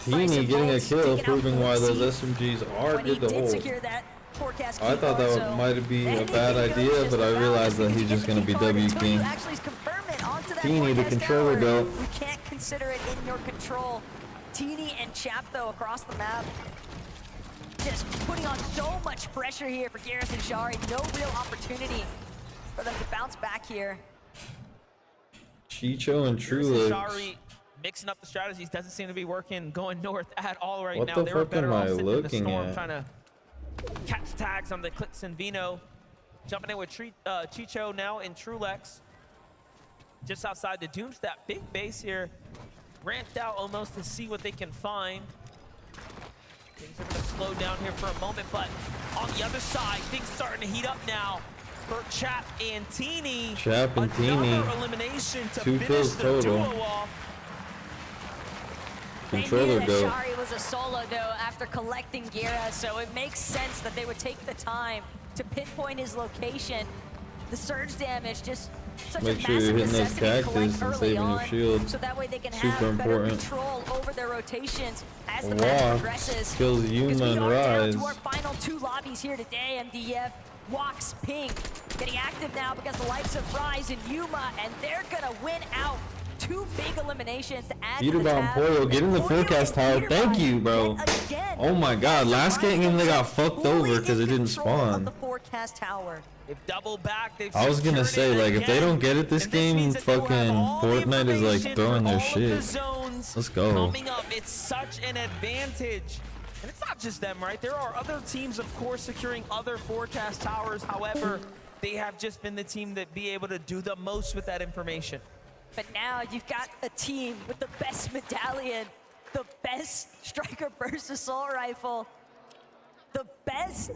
Teeny getting a kill, taking out proving why those Flixie SMGs are when he good to did hold. secure that forecast I thought that so might be a anything bad goes idea, just but I about realized that he's just going to be W King. actually confirm it onto that Teeny, the forecast controller tower. goat. We can't consider it in your control. Teeny and Chap, though, across the map, just putting on so much pressure here for Gareth and Shari. No real opportunity for them to bounce back here. Chicho and Gareth and Trulix. Shari mixing up the strategies doesn't seem to be working going north at all right What now. the They were fuck better am off I sitting in the looking storm at? trying to catch tags on the Clix and Vino. Jumping in with Chicho now in Trulex. Just outside the Doomstat. Big base here. Ramped out almost to see what they can find. Things are going to slow down here for a moment, but on the other side, things starting to heat up now for Chap and Teeny. Chap and Teeny. Another elimination to 2 finish kills the total. duo off. Controller They knew that go. Shari was a solo, though, after collecting Gira, so it makes sense that they would take the time to pinpoint his location. The surge damage just such Make a sure you're massive hitting those necessity to collect cactus and early saving your on, shield. so that way they can Super have better important. control over their rotations as the Walk match progresses. kills Because Yuma we and are down Rise. to our final 2 lobbies here today, MDF. Walks Ping getting active now because the likes of Rise and Yuma, and they're gonna win out. 2 big eliminations to add to the Peterbot and tab. Pollo getting the Forecast Tower. Thank you, bro. Oh my god, last game they got fucked over because it didn't spawn. The forecast tower. They've doubled back. They've I was gonna say, like, if they don't get it this game, fucking Fortnite is like throwing their shit. Let's go. Coming up, it's such an advantage. And it's not just them, right? There are other teams, of course, securing other forecast towers. However, they have just been the team that be able to do the most with that information. But now you've got a team with the best medallion, the best striker burst assault rifle, the best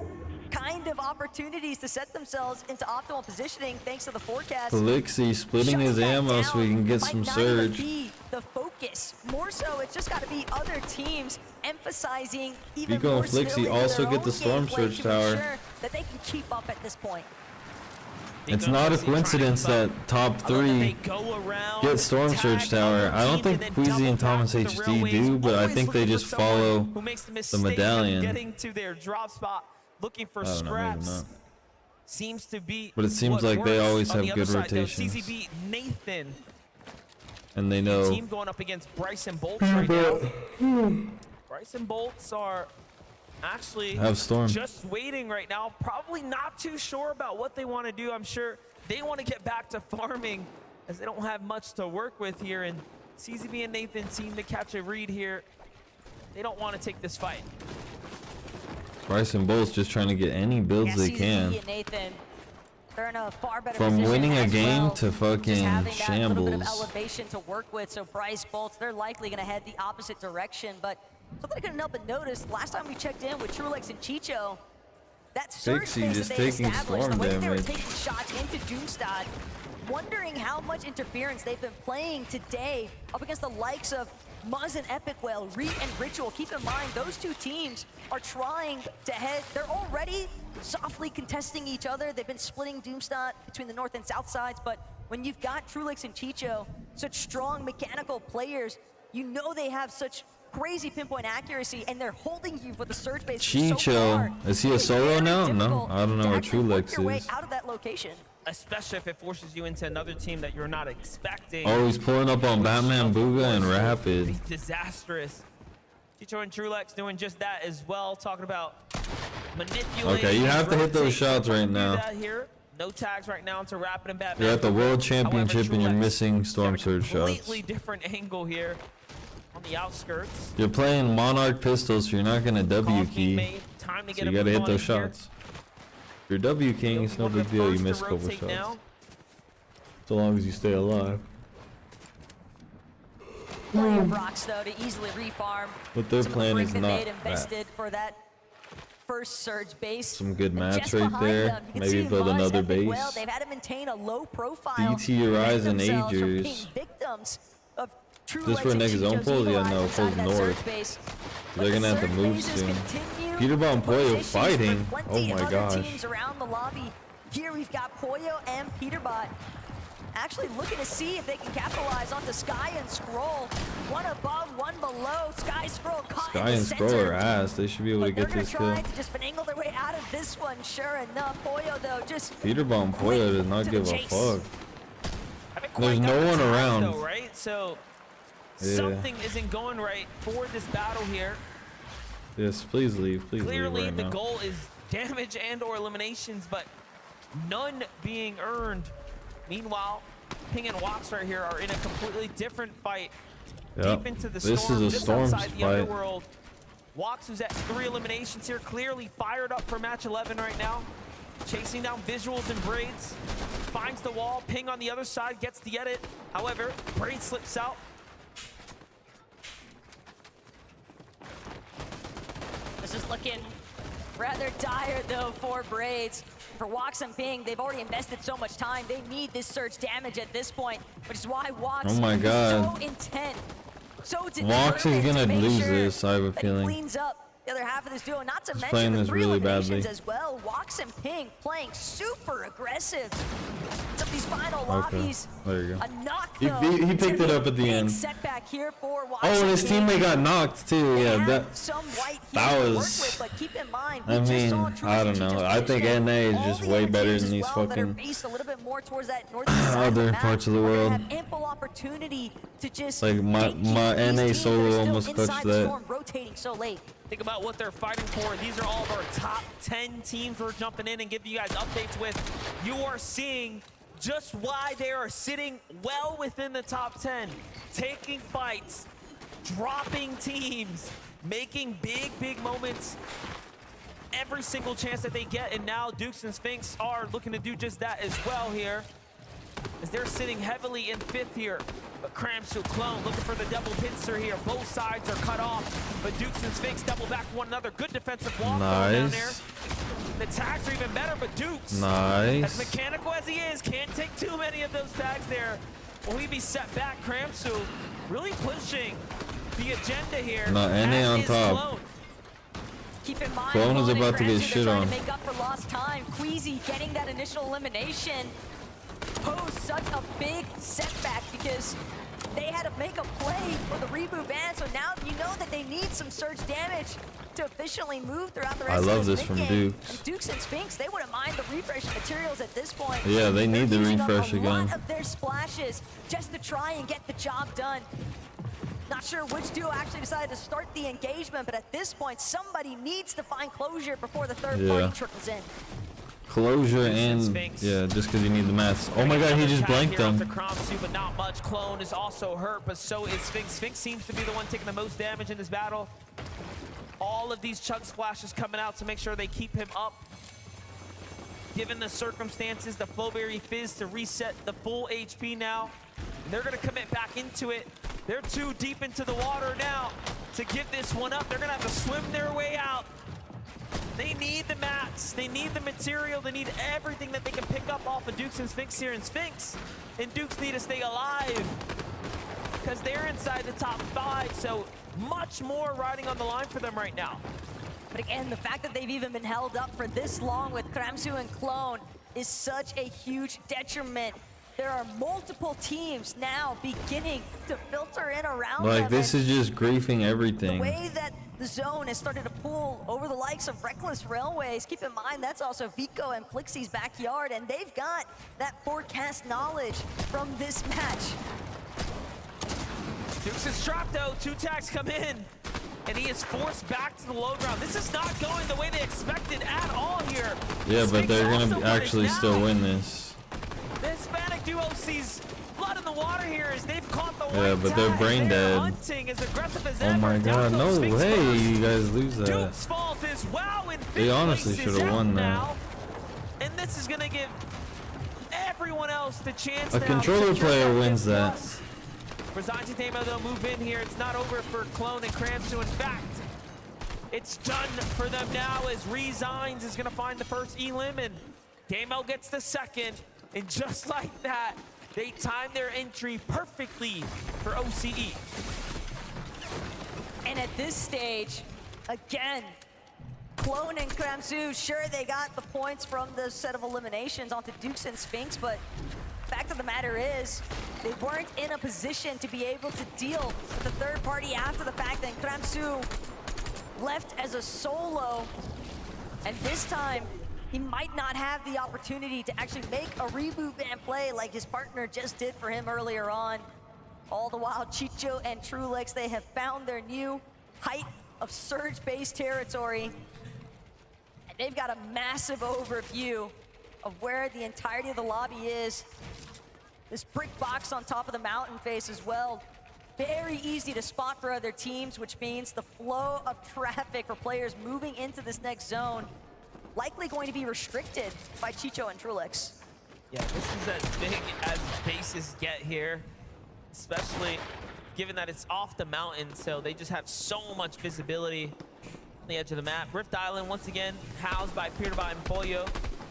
kind of opportunities to set themselves into optimal positioning thanks to the forecast. Felixi splitting his ammo so we can get some Might not even surge. be the focus. More so, it's just got to be other teams emphasizing even Vico more and Flixi stability to also their get own the Storm gameplay Surge to Tower. ensure that they can keep up at this point. It's not a coincidence that top 3 get Storm Surge Tower. I don't think Queasy and Thomas HD do, but I think they just follow the medallion. Getting to their drop spot, looking for I don't know, maybe scraps. not. Seems to be. But it seems what like they works. always On have the good other side, though, rotations. CZB Nathan, And they know. team going up against Bryson Bolts right now. Bryson Bolts are actually Have Storm. just waiting right now. Probably not too sure about what they want to do. I'm sure they want to get back to farming as they don't have much to work with here. And CZB and Nathan seem to catch a read here. They don't want to take this fight. Bryce and Bolts just trying to get any builds they can. And Nathan, they're in a far better From position winning a as game well. to Just fucking having that little bit of shambles. elevation to work with. So Bryce Bolts, they're likely going to head the opposite direction. But something I couldn't help but notice last time we checked in with Trulex and Chicho, that surge Pixie space just that they taking established, storm the way they were damage. taking shots into Doomstad, wondering how much interference they've been playing today up against the likes of Muzz and Epic Whale, Reet and Ritual. Keep in mind, those two teams are trying to head, they're already softly contesting each other. They've been splitting Doomstad between the north and south sides, but when you've got Trulex and Chicho, such strong mechanical players, you know they have such crazy pinpoint accuracy, and they're holding you with the surge base so far. Chicho, is he a solo now? No, I don't know where Trulex Your way is. out of that location. Especially if it forces you into another team that you're not expecting. Oh, he's pulling up on Batman, Booga, and Rapid. It's disastrous. Chicho and Trulex doing just that as well, talking about manipulating. Okay, you have to hit those rotating. shots right Do now. that here. No tags right now to Rapid and Batman. You're at the World However, Championship and you're Trulex missing Storm Surge shots. completely different angle here on the outskirts. You're playing Monarch Pistols, so you're not gonna W key. Time to So get you a gotta move hit on those in here. shots. If you're W king, it's no big deal. You miss a couple Rotate shots. now. So long as you stay alive. Plenty of rocks though to easily refarm. What they're Some of the playing brick is that not they'd bad. invested for that first surge base. Some good And match just right behind there. them, you can Maybe see build Muzz, another Epic Whale, base. they've had to maintain a low profile. DT, Rise, and prevent themselves from Agers. being victims of This Trulex where and next zone Chicho's pulls? Yeah, evil no, eyes pulls inside that surge north. base. They're gonna have to Surge move bases soon. continue Peterball and to Poyo positions for fighting. plenty Oh of my other gosh. teams around the lobby. Here we've got Poyo and Peterbot actually looking to see if they can capitalize onto Sky and Scroll. One above, one below. Sky Scroll caught Sky in the and Scroll center. are ass. They should be able to But they're get gonna this try kill. to just finagle their way out of this one. Sure enough, Poyo though just Peterball and Poyo does not to give the a chase. fuck. Haven't There's quite no got one the tag, around. though, right? So Yeah. something isn't going right for this battle here. Yes, please leave. Please leave Clearly, right the now. goal is damage and/or eliminations, but none being earned. Meanwhile, Ping and Wox right here are in a completely different fight. Yep. Deep into the This storm, is a just Storm's outside the fight. underworld. Wox, who's at 3 eliminations here, clearly fired up for match 11 right now. Chasing down visuals and Braids. Finds the wall. Ping on the other side gets the edit. However, Braid slips out. This is looking rather dire though for Braids. For Wox and Ping, they've already invested so much time. They need this surge damage at this point, which is why Wox Oh my is God. so intent. So Wox is determined gonna to make lose sure this, I have a that he feeling. cleans up the other half of this duo, not to He's mention playing the this 3 really eliminations badly. as well. Wox and Ping playing super aggressive. Some of these final Okay, lobbies. there you go. A knock He- though. he It's picked gonna it be up a at the big end. setback here for Wox Oh, and and his Ping. teammate got knocked too. Yeah, that Some white that heat to work was. with, but keep in mind, I we just mean, saw I Trulex don't and know. Chicho's I think position. NA is All just the way other better teams than as these well that are fucking based a little bit more towards that northern side of the other map parts of the are gonna world. have ample opportunity to just Like my gatekeep these NA teams that are solo still almost inside clutched the that. storm, rotating so late. Think about what they're fighting for. These are all of our top 10 teams we're jumping in and giving you guys updates with. You are seeing just why they are sitting well within the top 10. Taking fights, dropping teams, making big moments every single chance that they get. And now Dukes and Sphinx are looking to do just that as well here, as they're sitting heavily in 5th here. But Kramsu Clone looking for the double pincer here. Both sides are cut off, but Dukes and Sphinx double back one another. Good defensive wall down there. Nice. The tags are even better, but Dukes, Nice. as mechanical as he is, can't take too many of those tags there. Will he be set back? Kramsu really pushing the agenda here. No, NA as on is top. Clone. Keep in mind, Clone is Clone and about to get Kramsu, shit they're trying on. to make up for lost time. Queasy getting that initial elimination posed such a big setback because they had to make a play for the reboot ban. So now you know that they need some surge damage to officially move throughout the I rest love of this from mid-game. Dukes. And Dukes and Sphinx, they wouldn't mind the refresh materials at this point. Yeah, they need the They're using up refresh a again. lot of their splashes just to try and get the job done. Not sure which duo actually decided to start the engagement, but at this point, somebody needs to find closure before the third Yeah. party trickles in. Closure and yeah, just because you need the maths. Oh my God, he just blanked Here them. off the Kramsu, but not much. Clone is also hurt, but so is Sphinx. Sphinx seems to be the one taking the most damage in this battle. all of these chug splashes coming out to make sure they keep him up. Given the circumstances, the Flowberry Fizz to reset the full HP now. And they're gonna commit back into it. They're too deep into the water now to give this one up. They're gonna have to swim their way out. They need the mats, they need the material, they need everything that they can pick up off of Dukes and Sphinx here in Sphinx. And Dukes need to stay alive because they're inside the top 5, so much more riding on the line for them right now. But again, the fact that they've even been held up for this long with Kramsu and Clone is such a huge detriment. There are multiple teams now beginning to filter in around them. Like, this is just griefing everything. The way that the zone has started to pull over the likes of Reckless Railways. Keep in mind, that's also Vico and Flixie's backyard, and they've got that forecast knowledge from this match. Dukes is trapped though, 2 tags come in, and he is forced back to the low ground. This is not going the way they expected at all here. Yeah, but they're gonna actually still win this. The Hispanic duo sees blood in the water here as they've caught the Yeah, but they're brain dead. Oh my god, no way you guys lose that. Dukes falls as well, and They honestly should have won that. And this is gonna give everyone else the chance. A controller player wins that. Brazanti Damo they'll move in here. It's not over for Clone and Kramsu. In fact, it's done for them now as Resigns is gonna find the first elim and Damo gets the second. And just like that, they timed their entry perfectly for OCE. And at this stage, again, Clone and Kramsu, sure they got the points from the set of eliminations onto Dukes and Sphinx, but fact of the matter is, they weren't in a position to be able to deal with the third party after the fact that Kramsu left as a solo. And this time, he might not have the opportunity to actually make a reboot van play like his partner just did for him earlier on. All the while, Chicho and Trulex, they have found their new height of surge-based territory. And they've got a massive overview of where the entirety of the lobby is. This brick box on top of the mountain face as well. Very easy to spot for other teams, which means the flow of traffic for players moving into this next zone likely going to be restricted by Chicho and Trulex. Yeah, this is as big as bases get here, especially given that it's off the mountain, so they just have so much visibility on the edge of the map. Rift Island, once again, housed by Peterbot and Pollo.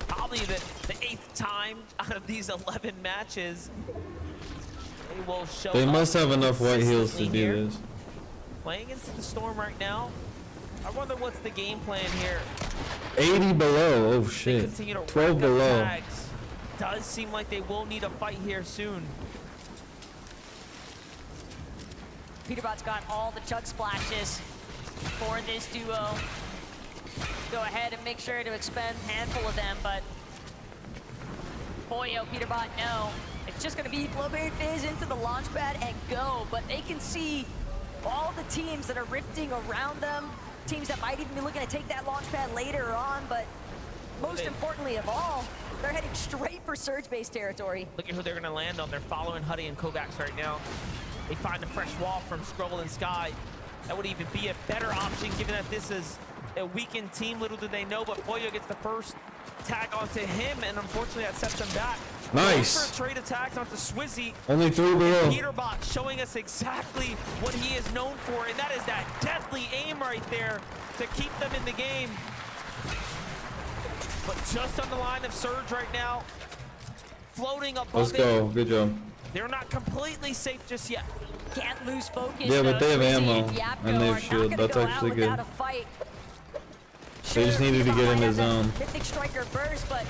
Probably the 8th time out of these 11 matches. They will show They must up have enough white heels to consistently here. do this. Playing into the storm right now. I wonder what's the game plan here. 80 below, oh shit. Continue to 12 rack up below. tags. Does seem like they will need a fight here soon. Peterbot's got all the chug splashes for this duo. Go ahead and make sure to expend a handful of them, but Pollo, Peterbot, no. It's just gonna be Flowberry Fizz into the launch pad and go, but they can see all the teams that are rifting around them, teams that might even be looking to take that launch pad later on, but most importantly of all, they're heading straight for surge-based territory. Look at who they're gonna land on. They're following Huddy and Kovacs right now. They find a fresh wall from Scrubble and Sky. That would even be a better option given that this is a weakened team. Little do they know, but Pollo gets the first tag onto him, and unfortunately that sets him back. Nice. For a trade attacks onto Swizzy. Only 3 below. Peterbot showing us exactly what he is known for, and that is that deadly aim right there to keep them in the game. But just on the line of Surge right now, floating above Let's go, good job. They're not completely safe just yet. Can't lose focus. Yeah, but they have Swizzy ammo Yapko and they are have shield. not That's gonna go actually out good. without a fight. They just needed to get in the zone. Mythic Striker burst, but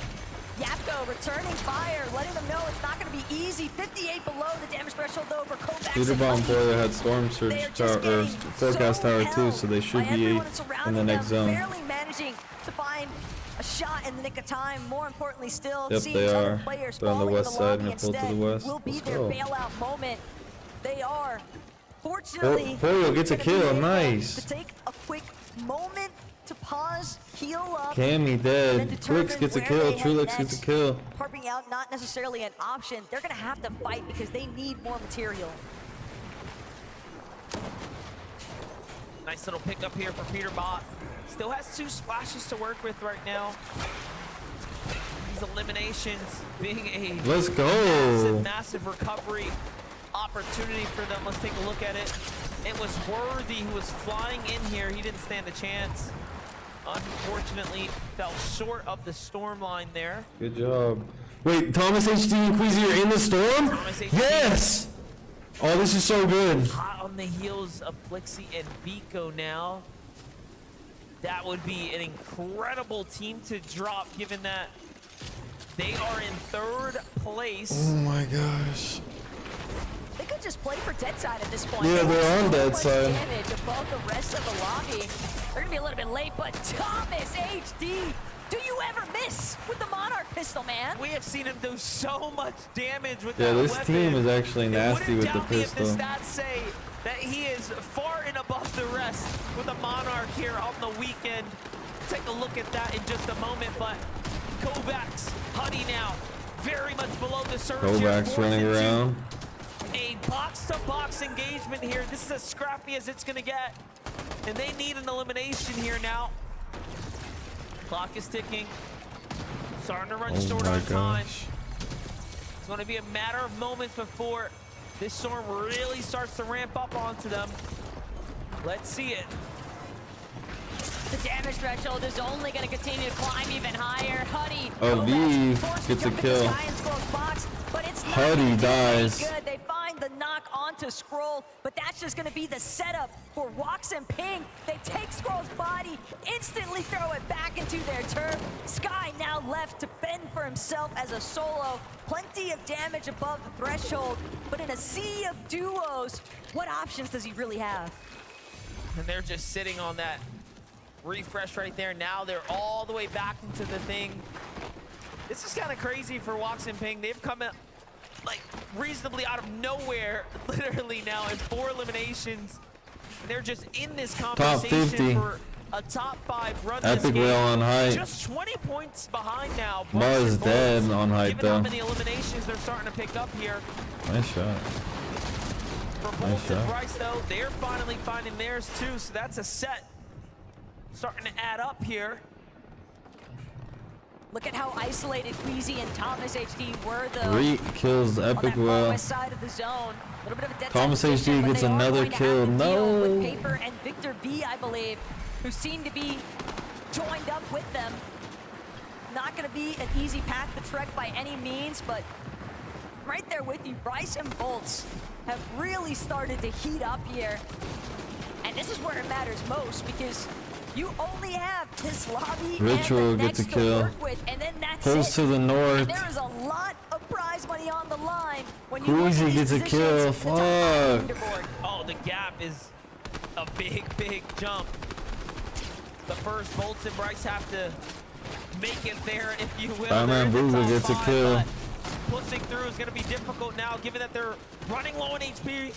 Yapko returning fire, letting them know it's not going to be easy. 58 below the damage threshold though for Kovacs. Peterbot and Pollo had Storm Surge Tower, or Forecast Tower too, so they should be in the next zone. Barely managing to find a shot in the nick of time. More importantly still, Yep, seeing they other are. players They're on the falling in west side lobby and pulled to the instead west. will be Let's their go. bailout moment. They are. Fortunately, Pollo gets a gonna be kill, able nice. to take a quick moment to pause, heal up. Cammy and dead. then determine Twix gets a where kill. they head Trulex next. gets a kill. Harping out, not necessarily an option. They're going to have to fight because they need more material. Nice Nice little pickup here for Peterbot. Still has 2 splashes to work with right now. These eliminations being a Let's go. massive recovery opportunity for them. Let's take a look at it. It was Worthy who was flying in here. He didn't stand a chance. Unfortunately, fell short of the storm line there. Good job. Wait, Thomas HD and Queasy are in the storm? Yes! Oh, this is so good. Hot on the heels of Flixie and Vico now. That would be an incredible team to drop, given that they are in 3rd place. Oh my gosh. They could just play for dead side at this point. Yeah, they're on dead side. Damage above the rest of the lobby. They're gonna be a little bit late, but Thomas HD, do you ever miss with the Monarch pistol, man? We have seen him do so much damage with Yeah, that this weapon. team is actually nasty with the Doubt me if the pistol. stats say that he is far and above the rest with the Monarch here on the weekend. Take a look at that in just a moment, but Kovacs, Huddy now, very much below the surge. Kovacs running around. A box-to-box engagement here. This is as scrappy as it's gonna get. And they need an elimination here now. Clock is ticking. Starting to run short on time. It's gonna be a matter of moments before this storm really starts to ramp up onto them. Let's see it. The damage threshold is only going to continue to climb even higher. Huddy Gets a kill. box, but it's not Huddy dies. good. They find the knock onto Scroll, but that's just going to be the setup for Wox and Ping. They take Scroll's body, instantly throw it back into their turf. Sky now left to fend for himself as a solo. Plenty of damage above the threshold, but in a sea of duos, what options does he really have? And they're just sitting on that refresh right there. Now they're all the way back into the thing. This is kind of crazy for Wox and Ping. They've come out like reasonably out of nowhere, literally now in 4 eliminations. They're just in this conversation for a top 5 run. Epic Whale on height. Just 20 points behind now. Buzz dead on height Given how though. many eliminations they're starting to pick up here. Nice shot. For Bolts and Bryce though, they're finally finding theirs too, so that's a set. Starting to add up here. Look at how isolated Queasy and Thomas HD were, though. Reek kills Epic Whale. West side of the zone. A little bit of a dead Thomas side position, HD but gets they are another going to kill. have to deal with No. Paper and Victor V, I believe, who seem to be joined up with them. Not going to be an easy path to trek by any means, but right there with you, Bryce and Bolts have really started to heat up here. And this is where it matters most, because you only have this lobby Ritual and the gets a next kill. to work with, and then that's Pulls it. to the north. And there is a lot of prize money on the line when you Queasy gets a kill. Fuck. Oh, the gap is a big, big jump. The first Bolts and Bryce have to make it there, if you will. Batman Booga gets a kill. Pushing through is going to be difficult now, given that they're running low on HP,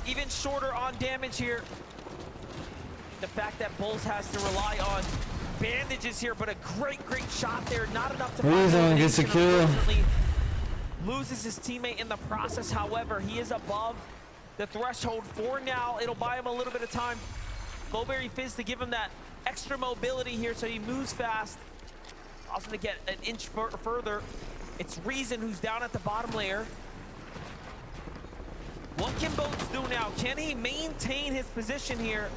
even shorter on damage here. The fact that Bulls has to rely on bandages here, but a great shot there. Not enough to Weezone gets a kill. Loses his teammate in the process. However, he is above the threshold for now. It'll buy him a little bit of time. Lowberry Fizz to give him that extra mobility here, so he moves fast. Also to get an inch further. It's Reason who's down at the bottom layer. What can Bolts do now? Can he maintain his position here?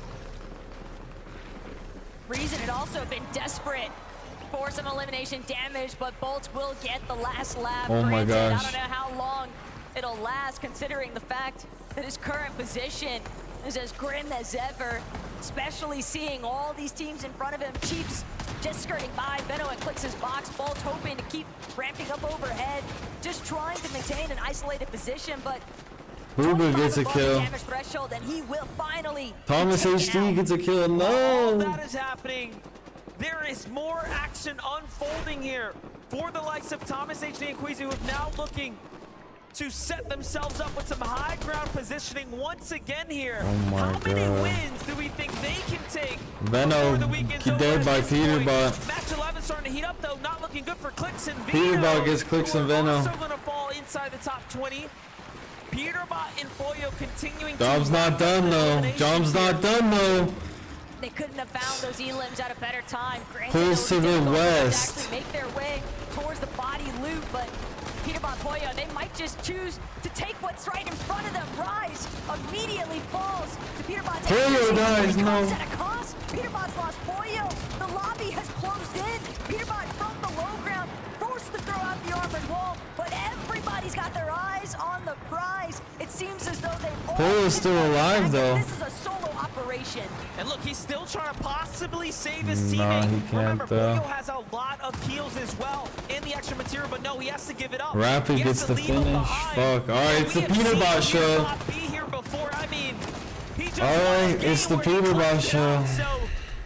Reason had also been desperate for some elimination damage, but Bolts will get the last lap. Oh my Granted, gosh. I don't know how long it'll last, considering the fact that his current position is as grim as ever, especially seeing all these teams in front of him. Chiefs just skirting by. Benno and clicks his box. Bolts hoping to keep ramping up overhead, just trying to maintain an isolated position, but Booga gets a kill. damage threshold, and he will finally Thomas HD gets a kill. All No. that is happening. There is more action unfolding here for the likes of Thomas HD and Queasy, who are now looking to set themselves up with some high ground positioning once again here. Oh my How many God. wins do we think they can take? Benno dead by Peterbot. Match 11 starting to heat up though, not looking good for Clicks and Peterbot gets Clicks and Benno. also going to fall inside the top 20. Peterbot and Foyo continuing Job's to not done though. Job's not done though. They couldn't have found those elims at a better time. Granted, Pulls to the west. actually make their way towards the body loot, but Peterbot Pollo, they might just choose to take what's right in front of them. Rise immediately falls to Peterbot's Pollo dies, no. At a cost. Peterbot's lost Pollo. The lobby has closed in. Peterbot from the low ground, forced to throw out the armored wall, but everybody's got their eyes on the prize. It seems as though they've all Pollo's still alive, though. This is a solo operation. And look, he's still trying to possibly save his No, teammate. he can't, Remember, though. Pollo has a lot of kills as well in the extra material, but no, he has to give it up. Rapid He has gets to the leave him finish. behind. Fuck. Alright, it's the Peterbot show. Peterbot be here before. I mean, he just Alright, it's the Peterbot show. So,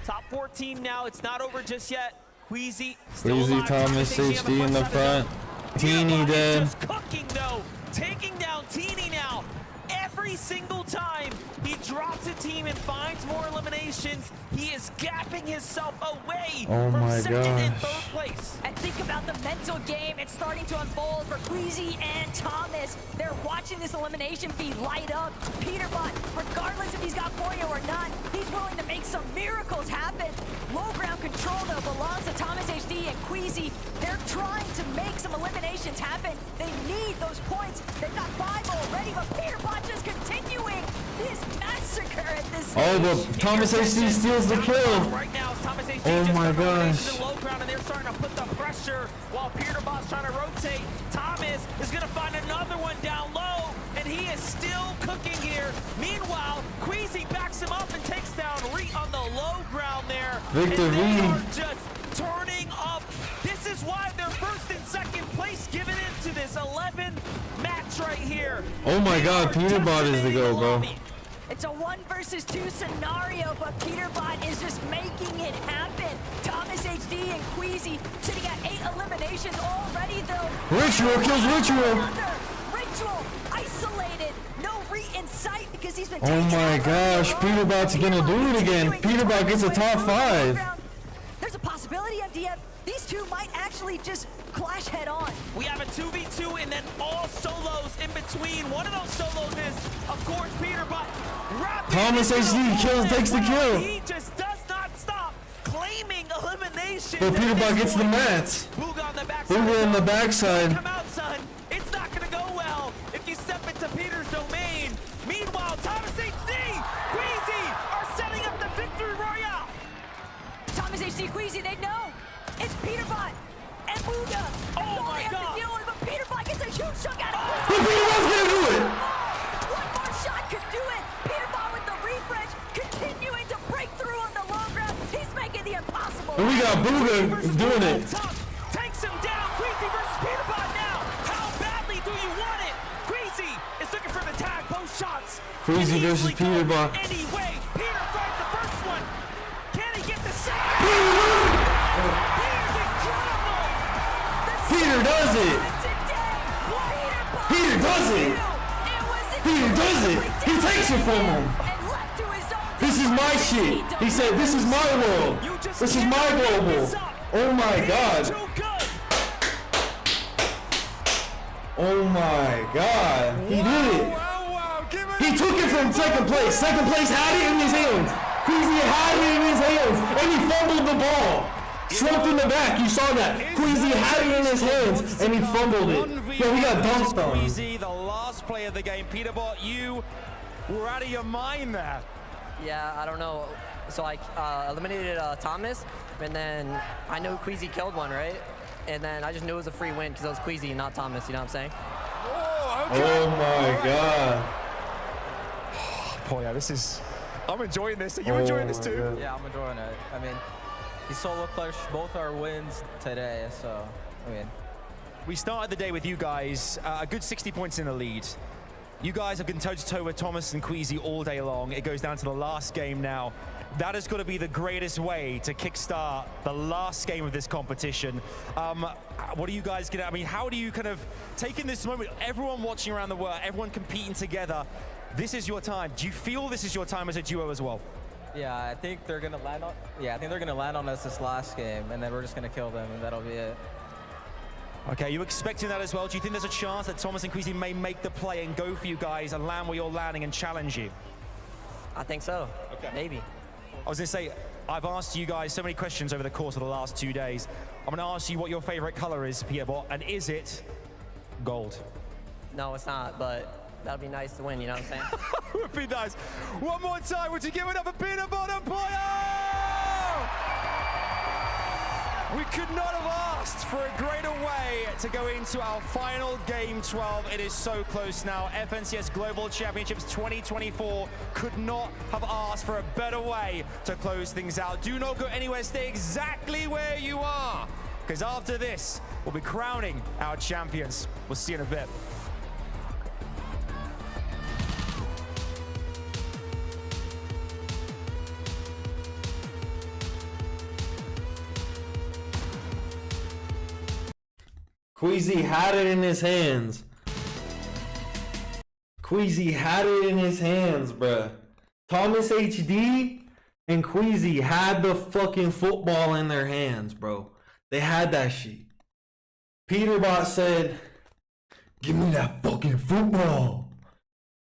top 14 now. It's not over just yet. Queasy still Queasy, alive. Thomas, Thomas HD in the front. Teeny dead. Just cooking though, taking down Teeny now. Every single time he drops a team and finds more eliminations, he is gapping himself away Oh from my second and gosh. third place. And think about the mental game. It's starting to unfold for Queasy and Thomas. They're watching this elimination feed light up. Peterbot, regardless if he's got Pollo or not, he's willing to make some miracles happen. Low ground control, though, belongs to Thomas HD and Queasy. They're trying to make some eliminations happen. They need those points. They've got 5 already, but Peterbot just continuing his massacre at this Oh, but Thomas HD steals the kill. Right now, Thomas HD Oh just my got eliminated gosh. to the low ground, and they're starting to put the pressure while Peterbot's trying to rotate. Thomas is going to find another one down low, and he is still cooking here. Meanwhile, Queasy backs him up and takes down Reet on the low ground there. Victor and they V. are just turning up. This is why they're first and second place, giving into this 11 match right here. Oh my god, Peterbot is the go, bro. It's a 1 versus 2 scenario, but Peterbot is just making it happen. Thomas HD and Queasy sitting at 8 eliminations already, though. Ritual kills Ritual. Ritual isolated. No Reet in sight because he's been Oh taken my out. gosh, Peterbot's gonna do it again. Peterbot gets a top 5. There's a possibility, MDF. These two might actually just clash head on. We have a 2v2 and then all solos in between. One of those solos is, of course, Peterbot. Thomas HD takes the kill. He just does not stop claiming elimination. But Peterbot gets the mats. Booga in the backside. Come out, son. It's not going to go well if you step into Peter's domain. Meanwhile, Thomas HD, Queasy are setting up the victory royale. Thomas HD, Queasy, they know. It's Peterbot and Booga. That's all my they have God. to deal with, but Peterbot gets a huge chunk out of it. But Peterbot's gonna do it. One more shot could do it. Peterbot with the refresh, continuing to break through on the low ground. He's making the impossible. And we got Booga doing it. Takes him down. Queasy versus Peterbot now. How badly do you want it? Queasy is looking for the tag. Both shots. Queasy versus Peterbot. Anyway, Peter finds the first one. Can he get the second? Peter does it. Peter does it. Peter does it. He takes it from him. This is my shit. He said, this is my world. This is my global. Oh my god. Oh my god. He did it. He took it from second place. Second place had it in his hands. Queasy had it in his hands. And he fumbled the ball. Slumped in the back. You saw that. Queasy had it in his hands and he fumbled it. Yo, he got dunked on. Queasy, the last play of the game. Peterbot, you were out of your mind there. Yeah, I don't know. So I eliminated Thomas, and then I know Queasy killed one, right? And then I just knew it was a free win because it was Queasy, not Thomas, you know what I'm saying? Oh my god. Boy, yeah, this is... I'm enjoying this. Are you enjoying this too? Yeah, I'm enjoying it. I mean, he solo clutched both our wins today, so, I mean. We started the day with you guys, a good 60 points in the lead. You guys have been toe-to-toe with Thomas and Queasy all day long. It goes down to the last game now. That has got to be the greatest way to kickstart the last game of this competition. What are you guys gonna, I mean, how do you kind of take in this moment, everyone watching around the world, everyone competing together, this is your time. Do you feel this is your time as a duo as well? Yeah, I think they're gonna land on. Yeah, I think they're gonna land on us this last game, and then we're just gonna kill them, and that'll be it. Okay, you expecting that as well? Do you think there's a chance that Thomas and Queasy may make the play and go for you guys and land where you're landing and challenge you? I think so. Okay. Maybe. I was gonna say, I've asked you guys so many questions over the course of the last 2 days. I'm gonna ask you what your favorite color is, Peterbot, and is it gold? No, it's not, but that'd be nice to win, you know what I'm saying? It would be nice. One more time, would you give it up for Peterbot and Pollo? We could not have asked for a greater way to go into our final Game 12. It is so close now. FNCS Global Championships 2024 could not have asked for a better way to close things out. Do not go anywhere. Stay exactly where you are, because after this, we'll be crowning our champions. We'll see you in a bit. Queasy had it in his hands. Queasy had it in his hands, bruh. Thomas HD and Queasy had the fucking football in their hands, bro. They had that shit. Peterbot said, give me that fucking football.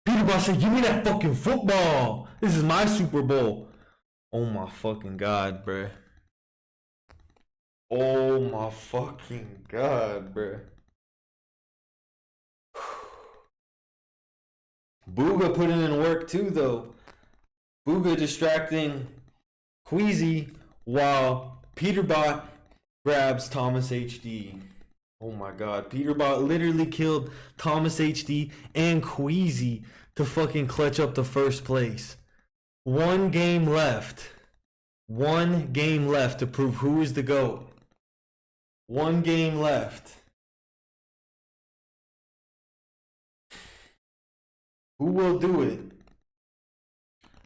Peterbot said, give me that fucking football. This is my Super Bowl. Oh my fucking God, bruh. Oh my fucking God, bruh. Booga putting in work too, though. Booga distracting Queasy while Peterbot grabs Thomas HD. Oh my God. Peterbot literally killed Thomas HD and Queasy to fucking clutch up the first place. 1 game left. 1 game left to prove who is the GOAT. 1 game left. Who will do it?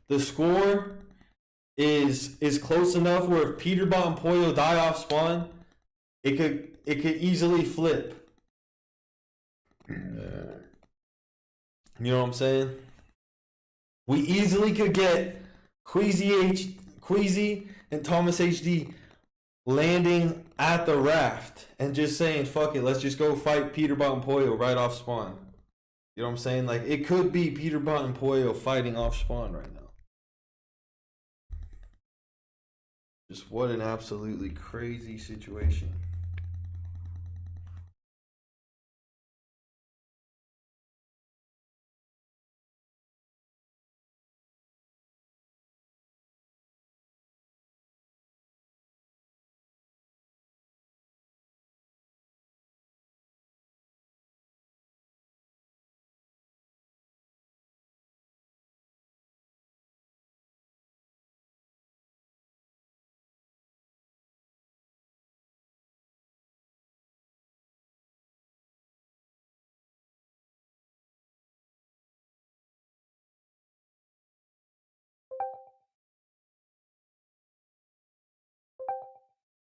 The score is close enough where if Peterbot and Pollo die off spawn, it could easily flip. You know what I'm saying? We easily could get Queasy and Thomas HD landing at the raft and just saying, fuck it, let's just go fight Peterbot and Pollo right off spawn. You know what I'm saying? Like, it could be Peterbot and Pollo fighting off spawn right now. Just what an absolutely crazy situation.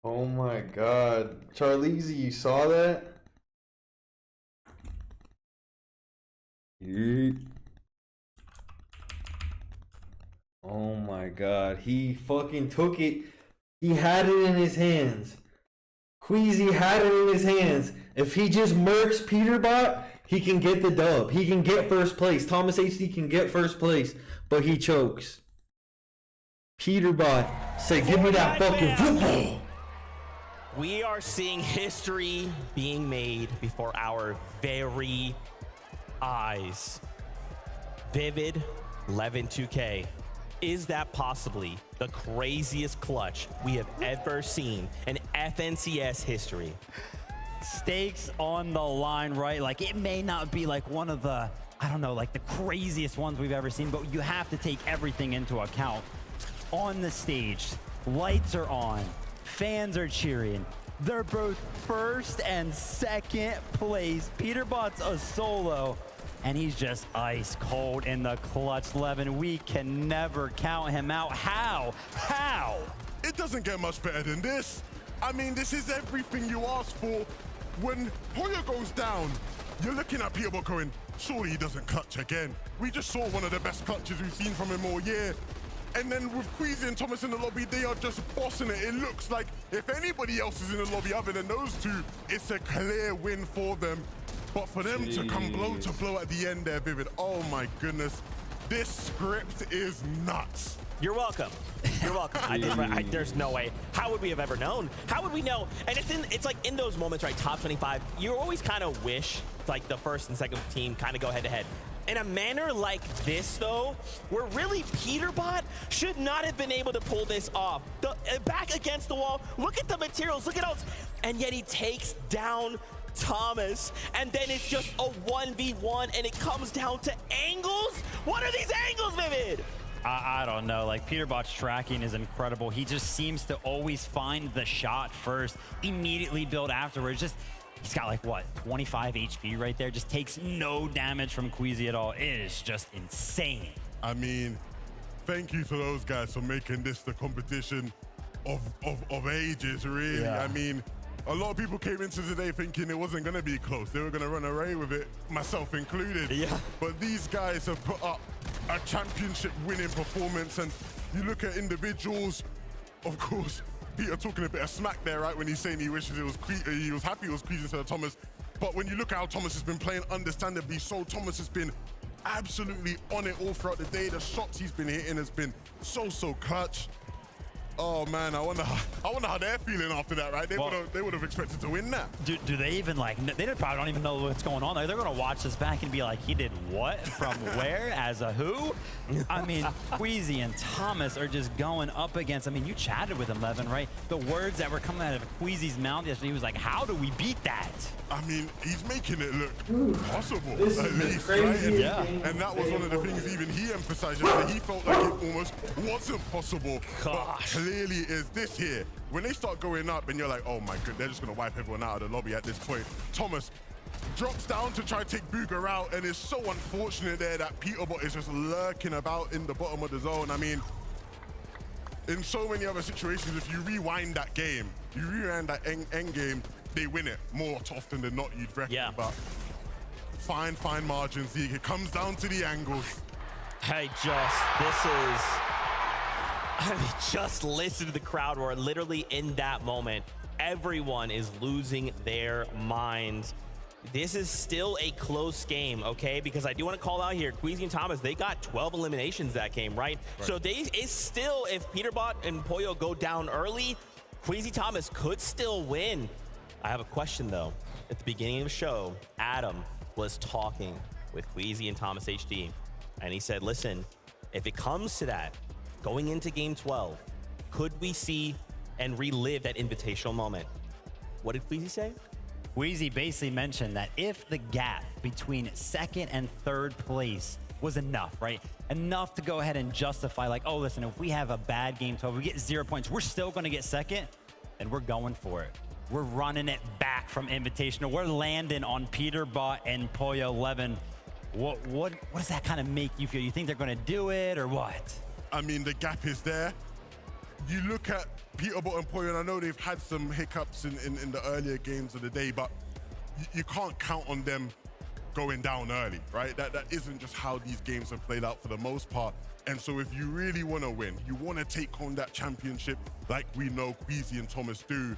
Oh my God. Charlize, you saw that? Yeet. Oh my God. He fucking took it. He had it in his hands. Queasy had it in his hands. If he just murks Peterbot, he can get the dub. He can get first place. Thomas HD can get first place, but he chokes. Peterbot said, give me that fucking football. We are seeing history being made before our very eyes. Vivid 11-2K. Is that possibly the craziest clutch we have ever seen in FNCS history? Stakes on the line, right? Like, it may not be like one of the, I don't know, like the craziest ones we've ever seen, but you have to take everything into account. On the stage, lights are on. Fans are cheering. They're both first and second place. Peterbot's a solo, and he's just ice cold in the clutch. Levin, we can never count him out. How? How? It doesn't get much better than this. I mean, this is everything you asked for. When Pollo goes down, you're looking at Peterbot going, surely he doesn't clutch again. We just saw one of the best clutches we've seen from him all year. And then with Queasy and Thomas in the lobby, they are just bossing it. It looks like if anybody else is in the lobby other than those two, it's a clear win for them. But for them to come blow to blow at the end there, Vivid, oh my goodness. This script is nuts. You're welcome. You're welcome. There's no way. How would we have ever known? How would we know? And it's like in those moments, right? Top 25, you always kind of wish like the first and second team kind of go head to head. In a manner like this, though, where really Peterbot should not have been able to pull this off. Back against the wall, look at the materials, look at all, and yet he takes down Thomas, and then it's just a 1v1, and it comes down to angles? What are these angles, Vivid? I don't know. Like, Peterbot's tracking is incredible. He just seems to always find the shot first, immediately build afterwards. Just, he's got like, what, 25 HP right there? Just takes no damage from Queasy at all. It is just insane. I mean, thank you to those guys for making this the competition of ages, really. Yeah. I mean, a lot of people came into today thinking it wasn't going to be close. They were going to run away with it, myself included. Yeah. But these guys have put up a championship winning performance, and you look at individuals, of course, Peter talking a bit of smack there, right, when he's saying he wishes he was happy it was Queasy instead of Thomas. But when you look at how Thomas has been playing, understandably so, Thomas has been absolutely on it all throughout the day. The shots he's been hitting has been so clutch. Oh man, I wonder how they're feeling after that, right? They would have expected to win that. Do they even like? They probably don't even know what's going on. Like, they're gonna watch this back and be like, he did what from where as a who? I mean, Queasy and Thomas are just going up against. I mean, you chatted with him, Levin, right? The words that were coming out of Queasy's mouth yesterday, he was like, "How do we beat that?" I mean, he's making it look possible, This at is the least, right? craziest thing And that was one of the things even he emphasized yesterday. He felt like it almost wasn't possible, but clearly is this here. When they start going up and you're like, oh my god, they're just gonna wipe everyone out of the lobby at this point. Thomas drops down to try to take Bugha out, and it's so unfortunate there that Peterbot is just lurking about in the bottom of the zone. I mean, in so many other situations, if you rewind that game, you rewind that end game, they win it more often than not, you'd reckon. Yeah. But fine margins, Zeke. It comes down to the angles. Hey, just listen to the crowd roar. Literally in that moment, everyone is losing their minds. This is still a close game, okay? Because I do want to call out here, Queasy and Thomas, they got 12 eliminations that game, right? So it's still, if Peterbot and Pollo go down early, Queasy Thomas could still win. I have a question, though. At the beginning of the show, Adam was talking with Queasy and Thomas HD, and he said, listen, if it comes to that, going into game 12, could we see and relive that invitational moment? What did Queasy say? Queasy basically mentioned that if the gap between second and third place was enough, right? Enough to go ahead and justify, like, oh, listen, if we have a bad game 12, we get 0 points, we're still going to get second, then we're going for it. We're running it back from Invitational. We're landing on Peterbot and Pollo 11. What does that kind of make you feel? You think they're going to do it or what? I mean, the gap is there. You look at Peterbot and Pollo, and I know they've had some hiccups in the earlier games of the day, but you can't count on them going down early, right? That isn't just how these games have played out for the most part. And so if you really want to win, you want to take home that championship like we know Queasy and Thomas do,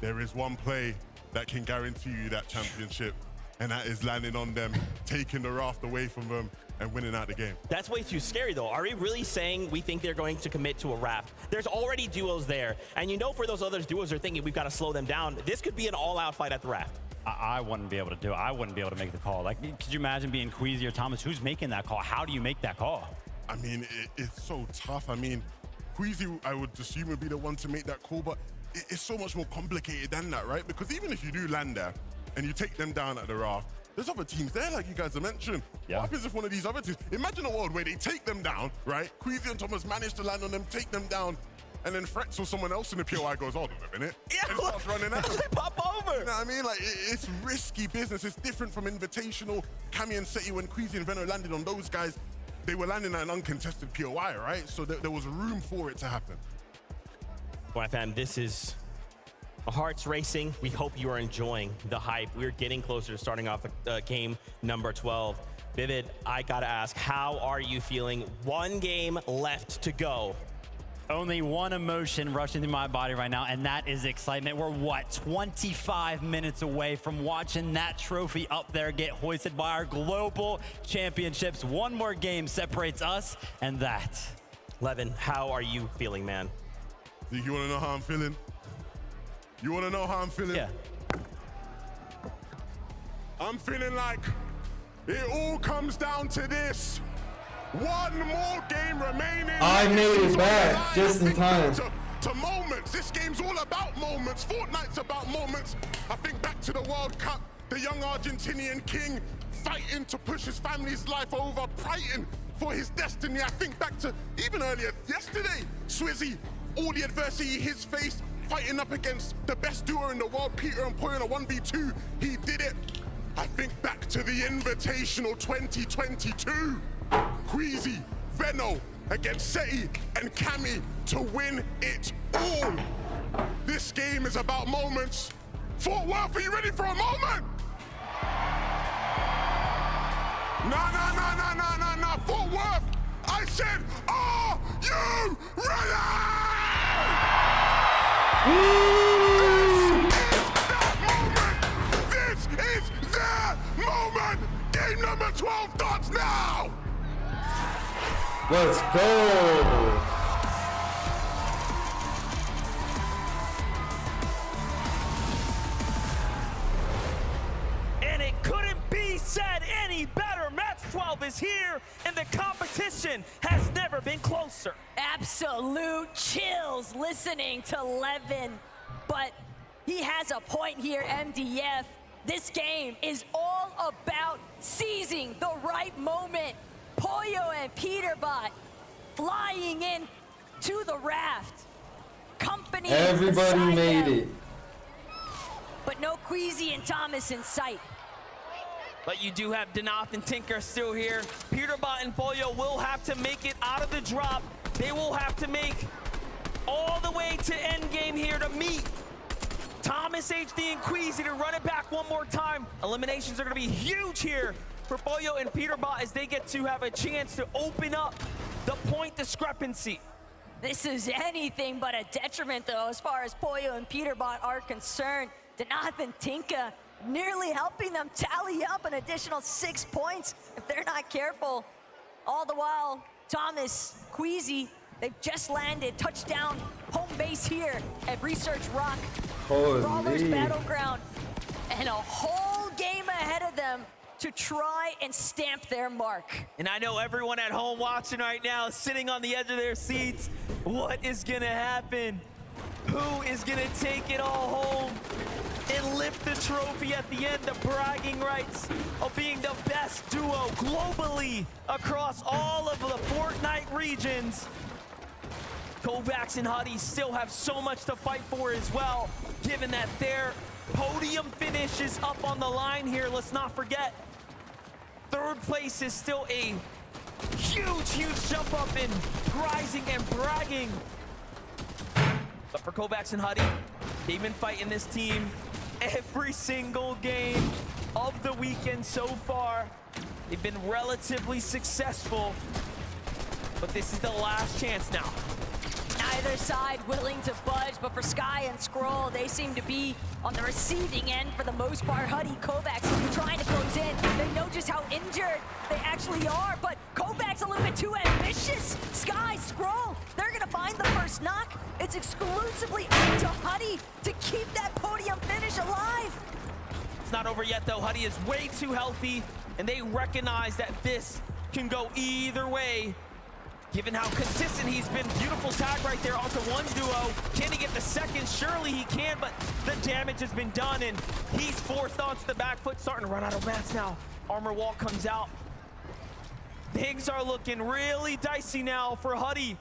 there is one play that can guarantee you that championship, and that is landing on them, taking the raft away from them, and winning out the game. That's way too scary, though. Are we really saying we think they're going to commit to a raft? There's already duos there, and you know for those other duos are thinking we've got to slow them down. This could be an all-out fight at the raft. I wouldn't be able to do it. I wouldn't be able to make the call. Like, could you imagine being Queasy or Thomas? Who's making that call? How do you make that call? I mean, it's so tough. I mean, Queasy, I would assume, would be the one to make that call, but it's so much more complicated than that, right? Because even if you do land there and you take them down at the raft, there's other teams there, like you guys have mentioned. Yeah. What happens if one of these other teams, imagine a world where they take them down, right? Queasy and Thomas manage to land on them, take them down, and then Fretz or someone else in the POI goes, hold on a minute, and starts running out. They pop over. You know what I mean? Like, it's risky business. It's different from Invitational. Cami and Seti, when Queasy and Veno landed on those guys, they were landing at an uncontested POI, right? So there was room for it to happen. Well, fam, this is hearts racing. We hope you are enjoying the hype. We're getting closer to starting off game number 12. Vivid, I gotta ask, how are you feeling? One game left to go. Only one emotion rushing through my body right now, and that is excitement. We're, what, 25 minutes away from watching that trophy up there get hoisted by our global championships. One more game separates us and that. Levin, how are you feeling, man? Do you want to know how I'm feeling? You want to know how I'm feeling? Yeah. I'm feeling like it all comes down to this. One more game remaining. I made it back just in time. To moments. This game's all about moments. Fortnite's about moments. I think back to the World Cup, the young Argentinian king fighting to push his family's life over, fighting for his destiny. I think back to even earlier yesterday, Swizzy, all the adversity he's faced, fighting up against the best duo in the world, Peter and Poyo in a 1v2. He did it. I think back to the Invitational 2022. Queasy, Veno against Seti and Cammy to win it all. This game is about moments. Fort Worth, are you ready for a moment? Nah. Fort Worth, I said, are you ready? This is the moment. Game number 12 starts now. Let's go. And it couldn't be said any better. Match 12 is here, and the competition has never been closer. Absolute chills listening to Levin, but he has a point here, MDF. This game is all about seizing the right moment. Poyo and Peterbot flying in to the raft. Company Everybody made them, it. but no Queasy and Thomas in sight. But you do have Denoth and Tinker still here. Peterbot and Poyo will have to make it out of the drop. They will have to make all the way to endgame here to meet Thomas, HD, and Queasy to run it back one more time. Eliminations are going to be huge here for Poyo and Peterbot as they get to have a chance to open up the point discrepancy. This is anything but a detriment, though, as far as Poyo and Peterbot are concerned. Denoth and Tinka nearly helping them tally up an additional 6 points if they're not careful. All the while, Thomas, Queasy, they've just landed touchdown home base here at Research Rock. Brawlers Battleground, and a whole game ahead of them to try and stamp their mark. And I know everyone at home watching right now is sitting on the edge of their seats. What is gonna happen? Who is gonna take it all home and lift the trophy at the end, the bragging rights of being the best duo globally across all of the Fortnite regions? Kovacs and Huddy still have so much to fight for as well, given that their podium finish is up on the line here. Let's not forget, third place is still a huge jump up in prizing and bragging. But for Kovacs and Huddy, they've been fighting this team every single game of the weekend so far. They've been relatively successful, but this is the last chance now. Neither side willing to budge, but for Sky and Scroll, they seem to be on the receiving end for the most part. Huddy, Kovacs trying to close in. They know just how injured they actually are, but Kovacs a little bit too ambitious. Sky, Scroll, they're gonna find the first knock. It's exclusively up to Huddy to keep that podium finish alive. It's not over yet though. Huddy is way too healthy, and they recognize that this can go either way. Given how consistent he's been, beautiful tag right there onto one duo. Can he get the second? Surely he can, but the damage has been done, and he's forced onto the back foot, starting to run out of mats now. Armor wall comes out. Things are looking really dicey now for Huddy.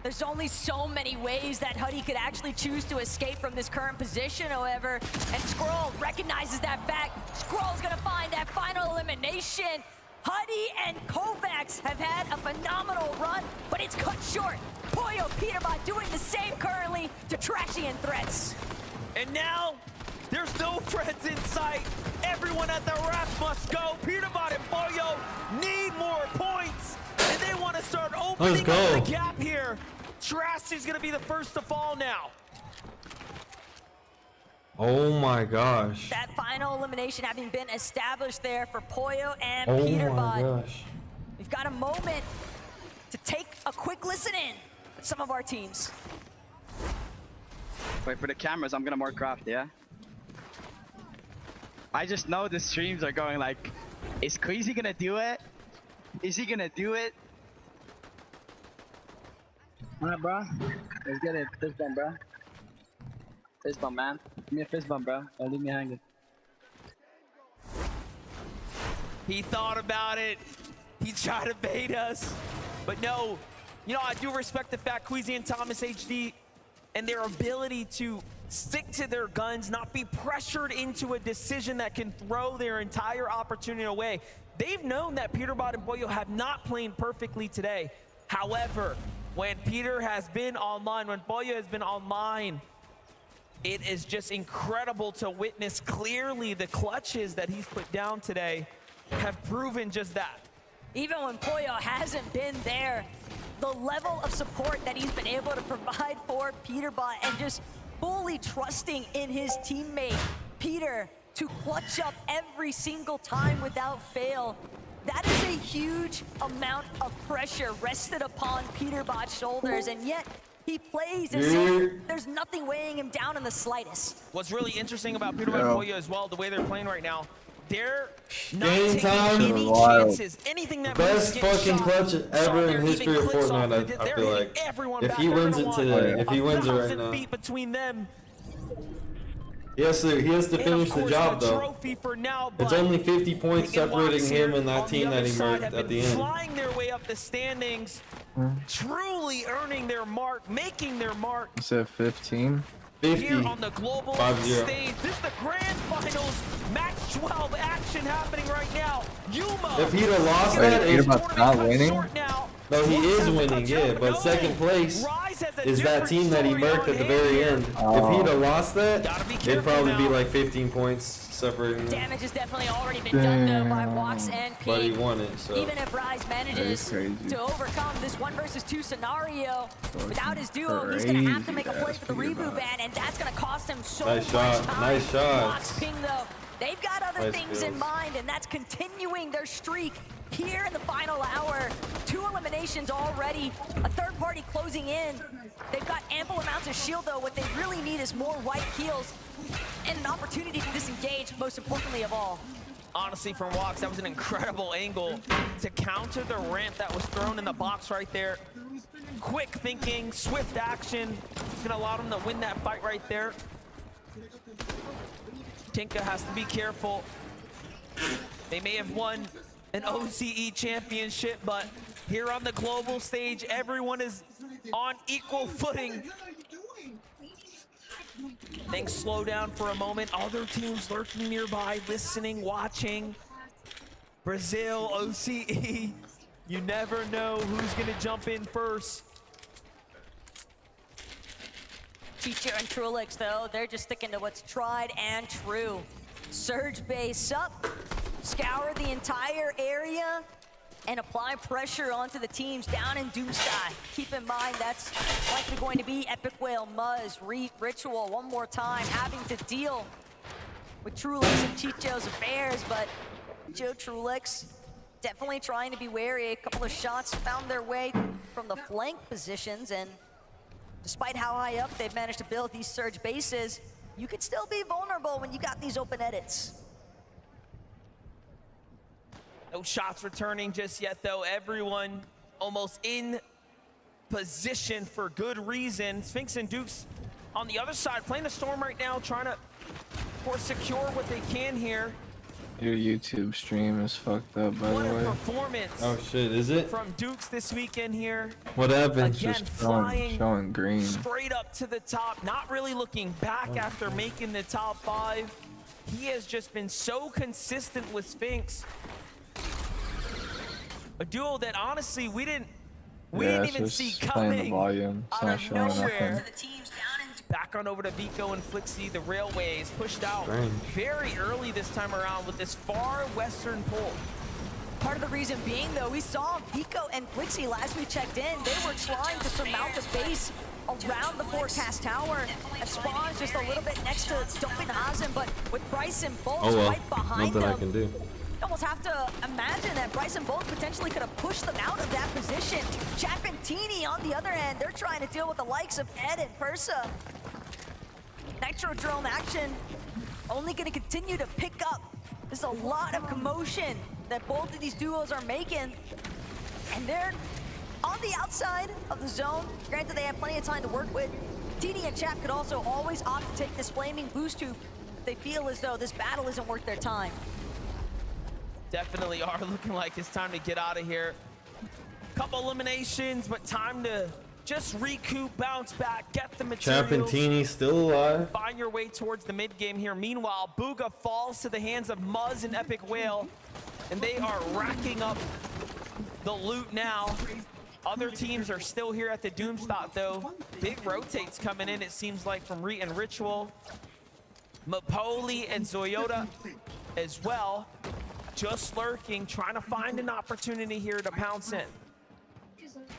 There's only so many ways that Huddy could actually choose to escape from this current position, however, and Scroll recognizes that fact. Scroll's gonna find that final elimination. Huddy and Kovacs have had a phenomenal run, but it's cut short. Poyo Peterbot doing the same currently to Trashy and Threats. And now, there's no friends in sight. Everyone at the raft must go. Peterbot and Poyo need more points, and they want to start opening up the gap here. Trashy's gonna be the first to fall now. Oh my gosh. That final elimination having been established there for Poyo and Oh Peterbot. my gosh. We've got a moment to take a Take listen in. Some of our teams. Wait for the cameras. I'm gonna more craft, yeah? I just know the streams are going like, is Queasy gonna do it? Is he gonna do it? Alright, bro. Let's get it. Fist bump, bro. Fist bump, man. Give me a fist bump, bro. Don't leave me hanging. He thought about it. He tried to bait us. But no, you know, I do respect the fact Queasy and Thomas HD and their ability to stick to their guns, not be pressured into a decision that can throw their entire opportunity away. They've known that Peterbot and Boyo have not played perfectly today. However, when Peter has been online, when Boyo has been online, it is just incredible to witness clearly the clutches that he's put down today have proven just that. Even when Boyo hasn't been there, the level of support that he's been able to provide for Peterbot and just fully trusting in his teammate, Peter, to clutch up every single time without fail. That is a huge amount of pressure rested upon Peterbot's shoulders, and yet he plays as if there's nothing weighing him down in the slightest. What's really interesting about Peterbot and Boyo as well, the way they're playing right now, they're not Game taking time. any chances, anything that Best fucking clutch ever in history of Fortnite. I feel like if he wins it today, if he wins it right now, between them. He has to finish the job though. It's only 50 points separating him and that team that he murked at the end. Flying their way up the standings, truly earning their mark, making their mark. You said 15? 50. Here on the global 5-0. stage. This is the grand finals, match 12 action happening right now. Yuma. If he'd have lost that, Peterbot's not winning? No, he is winning, yeah, but second place is that team that he murked at the very end. If he'd have lost that, it'd probably be like 15 points separating them. Damage has definitely already been done though by Wox and Pete. But he won it, so. Even if Rise manages to overcome this 1 versus 2 scenario, without his duo, he's gonna have to make a play for the reboot ban, and that's gonna cost him so much time. Nice shot. Wox Ping though, they've got other things in mind, and that's continuing their streak here in the final hour. 2 eliminations already, a third party closing in. They've got ample amounts of shield though. What they really need is more white heals and an opportunity to disengage, most importantly of all. Honestly, from Wox, that was an incredible angle to counter the ramp that was thrown in the box right there. Quick thinking, swift action. It's gonna allow them to win that fight right there. Tinka has to be careful. They may have won an OCE championship, but here on the global stage, everyone is on equal footing. Things slow down for a moment. Other teams lurking nearby, listening, watching. Brazil, OCE. You never know who's gonna jump in first. Chicho and Trulix though, they're just sticking to what's tried and true. Surge base up, scour the entire area, and apply pressure onto the teams down in Doomsky. Keep in mind that's likely going to be Epic Whale, Muzz, Ritual one more time, having to deal with Trulix and Chicho's affairs, but Joe Trulix definitely trying to be wary. A couple of shots found their way from the flank positions, and despite how high up they've managed to build these surge bases, you could still be vulnerable when you got these open edits. No shots returning just yet, though. Everyone almost in position for good reason. Sphinx and Dukes on the other side, playing the Storm right now, trying to, of course, secure what they can here. Your YouTube stream is fucked up, by the way. What a performance. Oh shit, is it? From Dukes this weekend here. What happened? Again, Just flying showing green. straight up to the top, not really looking back after making the top 5. He has just been so consistent with Sphinx. A duo that honestly we didn't even see coming. The volume. It's not showing nothing. Back on over to Vico and Flixie. The Railways pushed out very early this time around with this far western pull. Part of the reason being, though, we saw Vico and Flixie last we checked in. They were trying to surmount the base around the forecast tower. A spawn's just a little bit next to Dopenhazen, but with Bryce and Bolts right behind them. Nothing I can do. You almost have to imagine that Bryce and Bolt potentially could have pushed them out of that position. Chapman Teeny, on the other hand, they're trying to deal with the likes of Ed and Persa. Nitrodrome action only going to continue to pick up. There's a lot of commotion that both of these duos are making, and they're on the outside of the zone. Granted, they have plenty of time to work with. Teeny and Chap could also always opt to take this flaming boost tube if they feel as though this battle isn't worth their time. Definitely are looking like it's time to get out of here. Couple eliminations, but time to just recoup, bounce back, get the materials. Chap and Teeny still alive. Find your way towards the mid game here. Meanwhile, Bugha falls to the hands of Muzz and Epic Whale, and they are racking up the loot now. Other teams are still here at the Doomstot though. Big rotates coming in, it seems like, from Reet and Ritual. Mapoli and Zoyota as well. Just lurking, trying to find an opportunity here to pounce in.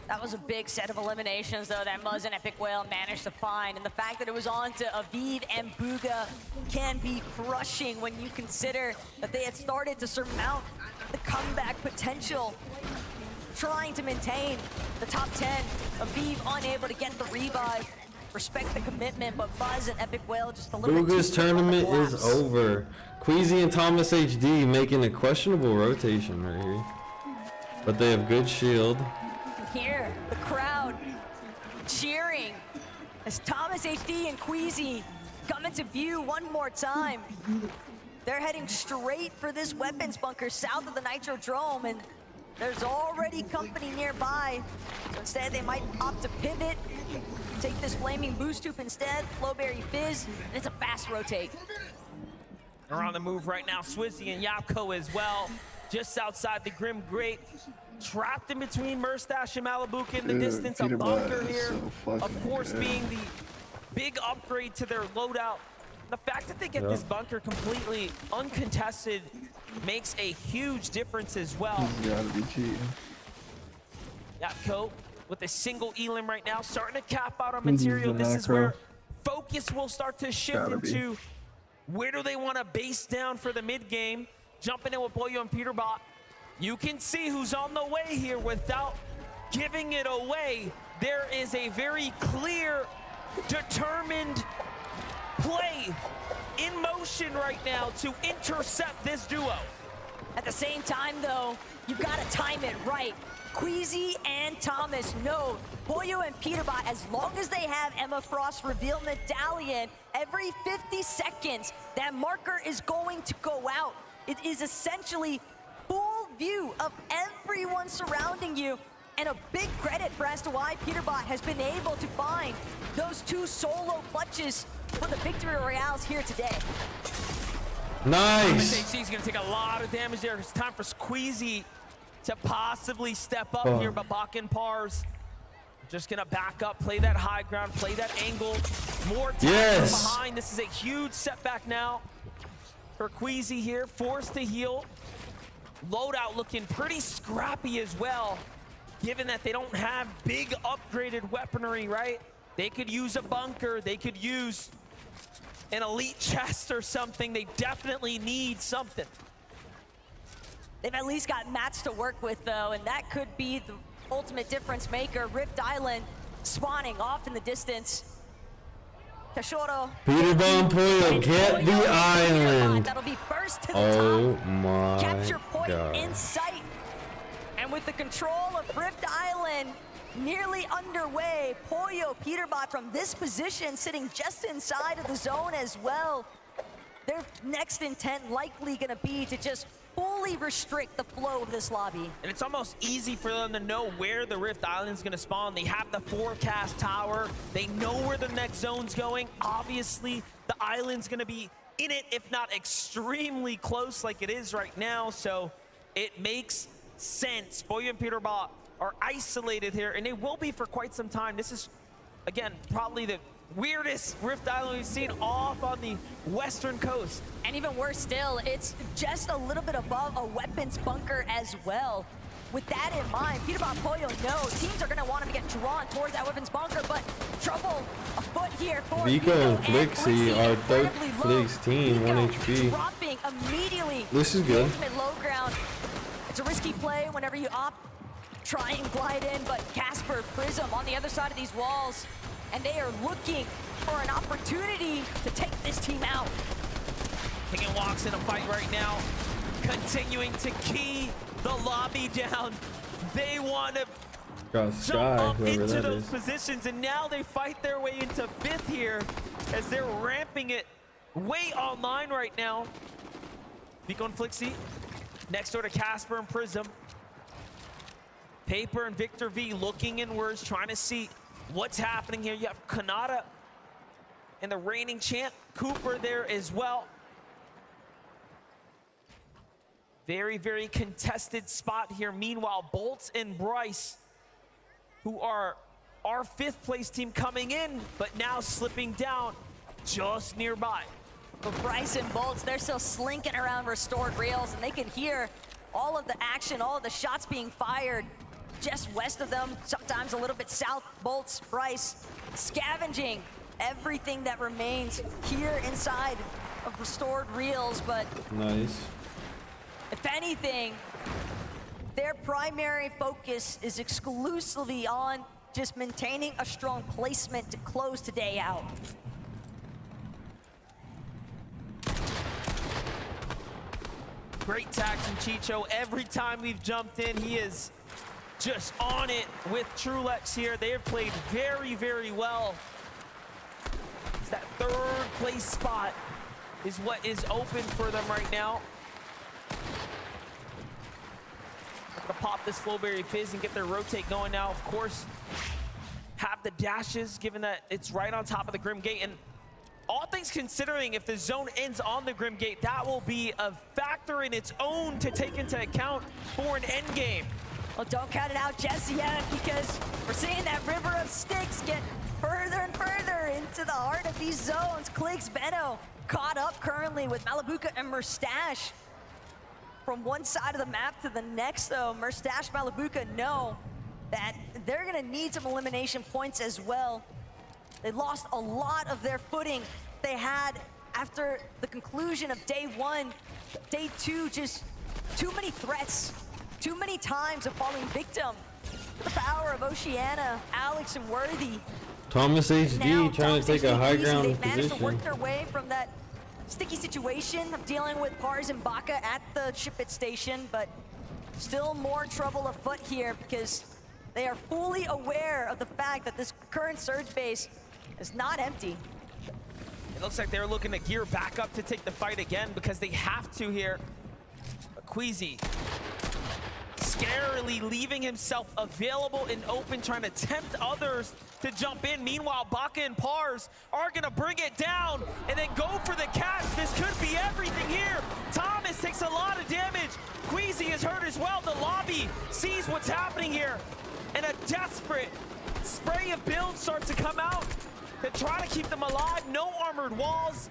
That was a big set of eliminations, though, that Muzz and Epic Whale managed to find. And the fact that it was on to Aviv and Bugha can be crushing when you consider that they had started to surmount the comeback potential, trying to maintain the top 10. Aviv unable to get the revive. Respect the commitment, but Muzz and Epic Whale just a little bit Bugha's too slow on the tournament is blocks. over. Queasy and Thomas HD making a questionable rotation right here. But they have good shield. Here, the crowd cheering as Thomas HD and Queasy come into view one more time. They're heading straight for this weapons bunker south of the Nitrodrome, and there's already company nearby. So instead, they might opt to pivot, take this flaming boost tube instead, Flowberry Fizz, and it's a fast rotate. They're on the move right now, Swizzy and Yapko as well, just outside the Grim Great. Trapped in between Murstache and Malibuca in the distance. A bunker here, of course, being the big upgrade to their loadout. The fact that they get this bunker completely uncontested makes a huge difference as well. You gotta be cheating. Yapko with a single elim right now, starting to cap out on material. This is where focus will start to shift into where do they want to base down for the mid game. Jumping in with Pollo and Peterbot. You can see who's on the way here without giving it away. There is a very clear, determined play in motion right now to intercept this duo. At the same time, though, you've got to time it right. Queasy and Thomas know Pollo and Peterbot, as long as they have Emma Frost reveal Medallion, every 50 seconds, that marker is going to go out. It is essentially full view of everyone surrounding you, and a big credit for as to why Peterbot has been able to find those two solo clutches for the victory royales here today. Nice. He's gonna take a lot of damage there. It's time for Squeezy to possibly step up here, but Bakken Pars just gonna back up, play that high ground, play that angle. More time from behind. This is a huge setback now for Queasy here, forced to heal. Loadout looking pretty scrappy as well, given that they don't have big upgraded weaponry, right? They could use a bunker, they could use an elite chest or something. They definitely need something. They've at least got mats to work with, though, and that could be the ultimate difference maker. Rift Island spawning off in the distance. Cachorro. Peterbot and Pollo get the island. That'll be first to the Oh top. my Capture point God. in sight. And with the control of Rift Island nearly underway, Pollo, Peterbot from this position sitting just inside of the zone as well. Their next intent likely gonna be to just fully restrict the flow of this lobby. And it's almost easy for them to know where the Rift Island's gonna spawn. They have the forecast tower. They know where the next zone's going. Obviously, the island's gonna be in it, if not extremely close like it is right now. So it makes sense. Pollo and Peterbot are isolated here, and they will be for quite some time. This is, again, probably the weirdest Rift Island we've seen off on the western coast. And even worse still, it's just a little bit above a weapons bunker as well. With that in mind, Peterbot and Pollo know teams are going to want to get drawn towards that weapons bunker, but trouble afoot here for Vico and Flixie are third Flix team, 1 HP. Dropping immediately. This is good. Ultimate low ground. It's a risky play whenever you opt, try and glide in, but Casper Prism on the other side of these walls, and they are looking for an opportunity to take this team out. King walks in a fight right now, continuing to key the lobby down. They want to jump up into those positions, and now they fight their way into 5th here as they're ramping it way online right now. Vico and Flixie next door to Casper and Prism. Paper and Victor V looking inwards, trying to see what's happening here. You have Kanata and the reigning champ, Cooper, there as well. Very, very contested spot here. Meanwhile, Bolts and Bryce, who are our 5th place team coming in, but now slipping down just nearby. But Bryce and Bolts, they're still slinking around Restored Reels, and they can hear all of the action, all of the shots being fired just west of them, sometimes a little bit south. Bolts, Bryce, scavenging everything that remains here inside of Restored Reels, but nice. If anything, their primary focus is exclusively on just maintaining a strong placement to close today out. Great tags from Chicho. Every time we've jumped in, he is just on it with Trulex here. They have played very, very well. It's that 3rd place spot is what is open for them right now. To pop this Flowberry Fizz and get their rotate going now. Of course, have the dashes, given that it's right on top of the Grim Gate. And all things considering, if the zone ends on the Grim Gate, that will be a factor in its own to take into account for an end game. Well, don't count it out just yet, because we're seeing that river of sticks get further and further into the heart of these zones. Kligs Benno caught up currently with Malabuka and Murstache. From one side of the map to the next, though, Murstache, Malabuka know that they're gonna need some elimination points as well. They lost a lot of their footing they had after the conclusion of day 1. Day 2, just too many threats, too many times of falling victim to the power of Oceana, Alex, and Worthy. Thomas HD trying to take a high ground They managed position. to work their way from that sticky situation of dealing with Pars and Baka at the Ship It station, but still more trouble afoot here because they are fully aware of the fact that this current Surge base is not empty. It looks like they're looking to gear back up to take the fight again because they have to here. But Queasy scarily leaving himself available and open, trying to tempt others to jump in. Meanwhile, Baka and Pars are gonna bring it down and then go for the catch. This could be everything here. Thomas takes a lot of damage. Queasy is hurt as well. The lobby sees what's happening here, and a desperate spray of builds starts to come out to try to keep them alive. No armored walls.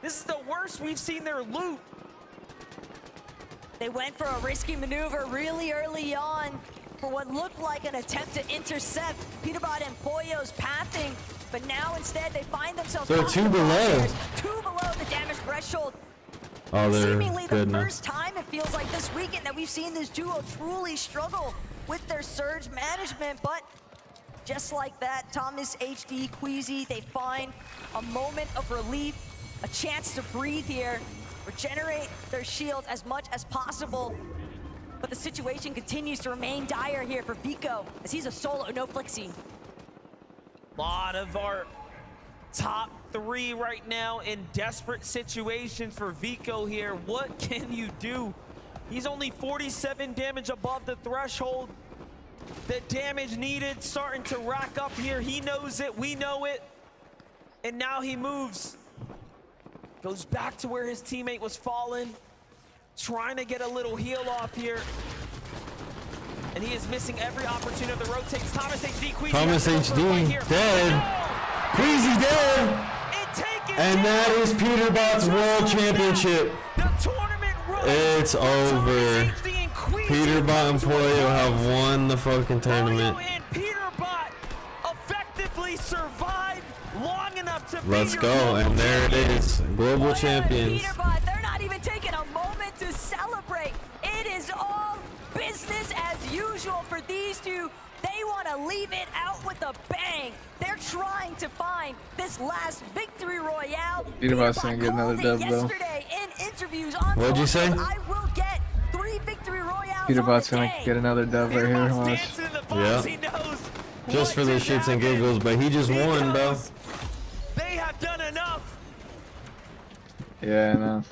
This is the worst we've seen their loot. They went for a risky maneuver really early on for what looked like an attempt to intercept Peterbot and Pollo's pathing, but now instead they find themselves— They're 2 below. 2 below the damage threshold. Oh, they're Seemingly the good enough. first time it feels like this weekend that we've seen this duo truly struggle with their surge management, but just like that, Thomas, HD, Queasy, they find a moment of relief, a chance to breathe here, regenerate their shields as much as possible. But the situation continues to remain dire here for Vico, as he's a solo, no Flixie. A lot of our top 3 right now in desperate situations for Vico here. What can you do? He's only 47 damage above the threshold. The damage needed starting to rack up here. He knows it, we know it. And now he moves. Goes back to where his teammate was fallen, trying to get a little heal off here. And he is missing every opportunity to rotate. Thomas HD, Queasy. Thomas HD dead. Queasy dead. And that is Peterbot's World Championship. It's over. Peterbot and Pollo have won the fucking tournament. And Peterbot effectively survived long enough to— Let's go, and there it is. Global champions. Peterbot, they're not even taking a moment to celebrate. It is all business as usual for these two. They want want to leave it out with a bang. They're trying to find this last victory royale. Peterbot's gonna get another dub though. Yesterday in interviews on What'd you say? I will get 3 victory royales. Peterbot's gonna get another dub right here. Watch. Yeah. Just for the shits and giggles, but he just won, bro. They have done enough. Yeah, I know.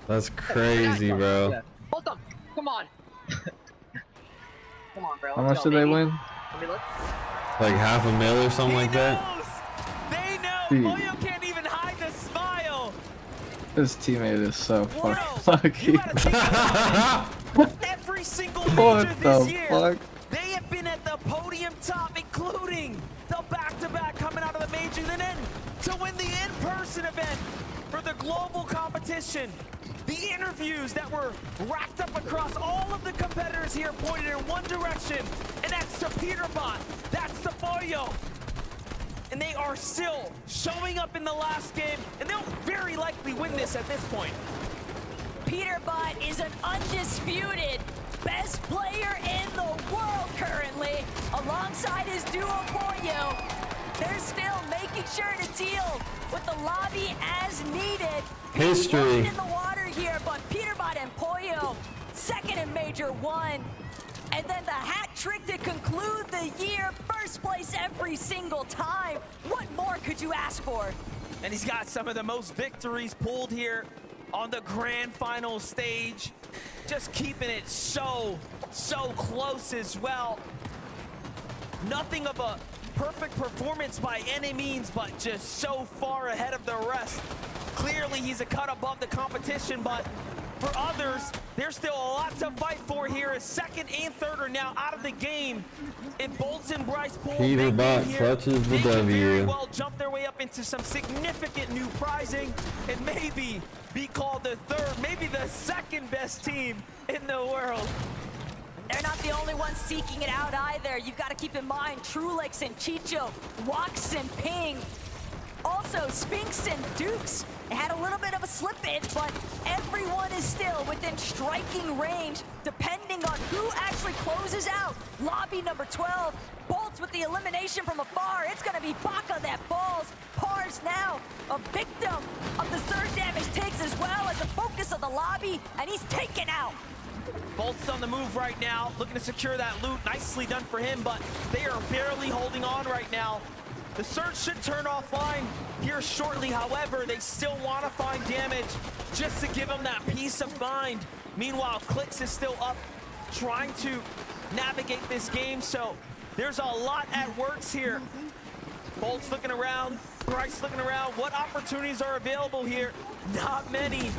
That's crazy, bro. Hold on. Come on. Come on, bro. How much did they win? Let me look. Like $500,000 or something like that. They know. Dude. Moyo can't even hide the smile. This teammate is so fucking lucky. Every single What major the this year, fuck? they have been at the podium top, including the back-to-back coming out of the major, and then to win the in-person event for the global competition. The interviews that were racked up across all of the competitors here pointed in one direction, and that's to Peterbot, that's to Foyo. And they are still showing up in the last game, and they'll very likely win this at this point. Peterbot is an undisputed best player in the world currently, alongside his duo Foyo. They're still making sure to deal with the lobby as needed. History. In the water here, but Peterbot and Poyo, second in Major 1. And then the hat trick to conclude the year, first place every single time. What more could you ask for? And he's got some of the most victories pulled here on the grand final stage. Just keeping it so close as well. Nothing of a perfect performance by any means, but just so far ahead of the rest. Clearly, he's a cut above the competition, but for others, there's still a lot to fight for here as second and third are now out of the game. If Bolts and Bryce Poole Peterbot clutches the they can very W. well jump their way up into some significant new prizing and maybe be called the third, maybe the second best team in the world. They're not the only ones seeking it out either. You've got to keep in mind Trulix and Chicho, Wax and Ping. Also, Sphinx and Dukes had a little bit of a slip-in, but everyone is still within striking range, depending on who actually closes out. Lobby number 12, Bolts with the elimination from afar. It's going to be Baka that falls. Pars now a victim of the surge damage takes as well as the focus of the lobby, and he's taken out. Bolt's on the move right now, looking to secure that loot. Nicely done for him, but they are barely holding on right now. The surge should turn offline here shortly. However, they still want to find damage just to give them that peace of mind. Meanwhile, Clix is still up, trying to navigate this game. So there's a lot at works here. Bolt's looking around, Bryce looking around. What opportunities are available here? Not many.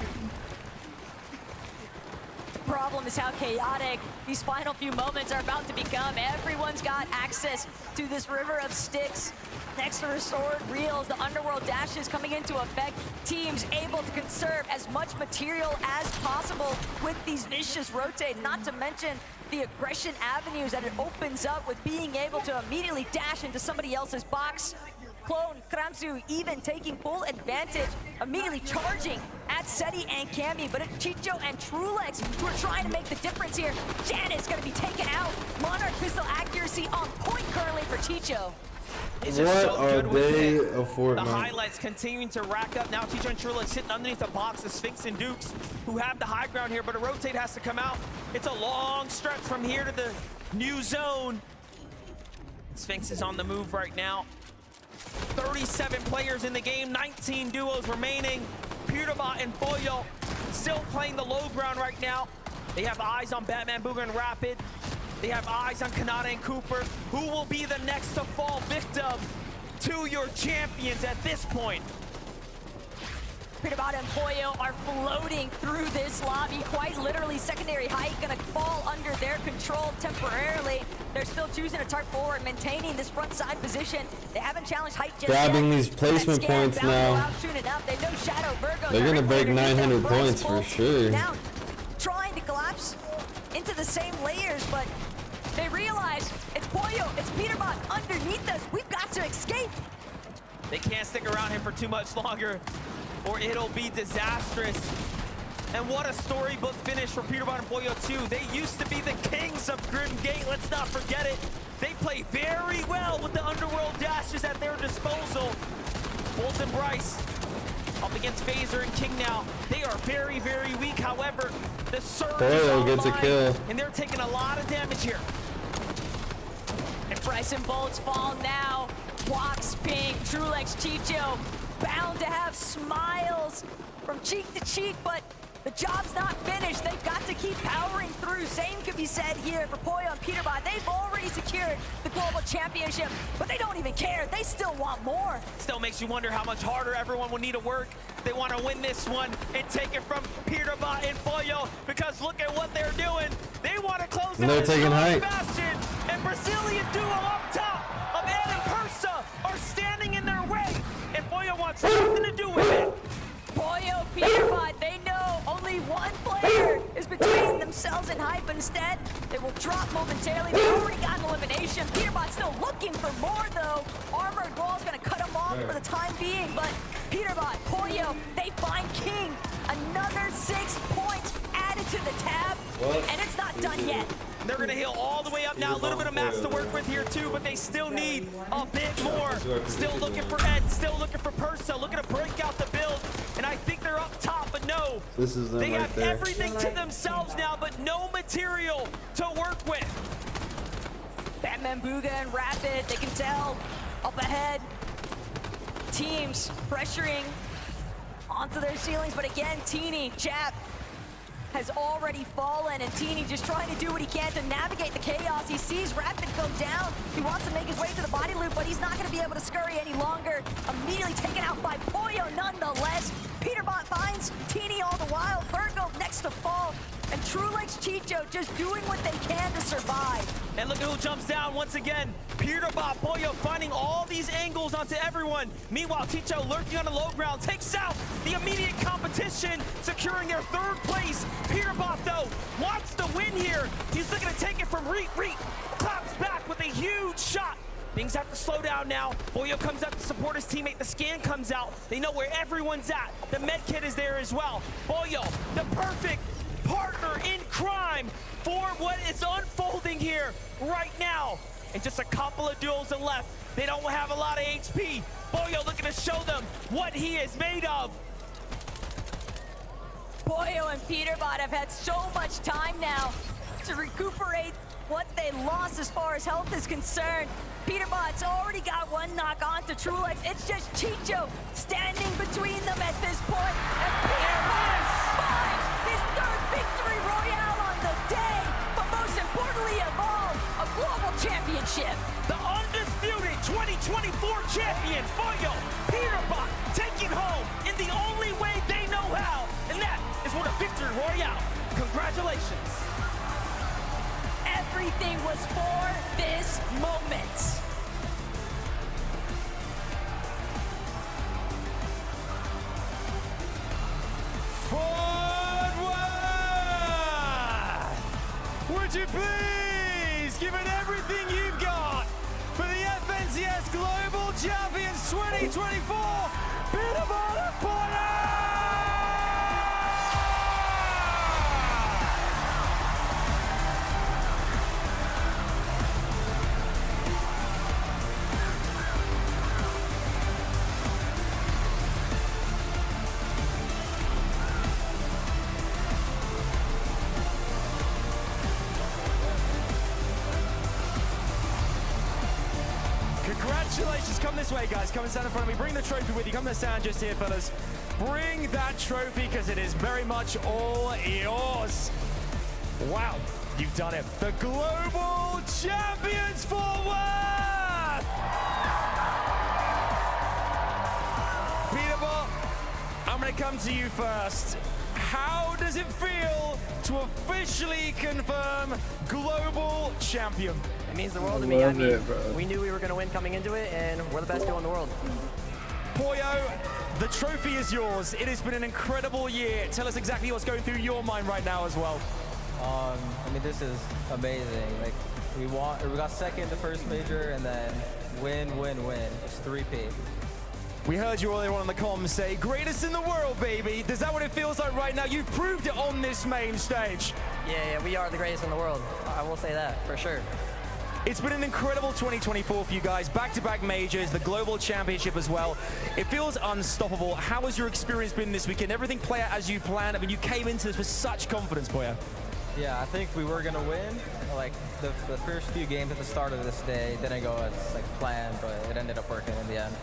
Problem is how chaotic these final few moments are about to become. Everyone's got access to this river of sticks. Next to restored reels, the underworld dashes coming into effect. Teams able to conserve as much material as possible with these vicious rotate, not to mention the aggression avenues that it opens up with being able to immediately dash into somebody else's box. Clone, Kramsu even taking full advantage, immediately charging at Seti and Cammy, but it's Chicho and Trulex who are trying to make the difference here. Janet's gonna be taken out. Monarch pistol accuracy on point currently for Chicho. It's What just so are good with they it. of Fortnite? The highlights continuing to rack up. Now Chicho and Trulex sitting underneath the box of Sphinx and Dukes, who have the high ground here, but a rotate has to come out. It's a long stretch from here to the new zone. Sphinx is on the move right now. 37 players in the game, 19 duos remaining. Peterbot and Foyo still playing the low ground right now. They have eyes on Batman, Booger, and Rapid. They have eyes on Kanata and Cooper. Who will be the next to fall victim to your champions at this point? Peterbot and Poyo are floating through this lobby. Quite literally, secondary height gonna fall under their control temporarily. They're still choosing to target forward, maintaining this front side position. They haven't challenged height just Grabbing yet. these placement That scan points bound now. out soon enough. They know Shadow Virgo. They're gonna break underneath them. 900 Bryce points for Bolts sure. Now trying to collapse into the same layers, but they realize it's Poyo, it's Peterbot underneath us. We've got to escape. They can't stick around him for too much longer, or it'll be disastrous. And what a storybook finish for Peterbot and Poyo 2. They used to be the kings of Grim Gate. Let's not forget it. They play very well with the Underworld dashes at their disposal. Bolt and Bryce up against Phaser and King now. They are very, very weak. However, the Surge is gets a online, kill. and they're taking a lot of damage here. And Bryce and Bolts fall now. Walks, Pink, Trulex, Chicho, bound to have smiles from cheek to cheek, but the job's not finished. They've got to keep powering through. Same could be said here for Poyo and Peterbot. They've already secured the global championship, but they don't even care. They still want more. Still makes you wonder how much harder everyone will need to work. They want to win this one and take it from Peterbot and Poyo, because look at what they're doing. They want to close out They're taking height. Bastion, and Brazilian duo up top of Ed and Persa are standing in their way, and Poyo wants nothing to do with it. Poyo, Peterbot, they know only one player is between themselves and Hype. Instead, they will drop momentarily. They've already got an elimination. Peterbot's still looking for more, though. Armored Wall's going to cut him off for the time being, but Peterbot, Poyo, they find King. Another 6 points added to the tab, and it's not done yet. They're going to heal all the way up now. A little bit of mass to work with here, too, but they still need a bit more. Still looking for Ed, still looking for Persa, looking to break out the build. And I think they're up top, but no. This is them they right have there. everything to themselves now, but no material to work with. Batman, Bugha, and Rapid, they can tell up ahead. Teams pressuring onto their ceilings, but again, Teeny, Jap, has already fallen, and Teeny just trying to do what he can to navigate the chaos. He sees Rapid go down. He wants to make his way to the body loop, but he's not going to be able to scurry any longer. Immediately taken out by Poyo nonetheless. Peterbot finds Teeny all the while. Virgo next to fall. And Trulex, Chicho just doing what they can to survive. And look at who jumps down once again. Peterbot, Poyo finding all these angles onto everyone. Meanwhile, Chicho lurking on the low ground takes out the immediate competition, securing their 3rd place. Peterbot, though, wants to win here. He's looking to take it from Reet. Reet claps back with a huge shot. Things have to slow down now. Poyo comes up to support his teammate. The scan comes out. They know where everyone's at. The med kit is there as well. Poyo, the perfect partner in crime for what is unfolding here right now. And just a couple of duels left. They don't have a lot of HP. Poyo looking to show them what he is made of. Poyo and Peterbot have had so much time now to recuperate what they lost as far as health is concerned. Peterbot's already got one knock on to Trulex. It's just Chicho standing between them at this point. And Peterbot finds his 3rd victory royale on the day, but most importantly of all, a global championship. The undisputed 2024 champion, Poyo, Peterbot, taking home in the only way they know how, and that is with a victory royale. Congratulations. Everything was for this moment. Forward! Would you please give it everything you've got for the FNCS Global Champions 2024, Peterbot and Poyo! Congratulations. Come this way, guys. Come and stand in front of me. Bring the trophy with you. Come and stand just here, fellas. Bring that trophy, because it is very much all yours. Wow, you've done it. The Global Champions Fort Worth! Peterbot, I'm going to come to you first. How does it feel to officially confirm Global Champion? It means the world to me. I mean, we knew we were going to win coming into it, and we're the best duo in the world. Poyo, the trophy is yours. It has been an incredible year. Tell us exactly what's going through your mind right now as well. I mean, this is amazing. Like, we got second the first major, and then win. It's 3P. We heard you earlier on in the comms say, greatest in the world, baby. Is that what it feels like right now? You've proved it on this main stage. Yeah, we are the greatest in the world. I will say that, for sure. It's been an incredible 2024 for you guys. Back-to-back majors, the Global Championship as well. It feels unstoppable. How has your experience been this weekend? Everything play out as you planned? I mean, you came into this with such confidence, Poyo. Yeah, I think we were gonna win. Like the first few games at the start of this day didn't go as like planned, but it ended up working in the end.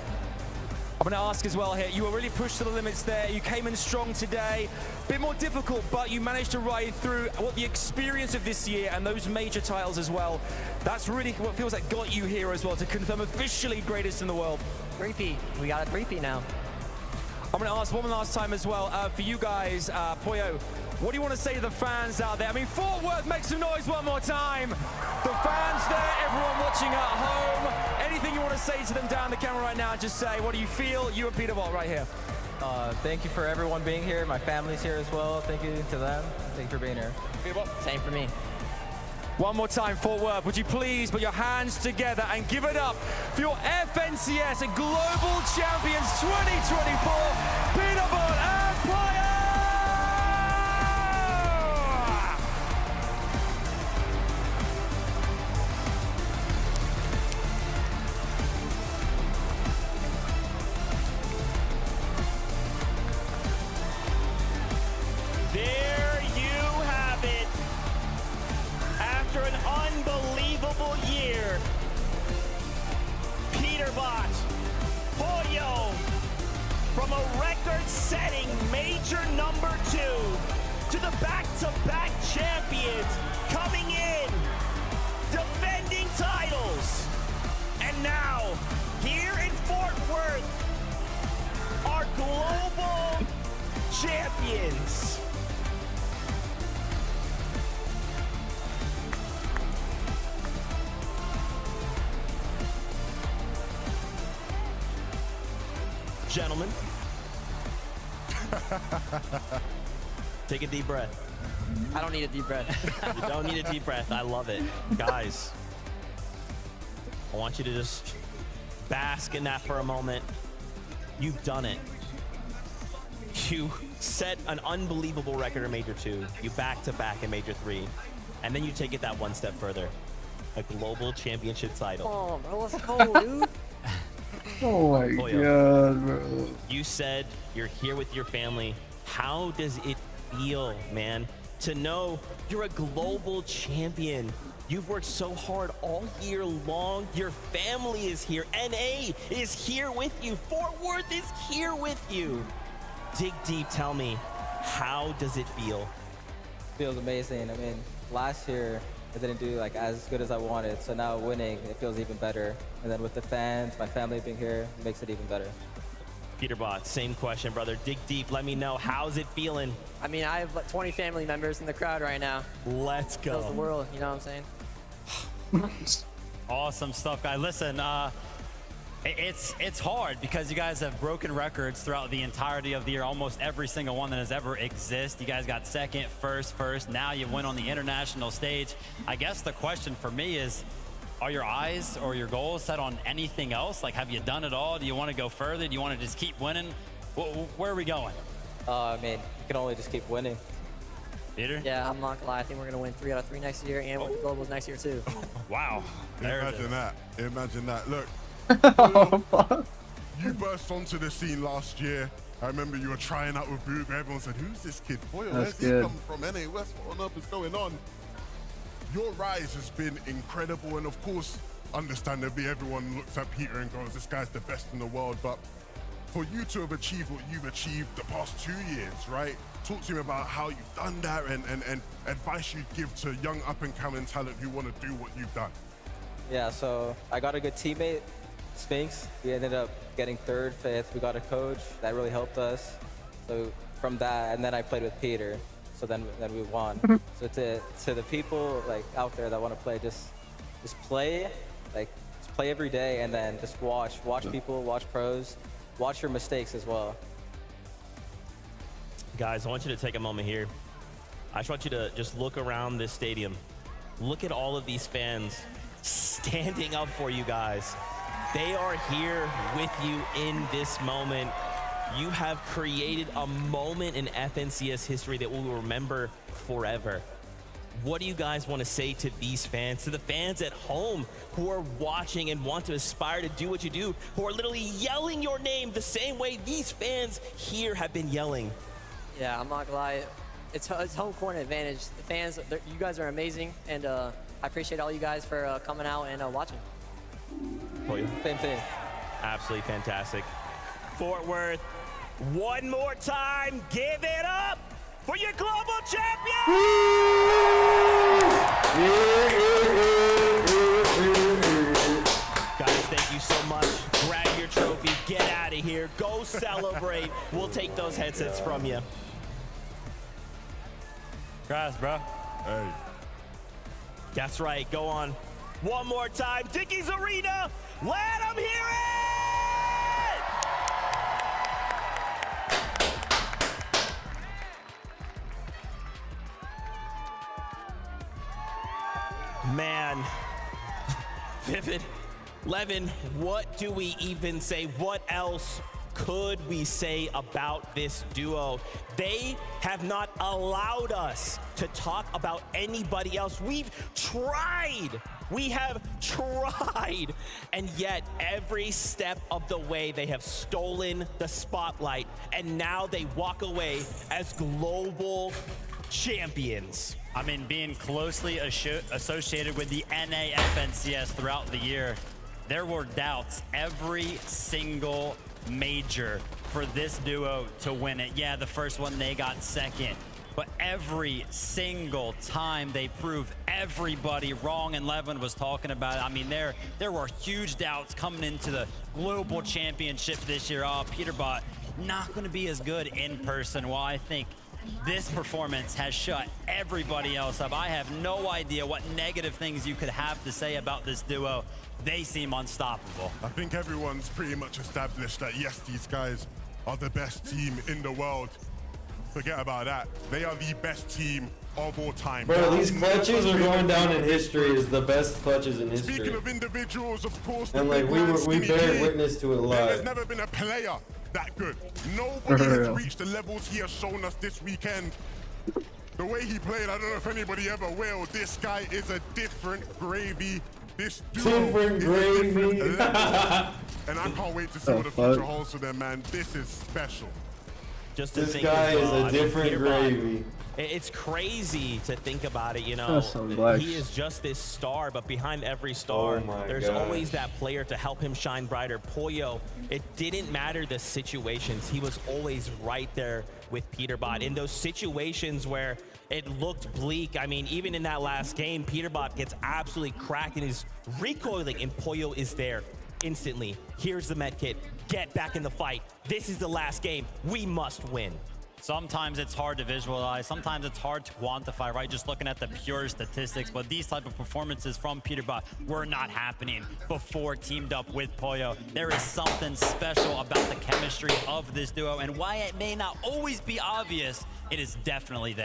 I'm going to ask as well here, you were really pushed to the limits there. You came in strong today. Bit more difficult, but you managed to ride through what the experience of this year and those major titles as well. That's really what feels like got you here as well to confirm officially greatest in the world. Repeat. We got a repeat now. I'm going to ask one last time as well for you guys, Poyo. What do you want to say to the fans out there? I mean, Fort Worth, make some noise one more time. The fans there, everyone watching at home. Anything you want to say to them down the camera right now, just say, what do you feel? You and Peterbot right here. Thank you for everyone being here. My family's here as well. Thank you to them. Thank you for being here. Same for me. One more time, Fort Worth, would you please put your hands together and give it up for your FNCS Global Champions 2024, Peterbot and Poyo! There you have it. After an unbelievable year, Peterbot, Poyo, from a record-setting major number 2 to the back-to-back champions, coming in, defending titles. And now, here in Fort Worth, our global champions. Gentlemen, take a deep breath. I don't need a deep breath. You don't need a deep breath. I love it. Guys, I want you to just bask in that for a moment. You've done it. You set an unbelievable record in Major 2. You back-to-back in Major 3. And then you take it that one step further. A global championship title. Oh, bro, let's go, dude. Oh my god, bro. You said you're here with your family. How does it feel, man, to know you're a global champion? You've worked so hard all year long. Your family is here. NA is here with you. Fort Worth is here with you. Dig deep, tell me, how does it feel? Feels amazing. I mean, last year I didn't do like as good as I wanted, so now winning, it feels even better. And then with the fans, my family being here, it makes it even better. Peterbot, same question, brother. Dig deep, let me know, how's it feeling? I mean, I have like 20 family members in the crowd right now. Let's go. Feels the world, you know what I'm saying? Awesome stuff, guys. Listen, it's hard because you guys have broken records throughout the entirety of the year, almost every single one that has ever existed. You guys got second, first. Now you went on the international stage. I guess the question for me is, are your eyes or your goals set on anything else? Like, have you done it all? Do you want to go further? Do you want to just keep winning? Where are we going? I mean, you can only just keep winning. Peter? Yeah, I'm not gonna lie. I think we're gonna win 3 out of 3 next year, and win the globals next year too. Wow. Imagine that. Imagine that. Look. You burst onto the scene last year. I remember you were trying out with Booga. Everyone said, "Who's this kid? Boy, where's he come from? NA West, what on earth is going on?" Your rise has been incredible, and of course, understandably, everyone looks at Peter and goes, "This guy's the best in the world." But for you to have achieved what you've achieved the past 2 years, right? Talk to me about how you've done that and advice you'd give to young up-and-coming talent who want to do what you've done. Yeah, so I got a good teammate, Sphinx. We ended up getting 3rd, 5th. We got a coach that really helped us. So from that, and then I played with Peter. So then we won. So to the people like out there that want to play, just play, like just play every day, and then just watch people, watch pros, watch your mistakes as well. Guys, I want you to take a moment here. I just want you to just look around this stadium. Look at all of these fans standing up for you guys. They are here with you in this moment. You have created a moment in FNCS history that we'll remember forever. What do you guys want to say to these fans, to the fans at home who are watching and want to aspire to do what you do, who are literally yelling your name the same way these fans here have been yelling? Yeah, I'm not gonna lie. It's home court advantage. The fans, you guys are amazing, and I appreciate all you guys for coming out and watching. Same thing. Absolutely fantastic. Fort Worth, one more time, give it up for your global champion! Guys, thank you so much. Grab your trophy, get out of here, go celebrate. We'll take those headsets from you. Congrats, bro. Hey. That's right, go on. One more time, Dickies Arena, let them hear it! Man, Vivid, Levin, what do we even say? What else could we say about this duo? They have not allowed us to talk about anybody else. We've tried. We have tried. And yet, every step of the way, they have stolen the spotlight. And now they walk away as global champions. I mean, being closely associated with the NAFNCS throughout the year, there were doubts every single major for this duo to win it. Yeah, the first one they got second, but every single time they proved everybody wrong, and Levin was talking about it. I mean, there were huge doubts coming into the global championship this year. Oh, Peterbot not going to be as good in person. Well, I think this performance has shut everybody else up. I have no idea what negative things you could have to say about this duo. They seem unstoppable. I think everyone's pretty much established that, yes, these guys are the best team in the world. Forget about that. They are the best team of all time. Bro, these clutches are going down in history as the best clutches in history. Speaking of individuals, of course, and like we bear witness to it live. There's never been a player that good. Nobody has reached the levels he has shown us this weekend. The way he played, I don't know if anybody ever will. This guy is a different gravy. This duo different gravy. And I can't wait to see what the future holds for them, man. This is special. Just to this think guy as well, is a different gravy. It's crazy to think about it, you know. He is just this star, but behind every star, there's always that player to help him shine brighter. Poyo, it didn't matter the situations. He was always right there with Peterbot. In those situations where it looked bleak, I mean, even in that last game, Peterbot gets absolutely cracked and is recoiling, and Poyo is there instantly. Here's the med kit. Get back in the fight. This is the last game. We must win. Sometimes it's hard to visualize. Sometimes it's hard to quantify, right? Just looking at the pure statistics. But these type of performances from Peterbot were not happening before teamed up with Poyo. There is something special about the chemistry of this duo. And why it may not always be obvious, it is definitely there.